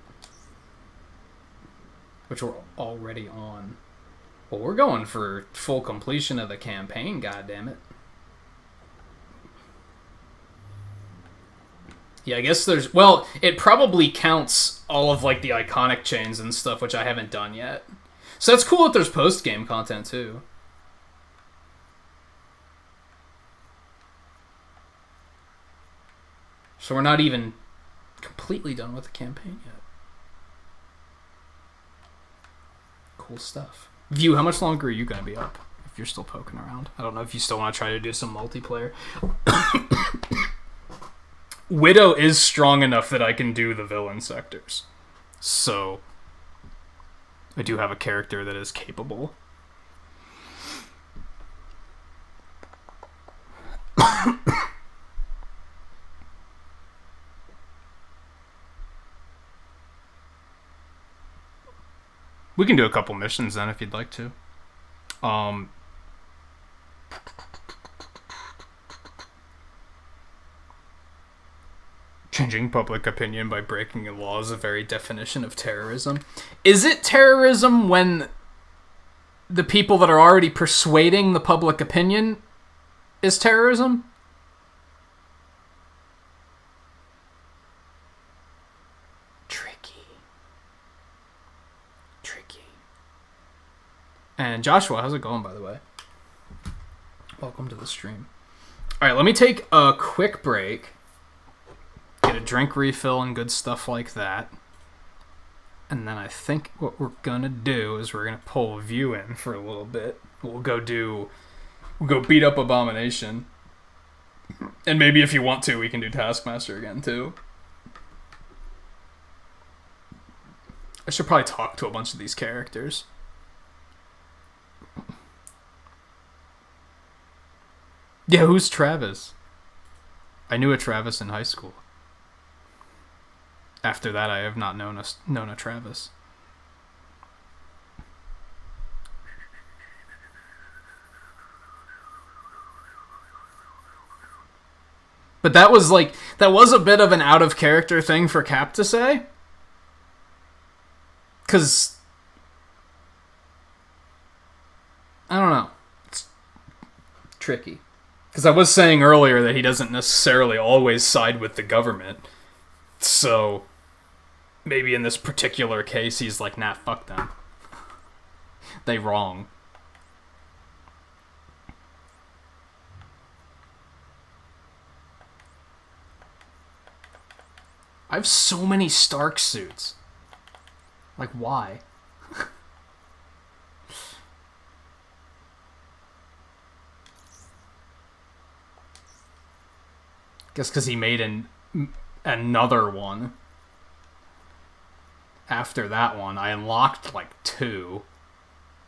Which we're already on. Well, we're going for full completion of the campaign, goddammit. Yeah, I guess there's... Well, it probably counts all of, like, the iconic chains and stuff, which I haven't done yet. So that's cool that there's post-game content, too. So we're not even completely done with the campaign yet. Cool stuff. View, how much longer are you going to be up if you're still poking around? I don't know if you still want to try to do some multiplayer. Widow is strong enough that I can do the villain sectors. So, I do have a character that is capable. We can do a couple missions then if you'd like to. Changing public opinion by breaking a law is the very definition of terrorism. Is it terrorism when the people that are already persuading the public opinion is terrorism? And Joshua, how's it going, by the way? Welcome to the stream. Alright, let me take a quick break. Get a drink refill and good stuff like that. And then I think what we're gonna do is we're gonna pull View in for a little bit. We'll go beat up Abomination. And maybe if you want to, we can do Taskmaster again, too. I should probably talk to a bunch of these characters. Yeah, who's Travis? I knew a Travis in high school. After that, I have not known a Travis. But that was a bit of an out of character thing for Cap to say. 'Cause I don't know. It's tricky. Because I was saying earlier that he doesn't necessarily always side with the government. So, maybe in this particular case, he's like, nah, fuck them. They wrong. I have so many Stark suits. Like, why? Guess because he made another one. After that one, I unlocked like 2.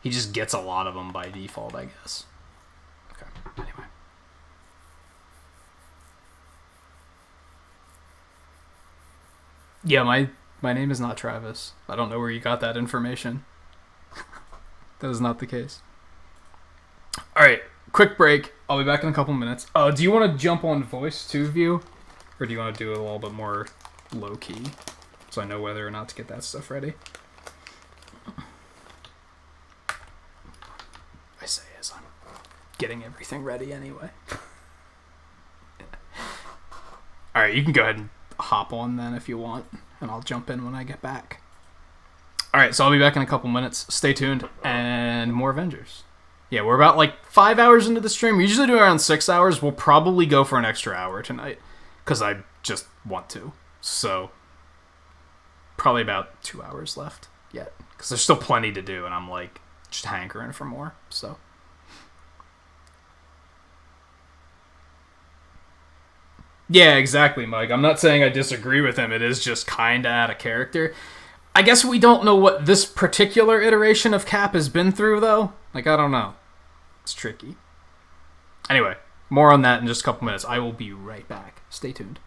He just gets a lot of them by default, I guess. Okay, anyway. Yeah, my name is not Travis. I don't know where you got that information. That is not the case. Alright, quick break. I'll be back in a couple minutes. Do you want to jump on voice to View? Or do you want to do it a little bit more low-key? So I know whether or not to get that stuff ready. I say as I'm getting everything ready anyway. Alright, you can go ahead and hop on then if you want. And I'll jump in when I get back. Alright, so I'll be back in a couple minutes. Stay tuned. And more Avengers. Yeah, we're about like 5 hours into the stream. We usually do around 6 hours. We'll probably go for an extra hour tonight. Because I just want to. So, probably about 2 hours left yet. Because there's still plenty to do. And I'm like, just hankering for more. So. Yeah, exactly, Mike. I'm not saying I disagree with him. It is just kinda out of character. I guess we don't know what this particular iteration of Cap has been through, though. Like, I don't know. It's tricky. Anyway, more on that in just a couple minutes. I will be right back. Stay tuned.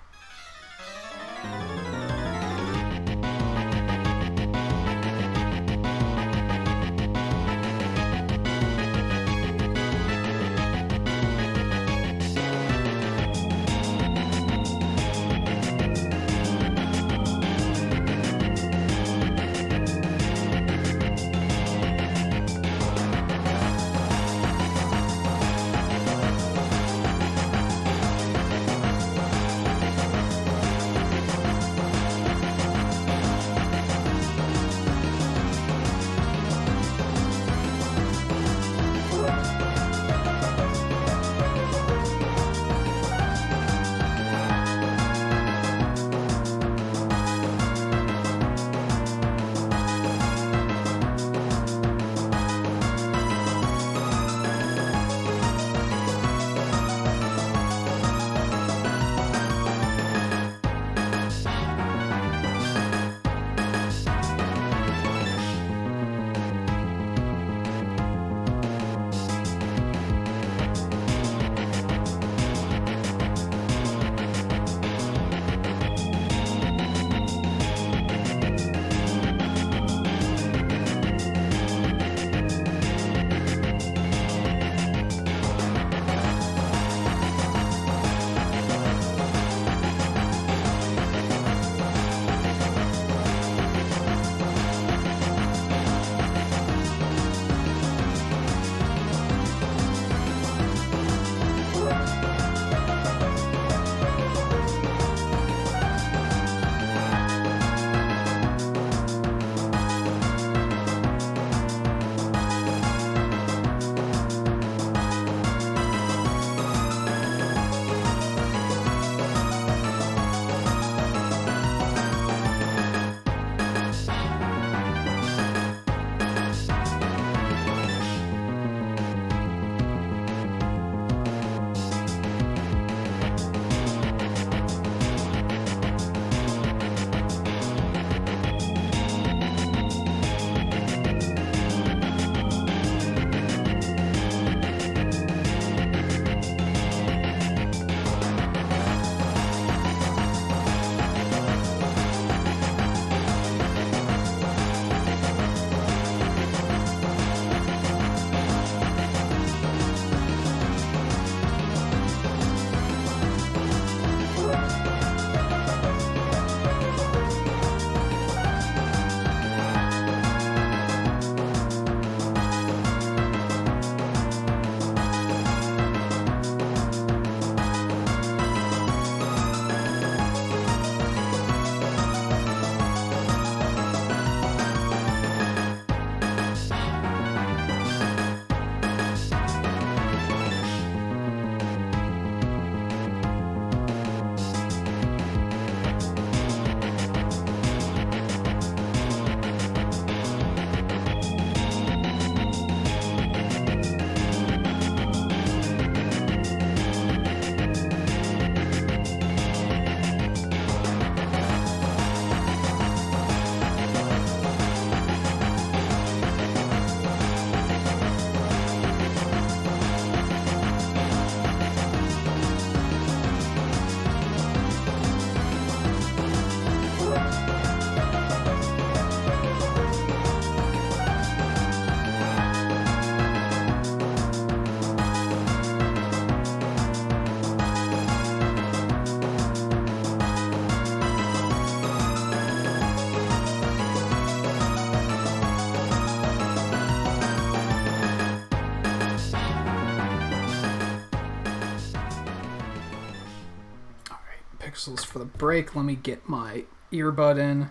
Pixels for the break. Let me get my earbud in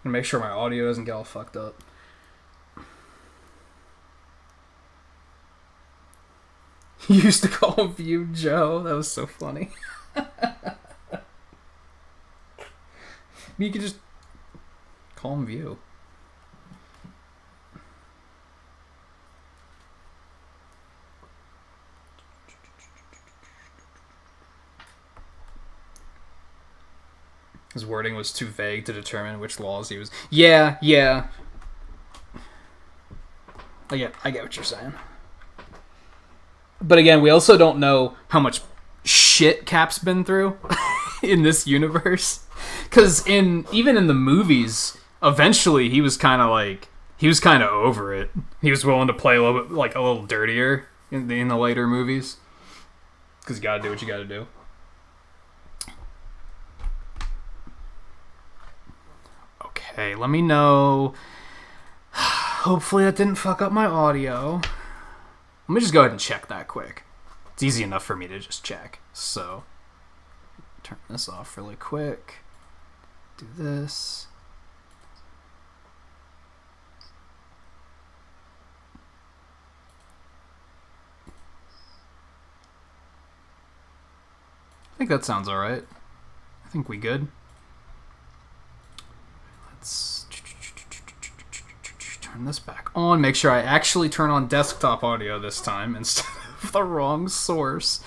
and make sure my audio doesn't get all fucked up. You used to call View Joe. That was so funny. You could just call him View. His wording was too vague to determine which laws he was... Yeah. I get what you're saying. But again, we also don't know how much shit Cap's been through in this universe. Because even in the movies, eventually he was kind of over it. He was willing to play a little dirtier in the later movies. Because you gotta do what you gotta do. Okay, let me know. Hopefully that didn't fuck up my audio. Let me just go ahead and check that quick. It's easy enough for me to just check. So, turn this off really quick. Do this. I think that sounds alright. I think we good. Let's turn this back on. Make sure I actually turn on desktop audio this time instead of the wrong source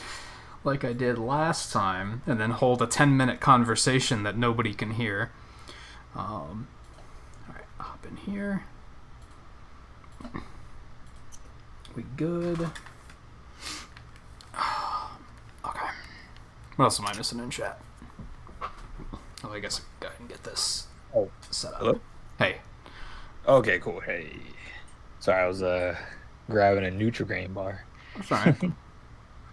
like I did last time, and then hold a 10-minute conversation that nobody can hear. Alright, hop in here. We good. Okay. What else am I missing in chat? Oh, I guess I can go ahead and get this set up. Hello? Hey. Okay, cool. Hey. Sorry, I was grabbing a Nutri-Grain bar. That's alright.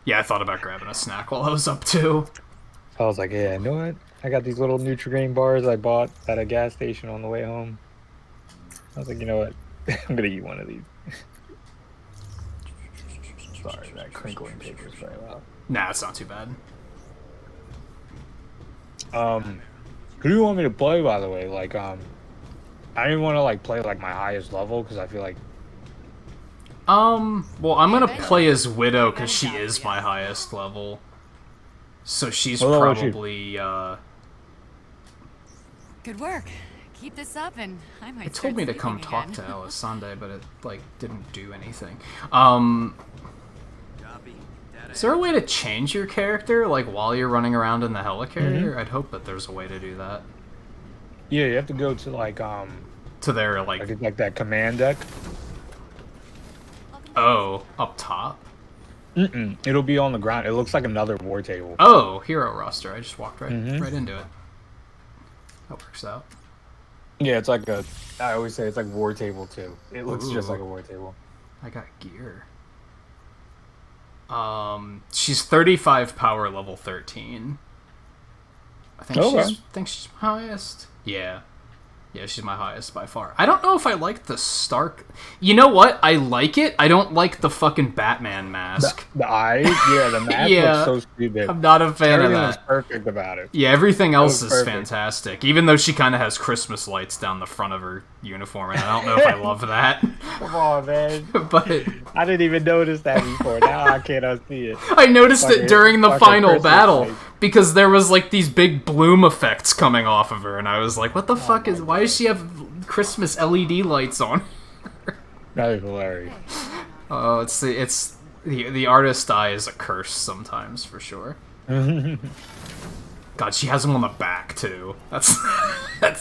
Yeah, I thought about grabbing a snack while I was up too. I was like, yeah, you know what? I got these little Nutri-Grain bars I bought at a gas station on the way home. I was like, you know what? I'm gonna eat one of these. Sorry, that crinkling paper is very loud. Nah, it's not too bad. Who do you want me to play, by the way? Like, I didn't want to like play like my highest level because I feel like. Well, I'm gonna play as Widow because she is my highest level. So she's probably Good work. Keep this up, and I might. It told me to come talk to Alice Sunday, but it didn't do anything. Is there a way to change your character while you're running around in the helicarrier? I'd hope that there's a way to do that. Yeah, you have to go to to their like that command deck. Oh, up top? It'll be on the ground. It looks like another war table. Oh, hero roster. I just walked right into it. That works out. Yeah, it's like I always say it's like war table too. It looks just like a war table. I got gear. She's 35 power, level 13. I think she's my highest. Yeah. Yeah, she's my highest by far. I don't know if I like the Stark... You know what? I like it. I don't like the fucking Batman mask. The eyes? Yeah, the mask looks so stupid. I'm not a fan of that. Everything is perfect about it. Yeah, everything else is fantastic. Even though she kind of has Christmas lights down the front of her uniform, and I don't know if I love that. Come on, man. But I didn't even notice that before. Now I can't unsee it. I noticed it during the final battle because there was these big bloom effects coming off of her, and I was like, "What the fuck is? Why does she have Christmas LED lights on?" That is hilarious. Oh, it's the artist eye is a curse sometimes for sure. God, she has them on the back too. That's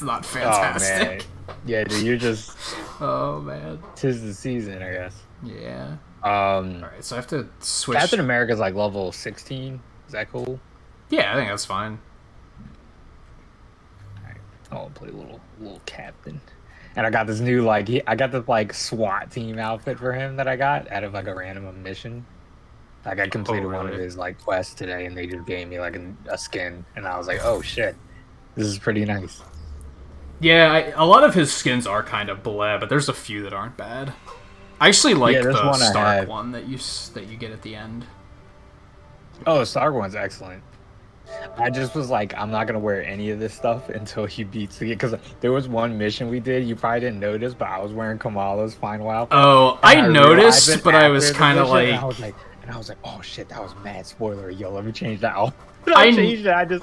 not fantastic. Oh man. Yeah, dude, you're just. Oh man. 'Tis the season, I guess. Yeah. Alright, so I have to switch. Captain America's level 16. Is that cool? Yeah, I think that's fine. Alright, I'll play little captain. And I got this new I got this SWAT team outfit for him that I got out of a random mission. I completed one of his quests today, and they just gave me a skin, and I was like, oh shit, this is pretty nice. Yeah, a lot of his skins are kind of bleh, but there's a few that aren't bad. I actually like the Stark one that you get at the end. Oh, the Stark one's excellent. I just was like, I'm not gonna wear any of this stuff until he beats the game, because there was one mission we did. You probably didn't notice, but I was wearing Kamala's final outfit. Oh, I noticed, but I was kind of and I was like, oh shit, that was mad spoiler. Yo, let me change that. I changed it.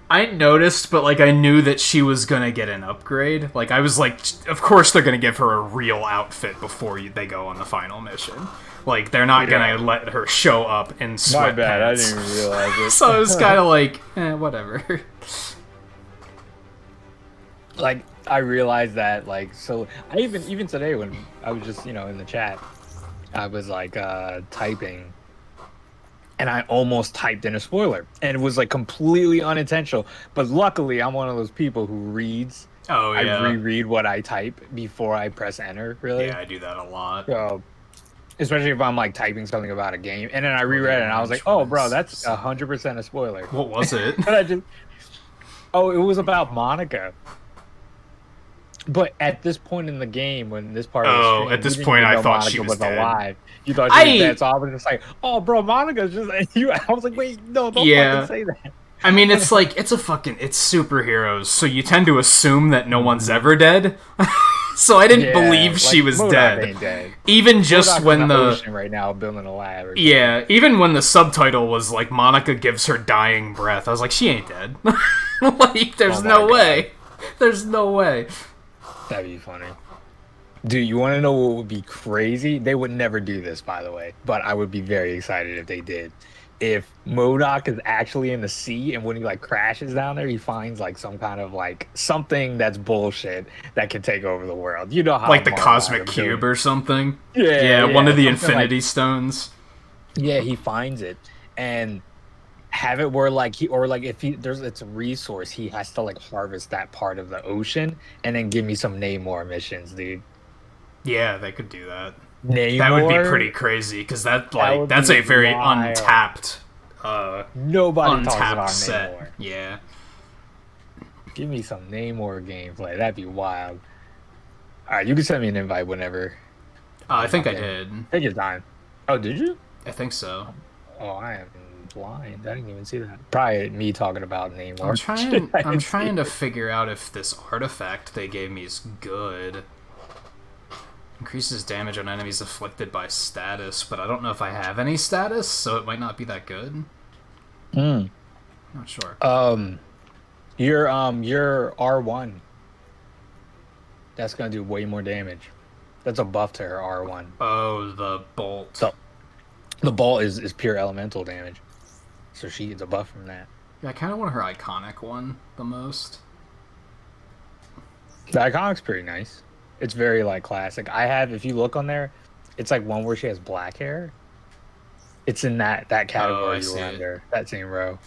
I noticed, but I knew that she was gonna get an upgrade. I was like, of course they're gonna give her a real outfit before they go on the final mission. They're not gonna let her show up in sweatpants. My bad, I didn't even realize it. So it was kind of whatever. I realized that, so I even today when I was just, in the chat, I was typing, and I almost typed in a spoiler, and it was like completely unintentional. But luckily, I'm one of those people who reads. Oh yeah. I reread what I type before I press enter. Really? Yeah, I do that a lot. So, especially if I'm like typing something about a game, and then I reread it, and I was like, "Oh, bro, that's 100% a spoiler." What was it? It was about Monica. But at this point in the game, when this part of the stream, at this point, I thought Monica she was dead. alive. You thought she was dead, so I was just like, "Oh, bro, Monica's just." You, I was like, "Wait, no, don't fucking say that." I mean, it's like it's superheroes, so you tend to assume that no one's ever dead. So I didn't believe she was dead. Even just when the ocean right now building a lab. Even when the subtitle was like Monica gives her dying breath, I was like, she ain't dead. Like, there's no way. There's no way. That'd be funny. Dude, you want to know what would be crazy? They would never do this, by the way, but I would be very excited if they did. If MODOK is actually in the sea, and when he like crashes down there, he finds like some kind of like something that's bullshit that can take over the world. You know how like the cosmic cube or something. Yeah, one of the Infinity Stones. Yeah, he finds it and have it where like it's a resource, he has to like harvest that part of the ocean and then give me some Namor missions, dude. Yeah, they could do that. Namor, that would be pretty crazy because that's a very untapped nobody talks untapped about set. Namor. Yeah, give me some Namor gameplay. That'd be wild. All right, you can send me an invite whenever. I think I did. Take your time. Oh, did you? I think so. Oh, I am blind. I didn't even see that. Probably me talking about Namor. I'm trying to figure out if this artifact they gave me is good. Increases damage on enemies afflicted by status, but I don't know if I have any status, so it might not be that good. Not sure. Your R1. That's gonna do way more damage. That's a buff to her R1. Oh, the bolt. So, the bolt is pure elemental damage. So she gets a buff from that. Yeah, I kind of want her iconic one the most. The iconic's pretty nice. It's very like classic. I have, if you look on there, it's like one where she has black hair. It's in that category you were under, that same row.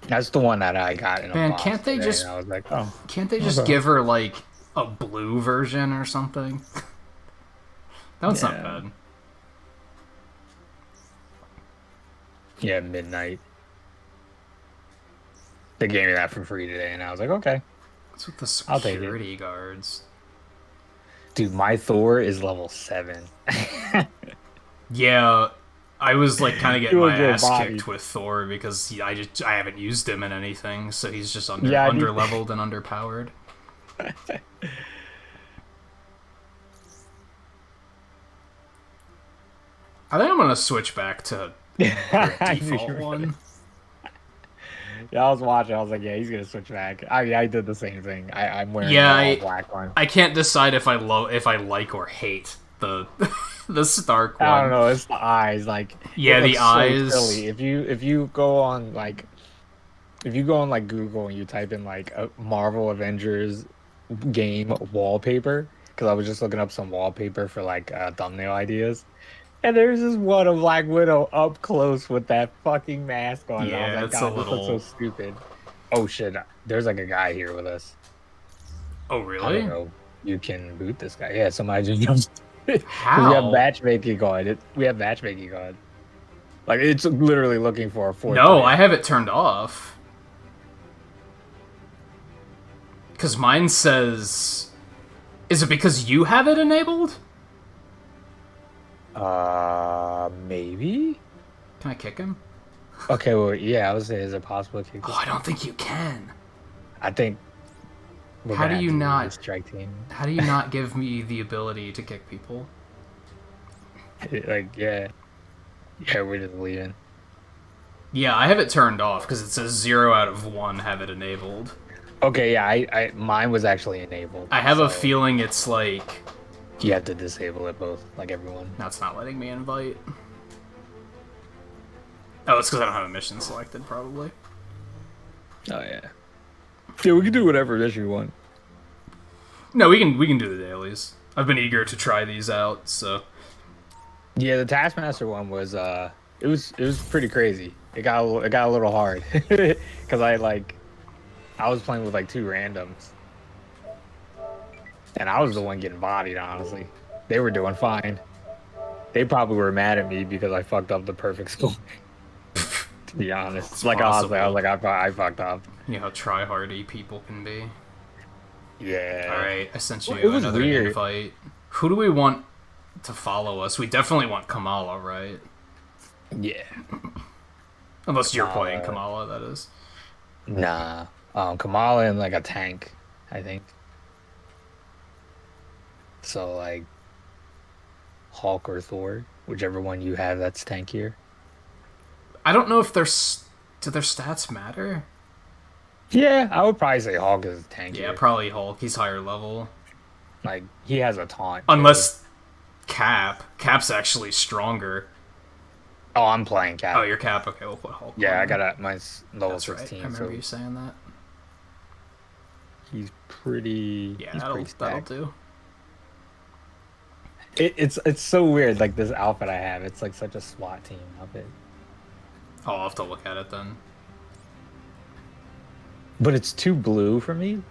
That's the one that I got in a box can't they today, just? and I was like, oh, can't they just give her like a blue version or something? That one's not bad. Yeah, Midnight. They gave me that for free today, and I was like, okay. What's with the security guards? Dude, my Thor is level 7. Yeah, I was like kind of getting my ass kicked with Thor because I haven't used him in anything, so he's just under leveled and underpowered. I think I'm gonna switch back to the default one. Yeah, I was watching. I was like, yeah, he's gonna switch back. I did the same thing. I'm wearing the black one. I can't decide if I like or hate the the Stark one. I don't know. It's the eyes. Like the eyes. So silly. If you go on like Google and you type in like a Marvel Avengers game wallpaper, because I was just looking up some wallpaper for like thumbnail ideas. And there's this one of Black Widow up close with that fucking mask on. Yeah, and I was like, it's God, a little... this looks so stupid. Oh shit, there's like a guy here with us. Oh really? I don't know. You can boot this guy. Yeah, somebody just jumped. How? We have matchmaking on. Like it's literally looking for a fourth. No, I have it turned off. Because mine says... Is it because you have it enabled? Maybe? Can I kick him? Okay, well, yeah, I would say, is it possible to kick this I don't think you can. I think... How do you not... Strike team. How do you not give me the ability to kick people? Like, yeah. Yeah, we're just leaving. Yeah, I have it turned off, because it says 0 out of 1 have it enabled. Okay, yeah, mine was actually enabled. I have a feeling it's like... You have to disable it both, like everyone. Now it's not letting me invite. Oh, it's because I don't have a mission selected, probably. Oh, yeah. Yeah, we can do whatever it is you want. No, we can do the dailies. I've been eager to try these out, so... Yeah, the Taskmaster one was it was pretty crazy. It got a little hard because I was playing with like two randoms, and I was the one getting bodied. Honestly, they were doing fine. They probably were mad at me because I fucked up the perfect score. To be honest, It's like possible. I was like I fucked up. You know how try-hardy people can be. Yeah. Alright, I sent you It was another weird. invite. Who do we want to follow us? We definitely want Kamala, right? Yeah. Unless you're playing Kamala, that is. Nah. Kamala and like a tank, I think. So like Hulk or Thor, whichever one you have that's tankier. I don't know if do their stats matter? Yeah, I would probably say Hulk is tankier. Yeah, probably Hulk. He's higher level. Like he has a taunt. Unless Cap. Cap's actually stronger. Oh, I'm playing Cap. Oh, you're Cap. Okay, we'll put Hulk. Yeah, on. I got mine's level That's 16. Right. I remember so you saying that. he's pretty. Yeah, he's that'll pretty stacked. do. It's so weird. Like this outfit I have, it's like such a SWAT team outfit. Oh, I'll have to look at it then. But it's too blue for me.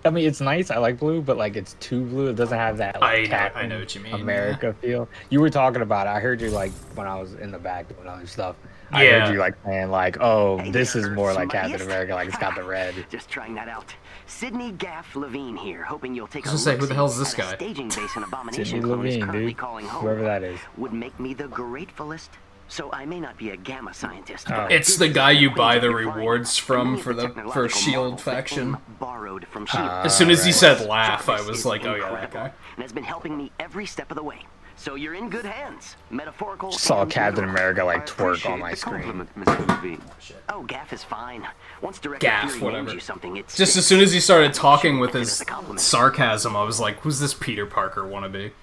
I mean, it's nice. I like blue, but like it's too blue. It doesn't have that. Like, I know what you mean. America feel. You were talking about it. I heard you like when I was in the back doing other stuff. I Yeah. heard you like saying like, "Oh, Hey this is there, more like smartiest. Captain America. Like it's got the red." Just trying that out. Sydney Gaff Levine here, hoping you'll take I a was gonna say, who the look hell's this at a guy? staging base an abomination Sydney clone is Levine, currently dude. calling home. Whoever that is. Would make me the gratefulest. So I may not be a gamma scientist. Oh. It's the guy you buy the rewards from for Shield faction. Borrowed from Shield. As soon as he said laugh, I was like, oh yeah, that guy. And has been helping me every step of the way. So you're in good hands. Metaphorical. Saw and Captain literal. America like twerk on my screen. Mr. Levine. Oh, Gaff is fine. Once Director Gaff, Fury whatever. names you something, it's Just as soon as he started talking with his sarcasm, I was like, who's this Peter Parker wannabe?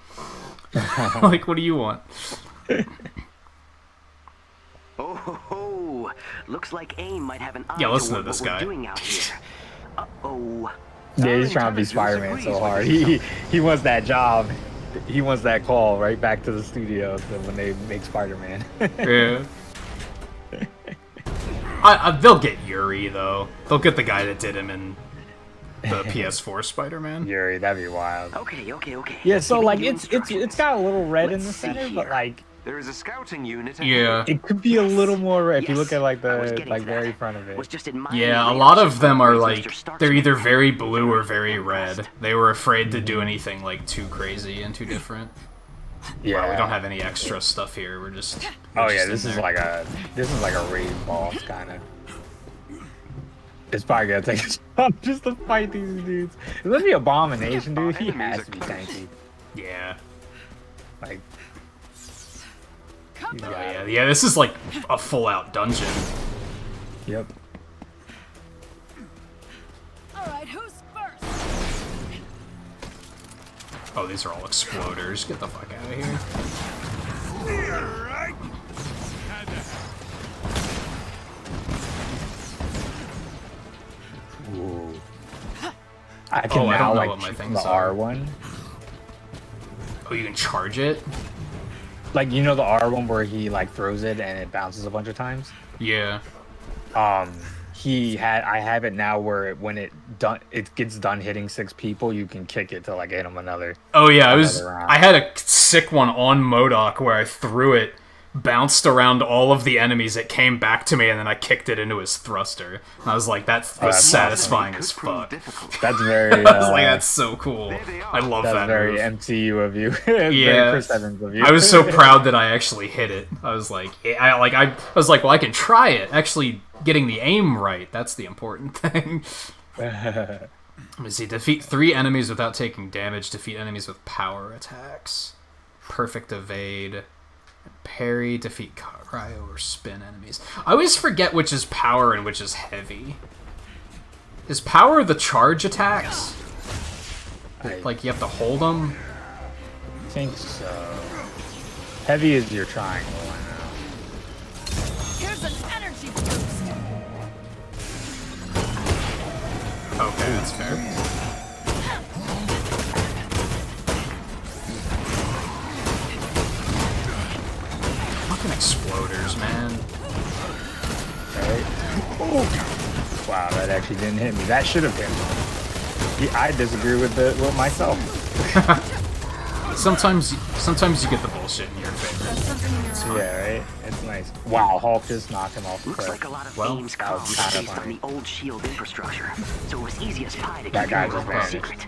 Like, what do you want? Oh, ho, ho. Looks like AIM might have an eye Yeah, listen to toward this what we're guy. doing out here. Uh-oh. Yeah, he's trying to be Spider-Man so hard. He wants that job. He wants that call right back to the studio when they make Spider-Man. Yeah. They'll get Yuri though. They'll get the guy that did him in the PS4 Spider-Man. Yuri, that'd be wild. Okay. Yeah, so Giving like you it's got a little red in the Let's see center, but here. like There is a scouting unit. Yeah. it could be a little more red if you look at like I was the getting like to very that. front of it. Was just admiring Yeah, a the lot leadership of them are Mr. like Stark's they're either man. very blue or very red. They were afraid to do anything like too crazy and too different. Yeah. Wow, we don't have any extra stuff here. We're just. Oh we're yeah, just this in is there. like a raid boss kind of. It's probably gonna take us time just to fight these dudes. Let me Abomination, dude. He has to be tanky. Yeah. Like. Oh, yeah. This is like a full-out dungeon. Yep. All right, who's first? Oh, these are all exploders. Get the fuck out of here. Ooh. I can Oh, I now don't know like what my choose things the are. R1. Oh, you can charge it? Like you know the R1 where he like throws it and it bounces a bunch of times. Yeah. I have it now where when it gets done hitting 6 people, you can kick it to like hit them another. Oh yeah, round. I had a sick one on MODOK where I threw it, bounced around all of the enemies, it came back to me, and then I kicked it into his thruster. And I was like, that was that's satisfying as fuck. That's very. I was like, that's so cool. I love That's that very move. MCU of you. Very Yeah, Chris Evans of you. I was so proud that I actually hit it. I was like, I was like, well, I can try it. Actually, getting the aim right, that's the important thing. Let me see. Defeat 3 enemies without taking damage. Defeat enemies with power attacks. Perfect evade. Parry. Defeat cryo or spin enemies. I always forget which is power and which is heavy. Is power the charge attacks? Like you have to hold them? I think so. Heavy is your triangle. Here's an energy boost. Okay, that's fair. man. Right? Oh. Wow, that actually didn't hit me. That should have hit me. I disagree with myself. Sometimes you get the bullshit in your favor. Yeah, right? It's nice. Wow, Hulk just knocked him off the Looks cliff. like a lot of Well, AIM's that was comms kinda are based on funny. the old SHIELD infrastructure, so it was easy as pie to That keep guy your just robot vanished. secret.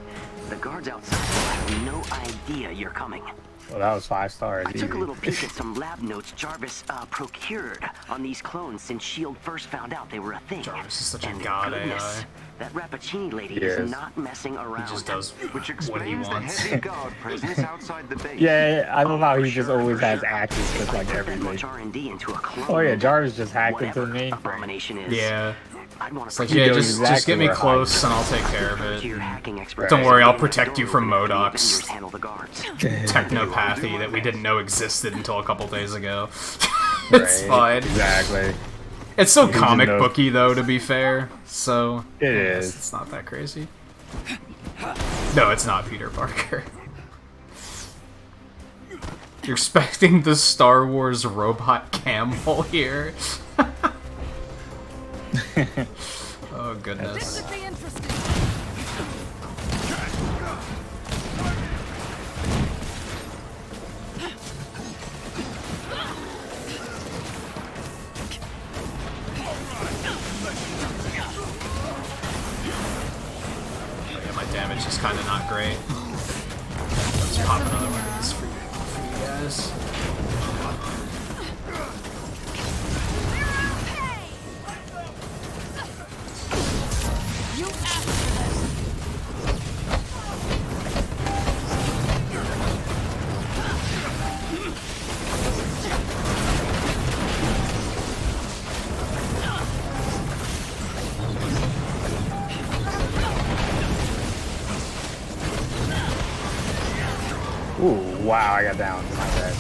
The guards outside will have no idea you're coming. Well, that was 5 stars. I took a easy. little peek at some lab notes Jarvis procured on these clones since SHIELD first found out they were a thing. Jarvis is such a And god goodness, AI. that Rappaccini lady Yes. is not messing around. He just does Which what he explains the wants. heavy guard presence outside the base. Yeah, I love how he For just sure, always for has sure. access to If I like put that everything. much R&D into a clone, Oh yeah, Jarvis just hacked into the whatever mainframe. abomination is, Yeah. I'd want It's to like, He yeah, knows just exactly get me where close hiding. and I'll take care of to it. your hacking expertise. Don't worry, I'll That protect you door from open if the Modoc's Avengers handle the guards. technopathy that we didn't know existed until a couple days ago. It's Right, fine. Exactly. It's so He just comic knows. booky though, to be fair. So It I guess is. It's not that crazy. No, it's not Peter Parker. You're expecting the Star Wars robot camel here. Oh This goodness. should be interesting. Yeah, my damage is kind of not great. Let's pop another one of these for you guys. You asked for this. Ooh, wow, I got down. My bad.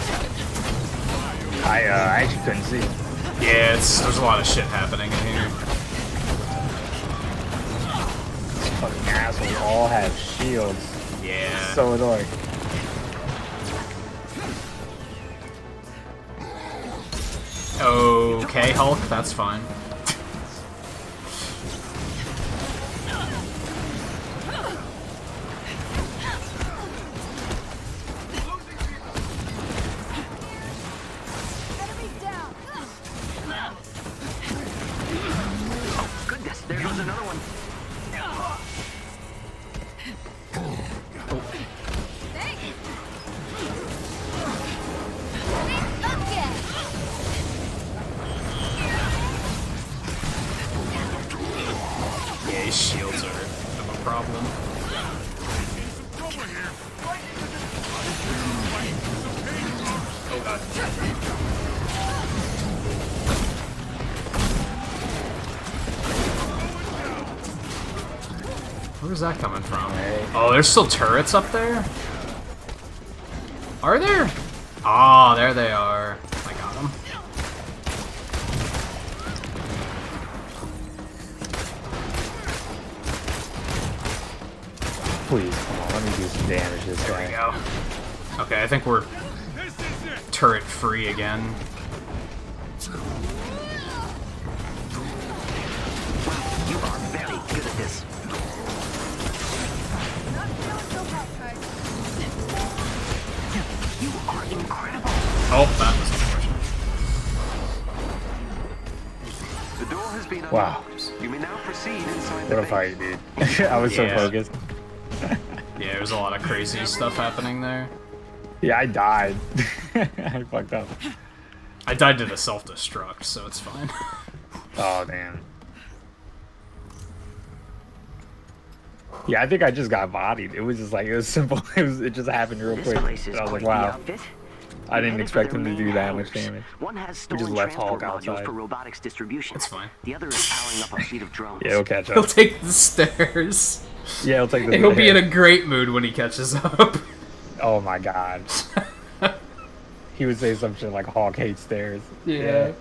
I actually couldn't see. Yeah, there's a lot of shit happening in here. These fucking assholes all have shields. Yeah. So annoying. Okay, Hulk, that's fine. Enemy down. Goodness, there goes another one. Thanks. Again. Yeah, his shields are a problem. Oh god. Where's that coming from? Oh, there's still turrets up there? Are there? Ah, there they are. I got them. Please, come on, let me do some damage this There we way. go. Okay, I think we're turret free again. You are very good at this. Not feeling so hot, guys. You are incredible. Oh, that was unfortunate. The door has been Wow. unlocked. You may now proceed inside What the a fight, dude. I was so Yeah. focused. Yeah, there's a lot of crazy stuff happening there. Yeah, I died. I fucked up. I died to the self-destruct, so it's fine. Oh, damn. Yeah, I think I just got bodied. It was just like, it was simple. It just happened real This quick. place is I was like, quite the wow. outfit. I didn't Headed expect for him their to do main that much hangars. damage. One has We just stolen left transport Hulk modules outside. for robotics distribution. It's fine. The other is powering up a fleet of drones. Yeah, he'll catch He'll up. take the stairs. Yeah, he'll take the And he'll be in a great mood when he catches up. Oh my god. He would say some shit like Hawk hates stairs. Yeah.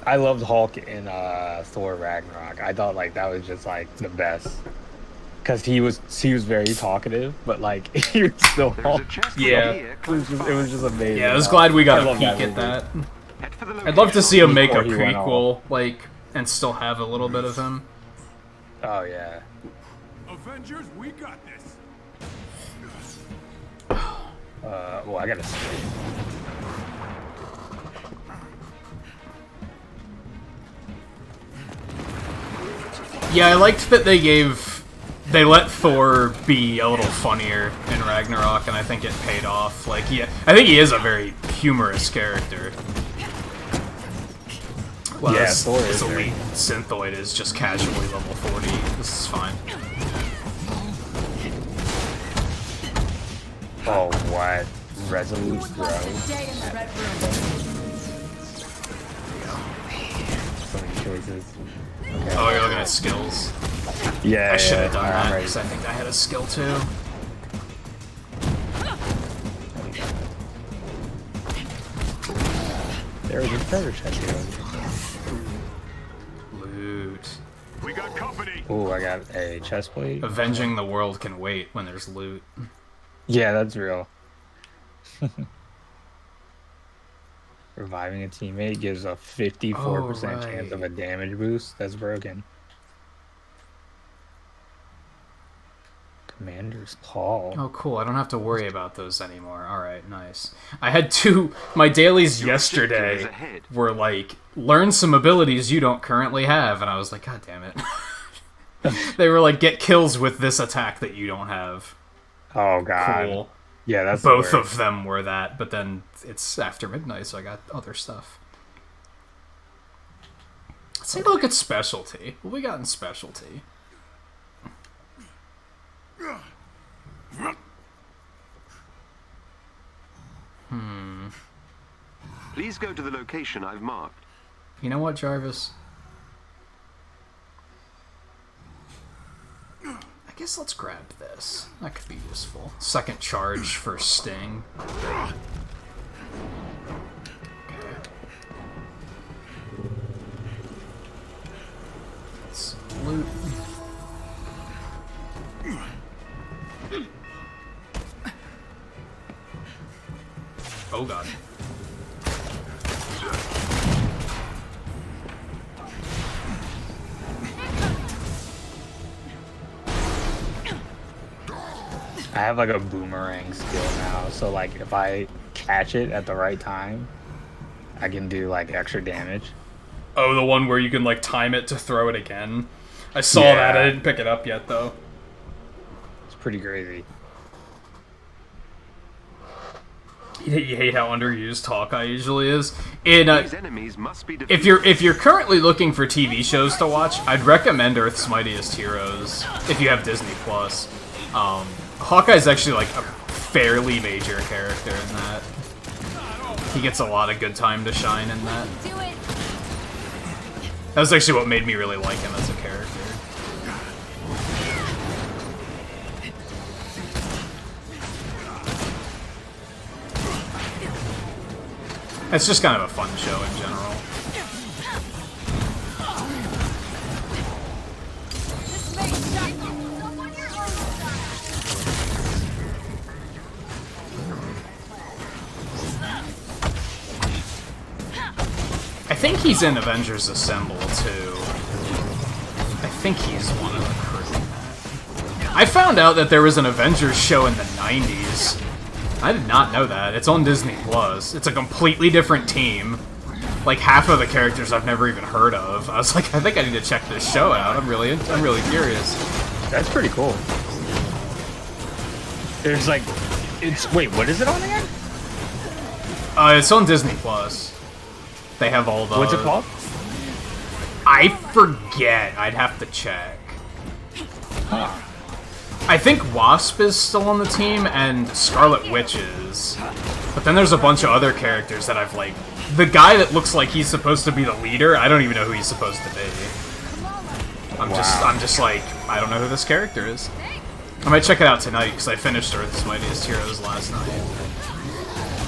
I loved Hulk in Thor Ragnarok. I thought like that was just like the best. because he was very talkative, but like he was still it was just amazing. Yeah, I was glad we got a peek at that. I'd love to see him make a prequel, like, and still have a little bit of him. Oh yeah. Avengers, we got this. Well, I gotta see. Yeah, I liked that they let Thor be a little funnier in Ragnarok, and I think it paid off. Like, I think he is a very humorous character. Well, yeah, this, Thor this is elite synthoid is just casually level 40. This is fine. Oh, what? Resolute Bro. So many choices. Okay. Oh, you're looking at skills. Yeah, I should have done Alright, that, because I think I had a skill too. There was a treasure chest here. Loot. We got company. Oh, I got a chest plate. Avenging the world can wait when there's loot. Yeah, that's real. Reviving a teammate gives a 54% chance of a damage boost. That's broken. Commander's Call. Oh, cool. I don't have to worry about those anymore. Alright, nice. I had my dailies yesterday were like, learn some abilities you don't currently have, and I was like, god damn it. They were like, get kills with this attack that you don't have. Oh, God. Cool. Yeah, that's both of them were that, but then it's after midnight, so I got other stuff. Let's take a look at specialty. What we got in specialty? Please go to the location I've marked. You know what, Jarvis? I guess let's grab this. That could be useful. Second charge for Sting. Okay. Let's loot. Oh god. I have like a boomerang skill now, so like if I catch it at the right time, I can do like extra damage. Oh, the one where you can like time it to throw it again? I saw that, I didn't pick it up yet though. It's pretty crazy. You hate how underused Hawkeye usually is. In, These enemies must be if you're currently looking for TV shows to watch, I'd recommend Earth's Mightiest Heroes if you have Disney Plus. Hawkeye's actually like a fairly major character in that. He gets a lot of good time to shine in that. That was actually what made me really like him as a character. It's just kind of a fun show in general. I think he's in Avengers Assemble, too. I think he's one of the crew. I found out that there was an Avengers show in the 90s. I did not know that. It's on Disney Plus. It's a completely different team. Like half of the characters I've never even heard of. I was like, I think I need to check this show out. I'm really curious. That's pretty cool. There's like, wait, what is it on again? It's on Disney Plus. They have all the. What's it called? I forget. I'd have to check. Huh. I think Wasp is still on the team, and Scarlet Witch is. But then there's a bunch of other characters that I've, like... The guy that looks like he's supposed to be the leader, I don't even know who he's supposed to be. I'm just like, I don't know who this character is. I might check it out tonight, because I finished Earth's Mightiest Heroes last night.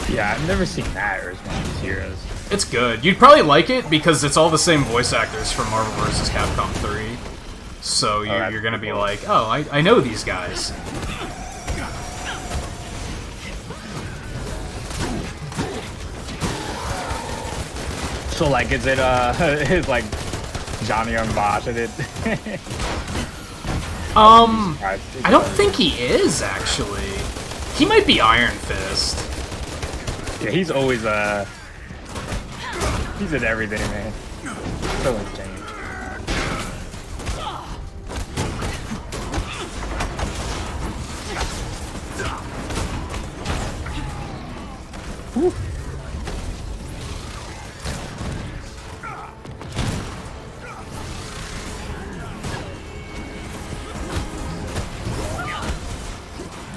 Yeah, I've never seen that, Earth's Mightiest Heroes. It's good. You'd probably like it, because it's all the same voice actors from Marvel vs. Capcom 3. So you're gonna be like, oh, I know these guys. So like, is it is like Johnny Young Bosch in it? I don't think he is actually. He might be Iron Fist. Yeah, he's always he's in everything, man. So insane. Whew.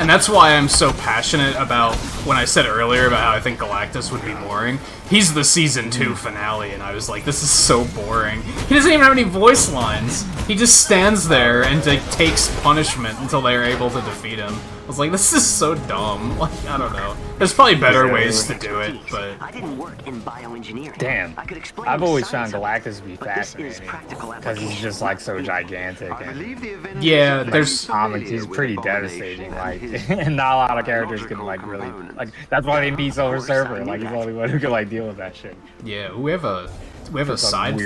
And that's why I'm so passionate about when I said earlier about how I think Galactus would be boring. He's the season 2 finale, and I was like, this is so boring. He doesn't even have any voice lines. He just stands there and like, takes punishment until they are able to defeat him. I was like, this is so dumb. Like, I don't know. There's probably better ways to do it, but... I didn't work in bioengineering. Damn. I could explain I've always science found of it, Galactus to be but this is fascinating practical because he's just like so gigantic. And yeah, there's comics. He's pretty devastating. Like, and not a lot of characters can like really like. That's why they need Silver Surfer. Like, he's the only one who can like deal with that shit. Yeah, we have a side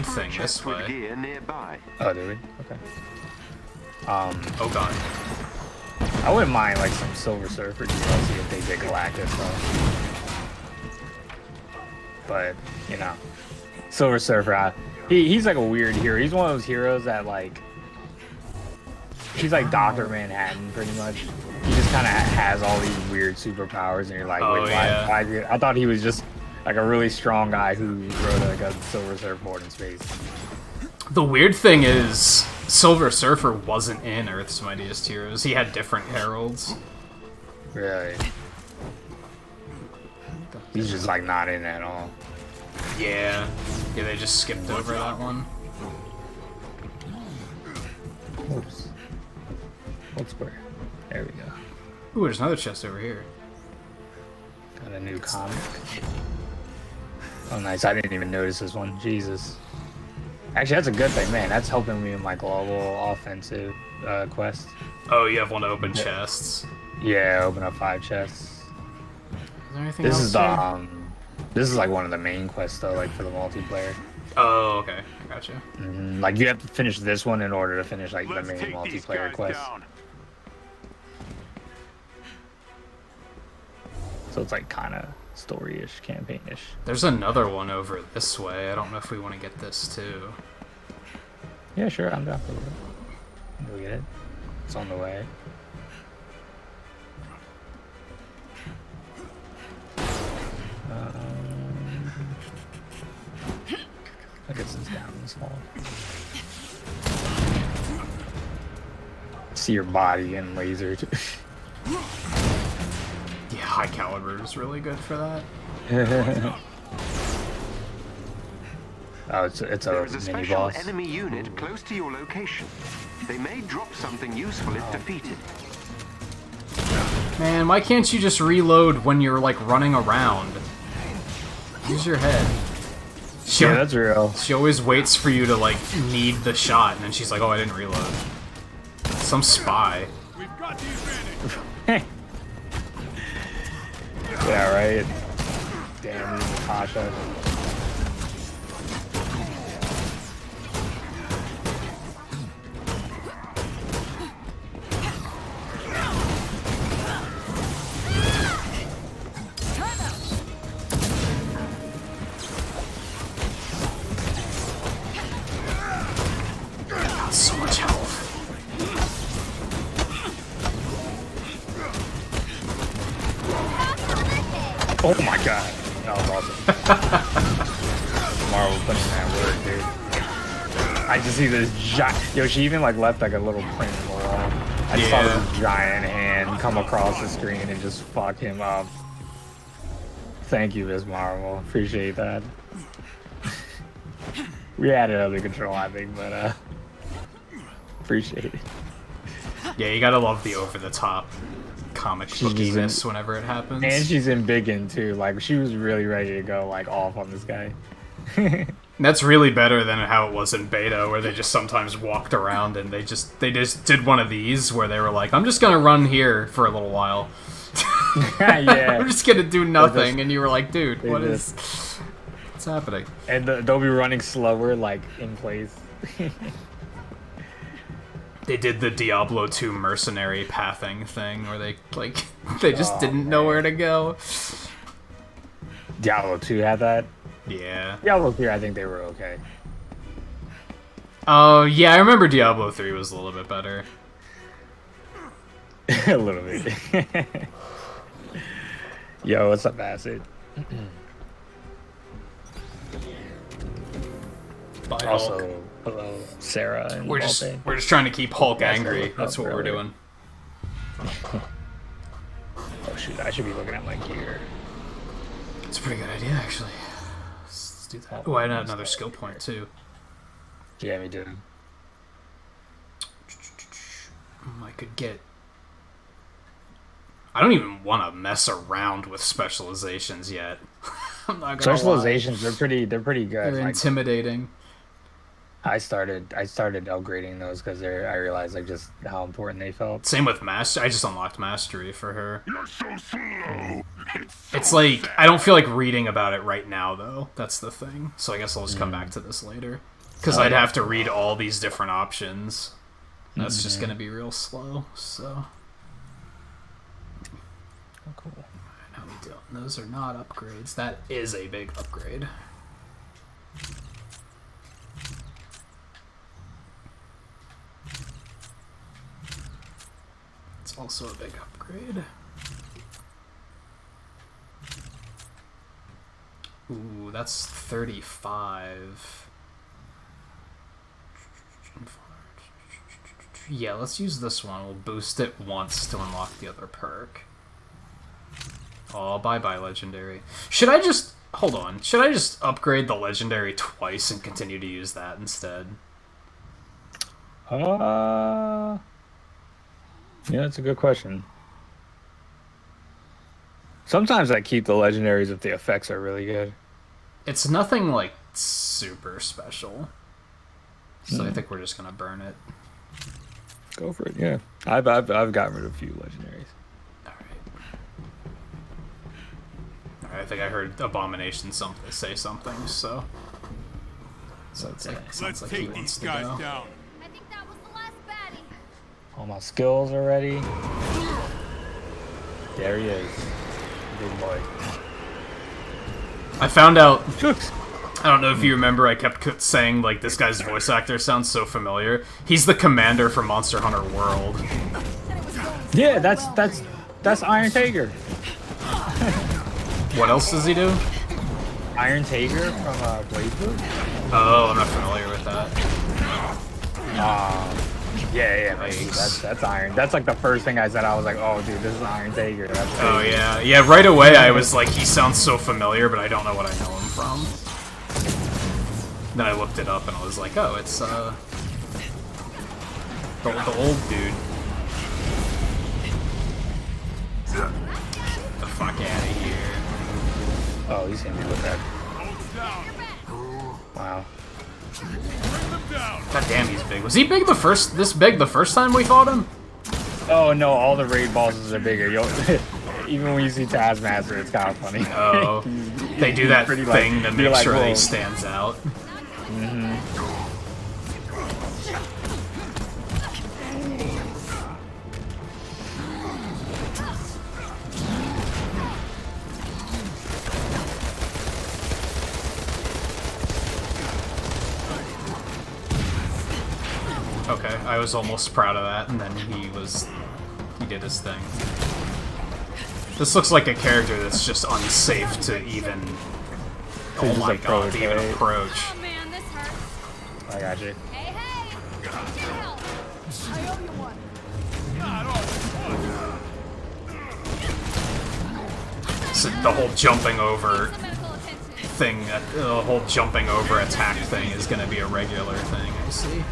thing this way. Oh, do we? Okay. Oh god. I wouldn't mind like some Silver Surfer DLC if they did Galactus though. But you know, Silver Surfer, he's like a weird hero. He's one of those heroes that like, he's like Dr. Manhattan pretty much. He just kind of has all these weird superpowers, and you're like, wait, why? I thought he was just like a really strong guy who rode like a Silver Surfboard in space. The weird thing is, Silver Surfer wasn't in Earth's Mightiest Heroes. He had different heralds. Really? He's just like not in at all. Yeah. Yeah, they just skipped over that one. Oops. What's where? There we go. Ooh, there's another chest over here. Got a new comic. Oh, nice. I didn't even notice this one. Jesus. Actually, that's a good thing, man. That's helping me in my global offensive quest. Oh, you have one to open chests. Yeah, open up 5 chests. Is there anything This else is the here? this is like one of the main quests though, like for the multiplayer. Oh, okay. I gotcha. Like you have to finish this one in order to finish like the main multiplayer quest. So it's like kind of story-ish, campaign-ish. There's another one over this way. I don't know if we want to get this too. Yeah, sure. I'm down for it. Go get it. It's on the way. I guess it's down this hall. See your body getting lasered. Yeah, high caliber is really good for that. Oh, it's a There is a mini special boss. enemy unit close to your location. They may drop something useful if defeated. Man, why can't you just reload when you're like running around? Use your head. Yeah, that's real. She always waits for you to like need the shot, and then she's like, "Oh, I didn't reload." Some spy. Yeah, right. Damn, Natasha. So much health. Oh my god. That was awesome. Marvel putting in that work, dude. I just see this giant... Yo, she even like left like a little print in the wall. I just saw this giant hand come across the screen and just fuck him up. Thank you, Miss Marvel. Appreciate that. We had it under control, I think, but appreciate it. Yeah, you gotta love the over-the-top comic bookiness whenever it happens. And she's in Biggin too. Like she was really ready to go like off on this guy. That's really better than how it was in beta, where they just sometimes walked around and they just did one of these where they were like, I'm just gonna run here for a little while. Yeah. I'm just gonna do nothing, and you were like, dude, what's happening? And they'll be running slower, like, in place. They did the Diablo 2 mercenary pathing thing, where they just didn't know where to go. Diablo 2 had that? Yeah. Diablo 3, I think they were okay. Oh, yeah, I remember Diablo 3 was a little bit better. A little bit. Yo, what's up, Acid? Bye, also, Hulk. hello, Sarah. And We're just trying to keep Hulk angry. That's what we're doing. Oh shoot, I should be looking at my gear. It's a pretty good idea, actually. Let's do that. Oh, I had another skill point, too. Yeah, me too. I could get... I don't even want to mess around with specializations yet. I'm not gonna Specializations, lie. they're pretty good. They're intimidating. I started upgrading those because I realized like just how important they felt. Same with Master. I just unlocked Mastery for her. You're so slow. It's like, I don't feel like reading about it right now, though. That's the thing. So I guess I'll just come back to this later. Because I'd have to read all these different options. That's just going to be real slow, so... Oh, cool. How we doing? Those are not upgrades. That is a big upgrade. It's also a big upgrade. Ooh, that's 35. Yeah, let's use this one. We'll boost it once to unlock the other perk. Oh, bye-bye, Legendary. Should I just... Hold on. Should I just upgrade the Legendary twice and continue to use that instead? Yeah, that's a good question. Sometimes I keep the Legendaries if the effects are really good. It's nothing, like, super special. So I think we're just gonna burn it. Go for it, yeah. I've gotten rid of a few Legendaries. I think I heard Abomination say something, so it's like, sounds like he wants to go. Down. I think that was the last baddie. All my skills are ready. There he is. Big boy. I found out... I don't know if you remember, I kept saying, like, this guy's voice actor sounds so familiar. He's the commander for Monster Hunter World. Yeah, that's Iron Tiger. What else does he do? Iron Tiger from Blade. Oh, I'm not familiar with that. Yeah, that's Iron. That's like the first thing I said. I was like, oh, dude, this is Iron Tiger. That's oh, yeah. Yeah, right away I was like, he sounds so familiar, but I don't know what I know him from. Then I looked it up and I was like, oh, it's, the old dude. Get the fuck out of here. Oh, he's gonna be with that. Wow. God damn, he's big. Was he big this big the first time we fought him? Oh no, all the raid bosses are bigger. Even when you see Taskmaster, it's kind of funny. Oh, they do that pretty, thing like, to make sure whoa. he stands out. Okay, I was almost proud of that, and then he did his thing. This looks like a character that's just unsafe to even, oh my god, to even approach. Oh man, this hurts. I got you. Hey, hey! Help! I owe you one. So the whole jumping over thing, the whole jumping over attack thing is going to be a regular thing, I see.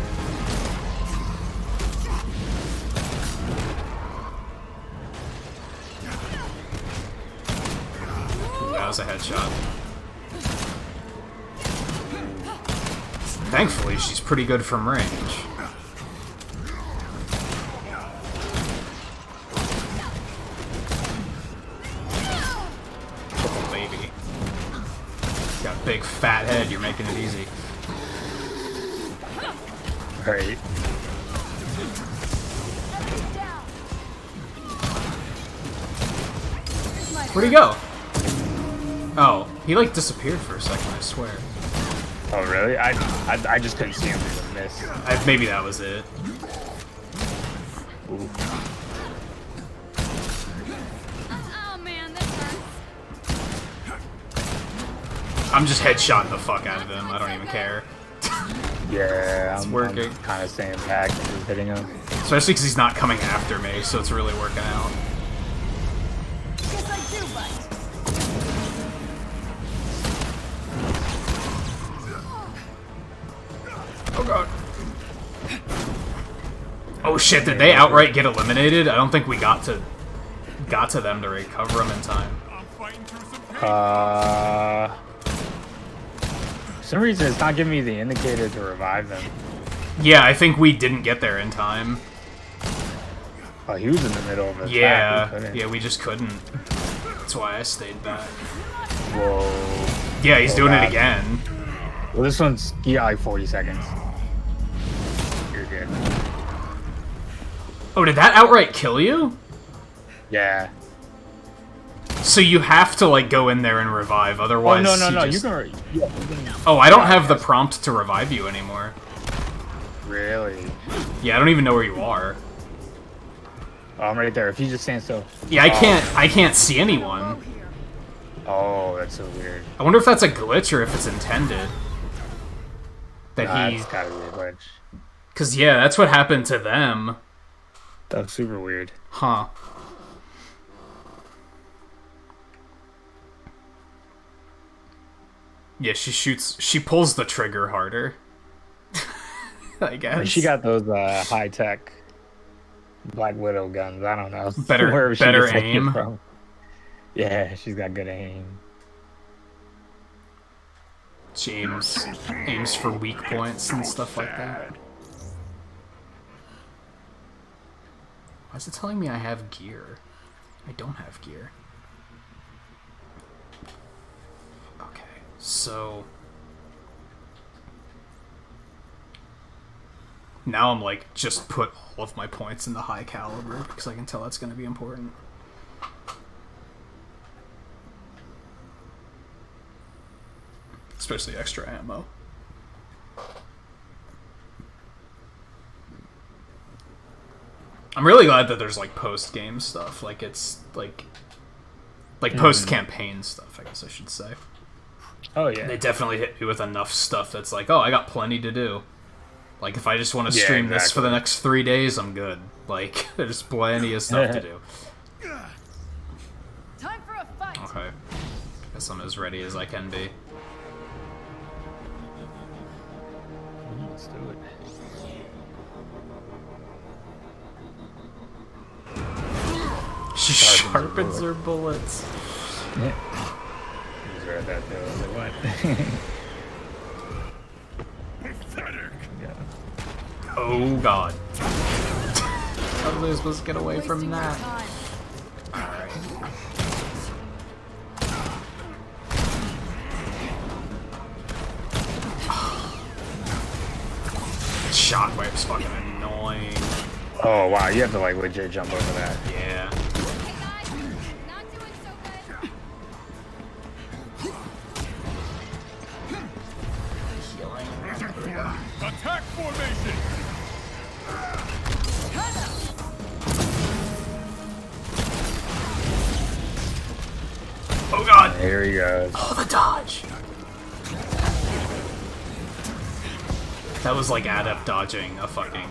Ooh, that was a headshot. Thankfully, she's pretty good from range. Oh, baby. Got a big fat head, you're making it easy. Right. Where'd he go? Oh, he like disappeared for a second, I swear. Oh really? I just couldn't see him through the mist. Maybe that was it. Ooh. Oh man, this hurts. I'm just headshotting the fuck out of him. I don't even care. Yeah, it's working. I'm kind of staying back and just hitting him. Especially because he's not coming after me, so it's really working out. Guess I do, but. Oh god. Oh shit, did they outright get eliminated? I don't think we got to them to recover them in time. For some reason it's not giving me the indicator to revive them. Yeah, I think we didn't get there in time. Oh, he was in the middle of it. Yeah, we just couldn't. That's why I stayed back. Whoa. Yeah, he's doing it again. Well, this one's, you got like 40 seconds. You're good. Oh, did that outright kill you? Yeah. So you have to, like, go in there and revive, otherwise Oh, no, just... you can... Oh, I don't have the prompt to revive you anymore. Really? Yeah, I don't even know where you are. Oh, I'm right there. If you just stand still. Yeah, I can't see anyone. Oh, that's so weird. I wonder if that's a glitch or if it's intended. That's gotta be a glitch. Cause yeah, that's what happened to them. That's super weird. Huh. Yeah, she pulls the trigger harder. I guess. She got those high-tech Black Widow guns. I don't know. Better aim. From. Yeah, she's got good aim. She aims for weak points and stuff like that. Why is it telling me I have gear? I don't have gear. Okay, so... Now I'm like, just put all of my points in the high caliber, because I can tell that's going to be important. Especially extra ammo. I'm really glad that there's like post-game stuff. Like it's like post-campaign stuff, I guess I should say. Oh yeah. They definitely hit me with enough stuff that's like, oh, I got plenty to do. Like if I just want to stream this for the next 3 days, I'm good. Like there's plenty of stuff to do. Time for a fight. Okay. Guess I'm as ready as I can be. Let's do it. She sharpens her bullets. Yeah. I just read that too. I was like, what? Pathetic. Yeah. Oh god. How was I supposed to get away from that? Alright. Shockwave's fucking annoying. Oh wow, you have to like legit jump over that. Yeah. Attack formation. Oh god. Here he goes. Oh, the dodge. That was like adept dodging a fucking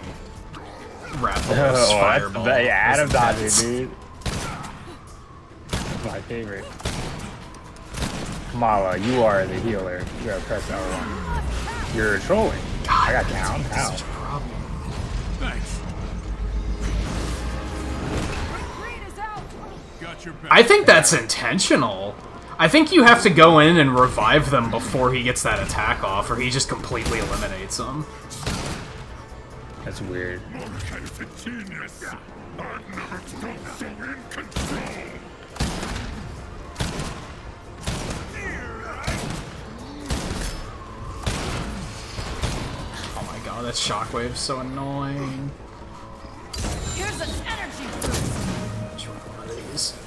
Rathalos fireball. Yeah, adept dodging, dude. That's my favorite. Kamala, you are the healer. You gotta press L1. You're trolling. God, I got down. How? Such a problem. Thanks. Got your back. I think that's intentional. I think you have to go in and revive them before he gets that attack off, or he just completely eliminates them. That's weird. Oh my god, that shockwave's so annoying. Here's an energy boost. Which one of these?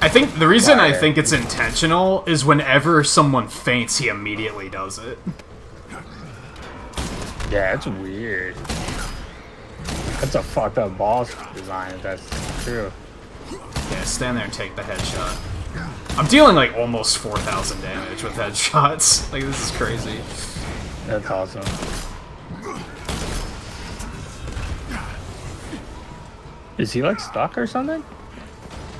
I think the reason I think it's intentional is whenever someone faints, he immediately does it. Yeah, it's weird. That's a fucked up boss design, if that's true. Yeah, stand there and take the headshot. I'm dealing like almost 4,000 damage with headshots. Like, this is crazy. That's awesome. Is he like stuck or something?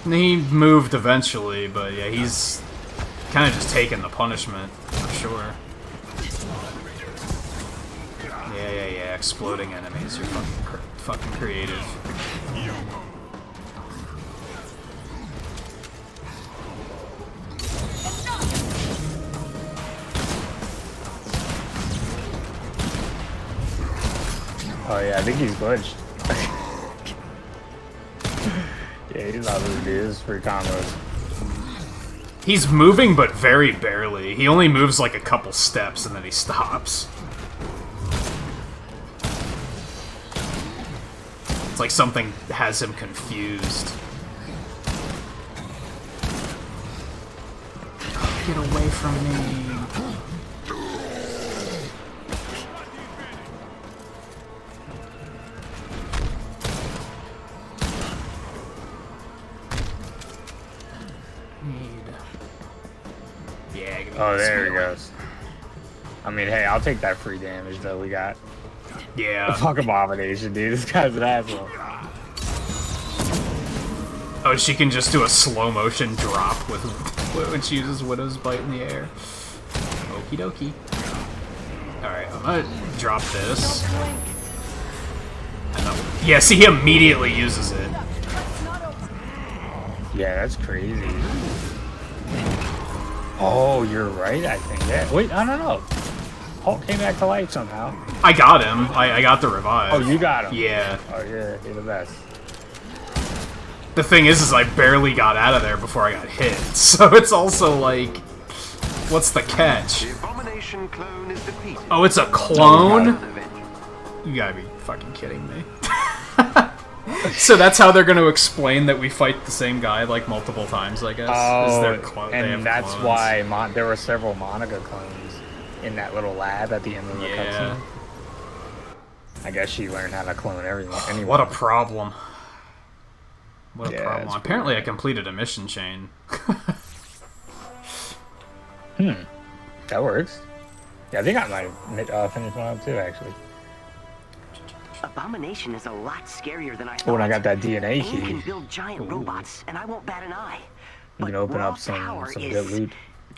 He moved eventually, but yeah, he's kind of just taking the punishment, for sure. Yeah, exploding enemies are fucking creative. Oh yeah, I think he's glitched. Yeah, he's not really do this for combos. He's moving, but very barely. He only moves like a couple steps and then he stops. It's like something has him confused. Get away from me. Oh, there he goes. I mean, hey, I'll take that free damage that we got. Yeah. Fuck Abomination, dude. This guy's an asshole. Oh, she can just do a slow motion drop with when she uses Widow's Bite in the air. Okie dokie. Alright, I'm gonna drop this. Yeah, see, he immediately uses it. Yeah, that's crazy. Oh, you're right, I think. Yeah. Wait, I don't know. Hulk came back to life somehow. I got him. I got the revive. Oh, you got him? Yeah. Oh, yeah, you're the best. The thing is I barely got out of there before I got hit. So it's also like, what's the catch? The Abomination clone is defeated. Oh, it's a clone? You gotta be fucking kidding me. So that's how they're going to explain that we fight the same guy like multiple times, I guess. Oh, and that's clones. Why there were several Monica clones in that little lab at the end of the cutscene. I guess she learned how to clone everyone. Anyway. What a problem. What a problem. Apparently I completed a mission chain. That works. Yeah, I think I might have finished one up too, actually. Abomination is a lot scarier than I thought. Oh, and I got that DNA key. You can build giant robots, and I won't bat an eye. You can open up some good loot.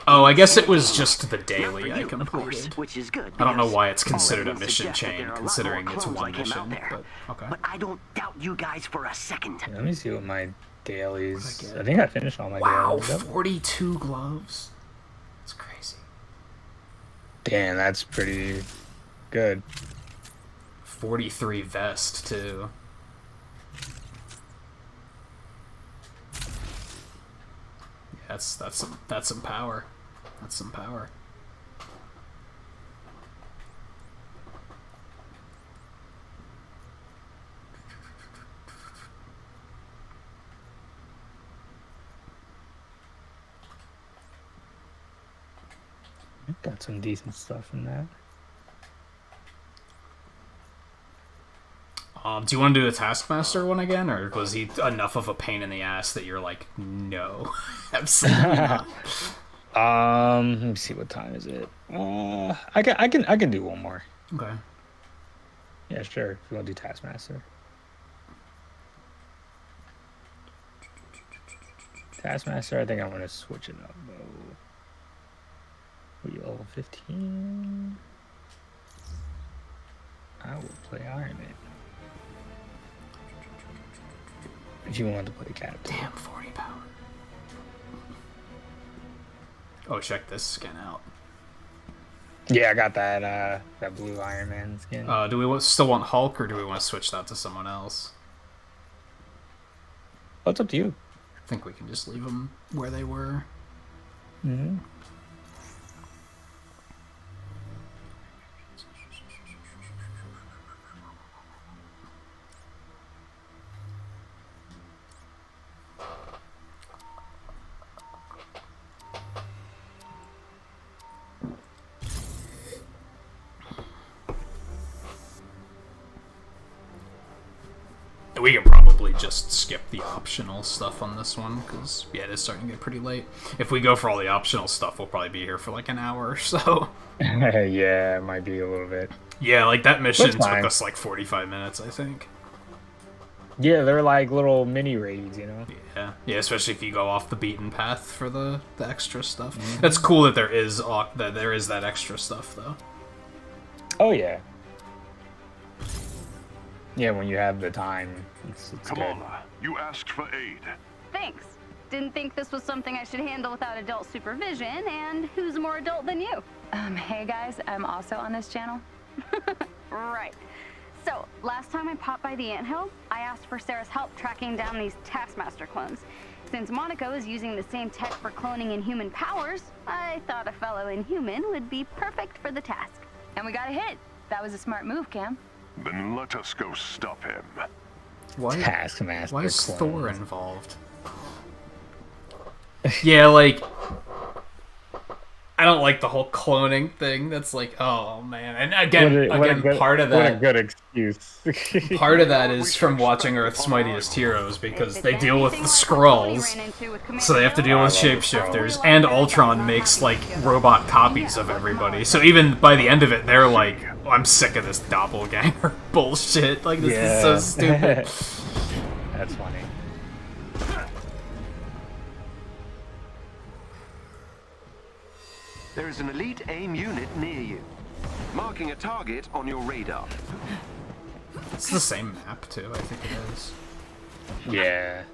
Oh, I guess it was just the daily I completed. Of course, which is good. I don't know why it's considered a mission chain, considering it's one mission. But, okay. But I don't doubt you guys for a second. Let me see what my dailies. I think I finished all my dailies. Wow, 42 gloves. That's crazy. Damn, that's pretty good. 43 vest too. Yeah, that's some power. That's some power. Got some decent stuff in that. Do you want to do the Taskmaster one again, or was he enough of a pain in the ass that you're like, no, absolutely not? Let me see, what time is it? I can do one more. Okay. Yeah, sure. If you want to do Taskmaster. Taskmaster, I think I'm gonna switch it up though. We level 15. I will play Iron Man. If you want to play Captain. Damn, 40 power. Oh, check this skin out. Yeah, I got that that blue Iron Man skin. Do we still want Hulk, or do we want to switch that to someone else? Well, it's up to you. I think we can just leave them where they were. Mm-hmm. We can probably just skip the optional stuff on this one, because, yeah, it is starting to get pretty late. If we go for all the optional stuff, we'll probably be here for like an hour or so. Yeah, it might be a little bit. Yeah, like that mission took us like 45 minutes, I think. Yeah, they're like little mini raids, you know? Yeah, especially if you go off the beaten path for the extra stuff. Mm-hmm. That's cool that there is that extra stuff, though. Oh, yeah. Yeah, when you have the time, it's Kamala, you asked for aid. Thanks. Didn't think this was something I should handle without adult supervision, and who's more adult than you? Hey guys, I'm also on this channel. Right. So, last time I popped by the anthill, I asked for Sarah's help tracking down these Taskmaster clones. Since Monaco is using the same tech for cloning Inhuman powers, I thought a fellow Inhuman would be perfect for the task. And we got a hit. That was a smart move, Cam. Then let us go stop him. Taskmaster. Why is Thor involved? Yeah, like, I don't like the whole cloning thing. That's like, oh man. And again, part of that. What a good excuse. Part of that is from watching Earth's Mightiest Heroes, because they deal with the Skrulls, so they have to deal with shapeshifters, and Ultron makes like robot copies of everybody. So even by the end of it, they're like, oh, I'm sick of this doppelganger bullshit. Like, this is so stupid. That's funny. There is an elite AIM unit near you, marking a target on your radar. It's the same map, too, I think it is. Yeah.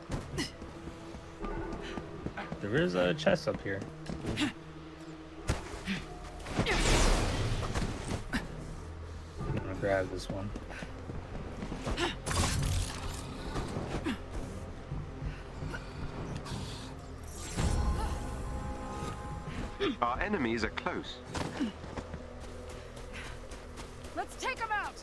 There is a chest up here. I'm gonna grab this one. Our enemies are close. Let's take them out!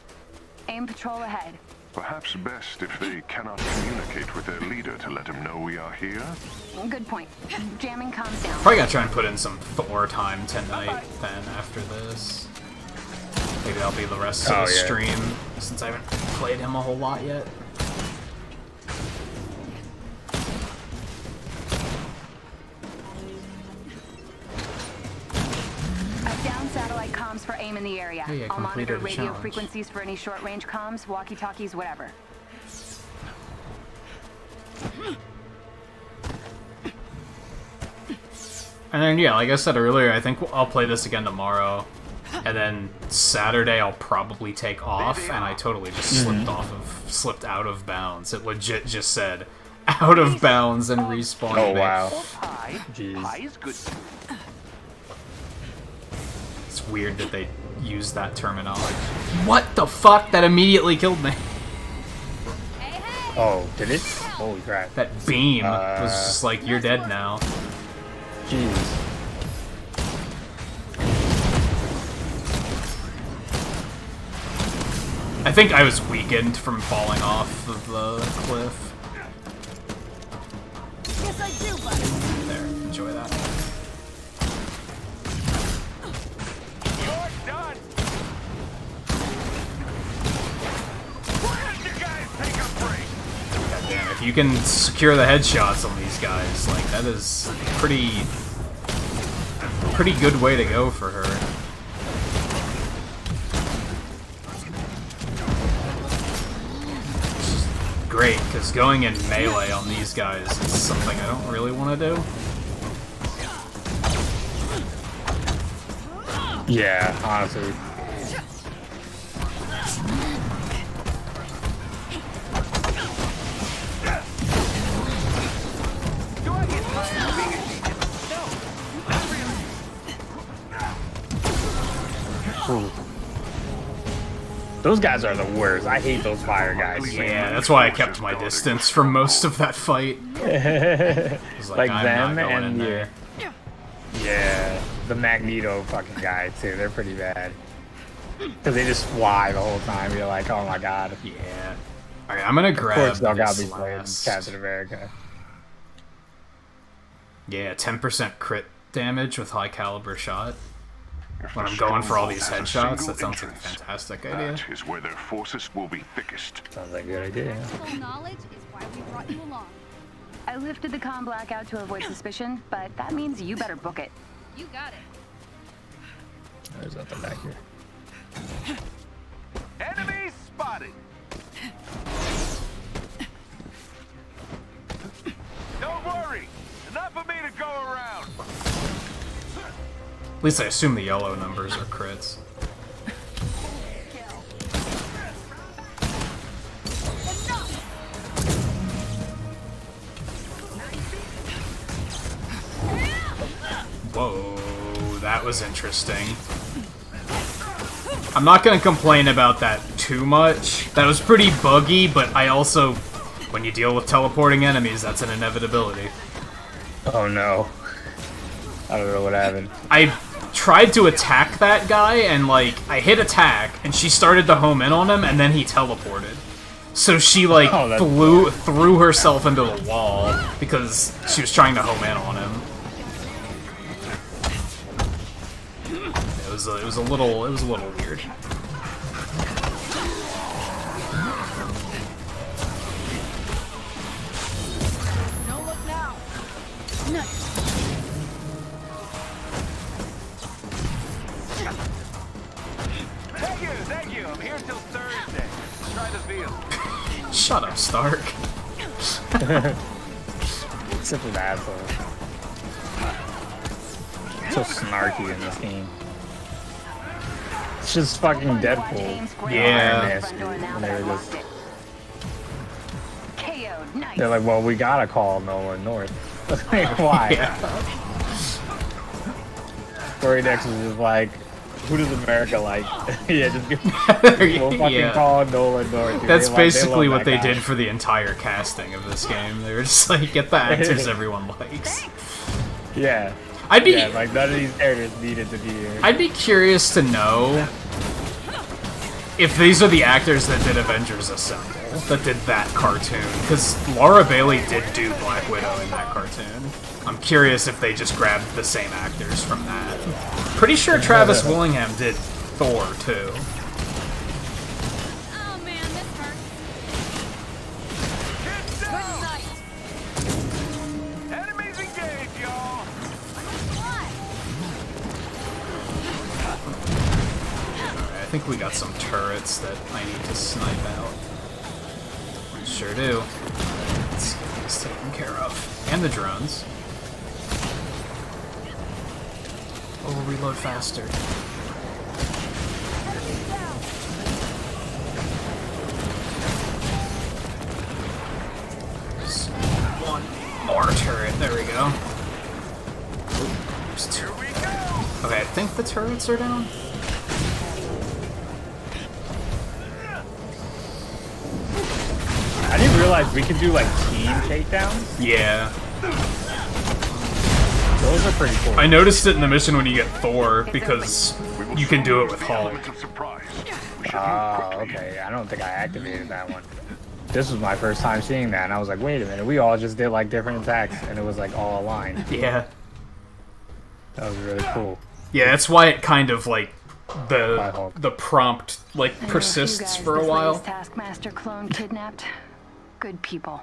AIM patrol ahead. Perhaps best if they cannot communicate with their leader to let him know we are here. Good point. Jamming comms down. Probably gotta try and put in some Thor time tonight, then, after this. Maybe that'll be the rest of the stream, since I haven't played him a whole lot yet. Satellite comms for AIM in the area. Hey, I'll monitor radio challenge. frequencies for any short-range comms, walkie-talkies, whatever. And then, yeah, like I said earlier, I think I'll play this again tomorrow. And then Saturday I'll probably take off, and I totally just slipped out of bounds. It legit just said out of bounds and respawned. Oh, wow. Jeez. It's weird that they use that terminology. What the fuck? That immediately killed me. Oh, did it? Holy crap. That beam was just like, you're dead now. Jeez. I think I was weakened from falling off of the cliff. Yes, I do, buddy. There, enjoy that. You're done! Why don't you guys take a break? God damn, if you can secure the headshots on these guys, like, that is pretty good way to go for her. Great, because going in melee on these guys is something I don't really want to do. Yeah, honestly. Those guys are the worst. I hate those fire guys. Yeah, that's why I kept my distance from most of that fight. Like I'm them not going and in there. yeah, the Magneto fucking guy too. They're pretty bad. Cause they just fly the whole time. You're like, oh my god. Yeah. Alright, I'm gonna grab. Of course, they'll gotta this be playing last. Captain America. Yeah, 10% crit damage with high caliber shot. When I'm going for all these headshots, that sounds like a fantastic idea. That is where their forces will be thickest. Sounds like a good idea. Full knowledge is why we brought you along. I lifted the comm blackout to avoid suspicion, but that means you better book it. You got it. There's nothing back here. Enemy spotted. Don't worry. Enough of me to go around. At least I assume the yellow numbers are crits. Whoa, that was interesting. I'm not gonna complain about that too much. That was pretty buggy, but I also, when you deal with teleporting enemies, that's an inevitability. Oh no. I don't know what happened. I tried to attack that guy, and like, I hit attack, and she started to home in on him, and then he teleported. So she like threw herself into the wall because she was trying to home in on him. It was a little weird. Don't look now. Nice. Thank you. I'm here till Thursday. Try the veal. Shut up, Stark. Such an asshole. So snarky in this game. It's just fucking Deadpool. Yeah. They're like, well, we gotta call Nolan North. Like, why? Yeah. Corey Dex is just like, who does America like? Yeah, we'll fucking call Nolan North. Dude. That's they basically love what that they guy. did for the entire casting of this game. They were just like, get the actors everyone likes. Yeah. I'd be like none of these characters needed to be here. I'd be curious to know if these are the actors that did Avengers Assemble, that did that cartoon, because Laura Bailey did do Black Widow in that cartoon. I'm curious if they just grabbed the same actors from that. Pretty sure Travis Willingham did Thor too. Oh man, this hurts. Enemies engaged, y'all. I think we got some turrets that I need to snipe out. Sure do. Let's get these taken care of. And the drones. Oh, we'll reload faster. There's one more turret. There we go. Ooh, there's two. Okay, I think the turrets are down. I didn't realize we could do like team takedowns. Yeah. Those are pretty cool. I noticed it in the mission when you get Thor, because you can do it with Hulk. Oh, okay. I don't think I activated that one. This was my first time seeing that, and I was like, wait a minute, we all just did like different attacks, and it was like all aligned. Yeah. That was really cool. Yeah, that's why it kind of like the prompt like persists for a while. Taskmaster clone kidnapped. Good people.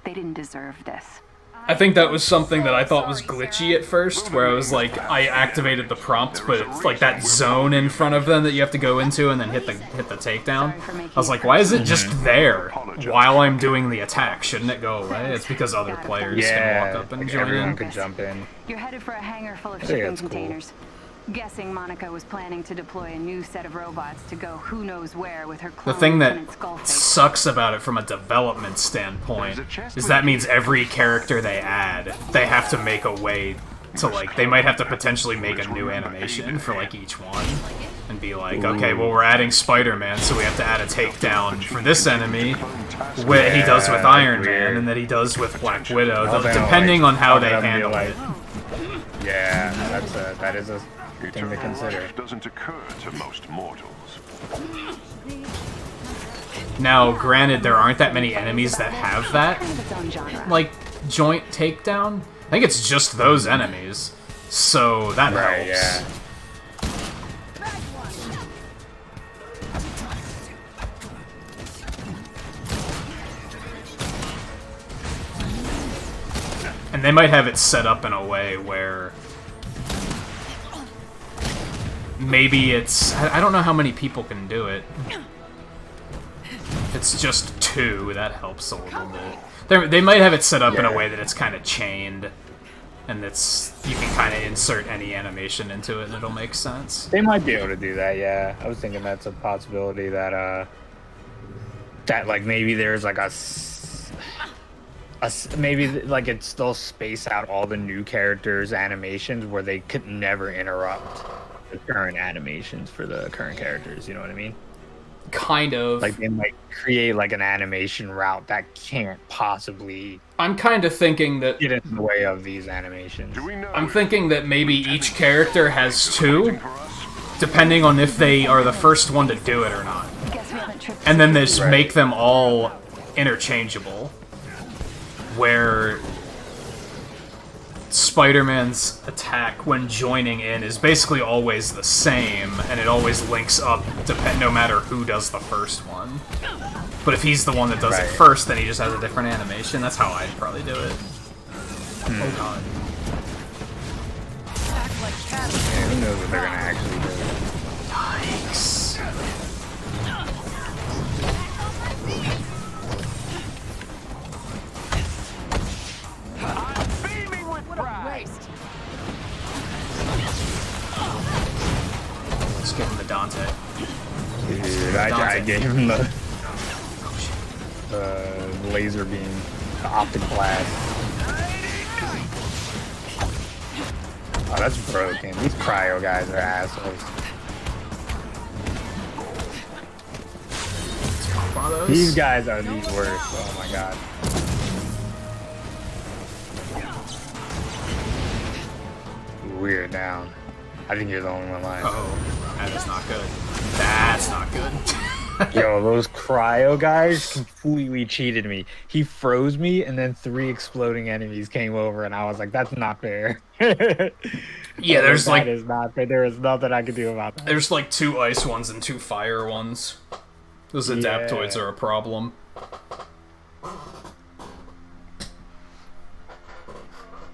They didn't deserve this. I think that was something that I thought was glitchy at first, where I was like, I activated the prompt, but it's like that zone in front of them that you have to go into and then hit the takedown. I was like, why is it just there while I'm doing the attack? Shouldn't it go away? It's because other players can walk up and like join everyone in. could jump in. You're headed for a hangar full of I think shipping that's cool. containers. Guessing Monica was planning to deploy a new set of robots to go who knows where with her The clone thing that Lieutenant Skullface. sucks about it from a development standpoint is that means every character they add, they have to make a way to like, they might have to potentially make a new animation for like each one. and be like, okay, well, we're adding Spider-Man, so we have to add a takedown for this enemy, what he does with Iron Man, and that he does with Black Widow, depending on how they handle it. Yeah, that is a thing to consider. Doesn't occur to most mortals. Now, granted, there aren't that many enemies that have that, like, joint takedown. I think it's just those enemies, so that helps. Yeah. And they might have it set up in a way where maybe it's... I don't know how many people can do it. If it's just 2, that helps a little bit. They might have it set up in a way that it's kind of chained, and you can kind of insert any animation into it and it'll make sense. They might be able to do that, yeah. I was thinking that's a possibility that, like, maybe there's, like, maybe like it's they'll space out all the new characters' animations where they could never interrupt the current animations for the current characters. You know what I mean? Kind of. Like they might create like an animation route that can't possibly. I'm kind of thinking that get in the way of these animations. I'm thinking that maybe each character has 2, depending on if they are the first one to do it or not, and then they just make them all interchangeable. Where Spider-Man's attack when joining in is basically always the same, and it always links up no matter who does the first one. But if he's the one that does it first, then he just has a different animation. That's how I'd probably do it. Oh god. Yeah, who knows what they're gonna actually do. Yikes. Let's give him the Dante. Dude, I gave him the laser beam, the optic blast. Oh, that's broken. These cryo guys are assholes. These guys are the worst. Oh my god. We're down. I think you're the only one lying. Oh, that is not good. That's not good. Yo, those cryo guys completely cheated me. He froze me, and then 3 exploding enemies came over, and I was like, "That's not fair." Yeah, there's like that is not fair. There is nothing I can do about that. There's like 2 ice ones and 2 fire ones. Those adaptoids are a problem.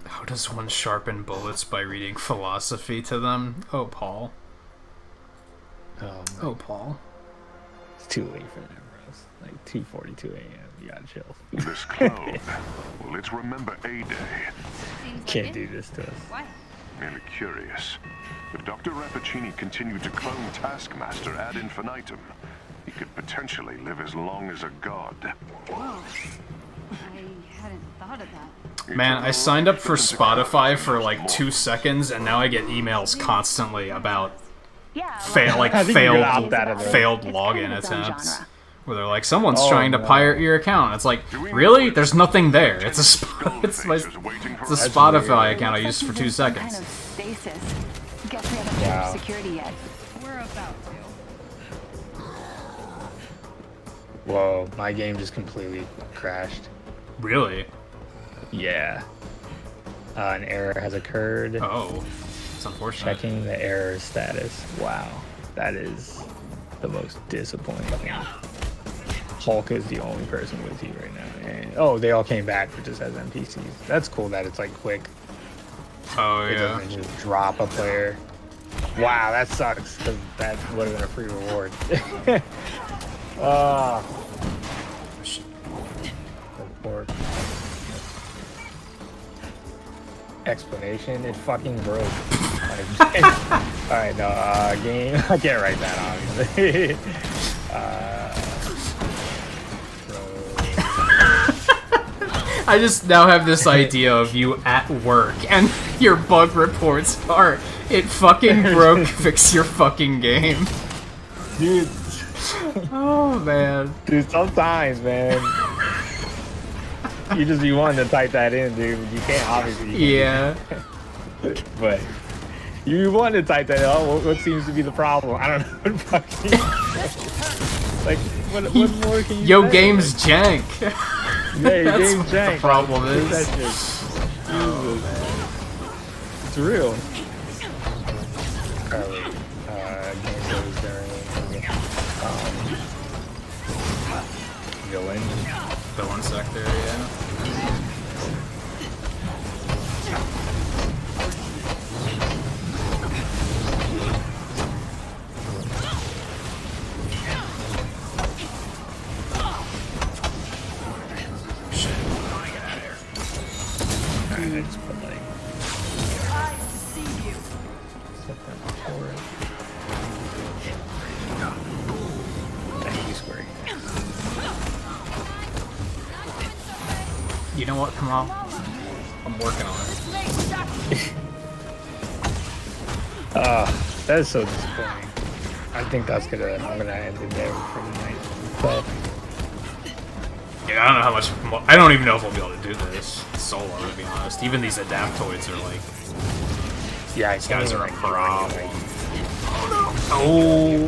How does one sharpen bullets by reading philosophy to them? Oh, Paul. Oh, Paul. It's too late for them, bros. Like 2:42 a.m. You gotta chill. This clone. Well, it's Remember A-Day. Can't do this to us. Why? Merely curious. If Dr. Rappaccini continued to clone Taskmaster ad infinitum, he could potentially live as long as a god. Whoa. I hadn't thought of that. Man, I signed up for Spotify for like 2 seconds, and now I get emails constantly about failed login attempts. Where they're like, someone's trying to pirate your account. It's like, really? There's nothing there. It's a Spotify account I used for 2 seconds. Kind of stasis. Guess we haven't finished security yet. We're about to. Whoa, my game just completely crashed. Really? Yeah. An error has occurred. Oh, it's unfortunate. Checking the error status. Wow, that is the most disappointing thing. Hulk is the only person with you right now. And oh, they all came back, but just as NPCs. That's cool that it's like quick. Oh, it doesn't just drop a player. Wow, that sucks, because that would have been a free reward. Explanation, it fucking broke. Alright, no, game. I can't write that, obviously. I just now have this idea of you at work, and your bug reports are It fucking broke. Fix your fucking game. Dude. Oh, man. Dude, sometimes, man. You just be wanting to type that in, dude. You can't, obviously. Yeah. But you want to type that in. Oh, what seems to be the problem? I don't know what fucking... Like, what more can you Yo, say? game's jank. Yeah, your That's game's what jank. the problem Like, is. that shit. It's real. Game goes during villain sector, yeah. I just put like set that for it. Thank you, Square. You know what? Come on. I'm working on it. That is so disappointing. I think I'm gonna end it there for the night. But Yeah, I don't know how much. I don't even know if we'll be able to do this solo, to be honest. Even these adaptoids are like. Yeah, these guys are a problem. oh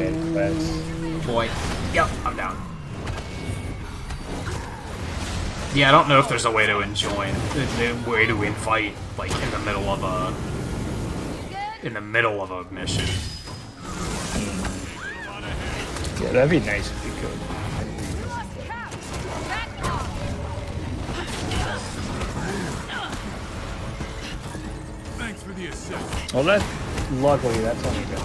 boy. Yep, I'm down. Yeah, I don't know if there's a way to invite, like, in the middle of a mission. Yeah, that'd be nice if you could. Thanks for the assist. Well, luckily that's only been.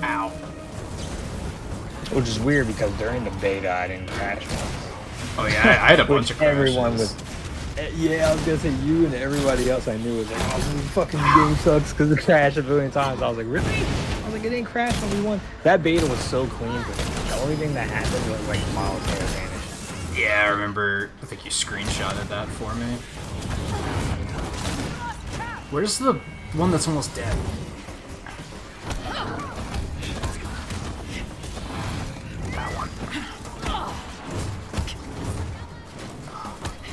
Ow. Which is weird because during the beta I didn't crash once. Oh yeah, I had a bunch of crashes. Everyone was. Yeah, I was gonna say you and everybody else I knew was like, oh, this fucking game sucks because it crashed a billion times. I was like, really? I was like, it didn't crash when we won. That beta was so clean for me. The only thing that happened was like Miles Taylor vanished. Yeah, I remember. I think you screenshotted that for me. Where's the one that's almost dead?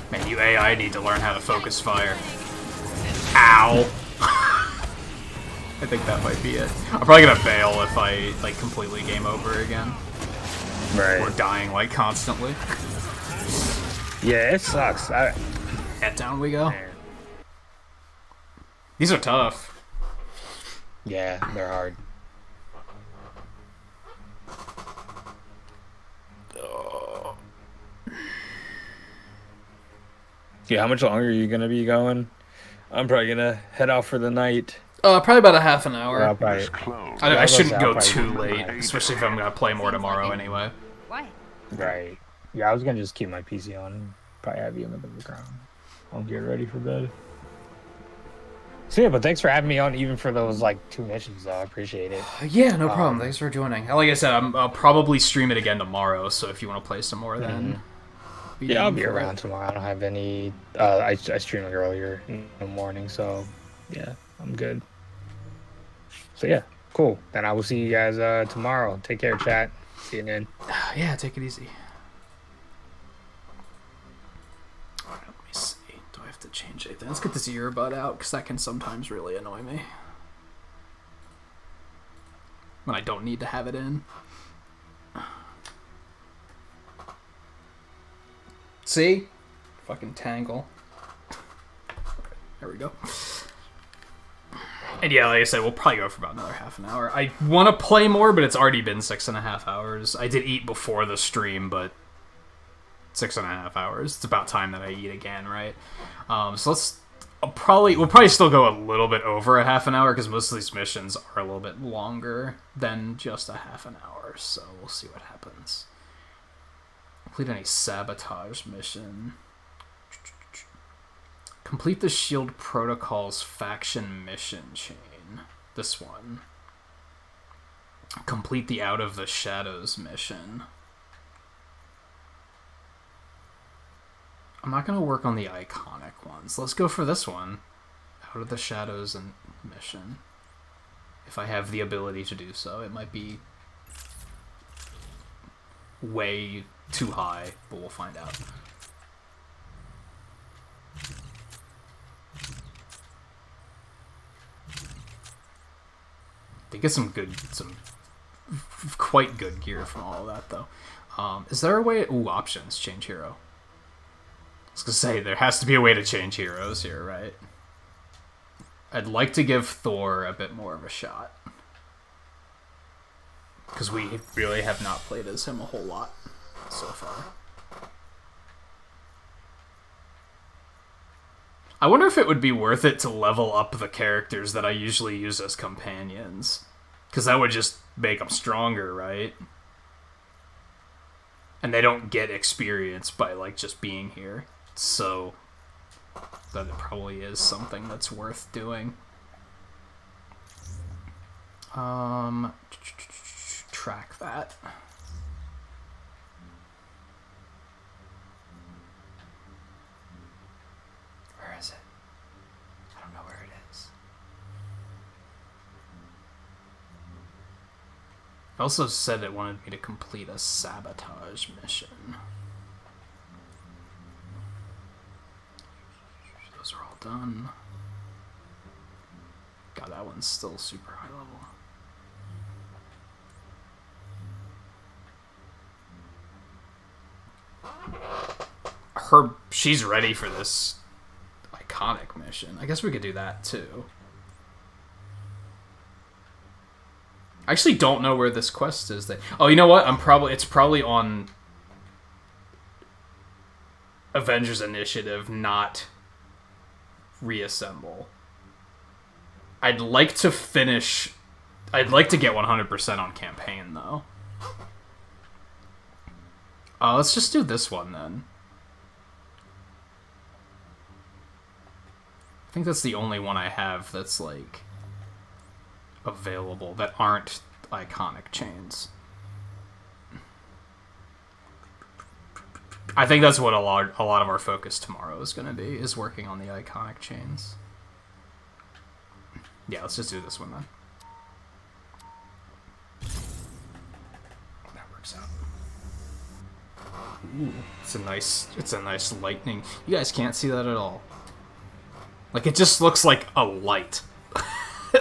Man, you AI need to learn how to focus fire. Ow! I think that might be it. I'm probably gonna bail if I, like, completely game over again. Right. Or dying, like, constantly. Yeah, it sucks. Head down we go. Man. These are tough. Yeah, they're hard. Yeah, how much longer are you gonna be going? I'm probably gonna head out for the night. Probably about a half an hour. Yeah, I shouldn't go too late, especially if I'm gonna play more tomorrow anyway. Why? Right. Yeah, I was gonna just keep my PC on and probably have you in the background. I'll get ready for bed. So yeah, but thanks for having me on even for those like 2 missions though. I appreciate it. Yeah, no problem. Thanks for joining. Like I said, I'll probably stream it again tomorrow, so if you want to play some more then... Yeah, I'll be around tomorrow. I don't have any... I streamed earlier in the morning, so yeah, I'm good. So yeah, cool. Then I will see you guys tomorrow. Take care, chat. See you then. Yeah, take it easy. Alright, let me see. Do I have to change anything? Let's get this earbud out, because that can sometimes really annoy me. When I don't need to have it in. See? Fucking tangle. There we go. And yeah, like I said, we'll probably go for about another half an hour. I want to play more, but it's already been 6.5 hours. I did eat before the stream, but 6.5 hours. It's about time that I eat again, right? So we'll probably still go a little bit over a half an hour, because most of these missions are a little bit longer than just a half an hour, so we'll see what happens. Complete any sabotage mission. Complete the Shield Protocol's faction mission chain. This one. Complete the Out of the Shadows mission. I'm not going to work on the iconic ones. Let's go for this one. Out of the Shadows and mission. If I have the ability to do so. It might be way too high, but we'll find out. They get some quite good gear from all of that, though. Is there a way? Ooh, options. Change hero. I was gonna say, there has to be a way to change heroes here, right? I'd like to give Thor a bit more of a shot. Because we really have not played as him a whole lot so far. I wonder if it would be worth it to level up the characters that I usually use as companions. Because that would just make them stronger, right? And they don't get experience by, like, just being here. So, that it probably is something that's worth doing. Track that. Where is it? I don't know where it is. It also said it wanted me to complete a sabotage mission. Those are all done. God, that one's still super high level. She's ready for this iconic mission. I guess we could do that too. I actually don't know where this quest is. Oh, you know what? It's probably on Avengers Initiative, not Reassemble. I'd like to get 100% on campaign though. Let's just do this one then. I think that's the only one I have that's like available that aren't iconic chains. I think that's what a lot of our focus tomorrow is going to be, is working on the iconic chains. Yeah, let's just do this one then. That works out. Ooh, it's a nice lightning. You guys can't see that at all. Like, it just looks like a light.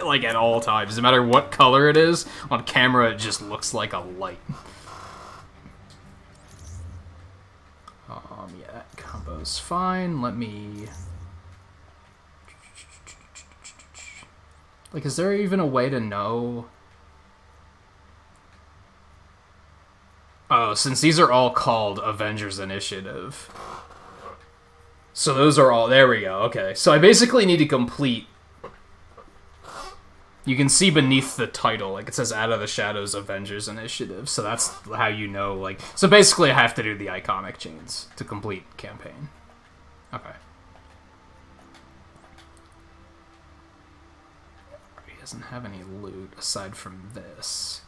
Like, at all times. No matter what color it is, on camera it just looks like a light. Yeah, that combo's fine. Let me... Like, is there even a way to know... Oh, since these are all called Avengers Initiative... So those are all... There we go, okay. So I basically need to complete... You can see beneath the title, like, it says Out of the Shadows Avengers Initiative. So that's how you know, like... So basically I have to do the iconic chains to complete campaign. Okay. He doesn't have any loot aside from this.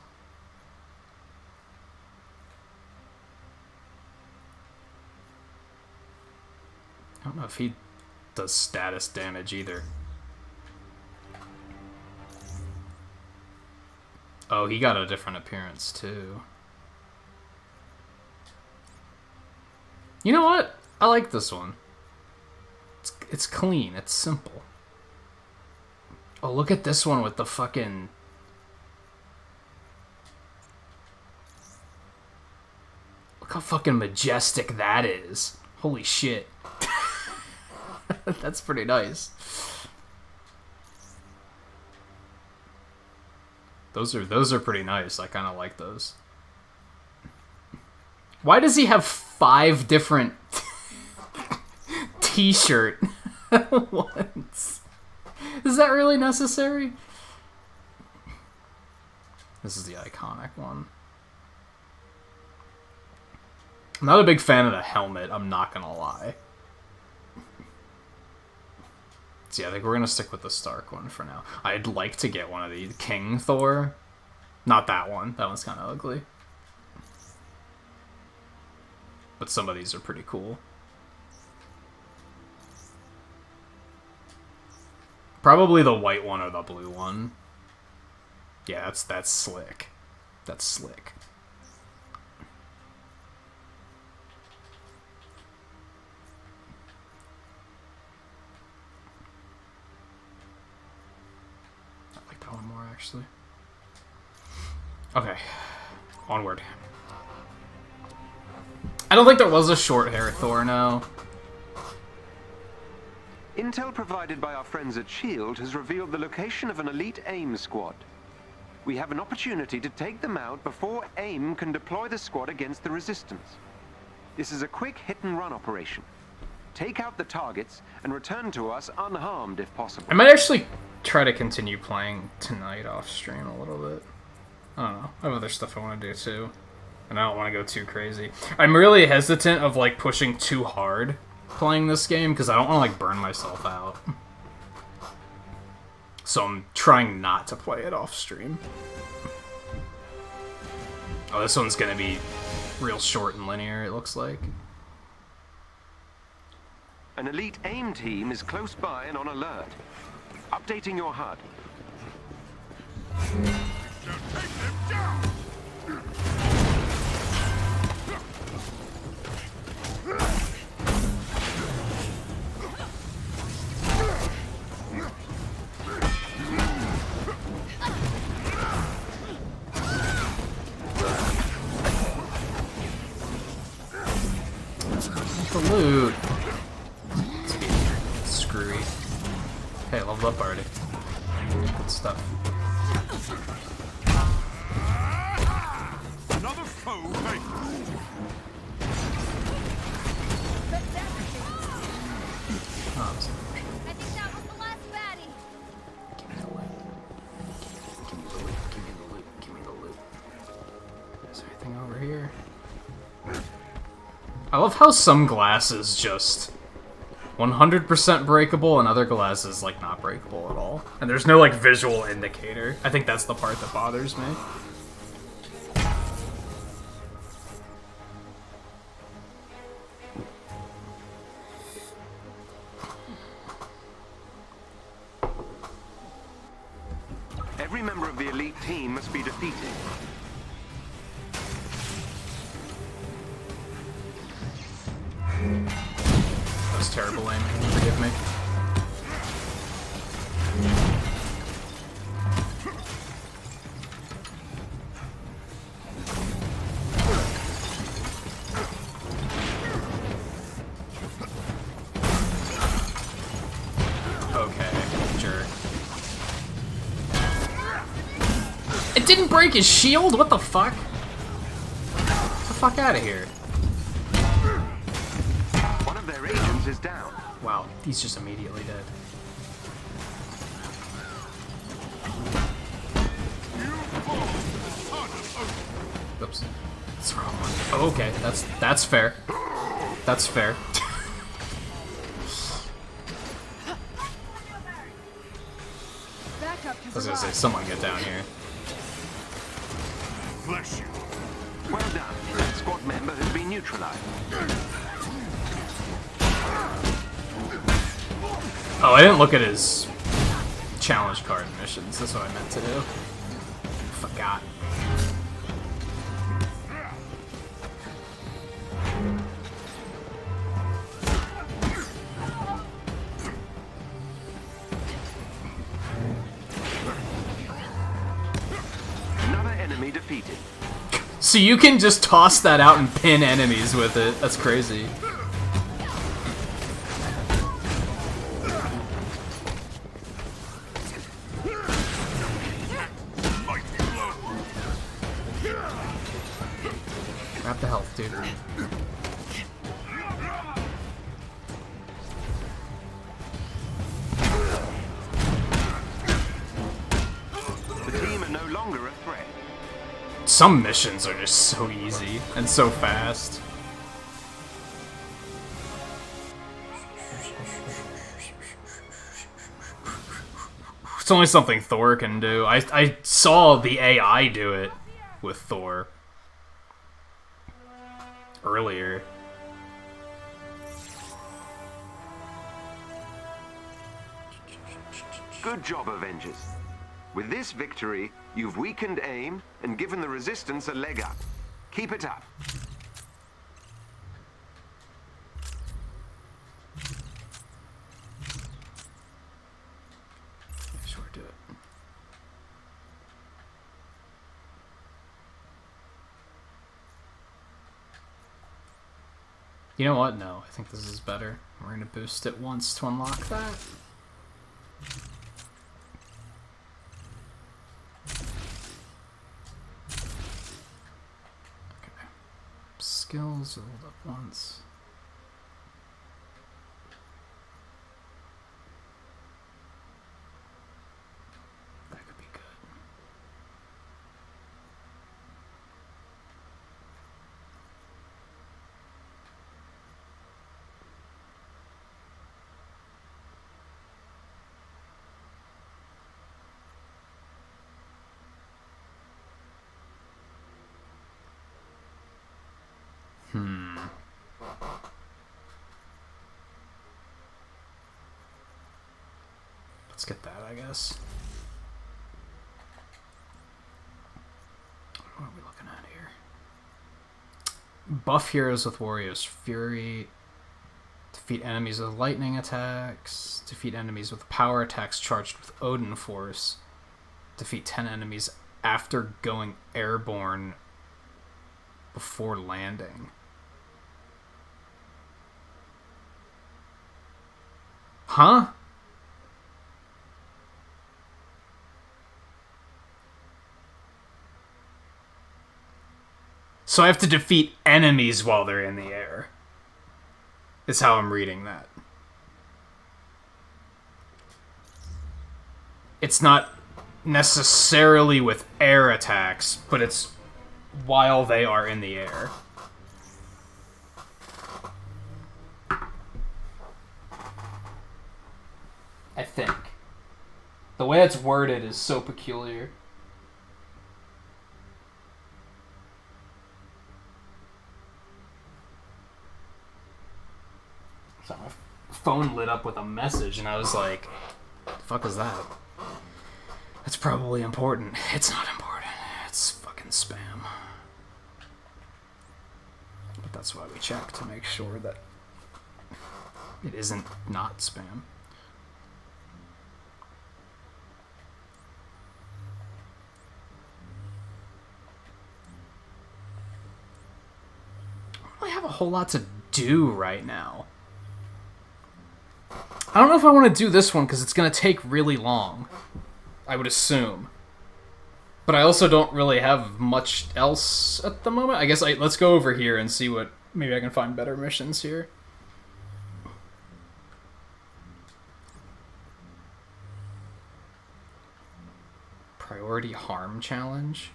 I don't know if he does status damage either. Oh, he got a different appearance too. You know what? I like this one. It's clean. It's simple. Oh, look at this one with the fucking... Look how fucking majestic that is. Holy shit. That's pretty nice. Those are pretty nice. I kind of like those. Why does he have 5 different t-shirt ones? Is that really necessary? This is the iconic one. I'm not a big fan of the helmet, I'm not gonna lie. So yeah, I think we're gonna stick with the Stark one for now. I'd like to get one of these. King Thor. Not that one. That one's kind of ugly. But some of these are pretty cool. Probably the white one or the blue one. Yeah, that's slick. That's slick. I like that one more, actually. Okay. Onward. I don't think there was a short hair Thor, no. Intel provided by our friends at S.H.I.E.L.D. has revealed the location of an elite AIM squad. We have an opportunity to take them out before AIM can deploy the squad against the Resistance. This is a quick hit-and-run operation. Take out the targets and return to us unharmed if possible. I might actually try to continue playing tonight off stream a little bit. I don't know. I have other stuff I want to do too. And I don't want to go too crazy. I'm really hesitant of like pushing too hard playing this game because I don't want to like burn myself out. So I'm trying not to play it off stream. Oh, this one's gonna be real short and linear, it looks like. An elite AIM team is close by and on alert. Updating your HUD. The loot. It's screwy. Hey, leveled up already. Good stuff. Another foe vanquished. Oh, I think that was the last baddie. give me the loot. Give me the loot. Give me the loot. Give me the loot. Is there anything over here? I love how some glass is just 100% breakable and other glass is like not breakable at all. And there's no like visual indicator. I think that's the part that bothers me. Every member of the elite team must be defeated. That was terrible aiming, forgive me. Okay, jerk. It didn't break his shield? What the fuck? Get the fuck out of here. One of their agents is down. Wow, he's just immediately dead. Oops. That's the wrong one. Oh, okay, that's fair. That's fair. I was gonna say, someone get down here. Bless you. Well done. Squad member has been neutralized. Oh, I didn't look at his challenge card missions. That's what I meant to do. Forgot. Another enemy defeated. So you can just toss that out and pin enemies with it. That's crazy. Grab the health, dude. The team are no longer a threat. Some missions are just so easy and so fast. It's only something Thor can do. I saw the AI do it with Thor earlier. Good job, Avengers. With this victory, you've weakened AIM and given the Resistance a leg up. Keep it up. Sure, do it. You know what? No, I think this is better. We're gonna boost it once to unlock that. Okay. Skills rolled up once. That could be good. Let's get that, I guess. What are we looking at here? Buff heroes with Warrior's Fury. Defeat enemies with lightning attacks. Defeat enemies with power attacks charged with Odin Force. Defeat 10 enemies after going airborne before landing. Huh? So I have to defeat enemies while they're in the air. Is how I'm reading that. It's not necessarily with air attacks, but it's while they are in the air. I think. The way it's worded is so peculiar. So my phone lit up with a message, and I was like, "The fuck is that?" That's probably important. It's not important. It's fucking spam. But that's why we check, to make sure that it isn't not spam. I don't really have a whole lot to do right now. I don't know if I want to do this one because it's going to take really long, I would assume. But I also don't really have much else at the moment. I guess let's go over here and see what... Maybe I can find better missions here. Priority harm challenge.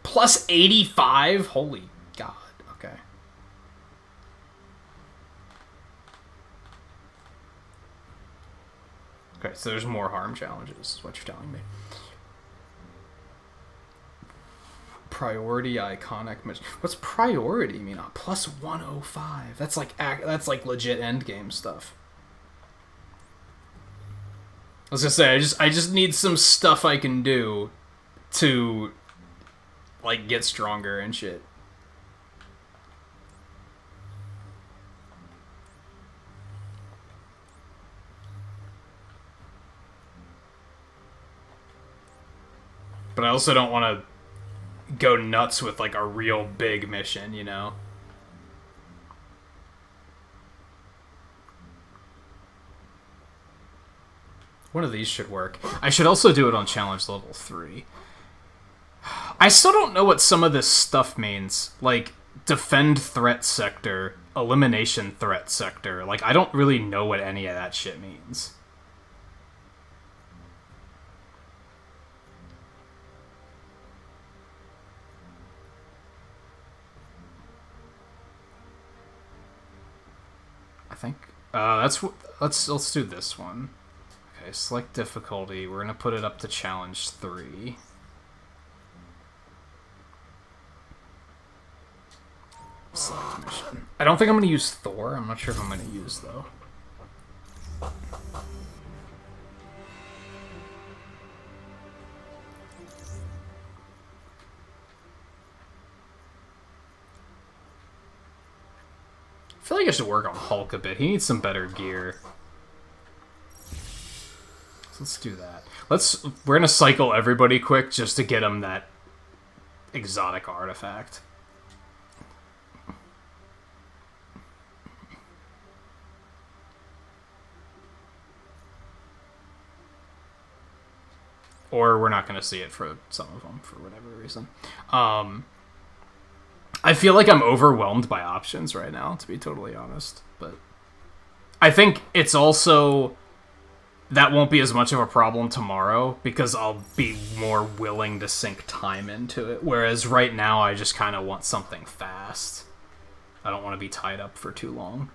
Plus 85? Holy God. Okay. Okay, so there's more harm challenges, is what you're telling me. Priority iconic mission. What's priority mean? Plus 105. That's like legit endgame stuff. I was gonna say, I just need some stuff I can do to like get stronger and shit. But I also don't want to go nuts with like a real big mission, you know? One of these should work. I should also do it on challenge level 3. I still don't know what some of this stuff means. Like, defend threat sector, elimination threat sector. Like, I don't really know what any of that shit means. I think let's do this one. Okay, select difficulty. We're gonna put it up to challenge 3. Select mission. I don't think I'm gonna use Thor. I'm not sure if I'm gonna use though. feel like I should work on Hulk a bit. He needs some better gear. So let's do that. We're gonna cycle everybody quick just to get him that exotic artifact. Or we're not going to see it for some of them, for whatever reason. I feel like I'm overwhelmed by options right now, to be totally honest. But I think it's also... that won't be as much of a problem tomorrow, because I'll be more willing to sink time into it. Whereas right now, I just kind of want something fast. I don't want to be tied up for too long.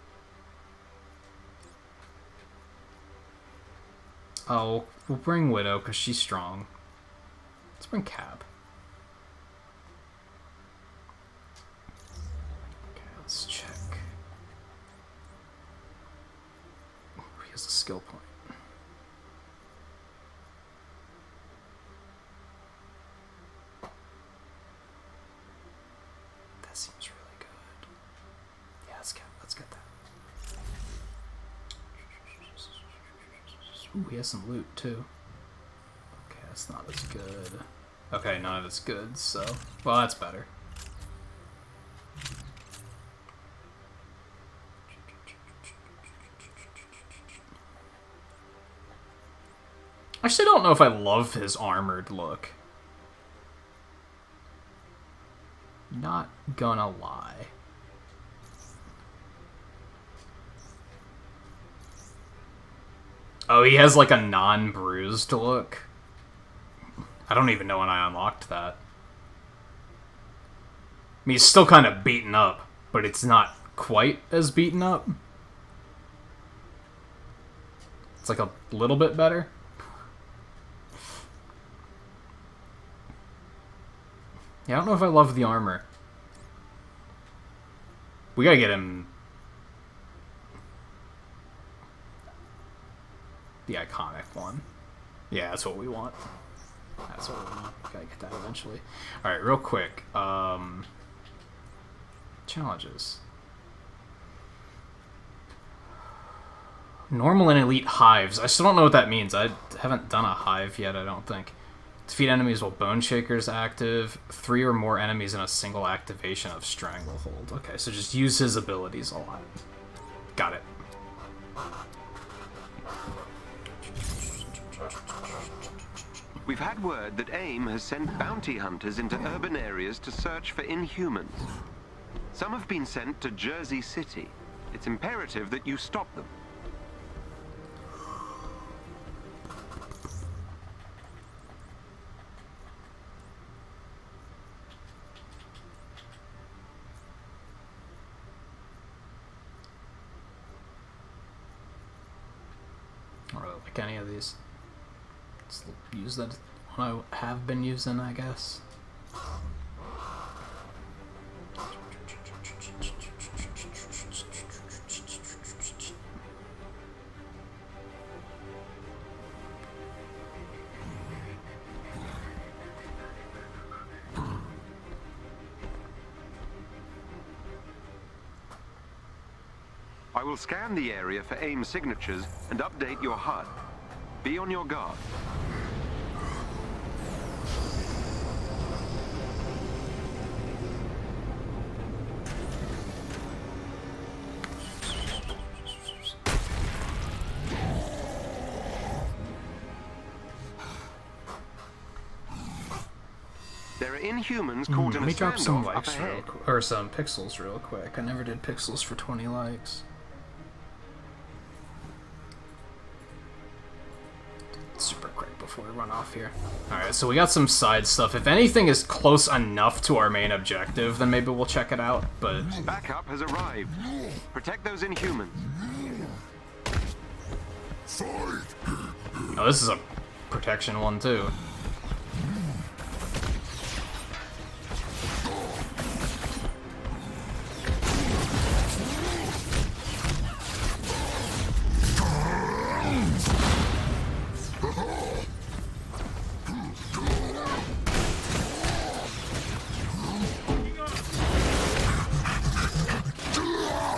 Oh, we'll bring Widow, because she's strong. Let's bring Cap. Okay, let's check. Ooh, he has a skill point. That seems really good. Yeah, let's get that. Ooh, he has some loot, too. Okay, that's not as good. Okay, none of it's good, so... well, that's better. I actually don't know if I love his armored look. Not gonna lie. Oh, he has like a non-bruised look. I don't even know when I unlocked that. I mean, he's still kind of beaten up, but it's not quite as beaten up. It's like a little bit better. Yeah, I don't know if I love the armor. We gotta get him... the iconic one. Yeah, that's what we want. That's what we want. Gotta get that eventually. Alright, real quick. Challenges. Normal and elite hives. I still don't know what that means. I haven't done a hive yet, I don't think. Defeat enemies while Bone Shaker's active. 3 or more enemies in a single activation of Stranglehold. Okay, so just use his abilities a lot. Got it. We've had word that AIM has sent bounty hunters into urban areas to search for Inhumans. Some have been sent to Jersey City. It's imperative that you stop them. I don't really like any of these. Let's use that one I have been using, I guess. I will scan the area for AIM signatures and update your HUD. Be on your guard. There are Inhumans caught in Let me a drop some standoff up likes ahead. or some pixels real quick. I never did pixels for 20 likes. Super quick before we run off here. Alright, so we got some side stuff. If anything is close enough to our main objective, then maybe we'll check it out, but... Backup has arrived. Protect those Inhumans. Oh, this is a protection one, too.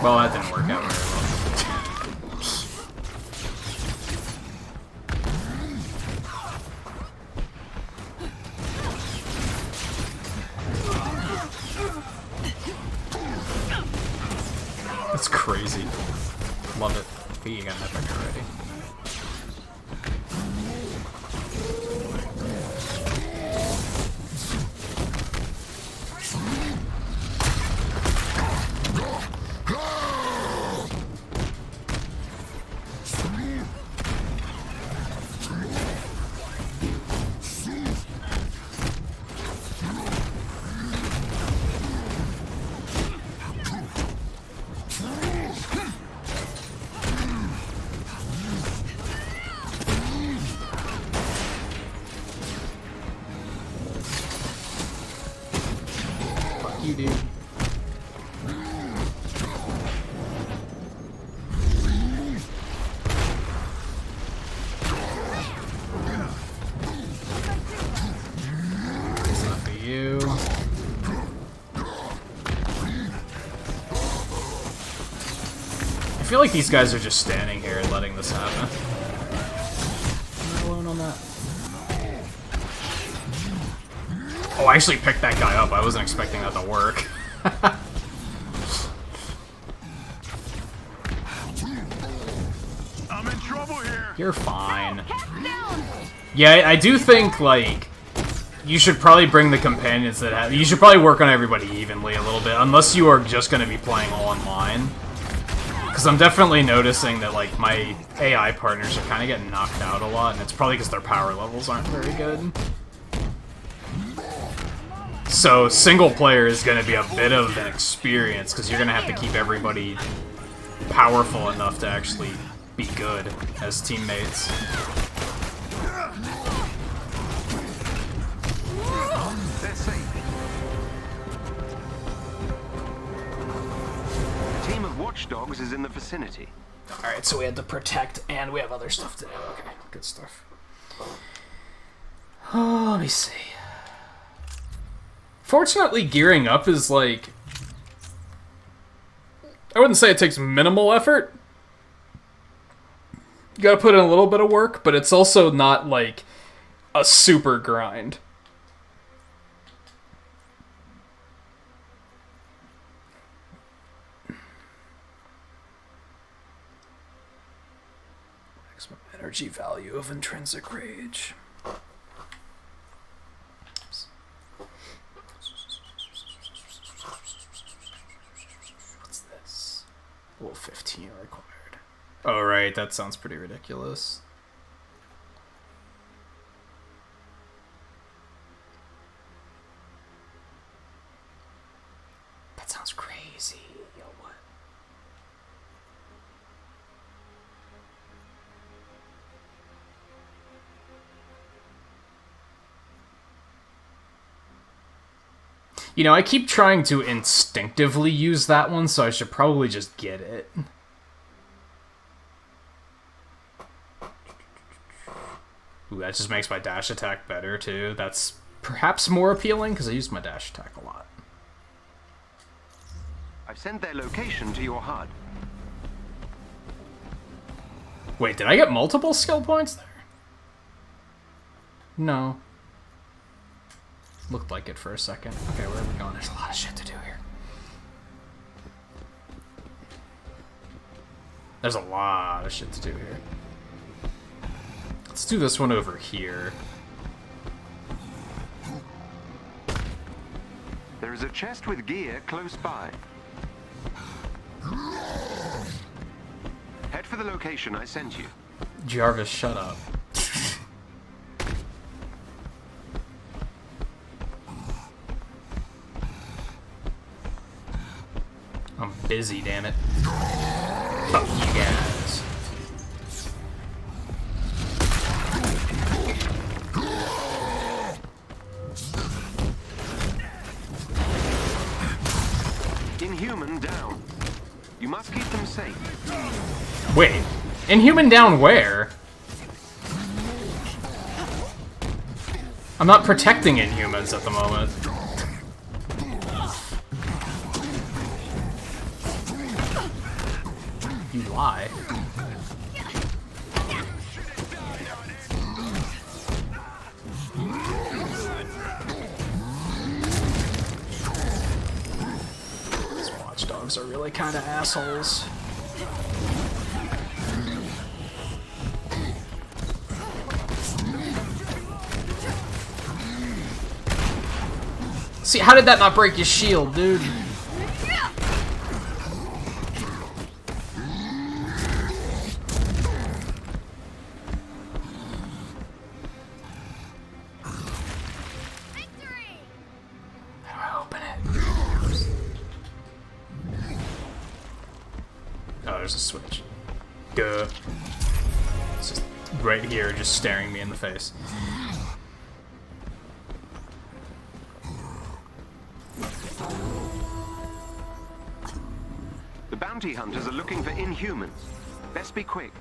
Well, that didn't work out very well. That's crazy. Love it. But you got that back already. You dude. It's not for you. I feel like these guys are just standing here and letting this happen. I'm not alone on that. Oh, I actually picked that guy up. I wasn't expecting that to work. I'm in trouble here. You're fine. Yeah, I do think, like, you should probably bring the companions that have... You should probably work on everybody evenly a little bit, unless you are just going to be playing online. Because I'm definitely noticing that, like, my AI partners are kind of getting knocked out a lot, and it's probably because their power levels aren't very good. So, single player is going to be a bit of an experience, because you're going to have to keep everybody powerful enough to actually be good as teammates. They're safe. A team of watchdogs is in the vicinity. Alright, so we had to protect, and we have other stuff to do. Okay, good stuff. Oh, let me see. Fortunately, gearing up is like... I wouldn't say it takes minimal effort. You gotta put in a little bit of work, but it's also not like a super grind. Maximum energy value of intrinsic rage. Level 15 required. Oh, right, that sounds pretty ridiculous. That sounds crazy. Yo, what? You know, I keep trying to instinctively use that one, so I should probably just get it. Ooh, that just makes my dash attack better, too. That's perhaps more appealing, because I use my dash attack a lot. I've sent their location to your HUD. Wait, did I get multiple skill points there? No. Looked like it for a second. Okay, where are we going? There's a lot of shit to do here. There's a lot of shit to do here. Let's do this one over here. There is a chest with gear close by. Head for the location I sent you. Jarvis, shut up. I'm busy, damn it. Fuck you guys. Inhuman down. You must keep them safe. Wait, Inhuman down where? I'm not protecting Inhumans at the moment. You lie. These watchdogs are really kind of assholes. See, how did that not break your shield, dude? There's a switch. Duh. It's just right here, just staring me in the face. The bounty hunters are looking for Inhumans. Best be quick.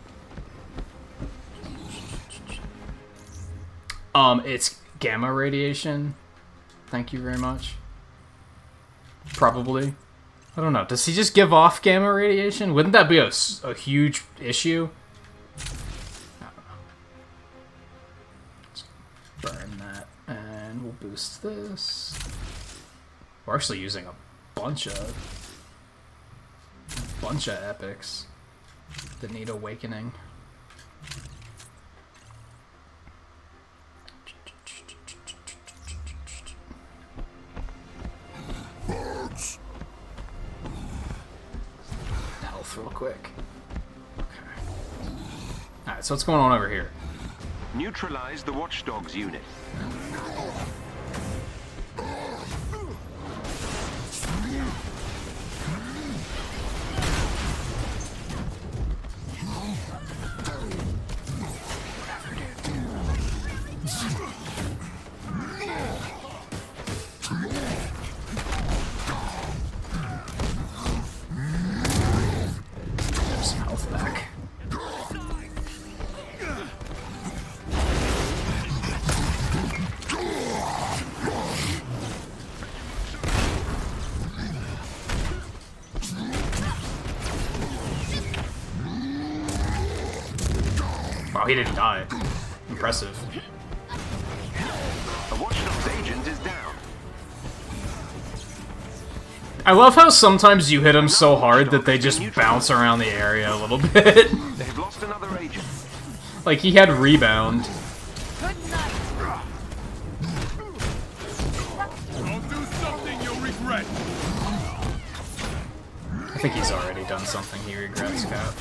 It's gamma radiation. Thank you very much. Probably. I don't know. Does he just give off gamma radiation? Wouldn't that be a huge issue? I don't know. Let's burn that, and we'll boost this. We're actually using a bunch of epics that need awakening. Real quick. Okay. Alright, so what's going on over here? Neutralize the Watchdogs unit. Wow, he didn't die. Impressive. A Watchdog's agent is down. I love how sometimes you hit them so hard that they just bounce around the area a little bit. They've lost another agent. Like, he had rebound. Don't do something you'll regret. I think he's already done something he regrets, Cap.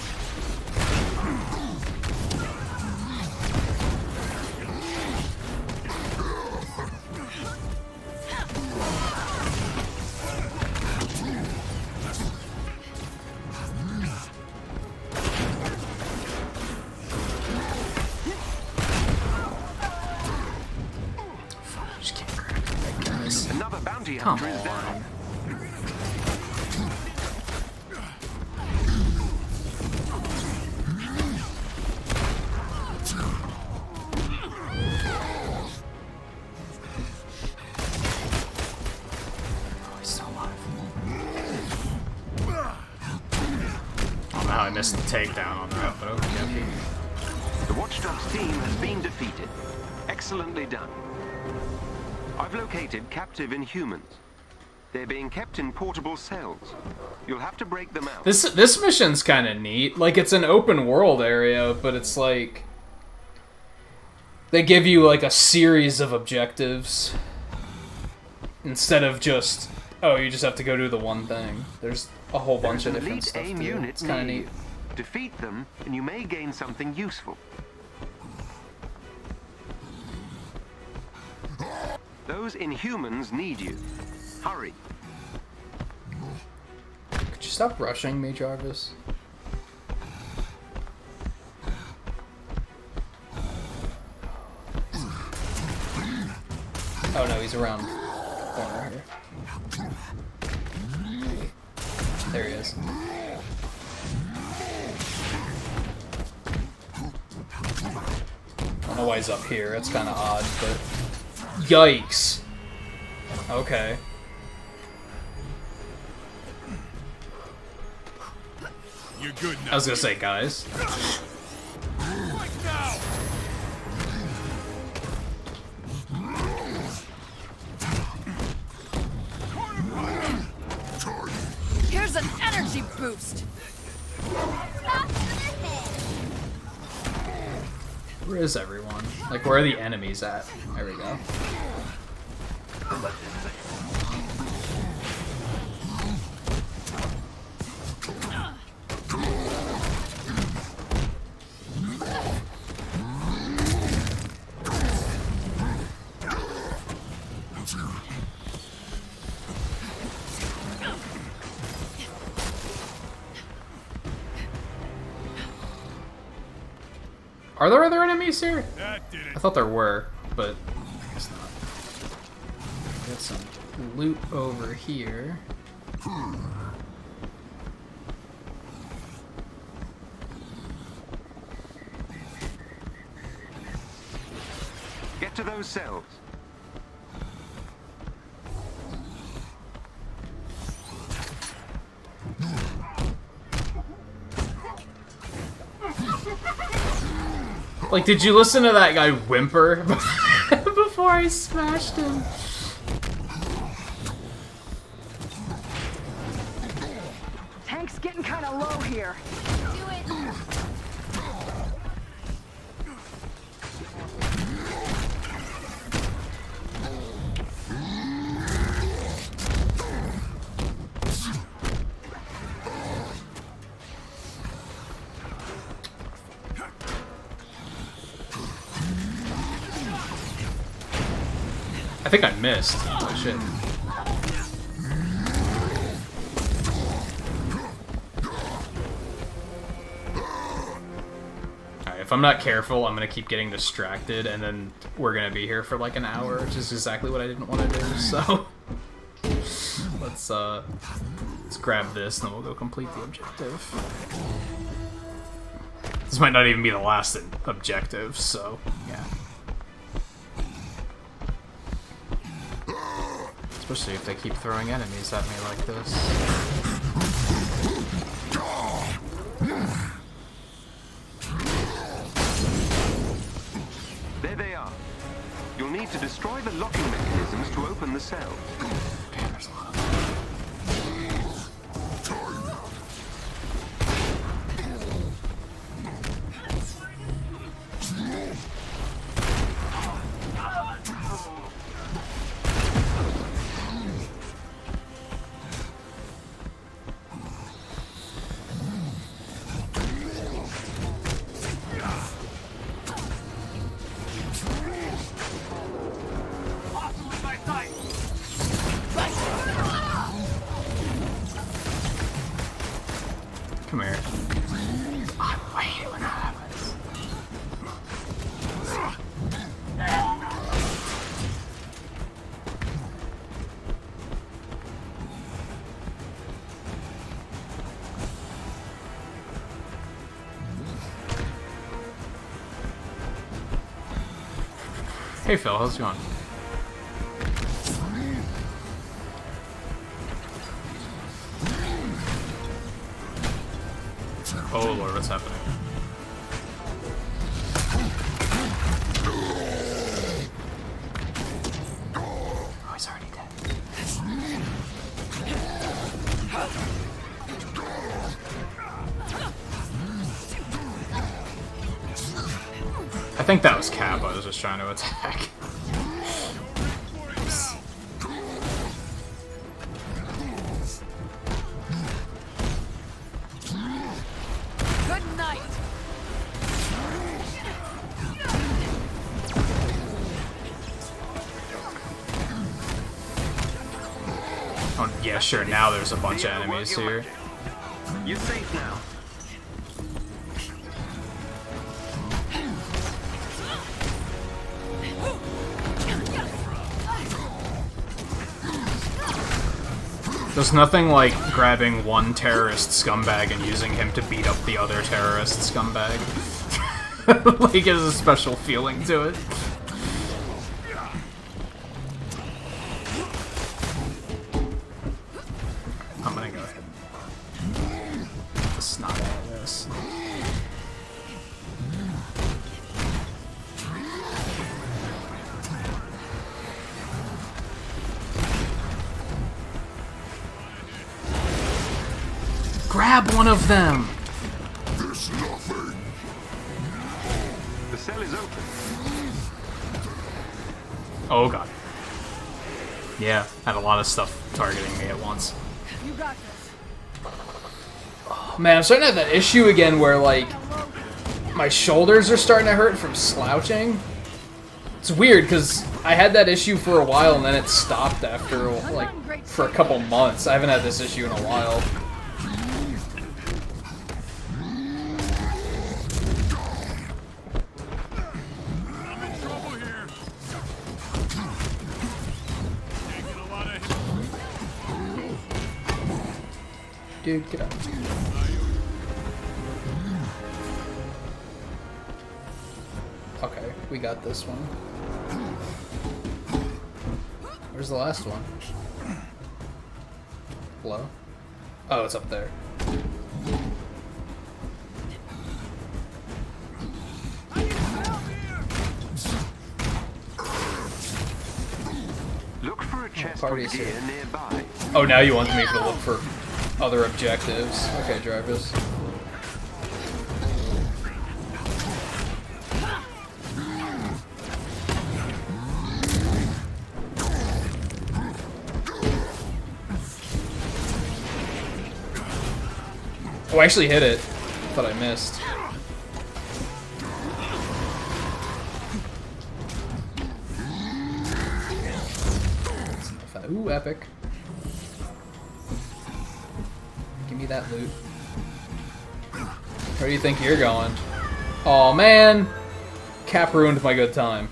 Another bounty hunter is down. Oh, he's still alive. I don't know how I missed the takedown on that, but okay. The Watchdogs team has been defeated. Excellently done. I've located captive Inhumans. They're being kept in portable cells. You'll have to break them out. This mission's kind of neat. Like, it's an open world area, but it's like they give you like a series of objectives instead of just, oh, you just have to go do the one thing. There's a whole bunch of different stuff. Elite AIM unit it's kind of near neat. you. Defeat them, and you may gain something useful. Those Inhumans need you. Hurry. Could you stop rushing me, Jarvis? Oh no, he's around the corner here. There he is. I don't know why he's up here. That's kind of odd, but... Yikes. Okay. You're good now. I was gonna say, guys. Right now. Here's an energy boost. Where is everyone? Like, where are the enemies at? There we go. Are there other enemies here? I thought there were, but I guess not. Got some loot over here. Get to those cells. Like, did you listen to that guy whimper before I smashed him? Tank's getting kind of low here. Do it. I think I missed. Oh shit. Alright, if I'm not careful, I'm gonna keep getting distracted, and then we're gonna be here for like an hour, which is exactly what I didn't want to do, so... let's grab this, and then we'll go complete the objective. This might not even be the last objective, so, yeah. Especially if they keep throwing enemies at me like this. There they are. You'll need to destroy the locking mechanisms to open the cells. Damn, there's a lot. Come here. I hate when that happens. Hey Phil, how's it going? Oh lord, what's happening? Oh, he's already dead. I think that was Cap, I was just trying to attack. Oops. Good night. Oh, yeah, sure, now there's a bunch of enemies here. You're safe now. There's nothing like grabbing one terrorist scumbag and using him to beat up the other terrorist scumbag. Like, it has a special feeling to it. I'm gonna go ahead. The snot. grab one of them. There's nothing. The cell is open. Oh god. Yeah, had a lot of stuff targeting me at once. You got this. Oh, man, I'm starting to have that issue again where, like, my shoulders are starting to hurt from slouching. It's weird, because I had that issue for a while, and then it stopped after, like, for a couple months. I haven't had this issue in a while. Dude, get up. Okay, we got this one. Where's the last one? Hello? Oh, it's up there. Look for a chest with gear nearby. Oh, now you want me to look for other objectives. Okay, Jarvis. Oh, I actually hit it. Thought I missed. Ooh, epic. Give me that loot. Where do you think you're going? Aw, man! Cap ruined my good time.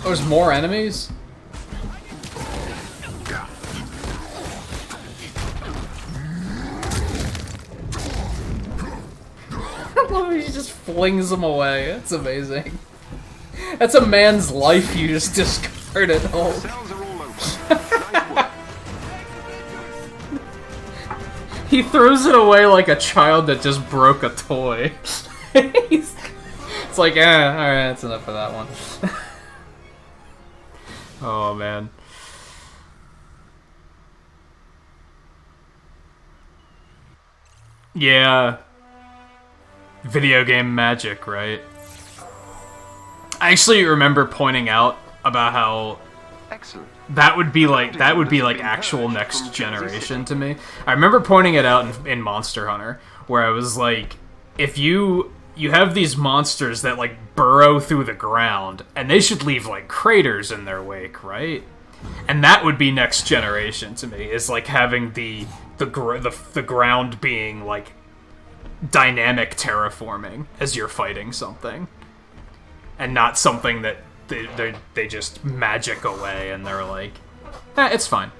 There's more enemies? He just flings them away. That's amazing. That's a man's life you just discarded. Oh. He throws it away like a child that just broke a toy. It's like, alright, that's enough of that one. Oh, man. Yeah. Video game magic, right? I actually remember pointing out about how that would be like actual next generation to me. I remember pointing it out in Monster Hunter, where I was like, if you have these monsters that like burrow through the ground, and they should leave like craters in their wake, right? And that would be next generation to me, is like having the ground being like dynamic terraforming as you're fighting something, and not something that they just magic away and they're like, it's fine.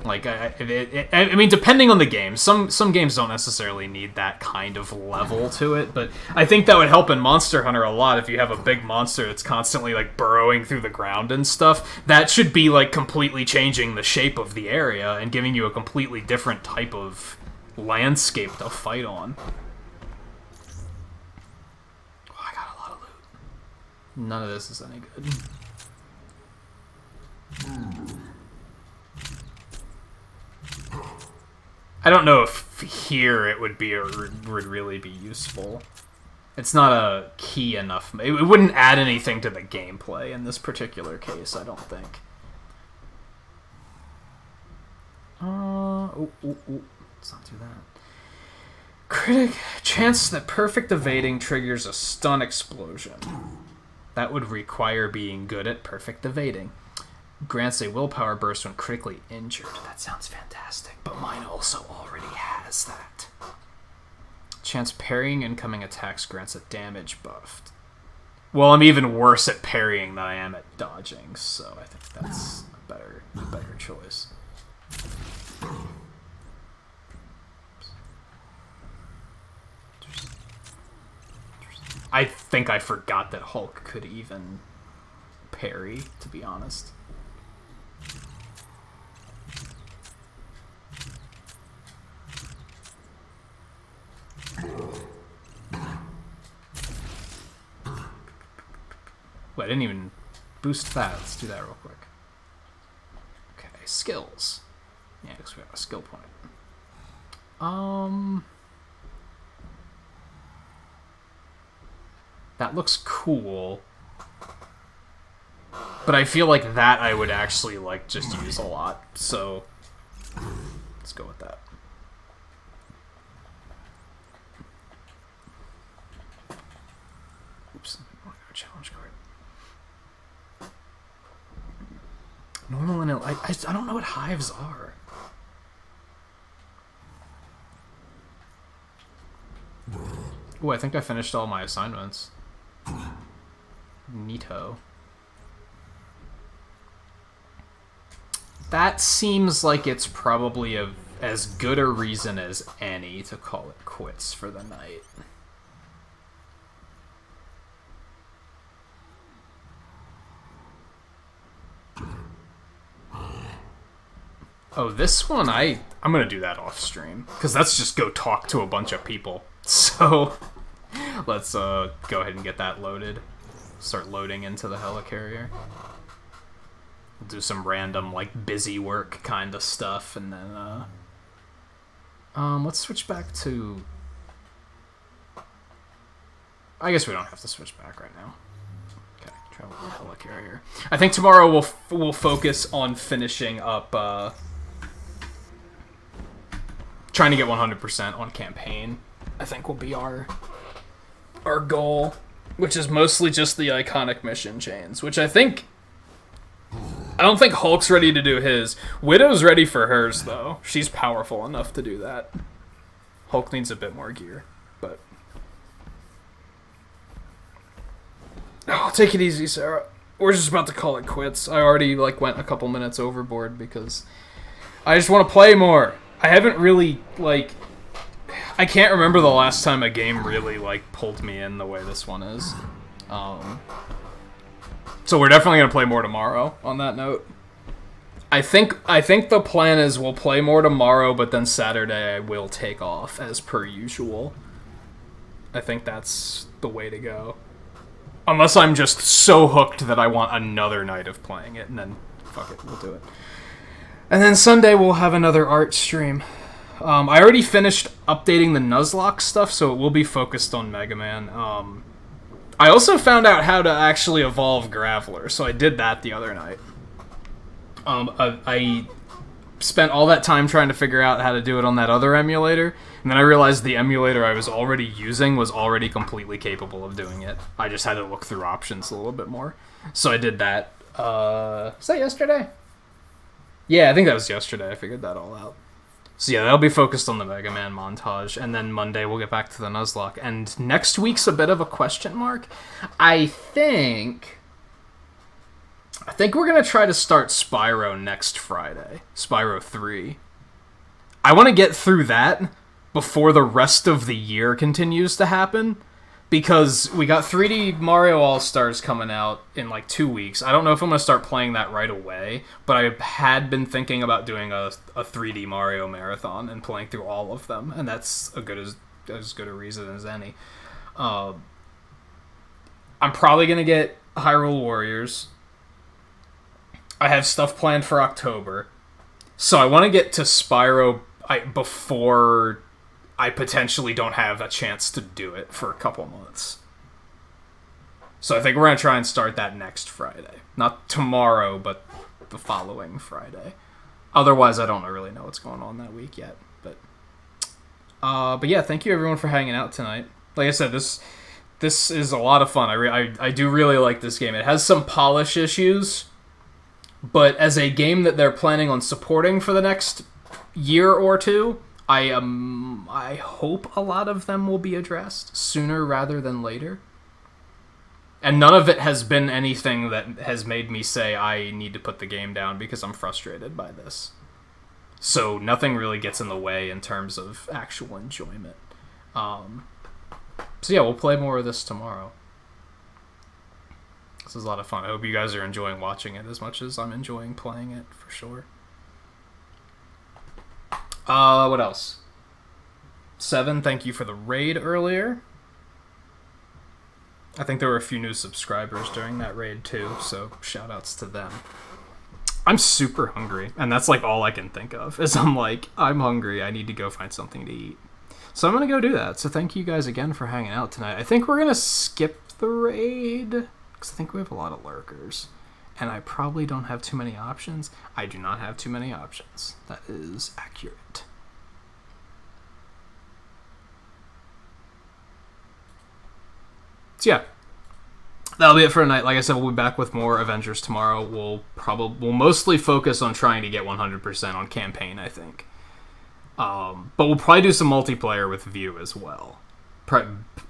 Like, I mean, depending on the game, some games don't necessarily need that kind of level to it, but I think that would help in Monster Hunter a lot if you have a big monster that's constantly, like, burrowing through the ground and stuff. That should be, like, completely changing the shape of the area and giving you a completely different type of landscape to fight on. Oh, I got a lot of loot. None of this is any good. I don't know if here it would really be useful. It's not a key enough. It wouldn't add anything to the gameplay in this particular case, I don't think. Let's not do that. Critic, chance that perfect evading triggers a stun explosion. That would require being good at perfect evading. Grants a willpower burst when critically injured. That sounds fantastic, but mine also already has that. Chance parrying incoming attacks grants a damage buff. Well, I'm even worse at parrying than I am at dodging, so I think that's a better choice. I think I forgot that Hulk could even parry, to be honest. Wait, I didn't even boost that. Let's do that real quick. Okay, skills. Yeah, because we have a skill point. That looks cool. But I feel like that I would actually, like, just use a lot. So, let's go with that. Oops. Challenge card. Normal and I don't know what hives are. Ooh, I think I finished all my assignments. Neato. That seems like it's probably as good a reason as any to call it quits for the night. Oh, this one, I'm gonna do that off stream, because that's just go talk to a bunch of people. So, let's go ahead and get that loaded. Start loading into the helicarrier. We'll do some random, like, busy work kind of stuff, and then, let's switch back to... I guess we don't have to switch back right now. Okay, travel with the helicarrier. I think tomorrow we'll focus on finishing up, trying to get 100% on campaign. I think will be our goal, which is mostly just the iconic mission chains, which I don't think Hulk's ready to do his. Widow's ready for hers, though. She's powerful enough to do that. Hulk needs a bit more gear, but... Oh, take it easy, Sarah. We're just about to call it quits. I already, like, went a couple minutes overboard because I just want to play more. I haven't really, like... I can't remember the last time a game really, like, pulled me in the way this one is. So we're definitely going to play more tomorrow, on that note. I think the plan is we'll play more tomorrow, but then Saturday I will take off, as per usual. I think that's the way to go. Unless I'm just so hooked that I want another night of playing it, and then, fuck it, we'll do it. And then Sunday we'll have another art stream. I already finished updating the Nuzlocke stuff, so it will be focused on Mega Man. I also found out how to actually evolve Graveler, so I did that the other night. I spent all that time trying to figure out how to do it on that other emulator, and then I realized the emulator I was already using was already completely capable of doing it. I just had to look through options a little bit more. So I did that. Was that yesterday? Yeah, I think that was yesterday. I figured that all out. So yeah, that'll be focused on the Mega Man montage, and then Monday we'll get back to the Nuzlocke. And next week's a bit of a question mark. I think we're gonna try to start Spyro next Friday. Spyro 3. I want to get through that before the rest of the year continues to happen, because we got 3D Mario All-Stars coming out in like 2 weeks. I don't know if I'm going to start playing that right away, but I had been thinking about doing a 3D Mario marathon and playing through all of them, and that's as good a reason as any. I'm probably going to get Hyrule Warriors. I have stuff planned for October, so I want to get to Spyro before I potentially don't have a chance to do it for a couple months. So I think we're going to try and start that next Friday. Not tomorrow, but the following Friday. Otherwise, I don't really know what's going on that week yet. But yeah, thank you everyone for hanging out tonight. Like I said, this is a lot of fun. I do really like this game. It has some polish issues, but as a game that they're planning on supporting for the next year or two, I hope a lot of them will be addressed sooner rather than later. And none of it has been anything that has made me say I need to put the game down because I'm frustrated by this. So nothing really gets in the way in terms of actual enjoyment. So yeah, we'll play more of this tomorrow. This is a lot of fun. I hope you guys are enjoying watching it as much as I'm enjoying playing it, for sure. What else? 7, thank you for the raid earlier. I think there were a few new subscribers during that raid too, so shout outs to them. I'm super hungry, and that's like all I can think of is I'm hungry, I need to go find something to eat. So I'm gonna go do that. So thank you guys again for hanging out tonight. I think we're gonna skip the raid, because I think we have a lot of lurkers. And I probably don't have too many options. I do not have too many options. That is accurate. So yeah, that'll be it for tonight. Like I said, we'll be back with more Avengers tomorrow. We'll mostly focus on trying to get 100% on campaign, I think. But we'll probably do some multiplayer with View as well.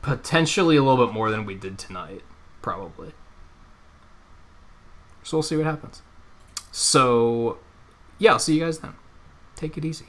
Potentially a little bit more than we did tonight, probably. So we'll see what happens. So, yeah, I'll see you guys then. Take it easy.